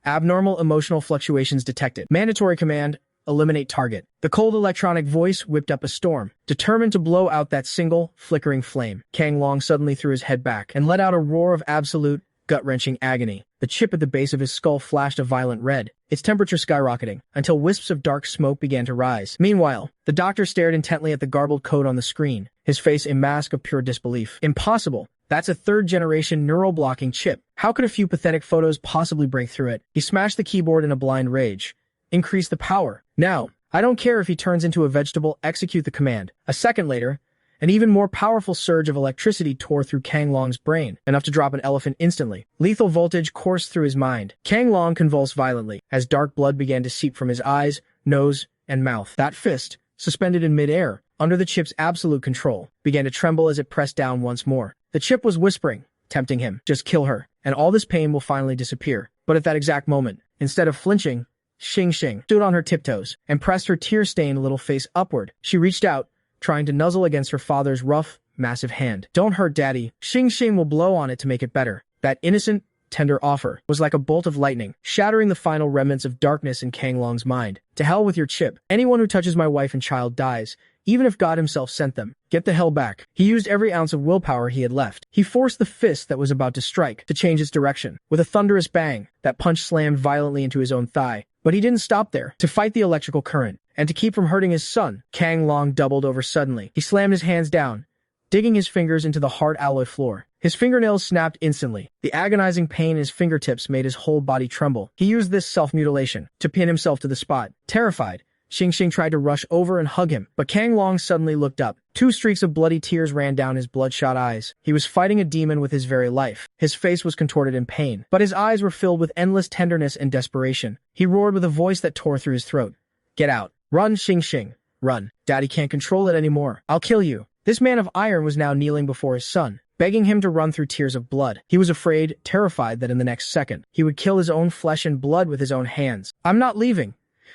Abnormal emotional fluctuations detected. Mandatory command, eliminate target. The cold electronic voice whipped up a storm, determined to blow out that single, flickering flame. Kang Long suddenly threw his head back and let out a roar of absolute, gut-wrenching agony. The chip at the base of his skull flashed a violent red, its temperature skyrocketing, until wisps of dark smoke began to rise. Meanwhile, the doctor stared intently at the garbled code on the screen, his face a mask of pure disbelief. Impossible! That's a third-generation neural-blocking chip. How could a few pathetic photos possibly break through it? He smashed the keyboard in a blind rage. Increase the power. Now, I don't care if he turns into a vegetable, execute the command. A second later, an even more powerful surge of electricity tore through Kang Long's brain, enough to drop an elephant instantly. Lethal voltage coursed through his mind. Kang Long convulsed violently, as dark blood began to seep from his eyes, nose, and mouth. That fist, suspended in midair, under the chip's absolute control, began to tremble as it pressed down once more. The chip was whispering, tempting him, just kill her, and all this pain will finally disappear. But at that exact moment, instead of flinching, Xing Xing stood on her tiptoes and pressed her tear-stained little face upward. She reached out, trying to nuzzle against her father's rough, massive hand. Don't hurt Daddy. Xing Xing will blow on it to make it better. That innocent, tender offer was like a bolt of lightning, shattering the final remnants of darkness in Kang Long's mind. To hell with your chip. Anyone who touches my wife and child dies, even if God himself sent them. Get the hell back. He used every ounce of willpower he had left. He forced the fist that was about to strike to change its direction. With a thunderous bang, that punch slammed violently into his own thigh. But he didn't stop there. To fight the electrical current, and to keep from hurting his son, Kang Long doubled over suddenly. He slammed his hands down, digging his fingers into the hard alloy floor. His fingernails snapped instantly. The agonizing pain in his fingertips made his whole body tremble. He used this self-mutilation to pin himself to the spot. Terrified, Xing Xing tried to rush over and hug him, but Kang Long suddenly looked up. 2 streaks of bloody tears ran down his bloodshot eyes. He was fighting a demon with his very life. His face was contorted in pain, but his eyes were filled with endless tenderness and desperation. He roared with a voice that tore through his throat. Get out. Run, Xing Xing. Run. Daddy can't control it anymore. I'll kill you. This man of iron was now kneeling before his son, begging him to run through tears of blood. He was afraid, terrified that in the next second, he would kill his own flesh and blood with his own hands. I'm not leaving.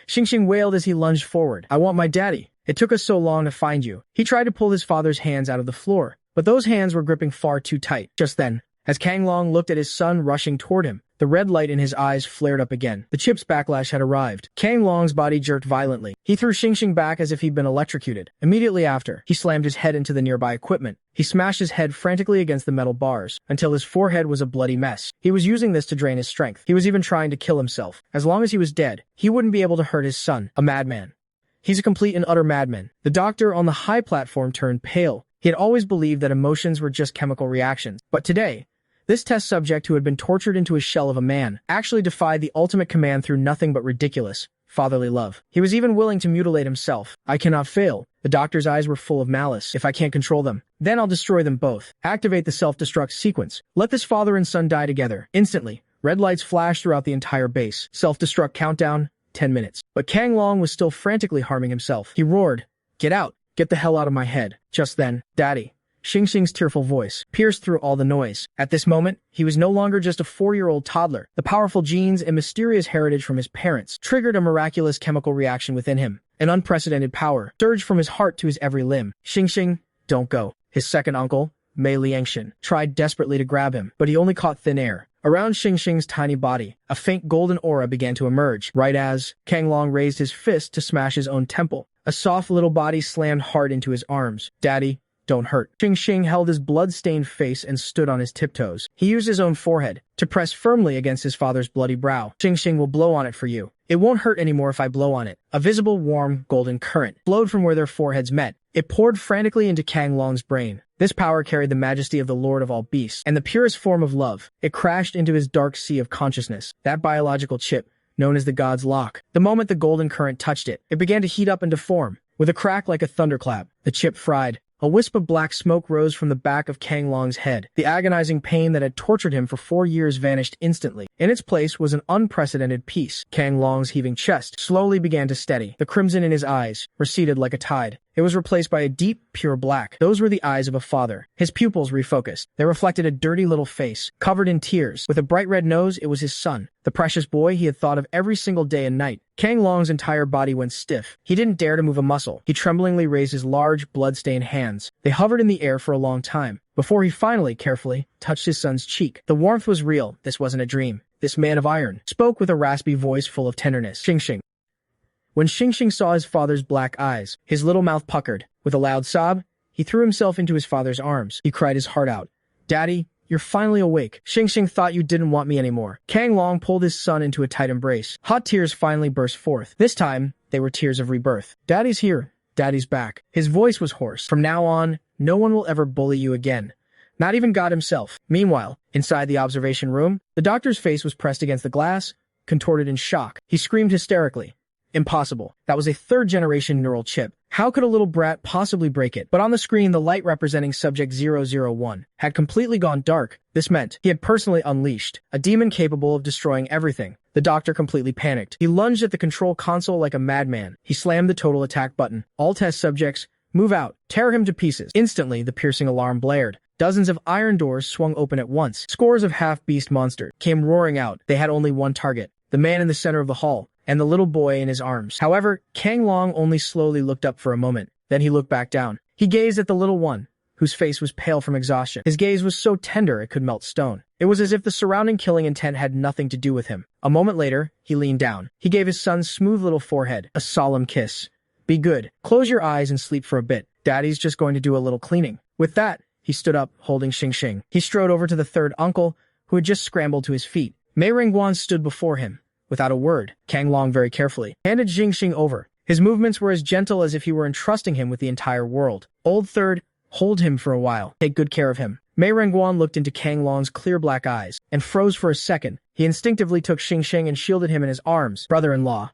Xing Xing wailed as he lunged forward. I want my daddy. It took us so long to find you. He tried to pull his father's hands out of the floor, but those hands were gripping far too tight. Just then, as Kang Long looked at his son rushing toward him, the red light in his eyes flared up again. The chip's backlash had arrived. Kang Long's body jerked violently. He threw Xing Xing back as if he'd been electrocuted. Immediately after, he slammed his head into the nearby equipment. He smashed his head frantically against the metal bars, until his forehead was a bloody mess. He was using this to drain his strength. He was even trying to kill himself. As long as he was dead, he wouldn't be able to hurt his son. A madman. He's a complete and utter madman. The doctor on the high platform turned pale. He had always believed that emotions were just chemical reactions. But today, this test subject who had been tortured into a shell of a man actually defied the ultimate command through nothing but ridiculous, fatherly love. He was even willing to mutilate himself. I cannot fail. The doctor's eyes were full of malice. If I can't control them, then I'll destroy them both. Activate the self-destruct sequence. Let this father and son die together. Instantly, red lights flashed throughout the entire base. Self-destruct countdown, 10 minutes. But Kang Long was still frantically harming himself. He roared, "Get out! Get the hell out of my head." Just then, Daddy, Xing Xing's tearful voice pierced through all the noise. At this moment, he was no longer just a 4-year-old toddler. The powerful genes and mysterious heritage from his parents triggered a miraculous chemical reaction within him. An unprecedented power surged from his heart to his every limb. Xing Xing, don't go. His second uncle, Mei Liangshan, tried desperately to grab him, but he only caught thin air. Around Xing Xing's tiny body, a faint golden aura began to emerge, right as Kang Long raised his fist to smash his own temple. A soft little body slammed hard into his arms. Daddy, don't hurt. Xing Xing held his blood-stained face and stood on his tiptoes. He used his own forehead to press firmly against his father's bloody brow. Xing Xing will blow on it for you. It won't hurt anymore if I blow on it. A visible, warm, golden current flowed from where their foreheads met. It poured frantically into Kang Long's brain. This power carried the majesty of the Lord of all beasts and the purest form of love. It crashed into his dark sea of consciousness. That biological chip, known as the God's Lock. The moment the golden current touched it, it began to heat up and deform. With a crack like a thunderclap, the chip fried. A wisp of black smoke rose from the back of Kang Long's head. The agonizing pain that had tortured him for 4 years vanished instantly. In its place was an unprecedented peace. Kang Long's heaving chest slowly began to steady. The crimson in his eyes receded like a tide. It was replaced by a deep, pure black. Those were the eyes of a father. His pupils refocused. They reflected a dirty little face, covered in tears. With a bright red nose, it was his son, the precious boy he had thought of every single day and night. Kang Long's entire body went stiff. He didn't dare to move a muscle. He tremblingly raised his large, blood-stained hands. They hovered in the air for a long time, before he finally, carefully, touched his son's cheek. The warmth was real. This wasn't a dream. This man of iron spoke with a raspy voice full of tenderness. Xing Xing, When Xingxing saw his father's black eyes, his little mouth puckered. With a loud sob, he threw himself into his father's arms. He cried his heart out. "Daddy, you're finally awake. Xingxing thought you didn't want me anymore." Kang Long pulled his son into a tight embrace. Hot tears finally burst forth. This time, they were tears of rebirth. "Daddy's here. Daddy's back." His voice was hoarse. "From now on, no one will ever bully you again. Not even God himself." Meanwhile, inside the observation room, the doctor's face was pressed against the glass, contorted in shock. He screamed hysterically. Impossible. That was a third-generation neural chip. How could a little brat possibly break it? But on the screen, the light representing Subject 001 had completely gone dark. This meant he had personally unleashed a demon capable of destroying everything. The doctor completely panicked. He lunged at the control console like a madman. He slammed the total attack button. "All test subjects, move out. Tear him to pieces." Instantly, the piercing alarm blared. Dozens of iron doors swung open at once. Scores of half-beast monsters came roaring out. They had only one target, the man in the center of the hall, and the little boy in his arms. However, Kang Long only slowly looked up for a moment. Then he looked back down. He gazed at the little one, whose face was pale from exhaustion. His gaze was so tender it could melt stone. It was as if the surrounding killing intent had nothing to do with him. A moment later, he leaned down. He gave his son's smooth little forehead a solemn kiss. "Be good. Close your eyes and sleep for a bit. Daddy's just going to do a little cleaning." With that, he stood up, holding Xingxing. He strode over to the third uncle, who had just scrambled to his feet. Mei Rengguan stood before him. Without a word, Kang Long very carefully handed Xingxing over. His movements were as gentle as if he were entrusting him with the entire world. "Old third, hold him for a while. Take good care of him." Mei Rengguan looked into Kang Long's clear black eyes and froze for a second. He instinctively took Xingxing and shielded him in his arms. Brother-in-law.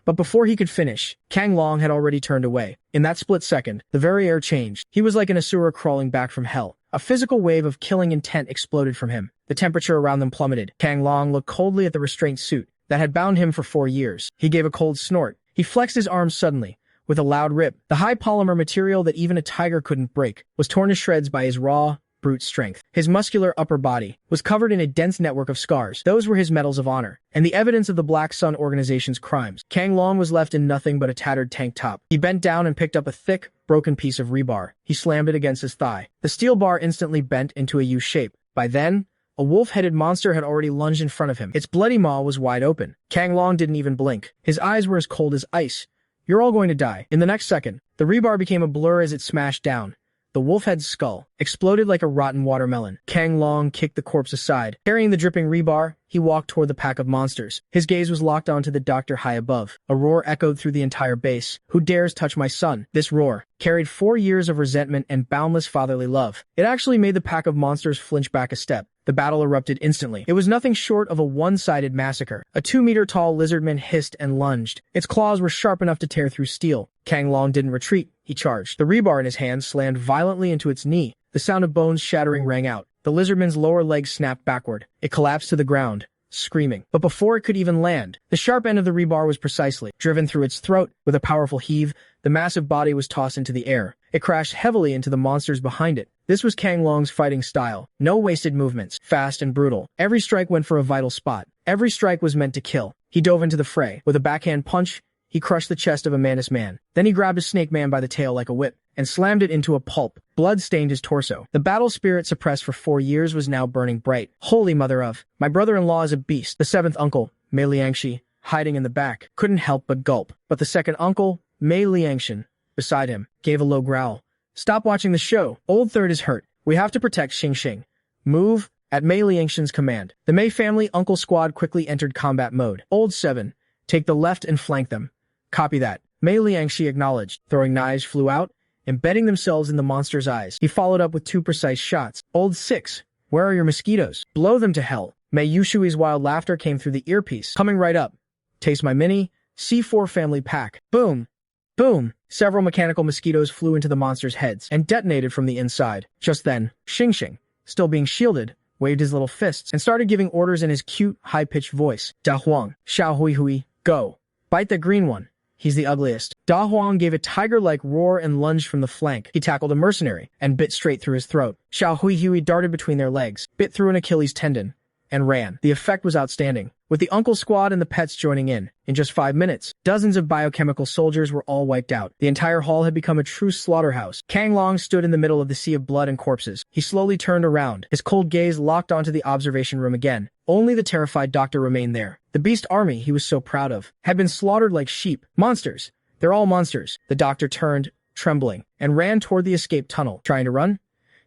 But before he could finish, Kang Long had already turned away. In that split second, the very air changed. He was like an asura crawling back from hell. A physical wave of killing intent exploded from him. The temperature around them plummeted. Kang Long looked coldly at the restraint suit that had bound him for 4 years. He gave a cold snort. He flexed his arms suddenly. With a loud rip, the high polymer material that even a tiger couldn't break was torn to shreds by his raw, brute strength. His muscular upper body was covered in a dense network of scars. Those were his medals of honor, and the evidence of the Black Sun organization's crimes. Kang Long was left in nothing but a tattered tank top. He bent down and picked up a thick, broken piece of rebar. He slammed it against his thigh. The steel bar instantly bent into a U shape. By then, a wolf-headed monster had already lunged in front of him. Its bloody maw was wide open. Kang Long didn't even blink. His eyes were as cold as ice. "You're all going to die." In the next second, the rebar became a blur as it smashed down. The wolf-head's skull exploded like a rotten watermelon. Kang Long kicked the corpse aside. Carrying the dripping rebar, he walked toward the pack of monsters. His gaze was locked onto the doctor high above. A roar echoed through the entire base. "Who dares touch my son?" This roar carried 4 years of resentment and boundless fatherly love. It actually made the pack of monsters flinch back a step. The battle erupted instantly. It was nothing short of a one-sided massacre. A 2-meter-tall lizardman hissed and lunged. Its claws were sharp enough to tear through steel. Kang Long didn't retreat. He charged. The rebar in his hand slammed violently into its knee. The sound of bones shattering rang out. The lizardman's lower leg snapped backward. It collapsed to the ground, screaming. But before it could even land, the sharp end of the rebar was precisely driven through its throat. With a powerful heave, the massive body was tossed into the air. It crashed heavily into the monsters behind it. This was Kang Long's fighting style. No wasted movements, fast and brutal. Every strike went for a vital spot. Every strike was meant to kill. He dove into the fray. With a backhand punch, he crushed the chest of a Mantis man. Then he grabbed a snake man by the tail like a whip and slammed it into a pulp. Blood stained his torso. The battle spirit suppressed for 4 years was now burning bright. Holy mother of, my brother-in-law is a beast. The 7th uncle, Mei Liangxi, hiding in the back, couldn't help but gulp. But the 2nd uncle, Mei Liangxian, beside him, gave a low growl. "Stop watching the show. Old third is hurt. We have to protect Xingxing. Move." At Mei Liangxian's command, the Mei family uncle squad quickly entered combat mode. "Old 7, take the left and flank them." "Copy that." Mei Liangxi acknowledged. Throwing knives flew out, embedding themselves in the monster's eyes. He followed up with 2 precise shots. "Old 6, where are your mosquitoes? Blow them to hell." Mei Yushui's wild laughter came through the earpiece. "Coming right up. Taste my mini C4 family pack." Boom! Boom! Several mechanical mosquitoes flew into the monsters' heads and detonated from the inside. Just then, Xingxing, still being shielded, waved his little fists and started giving orders in his cute, high-pitched voice. "Da Huang, Xiao Hui Hui, go. Bite the green one. He's the ugliest." Da Huang gave a tiger-like roar and lunged from the flank. He tackled a mercenary and bit straight through his throat. Xiao Hui Hui darted between their legs, bit through an Achilles tendon, and ran. The effect was outstanding. with the uncle squad and the pets joining in. In just 5 minutes, dozens of biochemical soldiers were all wiped out. The entire hall had become a true slaughterhouse. Kang Long stood in the middle of the sea of blood and corpses. He slowly turned around, his cold gaze locked onto the observation room again. Only the terrified doctor remained there. The beast army he was so proud of had been slaughtered like sheep. Monsters. They're all monsters. The doctor turned, trembling, and ran toward the escape tunnel. Trying to run?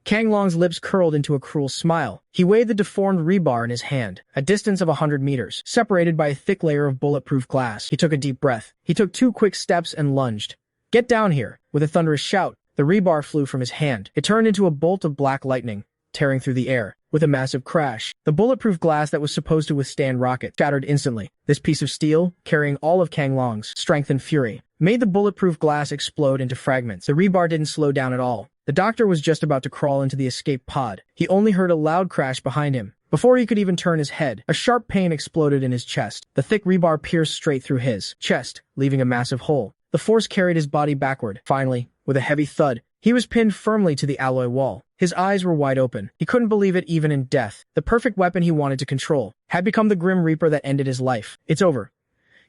Kang Long's lips curled into a cruel smile. He weighed the deformed rebar in his hand, a distance of 100 meters, separated by a thick layer of bulletproof glass. He took a deep breath. He took 2 quick steps and lunged. "Get down here!" With a thunderous shout, the rebar flew from his hand. It turned into a bolt of black lightning, tearing through the air. With a massive crash, the bulletproof glass that was supposed to withstand rockets shattered instantly. This piece of steel, carrying all of Kang Long's strength and fury, made the bulletproof glass explode into fragments. The rebar didn't slow down at all. The doctor was just about to crawl into the escape pod. He only heard a loud crash behind him. Before he could even turn his head, a sharp pain exploded in his chest. The thick rebar pierced straight through his chest, leaving a massive hole. The force carried his body backward. Finally, with a heavy thud, he was pinned firmly to the alloy wall. His eyes were wide open. He couldn't believe it even in death. The perfect weapon he wanted to control had become the Grim Reaper that ended his life. It's over.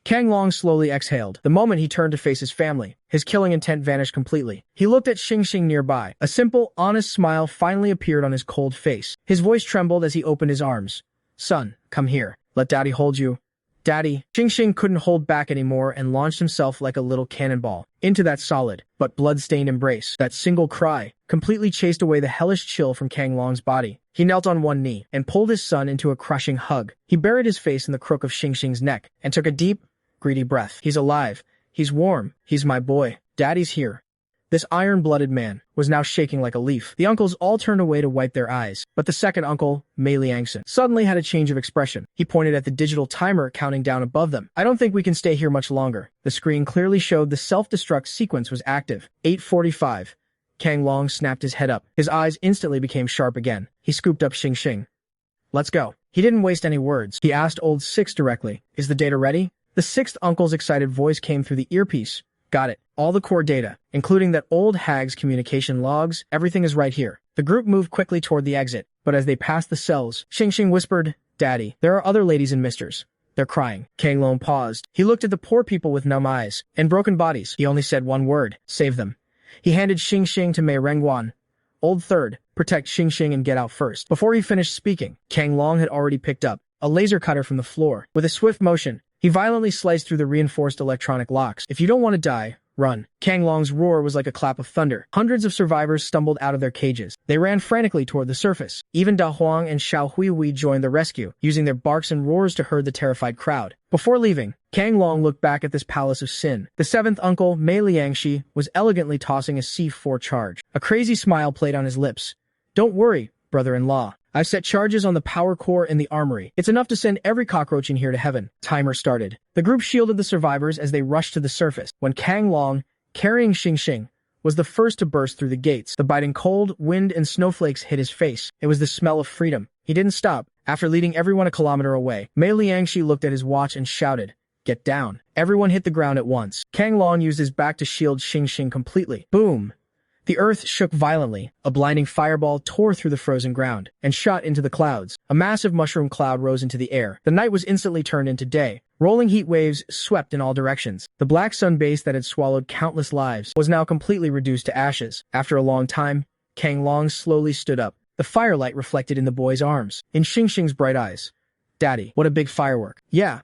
Kang Long slowly exhaled. The moment he turned to face his family, his killing intent vanished completely. He looked at Xing Xing nearby. A simple, honest smile finally appeared on his cold face. His voice trembled as he opened his arms. "Son, come here. Let Daddy hold you." "Daddy." Xing Xing couldn't hold back anymore and launched himself like a little cannonball into that solid, but blood-stained embrace. That single cry completely chased away the hellish chill from Kang Long's body. He knelt on one knee and pulled his son into a crushing hug. He buried his face in the crook of Xing Xing's neck and took a deep, greedy breath. "He's alive. He's warm. He's my boy. Daddy's here." This iron-blooded man was now shaking like a leaf. The uncles all turned away to wipe their eyes, but the second uncle, Mei Liangson, suddenly had a change of expression. He pointed at the digital timer counting down above them. "I don't think we can stay here much longer." The screen clearly showed the self-destruct sequence was active. 8:45. Kang Long snapped his head up. His eyes instantly became sharp again. He scooped up Xing Xing. "Let's go." He didn't waste any words. He asked Old Six directly, "Is the data ready?" The sixth uncle's excited voice came through the earpiece. "Got it. All the core data, including that old hag's communication logs, everything is right here." The group moved quickly toward the exit, but as they passed the cells, Xing Xing whispered, "Daddy, there are other ladies and misters. They're crying." Kang Long paused. He looked at the poor people with numb eyes and broken bodies. He only said one word: "Save them." He handed Xing Xing to Mei Rengguan. "Old Third, protect Xing Xing and get out first." Before he finished speaking, Kang Long had already picked up a laser cutter from the floor. With a swift motion, he violently sliced through the reinforced electronic locks. "If you don't want to die, run." Kang Long's roar was like a clap of thunder. Hundreds of survivors stumbled out of their cages. They ran frantically toward the surface. Even Da Huang and Xiao Huihui joined the rescue, using their barks and roars to herd the terrified crowd. Before leaving, Kang Long looked back at this palace of sin. The seventh uncle, Mei Liangxi, was elegantly tossing a C4 charge. A crazy smile played on his lips. "Don't worry, brother-in-law. I've set charges on the power core in the armory. It's enough to send every cockroach in here to heaven." Timer started. The group shielded the survivors as they rushed to the surface. When Kang Long, carrying Xing Xing, was the first to burst through the gates, the biting cold, wind, and snowflakes hit his face. It was the smell of freedom. He didn't stop. After leading everyone a kilometer away, Mei Liangxi looked at his watch and shouted, "Get down." Everyone hit the ground at once. Kang Long used his back to shield Xing Xing completely. Boom! The earth shook violently. A blinding fireball tore through the frozen ground and shot into the clouds. A massive mushroom cloud rose into the air. The night was instantly turned into day. Rolling heat waves swept in all directions. The black sun base that had swallowed countless lives was now completely reduced to ashes. After a long time, Kang Long slowly stood up. The firelight reflected in the boy's arms, in Xing Xing's bright eyes. "Daddy, what a big firework." "Yeah."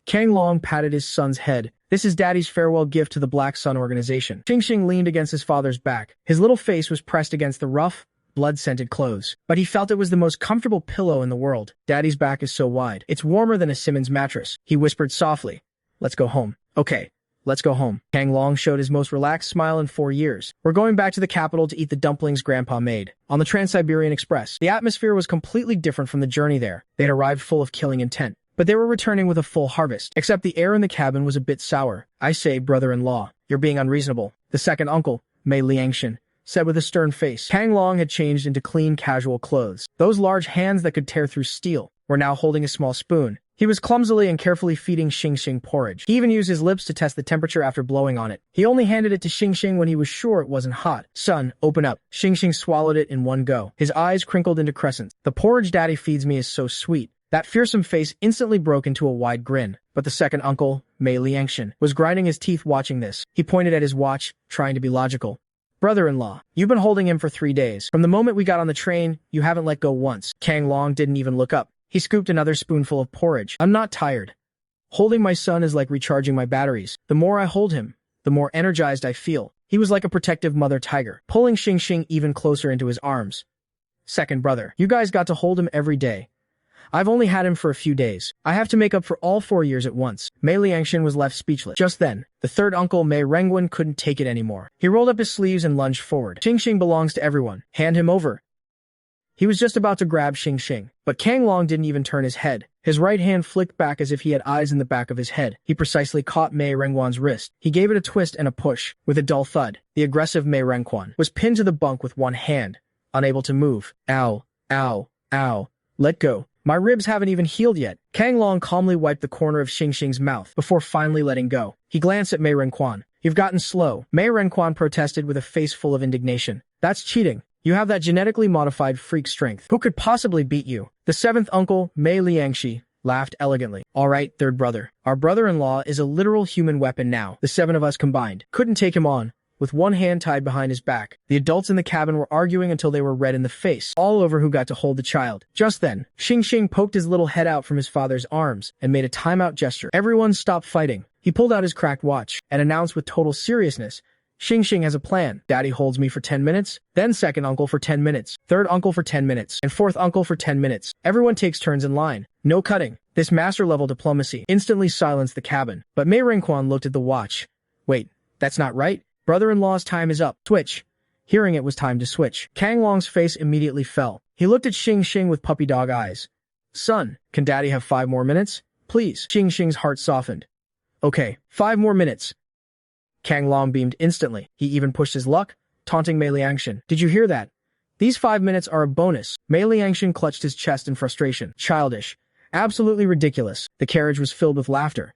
Kang Long patted his son's head. "This is Daddy's farewell gift to the Black Sun organization." Xing Xing leaned against his father's back. His little face was pressed against the rough, blood-scented clothes, but he felt it was the most comfortable pillow in the world. "Daddy's back is so wide. It's warmer than a Simmons mattress." He whispered softly, "Let's go home." "Okay, let's go home." Kang Long showed his most relaxed smile in 4 years. "We're going back to the capital to eat the dumplings Grandpa made." On the Trans-Siberian Express, the atmosphere was completely different from the journey there. They had arrived full of killing intent, but they were returning with a full harvest, except the air in the cabin was a bit sour. "I say, brother-in-law, you're being unreasonable," the second uncle, Mei Liangxin, said with a stern face. Kang Long had changed into clean, casual clothes. Those large hands that could tear through steel were now holding a small spoon. He was clumsily and carefully feeding Xing Xing porridge. He even used his lips to test the temperature after blowing on it. He only handed it to Xing Xing when he was sure it wasn't hot. "Son, open up." Xing Xing swallowed it in one go. His eyes crinkled into crescents. "The porridge Daddy feeds me is so sweet. That fearsome face instantly broke into a wide grin, but the second uncle, Mei Liangshan, was grinding his teeth watching this. He pointed at his watch, trying to be logical. Brother-in-law, you've been holding him for 3 days. From the moment we got on the train, you haven't let go once. Kang Long didn't even look up. He scooped another spoonful of porridge. I'm not tired. Holding my son is like recharging my batteries. The more I hold him, the more energized I feel. He was like a protective mother tiger, pulling Xing Xing even closer into his arms. Second brother, you guys got to hold him every day. I've only had him for a few days. I have to make up for all 4 years at once. Mei Liangshan was left speechless. Just then, the third uncle Mei Rengwen couldn't take it anymore. He rolled up his sleeves and lunged forward. Xing Xing belongs to everyone. Hand him over. He was just about to grab Xing Xing, but Kang Long didn't even turn his head. His right hand flicked back as if he had eyes in the back of his head. He precisely caught Mei Rengwan's wrist. He gave it a twist and a push. With a dull thud, the aggressive Mei Rengwan was pinned to the bunk with one hand, unable to move. Ow, ow, ow. Let go. My ribs haven't even healed yet. Kang Long calmly wiped the corner of Xing Xing's mouth before finally letting go. He glanced at Mei Renquan. You've gotten slow. Mei Renquan protested with a face full of indignation. That's cheating. You have that genetically modified freak strength. Who could possibly beat you? The seventh uncle, Mei Liangxi, laughed elegantly. All right, third brother. Our brother-in-law is a literal human weapon now. The 7 of us combined couldn't take him on. With one hand tied behind his back, the adults in the cabin were arguing until they were red in the face, all over who got to hold the child. Just then, Xing Xing poked his little head out from his father's arms and made a timeout gesture. Everyone stopped fighting. He pulled out his cracked watch and announced with total seriousness, Xing Xing has a plan. Daddy holds me for 10 minutes, then second uncle for 10 minutes, third uncle for 10 minutes, and fourth uncle for 10 minutes. Everyone takes turns in line. No cutting. This master-level diplomacy instantly silenced the cabin. But Mei Renquan looked at the watch. Wait, that's not right. Brother-in-law's time is up. Switch. Hearing it was time to switch. Kang Long's face immediately fell. He looked at Xing Xing with puppy dog eyes. Son, can Daddy have 5 more minutes? Please. Xing Xing's heart softened. Okay, 5 more minutes. Kang Long beamed instantly. He even pushed his luck, taunting Mei Liangshan. Did you hear that? These 5 minutes are a bonus. Mei Liangshan clutched his chest in frustration. Childish. Absolutely ridiculous. The carriage was filled with laughter.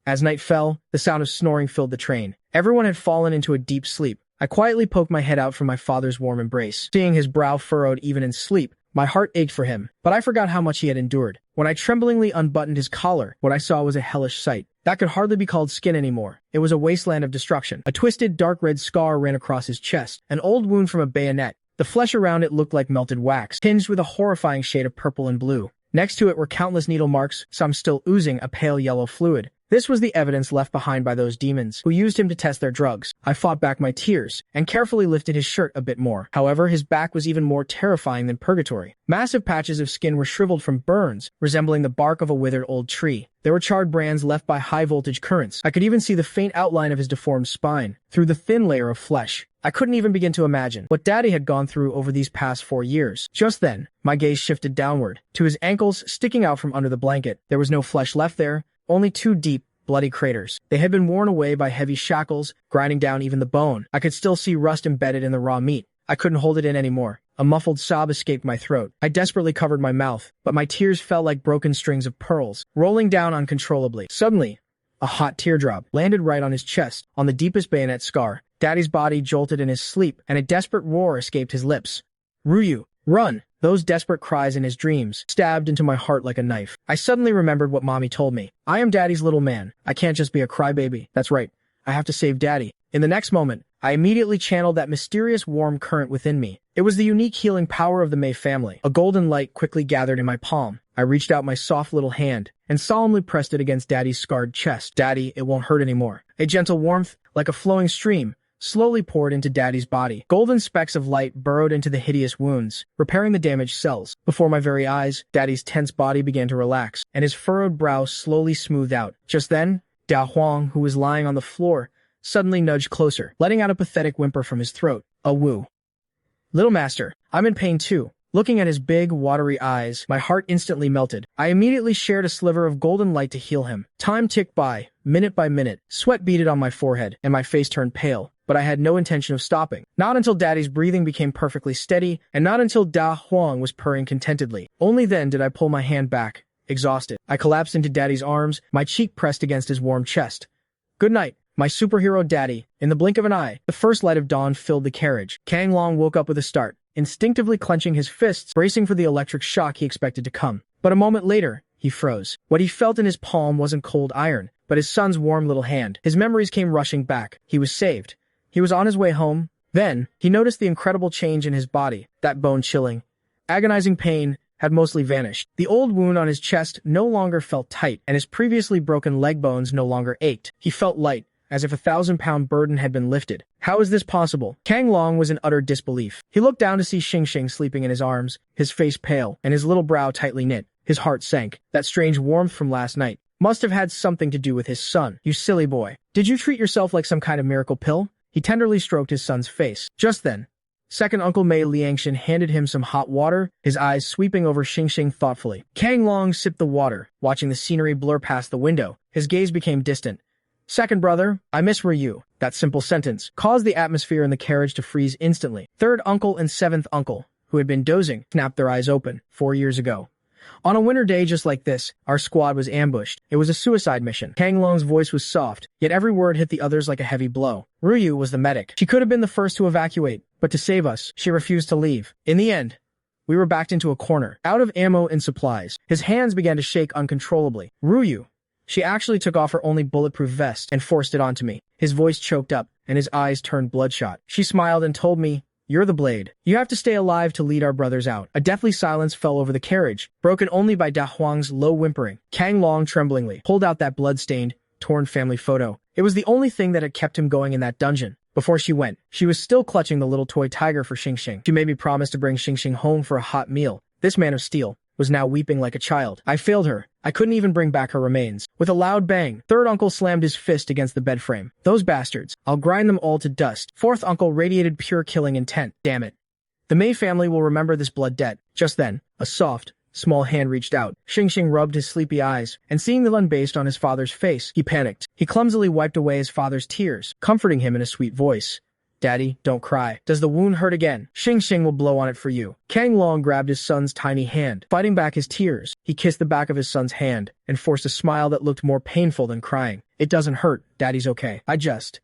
As night fell, the sound of snoring filled the train. Everyone had fallen into a deep sleep. I quietly poked my head out from my father's warm embrace. Seeing his brow furrowed even in sleep, my heart ached for him, but I forgot how much he had endured. When I tremblingly unbuttoned his collar, what I saw was a hellish sight. That could hardly be called skin anymore. It was a wasteland of destruction. A twisted, dark red scar ran across his chest, an old wound from a bayonet. The flesh around it looked like melted wax, tinged with a horrifying shade of purple and blue. Next to it were countless needle marks, some still oozing a pale yellow fluid. This was the evidence left behind by those demons who used him to test their drugs. I fought back my tears and carefully lifted his shirt a bit more. However, his back was even more terrifying than purgatory. Massive patches of skin were shriveled from burns, resembling the bark of a withered old tree. There were charred brands left by high-voltage currents. I could even see the faint outline of his deformed spine through the thin layer of flesh. I couldn't even begin to imagine what Daddy had gone through over these past 4 years. Just then, my gaze shifted downward, to his ankles sticking out from under the blanket. There was no flesh left there, only 2 deep, bloody craters. They had been worn away by heavy shackles, grinding down even the bone. I could still see rust embedded in the raw meat. I couldn't hold it in anymore. A muffled sob escaped my throat. I desperately covered my mouth, but my tears fell like broken strings of pearls, rolling down uncontrollably. Suddenly, a hot teardrop landed right on his chest, on the deepest bayonet scar. Daddy's body jolted in his sleep, and a desperate roar escaped his lips. Ryu, run! Those desperate cries in his dreams stabbed into my heart like a knife. I suddenly remembered what Mommy told me. I am Daddy's little man. I can't just be a crybaby. That's right. I have to save Daddy. In the next moment, I immediately channeled that mysterious warm current within me. It was the unique healing power of the Mei family. A golden light quickly gathered in my palm. I reached out my soft little hand and solemnly pressed it against Daddy's scarred chest. Daddy, it won't hurt anymore. A gentle warmth, like a flowing stream, slowly poured into Daddy's body. Golden specks of light burrowed into the hideous wounds, repairing the damaged cells. Before my very eyes, Daddy's tense body began to relax, and his furrowed brow slowly smoothed out. Just then, Da Huang, who was lying on the floor, suddenly nudged closer, letting out a pathetic whimper from his throat. A woo. Little master, I'm in pain too. Looking at his big, watery eyes, my heart instantly melted. I immediately shared a sliver of golden light to heal him. Time ticked by, minute by minute. Sweat beaded on my forehead, and my face turned pale. But I had no intention of stopping. Not until Daddy's breathing became perfectly steady, and not until Da Huang was purring contentedly. Only then did I pull my hand back, exhausted. I collapsed into Daddy's arms, my cheek pressed against his warm chest. Good night, my superhero Daddy. In the blink of an eye, the first light of dawn filled the carriage. Kang Long woke up with a start, instinctively clenching his fists, bracing for the electric shock he expected to come. But a moment later, he froze. What he felt in his palm wasn't cold iron, but his son's warm little hand. His memories came rushing back. He was saved. He was on his way home. Then, he noticed the incredible change in his body. That bone-chilling, agonizing pain had mostly vanished. The old wound on his chest no longer felt tight, and his previously broken leg bones no longer ached. He felt light, as if a 1,000-pound burden had been lifted. How is this possible? Kang Long was in utter disbelief. He looked down to see Xing sleeping in his arms, his face pale, and his little brow tightly knit. His heart sank. That strange warmth from last night must have had something to do with his son. You silly boy. Did you treat yourself like some kind of miracle pill? He tenderly stroked his son's face. Just then, second Uncle Mei Liangshan handed him some hot water, his eyes sweeping over Xing thoughtfully. Kang Long sipped the water, watching the scenery blur past the window. His gaze became distant. Second brother, I miss Ryu. That simple sentence caused the atmosphere in the carriage to freeze instantly. Third uncle and seventh uncle, who had been dozing, snapped their eyes open 4 years ago. On a winter day just like this, our squad was ambushed. It was a suicide mission. Kang Long's voice was soft, yet every word hit the others like a heavy blow. Ryu was the medic. She could have been the first to evacuate, but to save us, she refused to leave. In the end, we were backed into a corner, out of ammo and supplies. His hands began to shake uncontrollably. Ryu. She actually took off her only bulletproof vest and forced it onto me. His voice choked up, and his eyes turned bloodshot. She smiled and told me, "You're the blade. You have to stay alive to lead our brothers out." A deathly silence fell over the carriage, broken only by Da Huang's low whimpering. Kang Long tremblingly pulled out that blood-stained, torn family photo. It was the only thing that had kept him going in that dungeon. Before she went, she was still clutching the little toy tiger for Xing. She made me promise to bring Xing home for a hot meal. This man of steel was now weeping like a child. I failed her. I couldn't even bring back her remains. With a loud bang, third uncle slammed his fist against the bed frame. Those bastards. I'll grind them all to dust. Fourth uncle radiated pure killing intent. Damn it. The Mei family will remember this blood debt. Just then, a soft, small hand reached out. Xing rubbed his sleepy eyes, and seeing the lun based on his father's face, he panicked. He clumsily wiped away his father's tears, comforting him in a sweet voice. Daddy, don't cry. Does the wound hurt again? Xing will blow on it for you. Kang Long grabbed his son's tiny hand. Fighting back his tears, he kissed the back of his son's hand and forced a smile that looked more painful than crying. It doesn't hurt. Daddy's okay. I just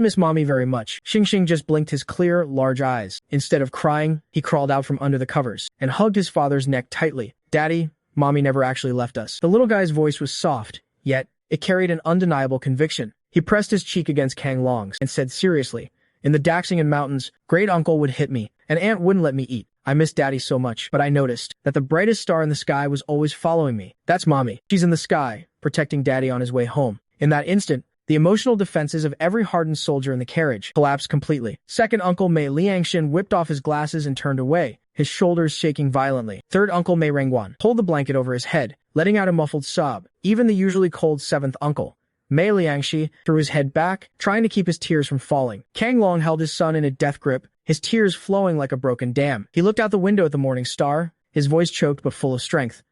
miss Mommy very much. Xing just blinked his clear, large eyes. Instead of crying, he crawled out from under the covers and hugged his father's neck tightly. Daddy, Mommy never actually left us. The little guy's voice was soft, yet it carried an undeniable conviction. He pressed his cheek against Kang Long's and said seriously, "In the Daxingan Mountains, great uncle would hit me, and aunt wouldn't let me eat. I miss Daddy so much, but I noticed that the brightest star in the sky was always following me. That's Mommy. She's in the sky, protecting Daddy on his way home." In that instant, the emotional defenses of every hardened soldier in the carriage collapsed completely. Second Uncle Mei Liangshan whipped off his glasses and turned away, his shoulders shaking violently. Third Uncle Mei Rengguan pulled the blanket over his head, letting out a muffled sob. Even the usually cold seventh uncle, Mei Liangxi, threw his head back, trying to keep his tears from falling. Kang Long held his son in a death grip, his tears flowing like a broken dam. He looked out the window at the morning star, his voice choked but full of strength.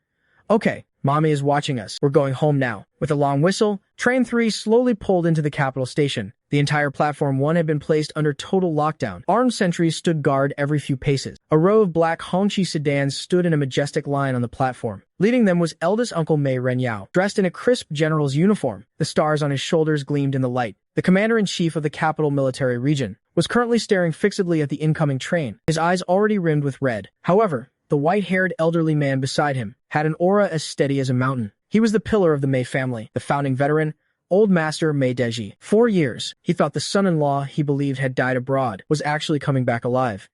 "Okay, Mommy is watching us. We're going home now." With a long whistle, Train 3 slowly pulled into the capital station. The entire Platform 1 had been placed under total lockdown. Armed sentries stood guard every few paces. A row of black Hongqi sedans stood in a majestic line on the platform. Leading them was eldest Uncle Mei Renyao, dressed in a crisp general's uniform. The stars on his shoulders gleamed in the light. The commander-in-chief of the capital military region was currently staring fixedly at the incoming train, his eyes already rimmed with red. However, the white-haired elderly man beside him had an aura as steady as a mountain. He was the pillar of the Mei family, the founding veteran, Old Master Mei Deji. 4 years, he thought the son-in-law he believed had died abroad was actually coming back alive.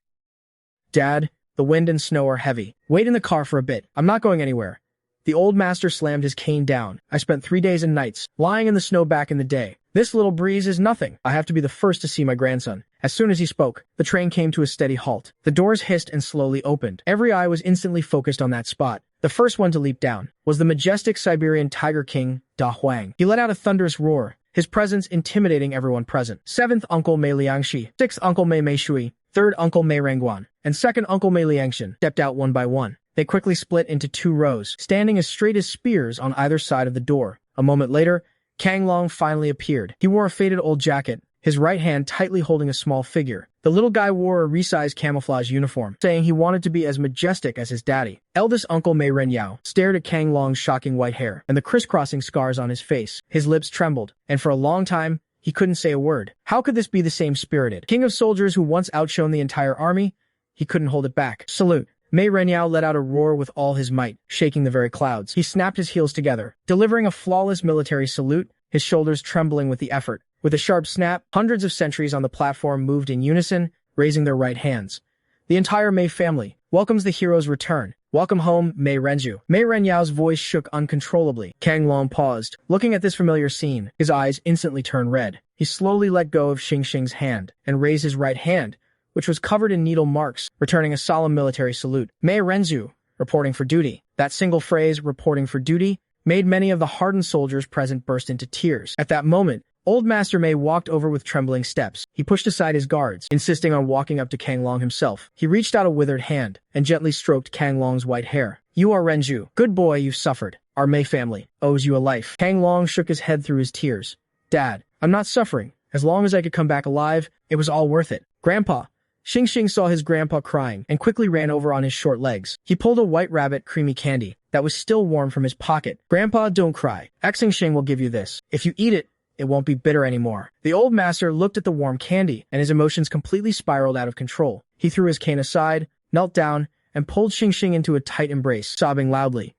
"Dad, the wind and snow are heavy. Wait in the car for a bit. I'm not going anywhere." The old master slammed his cane down. "I spent 3 days and nights lying in the snow back in the day. This little breeze is nothing. I have to be the first to see my grandson." As soon as he spoke, the train came to a steady halt. The doors hissed and slowly opened. Every eye was instantly focused on that spot. The first one to leap down was the majestic Siberian Tiger King, Da Huang. He let out a thunderous roar, his presence intimidating everyone present. Seventh Uncle Mei Liangxi, sixth Uncle Mei Meishui, third Uncle Mei Rengguan, and second Uncle Mei Liangshan stepped out one by one. They quickly split into 2 rows, standing as straight as spears on either side of the door. A moment later, Kang Long finally appeared. He wore a faded old jacket, his right hand tightly holding a small figure. The little guy wore a resized camouflage uniform, saying he wanted to be as majestic as his daddy. Eldest Uncle Mei Renyao stared at Kang Long's shocking white hair and the crisscrossing scars on his face. His lips trembled, and for a long time, he couldn't say a word. How could this be the same spirited king of soldiers who once outshone the entire army? He couldn't hold it back. "Salute." Mei Renyao let out a roar with all his might, shaking the very clouds. He snapped his heels together, delivering a flawless military salute, his shoulders trembling with the effort. With a sharp snap, hundreds of sentries on the platform moved in unison, raising their right hands. The entire Mei family welcomes the hero's return. Welcome home, Mei Renju. Mei Renyao's voice shook uncontrollably. Kang Long paused, looking at this familiar scene. His eyes instantly turned red. He slowly let go of Xing Xing's hand and raised his right hand, which was covered in needle marks, returning a solemn military salute. Mei Renju, reporting for duty. That single phrase, reporting for duty, made many of the hardened soldiers present burst into tears. At that moment, Old Master Mei walked over with trembling steps. He pushed aside his guards, insisting on walking up to Kang Long himself. He reached out a withered hand and gently stroked Kang Long's white hair. You are Renju. Good boy, you've suffered. Our Mei family owes you a life. Kang Long shook his head through his tears. Dad, I'm not suffering. As long as I could come back alive, it was all worth it. Grandpa. Xing Xing saw his grandpa crying and quickly ran over on his short legs. He pulled a white rabbit creamy candy that was still warm from his pocket. Grandpa, don't cry. Xing Xing will give you this. If you eat it, it won't be bitter anymore. The old master looked at the warm candy, and his emotions completely spiraled out of control. He threw his cane aside, knelt down, and pulled Xing Xing into a tight embrace, sobbing loudly.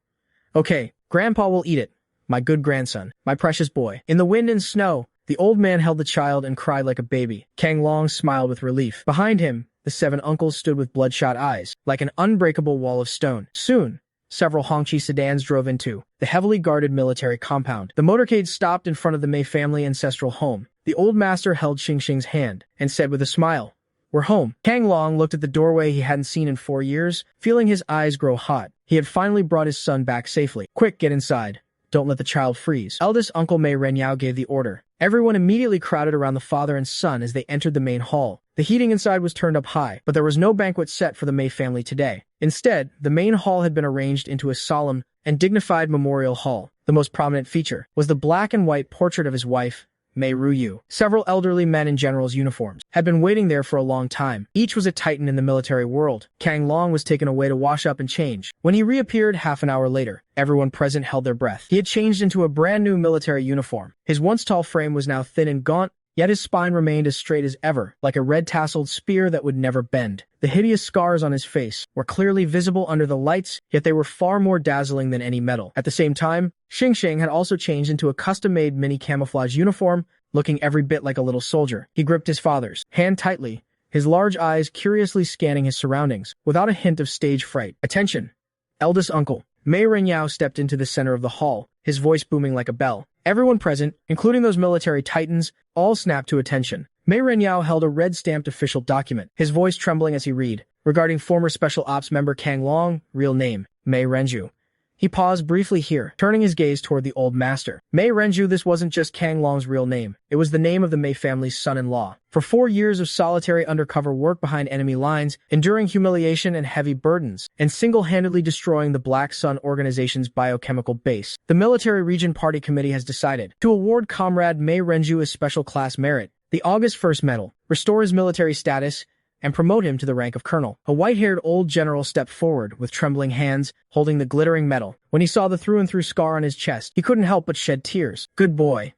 Okay, Grandpa will eat it. My good grandson, my precious boy. In the wind and snow, the old man held the child and cried like a baby. Kang Long smiled with relief. Behind him, the 7 uncles stood with bloodshot eyes, like an unbreakable wall of stone. Soon, several Hongqi sedans drove into the heavily guarded military compound. The motorcade stopped in front of the Mei family ancestral home. The old master held Xing Xing's hand and said with a smile, We're home. Kang Long looked at the doorway he hadn't seen in 4 years, feeling his eyes grow hot. He had finally brought his son back safely. Quick, get inside. Don't let the child freeze. Eldest Uncle Mei Renyao gave the order. Everyone immediately crowded around the father and son as they entered the main hall. The heating inside was turned up high, but there was no banquet set for the Mei family today. Instead, the main hall had been arranged into a solemn and dignified memorial hall. The most prominent feature was the black and white portrait of his wife, Mei Ruyu. Several elderly men in general's uniforms had been waiting there for a long time. Each was a titan in the military world. Kang Long was taken away to wash up and change. When he reappeared half an hour later, everyone present held their breath. He had changed into a brand new military uniform. His once tall frame was now thin and gaunt, yet his spine remained as straight as ever, like a red-tasseled spear that would never bend. The hideous scars on his face were clearly visible under the lights, yet they were far more dazzling than any metal. At the same time, Xing Xing had also changed into a custom-made mini-camouflage uniform, looking every bit like a little soldier. He gripped his father's hand tightly, his large eyes curiously scanning his surroundings, without a hint of stage fright. Attention! Eldest uncle. Mei Renyao stepped into the center of the hall, his voice booming like a bell. Everyone present, including those military titans, all snapped to attention. Mei Renyao held a red-stamped official document, his voice trembling as he read, regarding former Special Ops member Kang Long, real name, Mei Renju. He paused briefly here, turning his gaze toward the old master. Mei Renju, this wasn't just Kang Long's real name. It was the name of the Mei family's son-in-law. For 4 years of solitary undercover work behind enemy lines, enduring humiliation and heavy burdens, and single-handedly destroying the Black Sun organization's biochemical base, the Military Region Party Committee has decided to award Comrade Mei Renju a special class merit, the August 1st Medal, restore his military status, and promote him to the rank of colonel. A white-haired old general stepped forward with trembling hands, holding the glittering medal. When he saw the through-and-through scar on his chest, he couldn't help but shed tears. Good boy.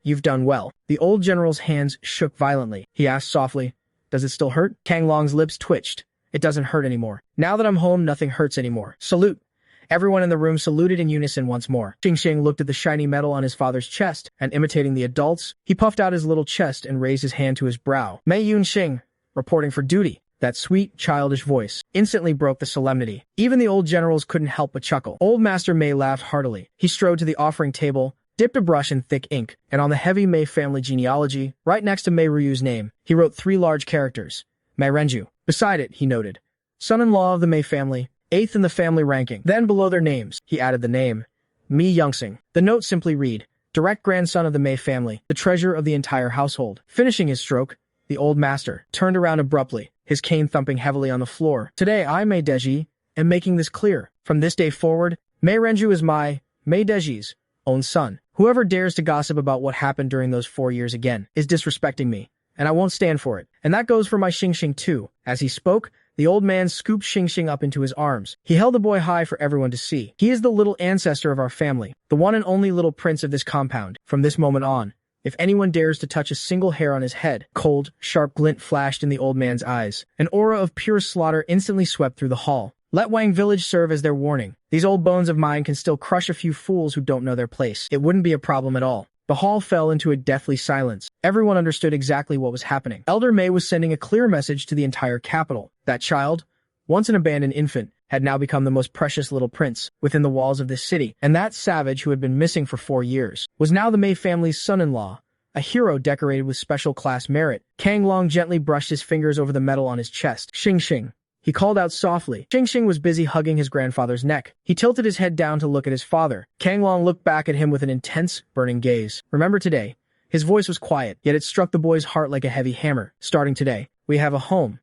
You've done well. The old general's hands shook violently. He asked softly, Does it still hurt? Kang Long's lips twitched. It doesn't hurt anymore. Now that I'm home, nothing hurts anymore. Salute. Everyone in the room saluted in unison once more. Xing Xing looked at the shiny medal on his father's chest, and imitating the adults, he puffed out his little chest and raised his hand to his brow. Mei Yun Xing, reporting for duty. That sweet, childish voice instantly broke the solemnity. Even the old generals couldn't help but chuckle. Old Master Mei laughed heartily. He strode to the offering table, dipped a brush in thick ink, and on the heavy Mei family genealogy, right next to Mei Ryu's name, he wrote 3 large characters. Mei Renju. Beside it, he noted, son-in-law of the Mei family, 8th in the family ranking. Then below their names, he added the name, Mi Youngsing. The note simply read, direct grandson of the Mei family, the treasure of the entire household. Finishing his stroke, the old master turned around abruptly, his cane thumping heavily on the floor. Today I, Mei Deji, am making this clear. From this day forward, Mei Renju is my, Mei Deji's, own son. Whoever dares to gossip about what happened during those 4 years again is disrespecting me, and I won't stand for it. And that goes for my Xing Xing too. As he spoke, the old man scooped Xing Xing up into his arms. He held the boy high for everyone to see. He is the little ancestor of our family, the one and only little prince of this compound. From this moment on, If anyone dares to touch a single hair on his head, cold, sharp glint flashed in the old man's eyes. An aura of pure slaughter instantly swept through the hall. Let Wang Village serve as their warning. These old bones of mine can still crush a few fools who don't know their place. It wouldn't be a problem at all. The hall fell into a deathly silence. Everyone understood exactly what was happening. Elder Mei was sending a clear message to the entire capital. That child, once an abandoned infant, had now become the most precious little prince within the walls of this city, and that savage who had been missing for 4 years was now the Mei family's son-in-law, a hero decorated with special class merit. Kang Long gently brushed his fingers over the metal on his chest. Xing Xing. He called out softly. Xing Xing was busy hugging his grandfather's neck. He tilted his head down to look at his father. Kang Long looked back at him with an intense, burning gaze. Remember today? His voice was quiet, yet it struck the boy's heart like a heavy hammer. Starting today, we have a home.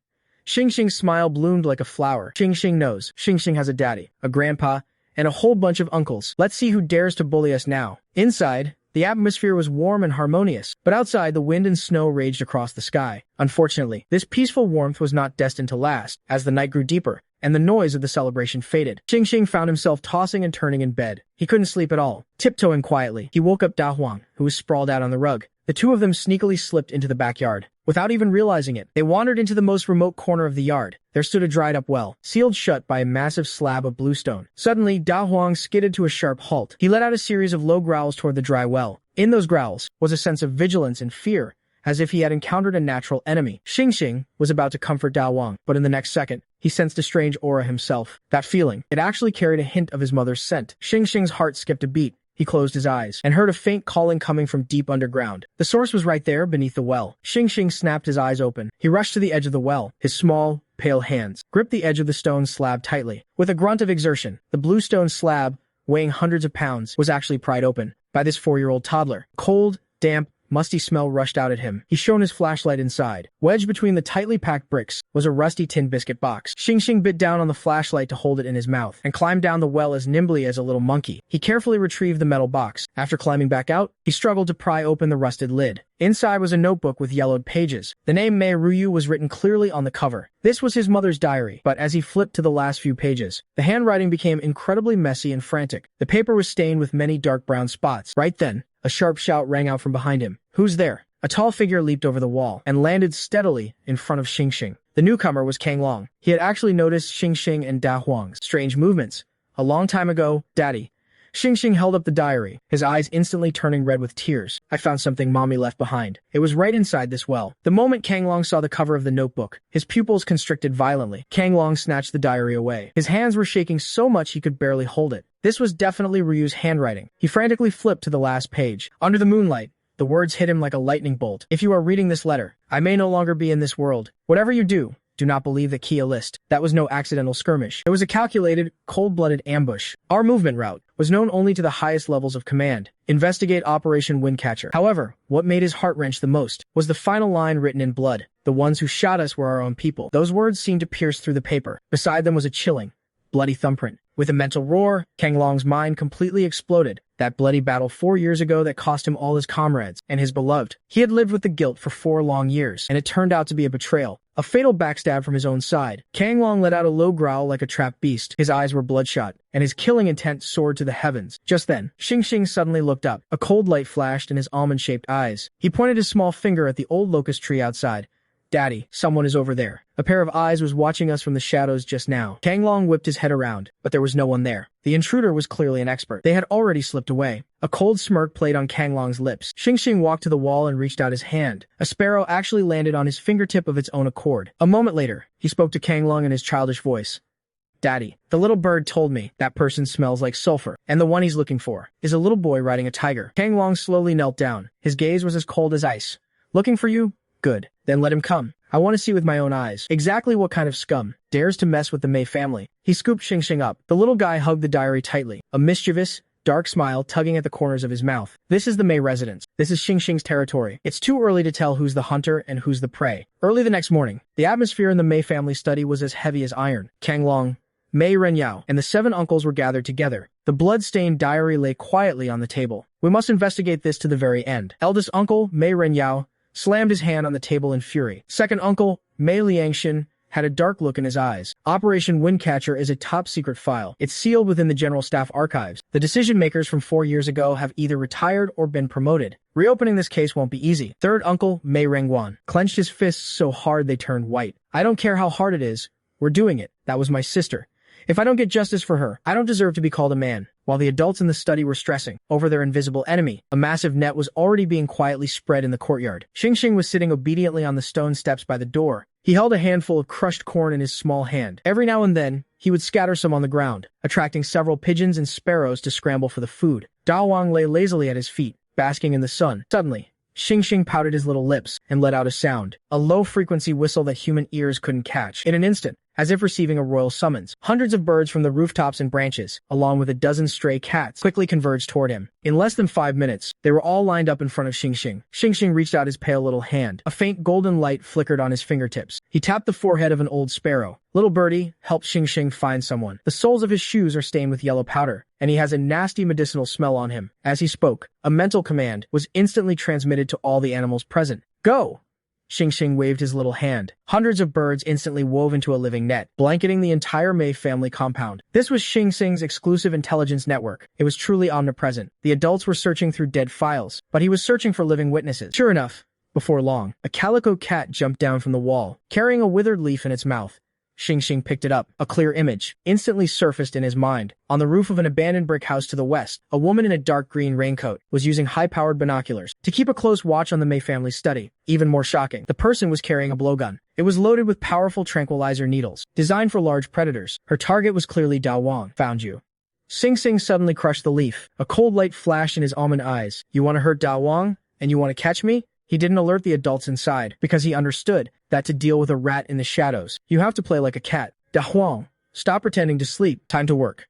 Xing Xing's smile bloomed like a flower. Xing Xing knows. Xing Xing has a daddy, a grandpa, and a whole bunch of uncles. Let's see who dares to bully us now. Inside, the atmosphere was warm and harmonious, but outside the wind and snow raged across the sky. Unfortunately, this peaceful warmth was not destined to last, as the night grew deeper, and the noise of the celebration faded. Xing Xing found himself tossing and turning in bed. He couldn't sleep at all. Tiptoeing quietly, he woke up Da Huang, who was sprawled out on the rug. The two of them sneakily slipped into the backyard. Without even realizing it, they wandered into the most remote corner of the yard. There stood a dried-up well, sealed shut by a massive slab of bluestone. Suddenly, Da Huang skidded to a sharp halt. He let out a series of low growls toward the dry well. In those growls was a sense of vigilance and fear, as if he had encountered a natural enemy. Xing Xing was about to comfort Da Huang, but in the next second, he sensed a strange aura himself. That feeling, it actually carried a hint of his mother's scent. Xing Xing's heart skipped a beat. He closed his eyes and heard a faint calling coming from deep underground. The source was right there beneath the well. Xing Xing snapped his eyes open. He rushed to the edge of the well. His small, pale hands gripped the edge of the stone slab tightly. With a grunt of exertion, the blue stone slab, weighing hundreds of pounds, was actually pried open by this 4-year-old toddler. Cold, damp, musty smell rushed out at him. He shone his flashlight inside. Wedged between the tightly packed bricks was a rusty tin biscuit box. Xing Xing bit down on the flashlight to hold it in his mouth and climbed down the well as nimbly as a little monkey. He carefully retrieved the metal box. After climbing back out, he struggled to pry open the rusted lid. Inside was a notebook with yellowed pages. The name Mei Ruyu was written clearly on the cover. This was his mother's diary, but as he flipped to the last few pages, the handwriting became incredibly messy and frantic. The paper was stained with many dark brown spots. Right then, a sharp shout rang out from behind him. "Who's there?" A tall figure leaped over the wall and landed steadily in front of Xing Xing. The newcomer was Kang Long. He had actually noticed Xing Xing and Da Huang's strange movements. A long time ago, Daddy. Xing Xing held up the diary, his eyes instantly turning red with tears. "I found something Mommy left behind. It was right inside this well." The moment Kang Long saw the cover of the notebook, his pupils constricted violently. Kang Long snatched the diary away. His hands were shaking so much he could barely hold it. This was definitely Ryu's handwriting. He frantically flipped to the last page. Under the moonlight, the words hit him like a lightning bolt. "If you are reading this letter, I may no longer be in this world. Whatever you do not believe that Kia list. That was no accidental skirmish. It was a calculated, cold-blooded ambush. Our movement route was known only to the highest levels of command. Investigate Operation Windcatcher." However, what made his heart wrench the most was the final line written in blood. "The ones who shot us were our own people." Those words seemed to pierce through the paper. Beside them was a chilling, bloody thumbprint. With a mental roar, Kang Long's mind completely exploded. That bloody battle 4 years ago that cost him all his comrades and his beloved. He had lived with the guilt for 4 long years, and it turned out to be a betrayal. A fatal backstab from his own side. Kang Long let out a low growl like a trapped beast. His eyes were bloodshot, and his killing intent soared to the heavens. Just then, Xing Xing suddenly looked up. A cold light flashed in his almond-shaped eyes. He pointed his small finger at the old locust tree outside. "Daddy, someone is over there." A pair of eyes was watching us from the shadows just now. Kang Long whipped his head around, but there was no one there. The intruder was clearly an expert. They had already slipped away. A cold smirk played on Kang Long's lips. Xing Xing walked to the wall and reached out his hand. A sparrow actually landed on his fingertip of its own accord. A moment later, he spoke to Kang Long in his childish voice. "Daddy, the little bird told me that person smells like sulfur, and the one he's looking for is a little boy riding a tiger." Kang Long slowly knelt down. His gaze was as cold as ice. "Looking for you? Good. Then let him come. I want to see with my own eyes exactly what kind of scum dares to mess with the Mei family." He scooped Xing Xing up. The little guy hugged the diary tightly, a mischievous, dark smile tugging at the corners of his mouth. "This is the Mei residence. This is Xing Xing's territory. It's too early to tell who's the hunter and who's the prey." Early the next morning, the atmosphere in the Mei family study was as heavy as iron. Kang Long, Mei Renyao, and the 7 uncles were gathered together. The blood-stained diary lay quietly on the table. "We must investigate this to the very end." Eldest uncle, Mei Renyao, slammed his hand on the table in fury. Second uncle, Mei Liangshan, had a dark look in his eyes. Operation Windcatcher is a top-secret file. It's sealed within the General Staff archives. The decision-makers from 4 years ago have either retired or been promoted. Reopening this case won't be easy. Third uncle, Mei Rengguan, clenched his fists so hard they turned white. I don't care how hard it is. We're doing it. That was my sister. If I don't get justice for her, I don't deserve to be called a man. While the adults in the study were stressing over their invisible enemy, a massive net was already being quietly spread in the courtyard. Xingxing was sitting obediently on the stone steps by the door. He held a handful of crushed corn in his small hand. Every now and then, he would scatter some on the ground, attracting several pigeons and sparrows to scramble for the food. Da Wang lay lazily at his feet, basking in the sun. Suddenly, Xingxing pouted his little lips and let out a sound, a low-frequency whistle that human ears couldn't catch. In an instant, as if receiving a royal summons, hundreds of birds from the rooftops and branches, along with a dozen stray cats, quickly converged toward him. In less than 5 minutes, they were all lined up in front of Xingxing. Xingxing reached out his pale little hand. A faint golden light flickered on his fingertips. He tapped the forehead of an old sparrow. Little birdie, help Xingxing find someone. The soles of his shoes are stained with yellow powder, and he has a nasty medicinal smell on him. As he spoke, a mental command was instantly transmitted to all the animals present. Go! Xingxing waved his little hand. Hundreds of birds instantly wove into a living net, blanketing the entire Mei family compound. This was Xingxing's exclusive intelligence network. It was truly omnipresent. The adults were searching through dead files, but he was searching for living witnesses. Sure enough, before long, a calico cat jumped down from the wall, carrying a withered leaf in its mouth. Xingxing picked it up. A clear image instantly surfaced in his mind. On the roof of an abandoned brick house to the west, a woman in a dark green raincoat was using high-powered binoculars to keep a close watch on the Mei family study. Even more shocking, the person was carrying a blowgun. It was loaded with powerful tranquilizer needles, designed for large predators. Her target was clearly Da Wang. Found you. Xingxing suddenly crushed the leaf. A cold light flashed in his almond eyes. You want to hurt Da Wang? And you want to catch me? He didn't alert the adults inside, because he understood that to deal with a rat in the shadows, you have to play like a cat. Da Huang, stop pretending to sleep. Time to work.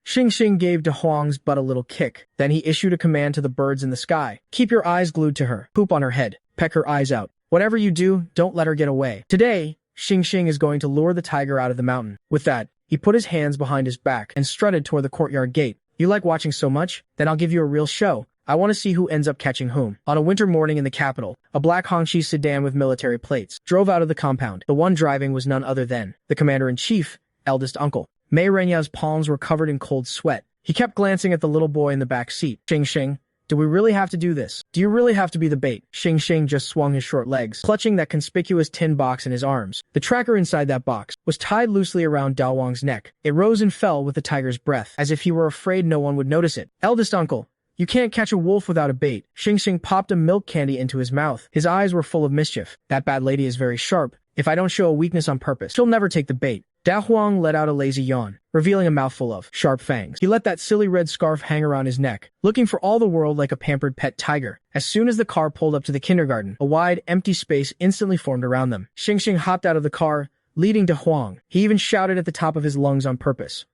Xingxing gave Da Huang's butt a little kick. Then he issued a command to the birds in the sky. Keep your eyes glued to her. Poop on her head. Peck her eyes out. Whatever you do, don't let her get away. Today, Xingxing is going to lure the tiger out of the mountain. With that, he put his hands behind his back and strutted toward the courtyard gate. You like watching so much? Then I'll give you a real show. I want to see who ends up catching whom. On a winter morning in the capital, a black Hongqi sedan with military plates drove out of the compound. The one driving was none other than the commander-in-chief, eldest uncle. Mei Renya's palms were covered in cold sweat. He kept glancing at the little boy in the back seat. Xingxing, do we really have to do this? Do you really have to be the bait? Xingxing just swung his short legs, clutching that conspicuous tin box in his arms. The tracker inside that box was tied loosely around Da Wang's neck. It rose and fell with the tiger's breath, as if he were afraid no one would notice it. Eldest uncle, you can't catch a wolf without a bait. Xingxing popped a milk candy into his mouth. His eyes were full of mischief. That bad lady is very sharp. If I don't show a weakness on purpose, she'll never take the bait. Da Huang let out a lazy yawn, revealing a mouthful of sharp fangs. He let that silly red scarf hang around his neck, looking for all the world like a pampered pet tiger. As soon as the car pulled up to the kindergarten, a wide, empty space instantly formed around them. Xingxing hopped out of the car, leading Da Huang. He even shouted at the top of his lungs on purpose.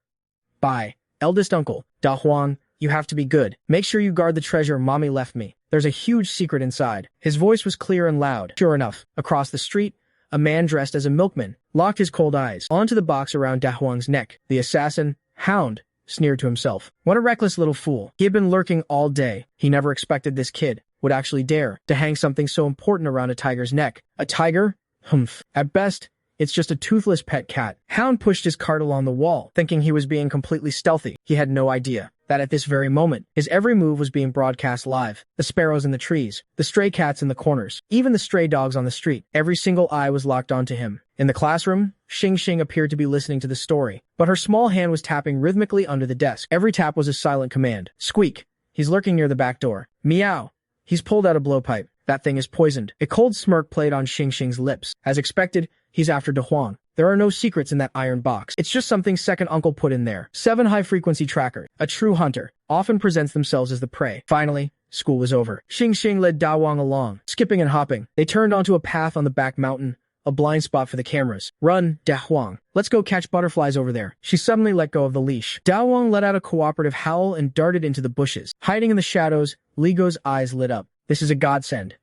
Bye, eldest uncle. Da Huang, you have to be good. Make sure you guard the treasure Mommy left me. There's a huge secret inside. His voice was clear and loud. Sure enough, across the street, a man dressed as a milkman locked his cold eyes onto the box around Da Huang's neck. The assassin, Hound, sneered to himself. What a reckless little fool. He had been lurking all day. He never expected this kid would actually dare to hang something so important around a tiger's neck. A tiger? Humph. At best, it's just a toothless pet cat. Hound pushed his cart along the wall, thinking he was being completely stealthy. He had no idea that at this very moment, his every move was being broadcast live. The sparrows in the trees, the stray cats in the corners, even the stray dogs on the street. Every single eye was locked onto him. In the classroom, Xingxing appeared to be listening to the story, but her small hand was tapping rhythmically under the desk. Every tap was a silent command. Squeak. He's lurking near the back door. Meow. He's pulled out a blowpipe. That thing is poisoned. A cold smirk played on Xingxing's lips. As expected, he's after Da Huang. There are no secrets in that iron box. It's just something second uncle put in there. 7 high-frequency trackers. A true hunter often presents themselves as the prey. Finally, school was over. Xingxing led Da Wang along, skipping and hopping. They turned onto a path on the back mountain, a blind spot for the cameras. Run, Da Huang. Let's go catch butterflies over there. She suddenly let go of the leash. Da Wang let out a cooperative howl and darted into the bushes. Hiding in the shadows, Li Go's eyes lit up. This is a godsend.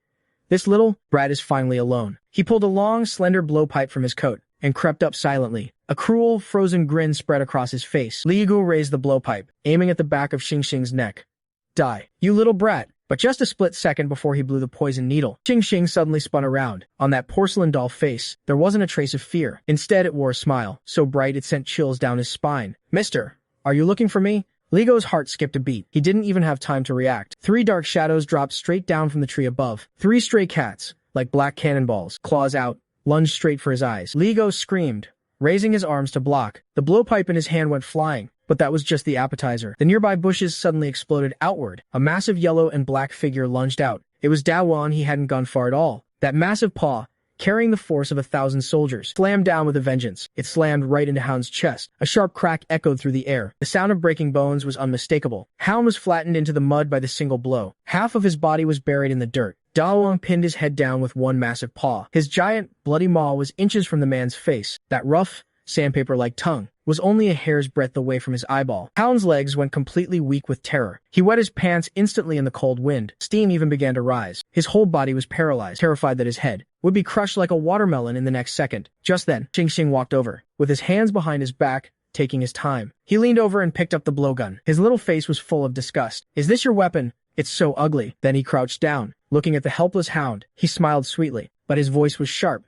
This little brat is finally alone. He pulled a long, slender blowpipe from his coat and crept up silently. A cruel, frozen grin spread across his face. Li Go raised the blowpipe, aiming at the back of Xingxing's neck. Die, you little brat. But but just a split second before he blew the poison needle, Xing suddenly spun around. On that porcelain doll face, there wasn't a trace of fear. Instead, it wore a smile, so bright it sent chills down his spine. "Mister, are you looking for me?" Lego's heart skipped a beat. He didn't even have time to react. 3 dark shadows dropped straight down from the tree above. 3 stray cats, like black cannonballs, claws out, lunged straight for his eyes. Lego screamed, raising his arms to block. The blowpipe in his hand went flying, but that was just the appetizer. The nearby bushes suddenly exploded outward. A massive yellow and black figure lunged out. It was Dawan. He hadn't gone far at all. That massive paw, carrying the force of 1,000 soldiers, slammed down with a vengeance. It slammed right into Hound's chest. A sharp crack echoed through the air. The sound of breaking bones was unmistakable. Hound was flattened into the mud by the single blow. Half of his body was buried in the dirt. Dawang pinned his head down with one massive paw. His giant, bloody maw was inches from the man's face. That rough, sandpaper-like tongue was only a hair's breadth away from his eyeball. Hound's legs went completely weak with terror. He wet his pants instantly in the cold wind. Steam even began to rise. His whole body was paralyzed, terrified that his head would be crushed like a watermelon in the next second. Just then, Xing walked over, with his hands behind his back, taking his time. He leaned over and picked up the blowgun. His little face was full of disgust. "Is this your weapon? It's so ugly." Then he crouched down, looking at the helpless Hound. He smiled sweetly, but his voice was sharp.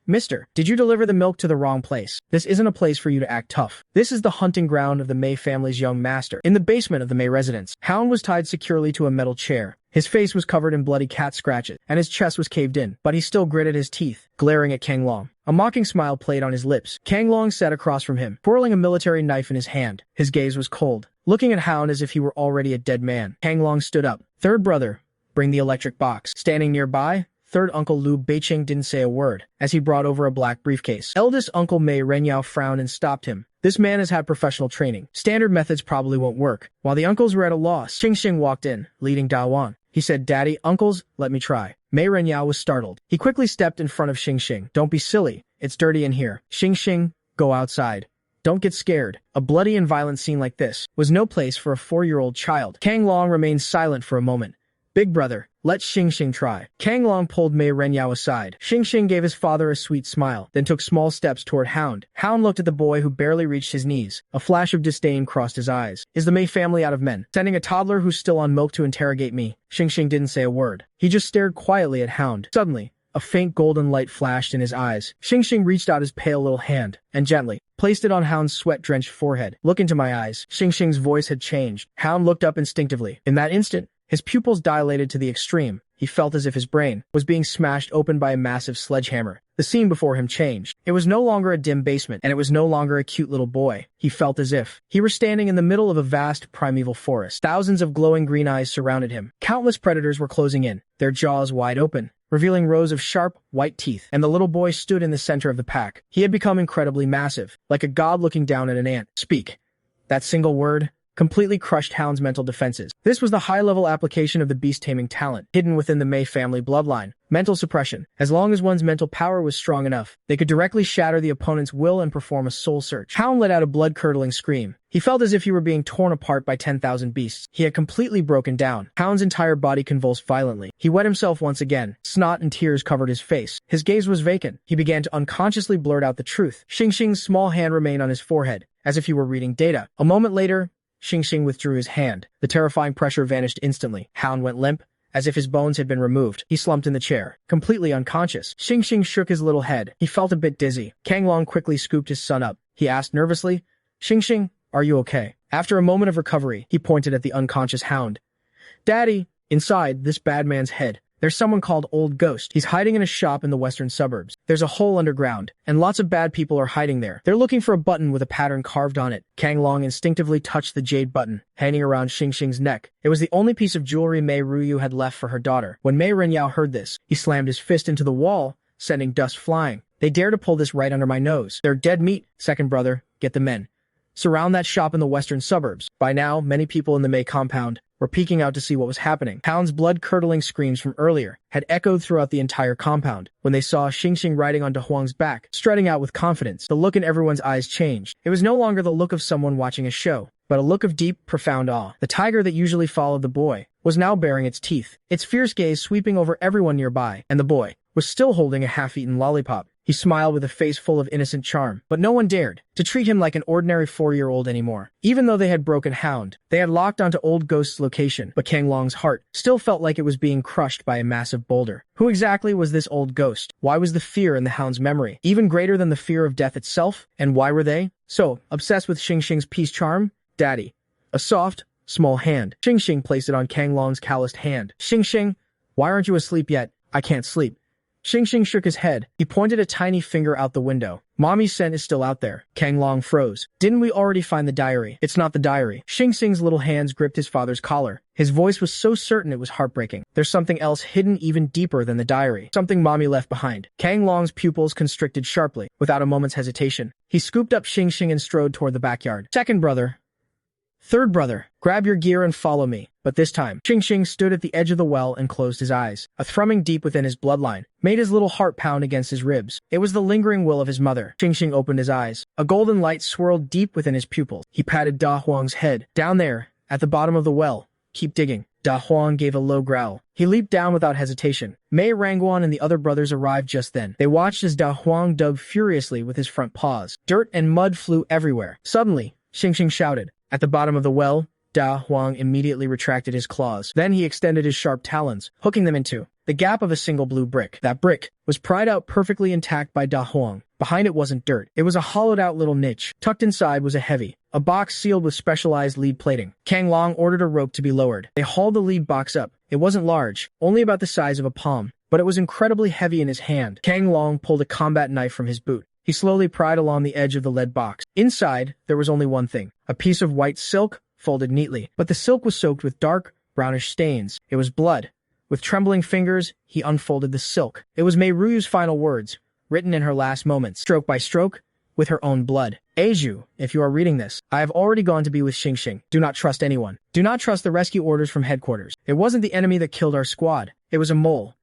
"Mister, did you deliver the milk to the wrong place? This isn't a place for you to act tough. This is the hunting ground of the Mei family's young master." In the basement of the Mei residence, Hound was tied securely to a metal chair. His face was covered in bloody cat scratches, and his chest was caved in, but he still gritted his teeth, glaring at Kang Long. A mocking smile played on his lips. Kang Long sat across from him, twirling a military knife in his hand. His gaze was cold, looking at Hound as if he were already a dead man. Kang Long stood up. "Third brother, bring the electric box." Standing nearby, third uncle Liu Beiqing didn't say a word, as he brought over a black briefcase. Eldest uncle Mei Renyao frowned and stopped him. "This man has had professional training. Standard methods probably won't work." While the uncles were at a loss, Xing walked in, leading Dawan. He said, "Daddy, uncles, let me try." Mei Renyao was startled. He quickly stepped in front of Xing. "Don't be silly. It's dirty in here." Xing, go outside. Don't get scared. A bloody and violent scene like this was no place for a 4-year-old child. Kang Long remained silent for a moment. "Big brother, let Xing try." Kang Long pulled Mei Renyao aside. Xing gave his father a sweet smile, then took small steps toward Hound. Hound looked at the boy who barely reached his knees. A flash of disdain crossed his eyes. "Is the Mei family out of men? Sending a toddler who's still on milk to interrogate me?" Xing didn't say a word. He just stared quietly at Hound. Suddenly, a faint golden light flashed in his eyes. Xing reached out his pale little hand, and gently placed it on Hound's sweat-drenched forehead. "Look into my eyes." Xing's voice had changed. Hound looked up instinctively. In that instant, his pupils dilated to the extreme. He felt as if his brain was being smashed open by a massive sledgehammer. The scene before him changed. It was no longer a dim basement, and it was no longer a cute little boy. He felt as if he were standing in the middle of a vast primeval forest. Thousands of glowing green eyes surrounded him. Countless predators were closing in, their jaws wide open, revealing rows of sharp, white teeth, and the little boy stood in the center of the pack. He had become incredibly massive, like a god looking down at an ant. "Speak." That single word completely crushed Hound's mental defenses. This was the high-level application of the beast-taming talent, hidden within the Mei family bloodline. Mental suppression. As long as one's mental power was strong enough, they could directly shatter the opponent's will and perform a soul search. Hound let out a blood-curdling scream. He felt as if he were being torn apart by 10,000 beasts. He had completely broken down. Hound's entire body convulsed violently. He wet himself once again. Snot and tears covered his face. His gaze was vacant. He began to unconsciously blurt out the truth. Xing's small hand remained on his forehead, as if he were reading data. A moment later, Xing withdrew his hand. The terrifying pressure vanished instantly. Hound went limp, as if his bones had been removed. He slumped in the chair, completely unconscious. Xing shook his little head. He felt a bit dizzy. Kang Long quickly scooped his son up. He asked nervously, "Xing, are you okay?" After a moment of recovery, he pointed at the unconscious Hound. "Daddy, inside this bad man's head, there's someone called Old Ghost. He's hiding in a shop in the western suburbs. There's a hole underground, and lots of bad people are hiding there. They're looking for a button with a pattern carved on it." Kang Long instinctively touched the jade button, hanging around Xing's neck. It was the only piece of jewelry Mei Ruyu had left for her daughter. When Mei Renyao heard this, he slammed his fist into the wall, sending dust flying. "They dare to pull this right under my nose. They're dead meat. Second brother, get the men. Surround that shop in the western suburbs." By now, many people in the Mei compound were peeking out to see what was happening. Hound's blood-curdling screams from earlier had echoed throughout the entire compound. When they saw Xing riding on Huang's back, strutting out with confidence, the look in everyone's eyes changed. It was no longer the look of someone watching a show, but a look of deep, profound awe. The tiger that usually followed the boy was now baring its teeth, its fierce gaze sweeping over everyone nearby, and the boy was still holding a half-eaten lollipop. He smiled with a face full of innocent charm, but no one dared to treat him like an ordinary 4-year-old anymore. Even though they had broken Hound, they had locked onto Old Ghost's location, but Kang Long's heart still felt like it was being crushed by a massive boulder. Who exactly was this Old Ghost? Why was the fear in the Hound's memory even greater than the fear of death itself? And why were they so obsessed with Xing Xing's peace charm? Daddy. A soft, small hand. Xing Xing placed it on Kang Long's calloused hand. Xing Xing, why aren't you asleep yet? I can't sleep. Xing Xing shook his head. He pointed a tiny finger out the window. Mommy's scent is still out there. Kang Long froze. Didn't we already find the diary? It's not the diary. Xing Xing's little hands gripped his father's collar. His voice was so certain it was heartbreaking. There's something else hidden even deeper than the diary. Something Mommy left behind. Kang Long's pupils constricted sharply. Without a moment's hesitation, he scooped up Xing Xing and strode toward the backyard. Second brother. Third brother, grab your gear and follow me. But this time, Xing Xing stood at the edge of the well and closed his eyes. A thrumming deep within his bloodline made his little heart pound against his ribs. It was the lingering will of his mother. Xing Xing opened his eyes. A golden light swirled deep within his pupils. He patted Da Huang's head. Down there, at the bottom of the well. Keep digging. Da Huang gave a low growl. He leaped down without hesitation. Mei Rangguan and the other brothers arrived just then. They watched as Da Huang dug furiously with his front paws. Dirt and mud flew everywhere. Suddenly, Xing Xing shouted. At the bottom of the well, Da Huang immediately retracted his claws. Then he extended his sharp talons, hooking them into the gap of a single blue brick. That brick was pried out perfectly intact by Da Huang. Behind it wasn't dirt. It was a hollowed-out little niche. Tucked inside was a box sealed with specialized lead plating. Kang Long ordered a rope to be lowered. They hauled the lead box up. It wasn't large, only about the size of a palm, but it was incredibly heavy in his hand. Kang Long pulled a combat knife from his boot. He slowly pried along the edge of the lead box. Inside, there was only one thing. A piece of white silk, folded neatly. But the silk was soaked with dark, brownish stains. It was blood. With trembling fingers, he unfolded the silk. It was Mei Ruyu's final words, written in her last moments, stroke by stroke, with her own blood. Eiju, if you are reading this, I have already gone to be with Xing Xing. Do not trust anyone. Do not trust the rescue orders from headquarters. It wasn't the enemy that killed our squad. It was a mole.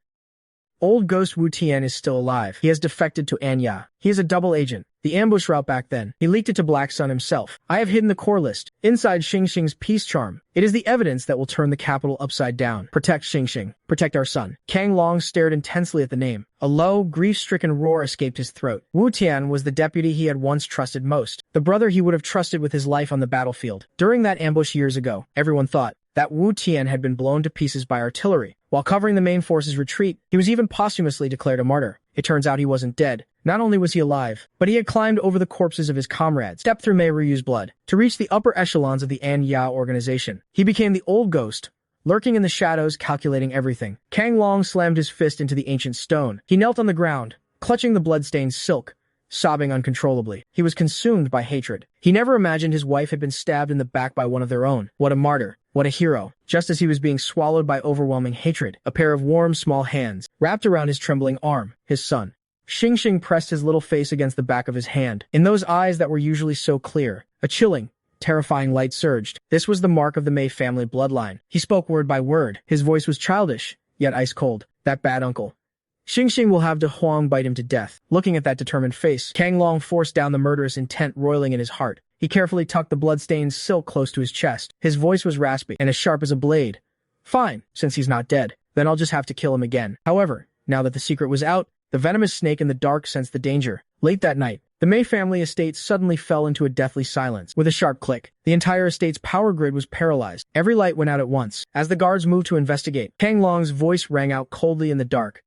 Old Ghost Wu Tian is still alive. He has defected to Anya. He is a double agent. The ambush route back then. He leaked it to Black Sun himself. I have hidden the core list inside Xing Xing's peace charm. It is the evidence that will turn the capital upside down. Protect Xing Xing. Protect our son. Kang Long stared intensely at the name. A low, grief-stricken roar escaped his throat. Wu Tian was the deputy he had once trusted most. The brother he would have trusted with his life on the battlefield. During that ambush years ago, everyone thought that Wu Tian had been blown to pieces by artillery. While covering the main force's retreat, he was even posthumously declared a martyr. It turns out he wasn't dead. Not only was he alive, but he had climbed over the corpses of his comrades, stepped through Mei Ruyu's blood, to reach the upper echelons of the Anya organization. He became the Old Ghost, lurking in the shadows, calculating everything. Kang Long slammed his fist into the ancient stone. He knelt on the ground, clutching the blood-stained silk, sobbing uncontrollably. He was consumed by hatred. He never imagined his wife had been stabbed in the back by one of their own. What a martyr. What a hero. Just as he was being swallowed by overwhelming hatred, a pair of warm, small hands wrapped around his trembling arm, his son. Xing Xing pressed his little face against the back of his hand. In those eyes that were usually so clear, a chilling, terrifying light surged. This was the mark of the Mei family bloodline. He spoke word by word. His voice was childish, yet ice-cold. That bad uncle. Xing Xing will have Da Huang bite him to death. Looking at that determined face, Kang Long forced down the murderous intent roiling in his heart. He carefully tucked the blood-stained silk close to his chest. His voice was raspy and as sharp as a blade. Fine, since he's not dead, then I'll just have to kill him again. However, now that the secret was out, the venomous snake in the dark sensed the danger. Late that night, the Mei family estate suddenly fell into a deathly silence. With a sharp click, the entire estate's power grid was paralyzed. Every light went out at once. As the guards moved to investigate, Kang Long's voice rang out coldly in the dark.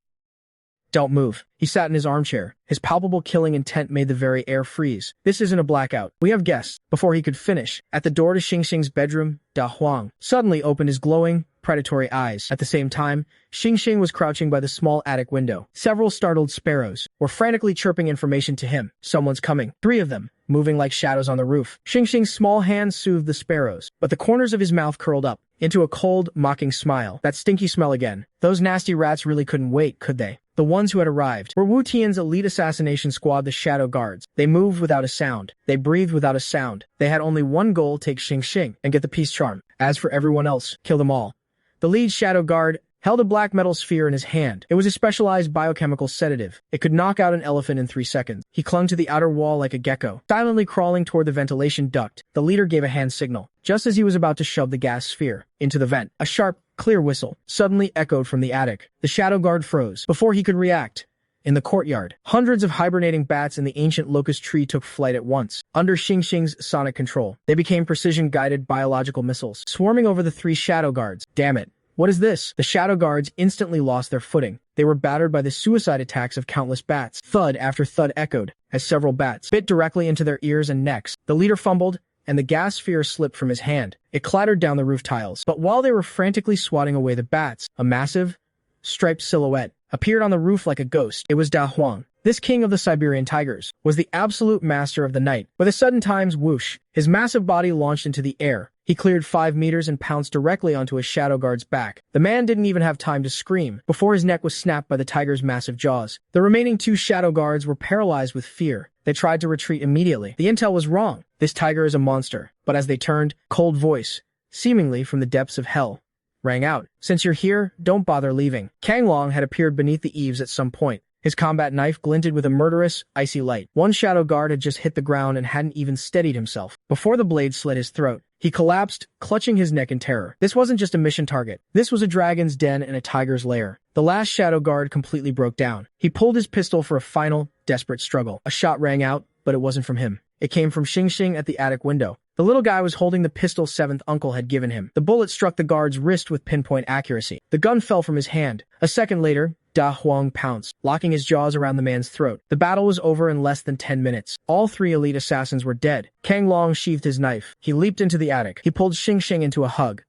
Don't move. He sat in his armchair. His palpable killing intent made the very air freeze. This isn't a blackout. We have guests. Before he could finish, at the door to Xing Xing's bedroom, Da Huang suddenly opened his glowing, predatory eyes. At the same time, Xing Xing was crouching by the small attic window. Several startled sparrows were frantically chirping information to him. Someone's coming. 3 of them, moving like shadows on the roof. Xing Xing's small hand soothed the sparrows, but the corners of his mouth curled up into a cold, mocking smile. That stinky smell again. Those nasty rats really couldn't wait, could they? The ones who had arrived were Wu Tian's elite assassination squad, the Shadow Guards. They moved without a sound. They breathed without a sound. They had only one goal: take Xing Xing and get the peace charm. As for everyone else, kill them all. The lead Shadow Guard held a black metal sphere in his hand. It was a specialized biochemical sedative. It could knock out an elephant in 3 seconds. He clung to the outer wall like a gecko, silently crawling toward the ventilation duct. The leader gave a hand signal. Just as he was about to shove the gas sphere into the vent, a sharp, clear whistle suddenly echoed from the attic. The Shadow Guard froze. Before he could react, In the courtyard, hundreds of hibernating bats in the ancient locust tree took flight at once. Under Xingxing's sonic control, they became precision-guided biological missiles, swarming over the 3 shadow guards. Damn it. What is this? The shadow guards instantly lost their footing. They were battered by the suicide attacks of countless bats. Thud after thud echoed, as several bats bit directly into their ears and necks. The leader fumbled, and the gas sphere slipped from his hand. It clattered down the roof tiles. But while they were frantically swatting away the bats, a massive, striped silhouette appeared on the roof like a ghost. It was Da Huang. This king of the Siberian tigers was the absolute master of the night. With a sudden time's whoosh, his massive body launched into the air. He cleared 5 meters and pounced directly onto a shadow guard's back. The man didn't even have time to scream before his neck was snapped by the tiger's massive jaws. The remaining 2 shadow guards were paralyzed with fear. They tried to retreat immediately. The intel was wrong. This tiger is a monster. But as they turned, cold voice, seemingly from the depths of hell, rang out. Since you're here, don't bother leaving. Kang Long had appeared beneath the eaves at some point. His combat knife glinted with a murderous, icy light. One shadow guard had just hit the ground and hadn't even steadied himself. Before the blade slit his throat, he collapsed, clutching his neck in terror. This wasn't just a mission target. This was a dragon's den and a tiger's lair. The last shadow guard completely broke down. He pulled his pistol for a final, desperate struggle. A shot rang out, but it wasn't from him. It came from Xingxing at the attic window. The little guy was holding the pistol 7th uncle had given him. The bullet struck the guard's wrist with pinpoint accuracy. The gun fell from his hand. A second later, Da Huang pounced, locking his jaws around the man's throat. The battle was over in less than 10 minutes. All 3 elite assassins were dead. Kang Long sheathed his knife. He leaped into the attic. He pulled Xingxing into a hug.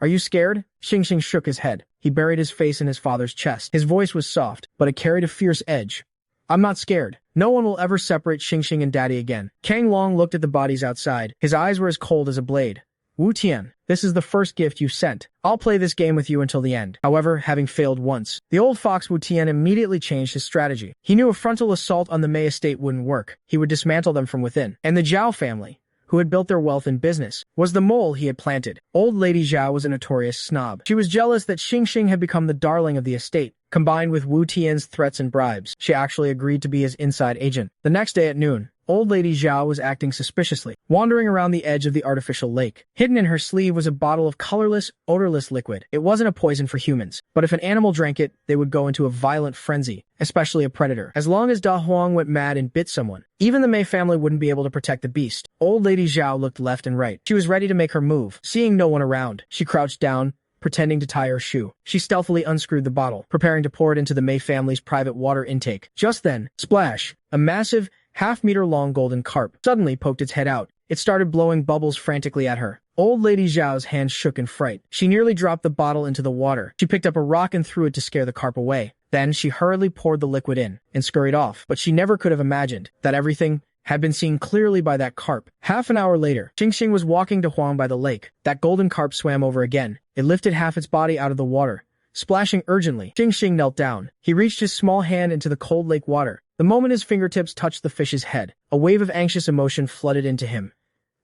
Are you scared? Xingxing shook his head. He buried his face in his father's chest. His voice was soft, but it carried a fierce edge. I'm not scared. No one will ever separate Xingxing and Daddy again. Kang Long looked at the bodies outside. His eyes were as cold as a blade. Wu Tian, this is the first gift you sent. I'll play this game with you until the end. However, having failed once, the old fox Wu Tian immediately changed his strategy. He knew a frontal assault on the Mei estate wouldn't work. He would dismantle them from within. And the Zhao family, who had built their wealth in business, was the mole he had planted. Old Lady Zhao was a notorious snob. She was jealous that Xingxing had become the darling of the estate. Combined with Wu Tian's threats and bribes, she actually agreed to be his inside agent. The next day at noon, Old Lady Zhao was acting suspiciously, wandering around the edge of the artificial lake. Hidden in her sleeve was a bottle of colorless, odorless liquid. It wasn't a poison for humans, but if an animal drank it, they would go into a violent frenzy, especially a predator. As long as Da Huang went mad and bit someone, even the Mei family wouldn't be able to protect the beast. Old Lady Zhao looked left and right. She was ready to make her move. Seeing no one around, she crouched down, pretending to tie her shoe. She stealthily unscrewed the bottle, preparing to pour it into the Mei family's private water intake. Just then, splash! A massive, half-meter-long golden carp suddenly poked its head out. It started blowing bubbles frantically at her. Old Lady Zhao's hands shook in fright. She nearly dropped the bottle into the water. She picked up a rock and threw it to scare the carp away. Then she hurriedly poured the liquid in and scurried off. But she never could have imagined that everything had been seen clearly by that carp. Half an hour later, Xingxing was walking to Huang by the lake. That golden carp swam over again. It lifted half its body out of the water, splashing urgently. Xingxing knelt down. He reached his small hand into the cold lake water. The moment his fingertips touched the fish's head, a wave of anxious emotion flooded into him.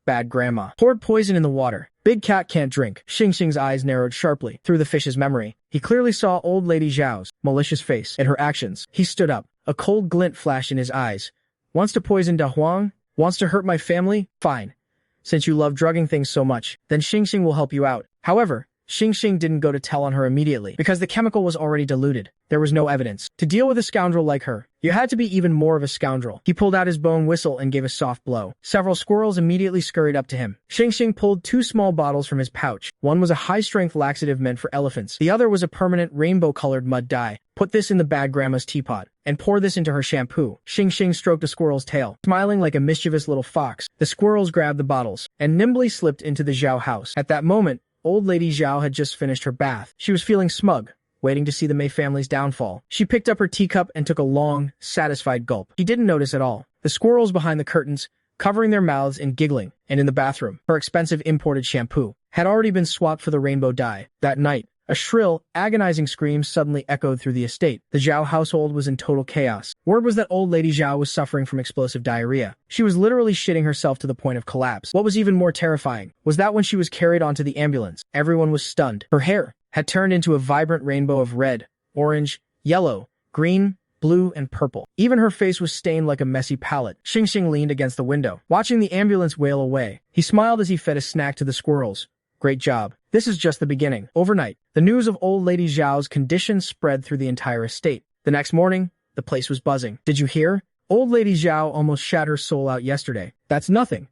Bad grandma poured poison in the water. Big cat can't drink. Xingxing's eyes narrowed sharply through the fish's memory. He clearly saw Old Lady Zhao's malicious face and her actions. He stood up. A cold glint flashed in his eyes. Wants to poison Da Huang? Wants to hurt my family? Fine. Since you love drugging things so much, then Xingxing will help you out. However, Xingxing didn't go to tell on her immediately because the chemical was already diluted. There was no evidence. To deal with a scoundrel like her, you had to be even more of a scoundrel. He pulled out his bone whistle and gave a soft blow. Several squirrels immediately scurried up to him. Xingxing pulled 2 small bottles from his pouch. One was a high-strength laxative meant for elephants. The other was a permanent rainbow-colored mud dye. Put this in the bad grandma's teapot and pour this into her shampoo. Xingxing stroked a squirrel's tail, smiling like a mischievous little fox. The squirrels grabbed the bottles and nimbly slipped into the Zhao house. At that moment, Old Lady Zhao had just finished her bath. She was feeling smug, waiting to see the Mei family's downfall. She picked up her teacup and took a long, satisfied gulp. She didn't notice at all the squirrels behind the curtains, covering their mouths and giggling, and in the bathroom, her expensive imported shampoo had already been swapped for the rainbow dye. That night, a shrill, agonizing scream suddenly echoed through the estate. The Zhao household was in total chaos. Word was that Old Lady Zhao was suffering from explosive diarrhea. She was literally shitting herself to the point of collapse. What was even more terrifying was that when she was carried onto the ambulance, everyone was stunned. Her hair had turned into a vibrant rainbow of red, orange, yellow, green, blue, and purple. Even her face was stained like a messy palette. Xingxing leaned against the window, watching the ambulance wail away. He smiled as he fed a snack to the squirrels. Great job. This is just the beginning. Overnight, the news of Old Lady Zhao's condition spread through the entire estate. The next morning, The place was buzzing. Did you hear? Old Lady Zhao almost shat her soul out yesterday. That's nothing.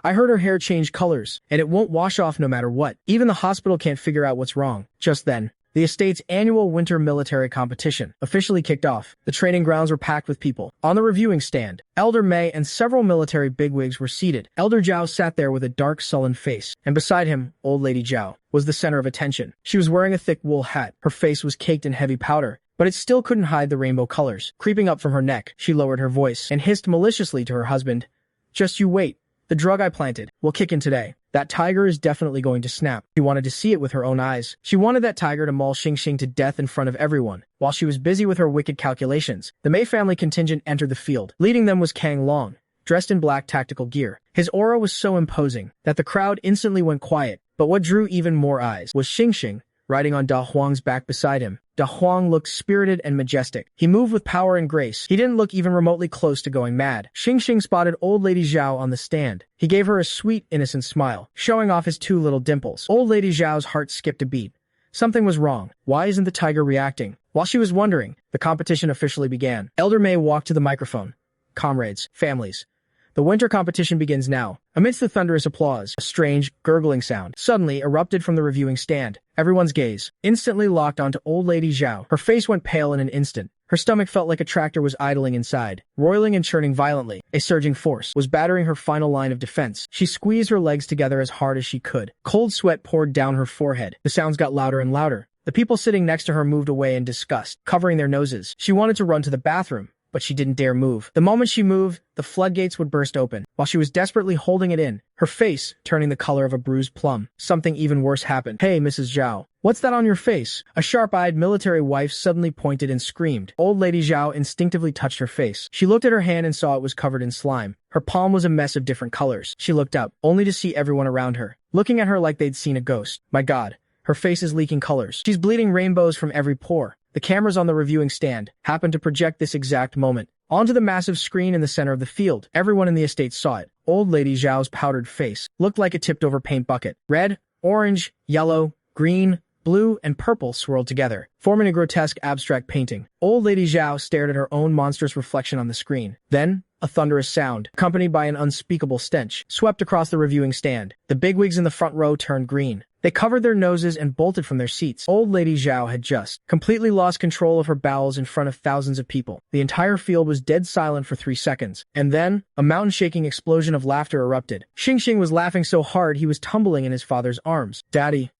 I heard her hair change colors, and it won't wash off no matter what. Even the hospital can't figure out what's wrong. Just then, the estate's annual winter military competition officially kicked off. The training grounds were packed with people. On the reviewing stand, Elder Mei and several military bigwigs were seated. Elder Zhao sat there with a dark, sullen face, and beside him, Old Lady Zhao was the center of attention. She was wearing a thick wool hat. Her face was caked in heavy powder, but it still couldn't hide the rainbow colors. Creeping up from her neck, she lowered her voice and hissed maliciously to her husband, "Just you wait. The drug I planted will kick in today. That tiger is definitely going to snap." She wanted to see it with her own eyes. She wanted that tiger to maul Xing Xing to death in front of everyone. While she was busy with her wicked calculations, the Mei family contingent entered the field. Leading them was Kang Long, dressed in black tactical gear. His aura was so imposing that the crowd instantly went quiet. But what drew even more eyes was Xing Xing, riding on Da Huang's back beside him. Da Huang looked spirited and majestic. He moved with power and grace. He didn't look even remotely close to going mad. Xing Xing spotted Old Lady Zhao on the stand. He gave her a sweet, innocent smile, showing off his two little dimples. Old Lady Zhao's heart skipped a beat. Something was wrong. Why isn't the tiger reacting? While she was wondering, the competition officially began. Elder Mei walked to the microphone. "Comrades, families, the winter competition begins now." Amidst the thunderous applause, a strange, gurgling sound suddenly erupted from the reviewing stand. Everyone's gaze instantly locked onto Old Lady Zhao. Her face went pale in an instant. Her stomach felt like a tractor was idling inside, roiling and churning violently. A surging force was battering her final line of defense. She squeezed her legs together as hard as she could. Cold sweat poured down her forehead. The sounds got louder and louder. The people sitting next to her moved away in disgust, covering their noses. She wanted to run to the bathroom, but she didn't dare move. The moment she moved, the floodgates would burst open. While she was desperately holding it in, her face turning the color of a bruised plum, something even worse happened. "Hey, Mrs. Zhao, what's that on your face?" A sharp-eyed military wife suddenly pointed and screamed. Old Lady Zhao instinctively touched her face. She looked at her hand and saw it was covered in slime. Her palm was a mess of different colors. She looked up, only to see everyone around her, looking at her like they'd seen a ghost. My God, her face is leaking colors. She's bleeding rainbows from every pore. The cameras on the reviewing stand happened to project this exact moment onto the massive screen in the center of the field. Everyone in the estate saw it. Old Lady Zhao's powdered face looked like a tipped-over paint bucket. Red, orange, yellow, green, blue, and purple swirled together, forming a grotesque abstract painting. Old Lady Zhao stared at her own monstrous reflection on the screen. Then, a thunderous sound, accompanied by an unspeakable stench, swept across the reviewing stand. The bigwigs in the front row turned green. They covered their noses and bolted from their seats. Old Lady Zhao had just completely lost control of her bowels in front of thousands of people. The entire field was dead silent for 3 seconds. And then, a mountain-shaking explosion of laughter erupted. Xing Xing was laughing so hard he was tumbling in his father's arms. "Daddy."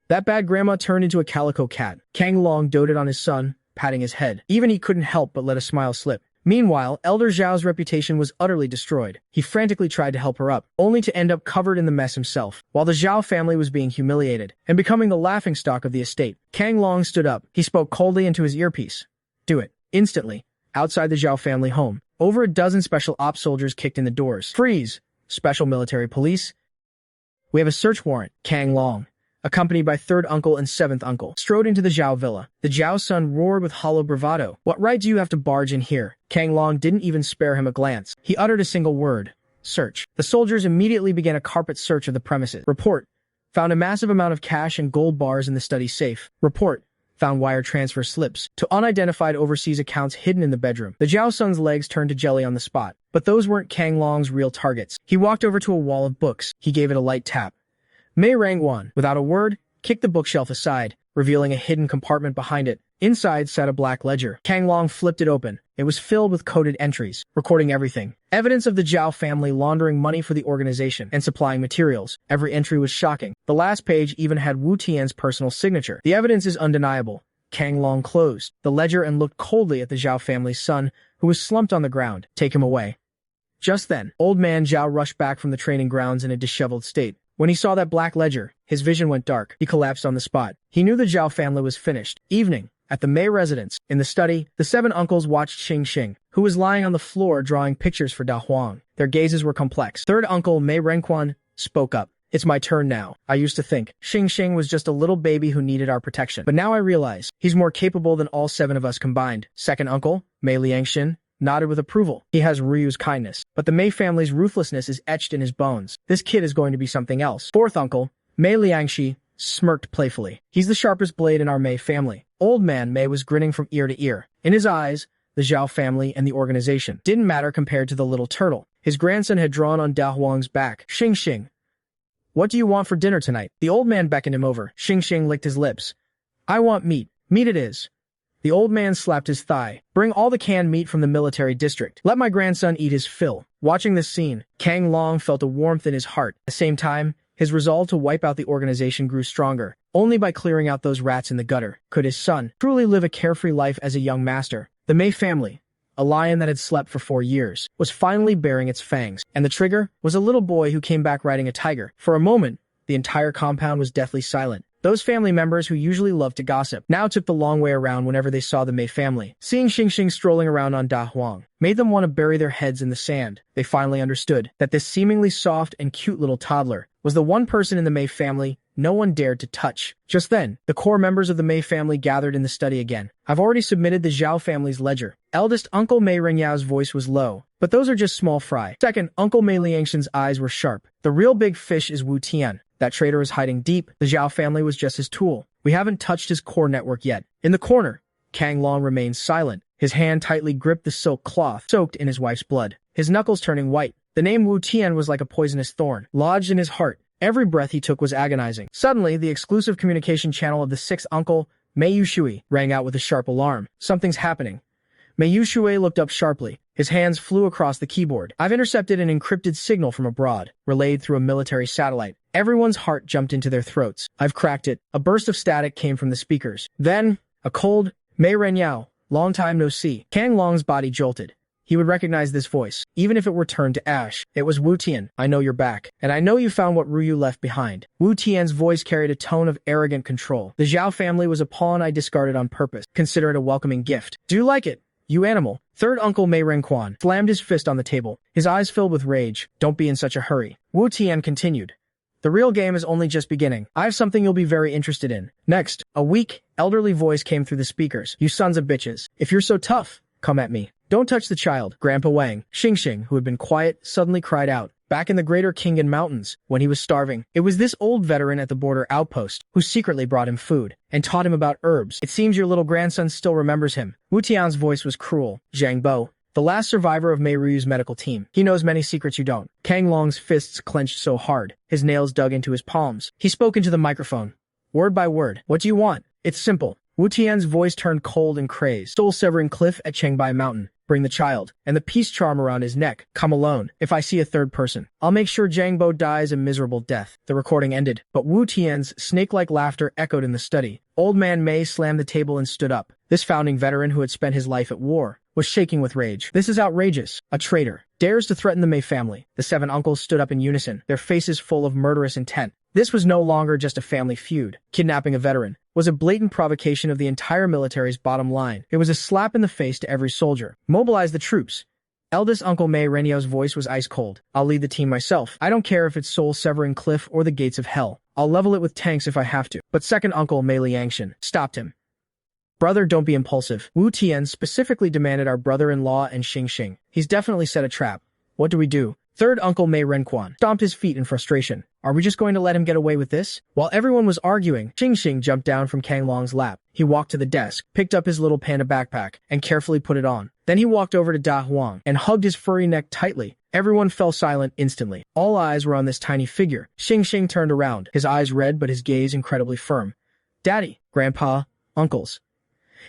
That bad grandma turned into a calico cat. Kang Long doted on his son, patting his head. Even he couldn't help but let a smile slip. Meanwhile, Elder Zhao's reputation was utterly destroyed. He frantically tried to help her up, only to end up covered in the mess himself. While the Zhao family was being humiliated and becoming the laughingstock of the estate, Kang Long stood up. He spoke coldly into his earpiece. "Do it." Instantly, outside the Zhao family home, over a dozen special ops soldiers kicked in the doors. "Freeze! Special military police. We have a search warrant." Kang Long, accompanied by third uncle and seventh uncle, strode into the Zhao villa. The Zhao son roared with hollow bravado. "What right do you have to barge in here?" Kang Long didn't even spare him a glance. He uttered a single word. "Search." The soldiers immediately began a carpet search of the premises. Report: found a massive amount of cash and gold bars in the study safe. Report: found wire transfer slips to unidentified overseas accounts hidden in the bedroom. The Zhao son's legs turned to jelly on the spot. But those weren't Kang Long's real targets. He walked over to a wall of books. He gave it a light tap. Mei Rangwan, without a word, kicked the bookshelf aside, revealing a hidden compartment behind it. Inside sat a black ledger. Kang Long flipped it open. It was filled with coded entries, recording everything. Evidence of the Zhao family laundering money for the organization and supplying materials. Every entry was shocking. The last page even had Wu Tian's personal signature. The evidence is undeniable. Kang Long closed the ledger and looked coldly at the Zhao family's son, who was slumped on the ground. "Take him away." Just then, old man Zhao rushed back from the training grounds in a disheveled state. When he saw that black ledger, his vision went dark. He collapsed on the spot. He knew the Zhao family was finished. Evening, at the Mei residence. In the study, the 7 uncles watched Xing Xing, who was lying on the floor drawing pictures for Da Huang. Their gazes were complex. Third uncle Mei Renquan spoke up. "It's my turn now. I used to think Xing Xing was just a little baby who needed our protection. But now I realize he's more capable than all 7 of us combined." Second uncle, Mei Liangxin, nodded with approval. "He has Ryu's kindness, but the Mei family's ruthlessness is etched in his bones. This kid is going to be something else." Fourth uncle, Mei Liangxi, smirked playfully. "He's the sharpest blade in our Mei family." Old man Mei was grinning from ear to ear. In his eyes, the Zhao family, and the organization didn't matter compared to the little turtle his grandson had drawn on Da Huang's back. Xing. What do you want for dinner tonight? The old man beckoned him over. Xing licked his lips. I want meat. Meat it is. The old man slapped his thigh. Bring all the canned meat from the military district. Let my grandson eat his fill. Watching this scene, Kang Long felt a warmth in his heart. At the same time, his resolve to wipe out the organization grew stronger. Only by clearing out those rats in the gutter could his son truly live a carefree life as a young master. The Mei family, a lion that had slept for 4 years, was finally baring its fangs, and the trigger was a little boy who came back riding a tiger. For a moment, the entire compound was deathly silent. Those family members who usually loved to gossip now took the long way around whenever they saw the Mei family. Seeing Xing strolling around on Da Huang made them want to bury their heads in the sand. They finally understood that this seemingly soft and cute little toddler was the one person in the Mei family no one dared to touch. Just then, the core members of the Mei family gathered in the study again. I've already submitted the Zhao family's ledger. Eldest Uncle Mei Renyao's voice was low, but those are just small fry. Second, Uncle Mei Liangshan's eyes were sharp. The real big fish is Wu Tian. That traitor is hiding deep. The Zhao family was just his tool. We haven't touched his core network yet. In the corner, Kang Long remained silent. His hand tightly gripped the silk cloth, soaked in his wife's blood, his knuckles turning white. The name Wu Tian was like a poisonous thorn, lodged in his heart. Every breath he took was agonizing. Suddenly, the exclusive communication channel of the sixth uncle, Mei Yushui, rang out with a sharp alarm. Something's happening. Mei Yushui looked up sharply. His hands flew across the keyboard. I've intercepted an encrypted signal from abroad, relayed through a military satellite. Everyone's heart jumped into their throats. I've cracked it. A burst of static came from the speakers. Then, a cold, Mei Renyao, long time no see. Kang Long's body jolted. He would recognize this voice, even if it were turned to ash. It was Wu Tian. I know you're back. And I know you found what Ruyu left behind. Wu Tian's voice carried a tone of arrogant control. The Zhao family was a pawn I discarded on purpose. Consider it a welcoming gift. Do you like it, you animal? Third Uncle Mei Renquan slammed his fist on the table, his eyes filled with rage. Don't be in such a hurry. Wu Tian continued. The real game is only just beginning. I have something you'll be very interested in. Next, a weak, elderly voice came through the speakers. You sons of bitches. If you're so tough, come at me. Don't touch the child. Grandpa Wang, Xing, who had been quiet, suddenly cried out. Back in the Greater Kingdom Mountains, when he was starving, it was this old veteran at the border outpost who secretly brought him food and taught him about herbs. It seems your little grandson still remembers him. Wu Tian's voice was cruel. Zhang Bo, the last survivor of Mei Ruyu's medical team. He knows many secrets you don't. Kang Long's fists clenched so hard, his nails dug into his palms. He spoke into the microphone. Word by word. What do you want? It's simple. Wu Tian's voice turned cold and crazed. Soul-severing cliff at Chengbai Mountain. Bring the child, and the peace charm around his neck. Come alone. If I see a third person, I'll make sure Zhang Bo dies a miserable death. The recording ended, but Wu Tian's snake-like laughter echoed in the study. Old man Mei slammed the table and stood up. This founding veteran who had spent his life at war was shaking with rage. This is outrageous. A traitor dares to threaten the Mei family. The 7 uncles stood up in unison, their faces full of murderous intent. This was no longer just a family feud. Kidnapping a veteran was a blatant provocation of the entire military's bottom line. It was a slap in the face to every soldier. Mobilize the troops. Eldest Uncle Mei Renyao's voice was ice cold. I'll lead the team myself. I don't care if it's soul-severing cliff or the gates of hell. I'll level it with tanks if I have to. But second Uncle Mei Liangshan stopped him. Brother, don't be impulsive. Wu Tian specifically demanded our brother-in-law and Xing. He's definitely set a trap. What do we do? Third Uncle Mei Renquan stomped his feet in frustration. Are we just going to let him get away with this? While everyone was arguing, Xing jumped down from Kang Long's lap. He walked to the desk, picked up his little panda backpack, and carefully put it on. Then he walked over to Da Huang and hugged his furry neck tightly. Everyone fell silent instantly. All eyes were on this tiny figure. Xing turned around, his eyes red but his gaze incredibly firm. Daddy, Grandpa, uncles.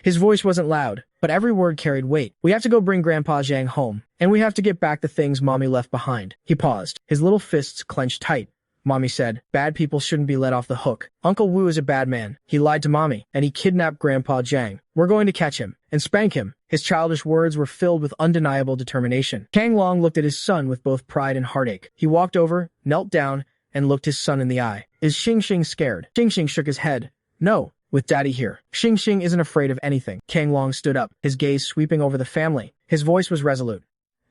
His voice wasn't loud, but every word carried weight. We have to go bring Grandpa Zhang home, and we have to get back the things Mommy left behind. He paused, his little fists clenched tight. Mommy said, bad people shouldn't be let off the hook. Uncle Wu is a bad man. He lied to Mommy, and he kidnapped Grandpa Zhang. We're going to catch him and spank him. His childish words were filled with undeniable determination. Kang Long looked at his son with both pride and heartache. He walked over, knelt down, and looked his son in the eye. Is Xing scared? Xing shook his head. No. With Daddy here. Xing isn't afraid of anything. Kang Long stood up, his gaze sweeping over the family. His voice was resolute.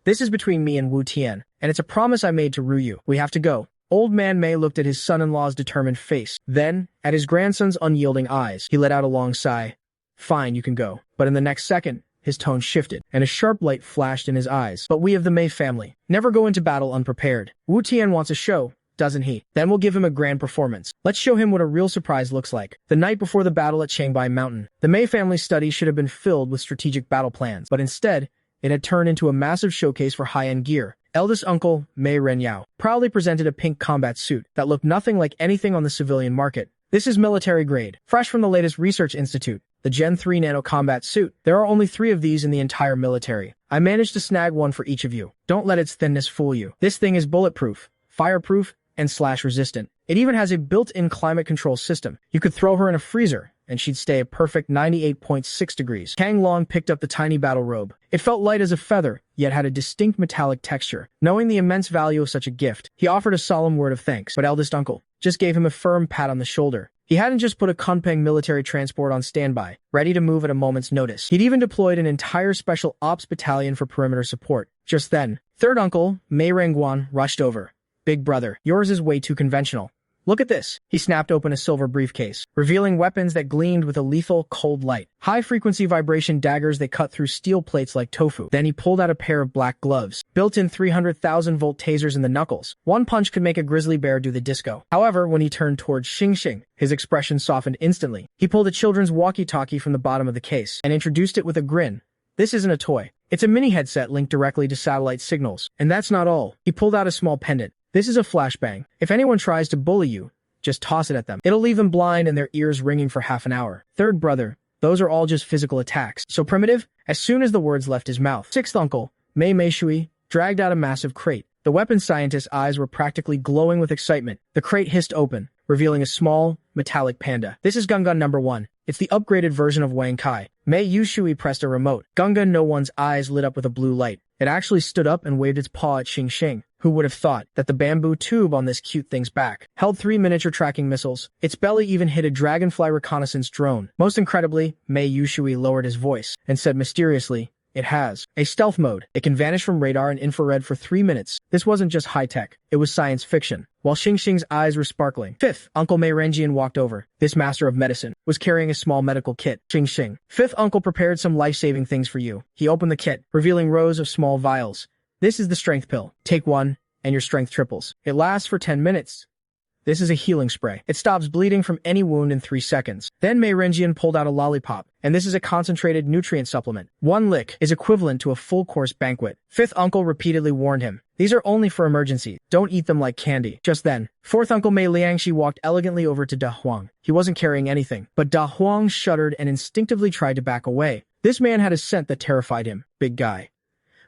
This is between me and Wu Tian, and it's a promise I made to Ruyu. We have to go. Old man Mei looked at his son-in-law's determined face. Then, at his grandson's unyielding eyes, he let out a long sigh. Fine, you can go. But in the next second, his tone shifted, and a sharp light flashed in his eyes. But we of the Mei family never go into battle unprepared. Wu Tian wants a show, doesn't he? Then we'll give him a grand performance. Let's show him what a real surprise looks like. The night before the battle at Changbai Mountain, the Mei family study should have been filled with strategic battle plans, but instead, it had turned into a massive showcase for high-end gear. Eldest uncle, Mei Renyao, proudly presented a pink combat suit that looked nothing like anything on the civilian market. This is military grade, fresh from the latest research institute, the Gen 3 Nano Combat Suit. There are only 3 of these in the entire military. I managed to snag one for each of you. Don't let its thinness fool you. This thing is bulletproof, fireproof, and slash-resistant. It even has a built-in climate control system. You could throw her in a freezer, and she'd stay a perfect 98.6 degrees. Kang Long picked up the tiny battle robe. It felt light as a feather, yet had a distinct metallic texture. Knowing the immense value of such a gift, he offered a solemn word of thanks, but eldest uncle just gave him a firm pat on the shoulder. He hadn't just put a Kunpeng military transport on standby, ready to move at a moment's notice. He'd even deployed an entire special ops battalion for perimeter support. Just then, third uncle, Mei Rengguan, rushed over. Big brother, yours is way too conventional. Look at this. He snapped open a silver briefcase, revealing weapons that gleamed with a lethal, cold light. High-frequency vibration daggers that cut through steel plates like tofu. Then he pulled out a pair of black gloves, built-in 300,000-volt tasers in the knuckles. One punch could make a grizzly bear do the disco. However, when he turned towards Xing, his expression softened instantly. He pulled a children's walkie-talkie from the bottom of the case and introduced it with a grin. This isn't a toy. It's a mini headset linked directly to satellite signals. And that's not all. He pulled out a small pendant. This is a flashbang. If anyone tries to bully you, just toss it at them. It'll leave them blind and their ears ringing for half an hour. Third brother, those are all just physical attacks. So primitive? As soon as the words left his mouth. Sixth uncle, Mei Meishui, dragged out a massive crate. The weapons scientist's eyes were practically glowing with excitement. The crate hissed open, revealing a small, metallic panda. This is Gungun number 1. It's the upgraded version of Wang Kai. Mei Yushui pressed a remote. Gungun no one's eyes lit up with a blue light. It actually stood up and waved its paw at Xing. Who would have thought that the bamboo tube on this cute thing's back held 3 miniature tracking missiles? Its belly even hid a dragonfly reconnaissance drone. Most incredibly, Mei Yushui lowered his voice and said mysteriously, it has a stealth mode. It can vanish from radar and infrared for 3 minutes. This wasn't just high-tech. It was science fiction. While Xing's eyes were sparkling. Fifth, Uncle Mei Renjian walked over. This master of medicine was carrying a small medical kit. Xing. Fifth uncle prepared some life-saving things for you. He opened the kit, revealing rows of small vials. This is the strength pill. Take one, and your strength triples. It lasts for 10 minutes. This is a healing spray. It stops bleeding from any wound in 3 seconds. Then Mei Renjian pulled out a lollipop, and this is a concentrated nutrient supplement. 1 lick is equivalent to a full-course banquet. Fifth uncle repeatedly warned him. These are only for emergencies. Don't eat them like candy. Just then, fourth uncle Mei Liangxi walked elegantly over to Da Huang. He wasn't carrying anything, but Da Huang shuddered and instinctively tried to back away. This man had a scent that terrified him. Big guy.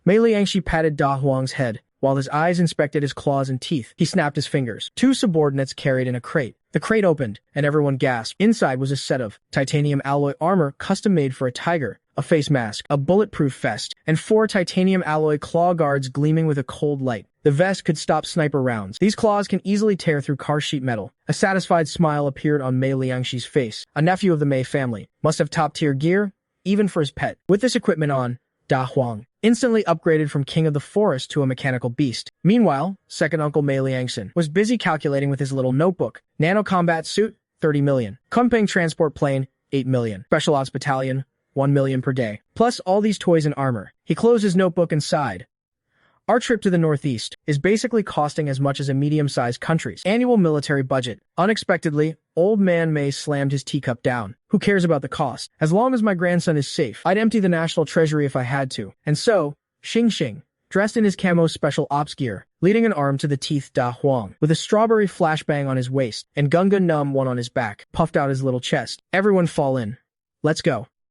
Mei Liangxi patted Da Huang's head. While his eyes inspected his claws and teeth, he snapped his fingers. 2 subordinates carried in a crate. The crate opened, and everyone gasped. Inside was a set of titanium alloy armor custom-made for a tiger, a face mask, a bulletproof vest, and 4 titanium alloy claw guards gleaming with a cold light. The vest could stop sniper rounds. These claws can easily tear through car sheet metal. A satisfied smile appeared on Mei Liangxi's face. A nephew of the Mei family. Must have top-tier gear, even for his pet. With this equipment on, Da Huang instantly upgraded from king of the forest to a mechanical beast. Meanwhile, second uncle Mei Liangxin was busy calculating with his little notebook. Nano combat suit, 30 million. Kunpeng transport plane, 8 million. Special ops battalion, 1 million per day. Plus all these toys and armor. He closed his notebook and sighed. Our trip to the Northeast is basically costing as much as a medium-sized country's annual military budget. Unexpectedly, old man Mei slammed his teacup down. Who cares about the cost? As long as my grandson is safe, I'd empty the national treasury if I had to. And so, Xing, dressed in his camo special ops gear, leading an arm to the teeth Da Huang, with a strawberry flashbang on his waist and Gunga Num one on his back, puffed out his little chest. Everyone fall in. Let's go.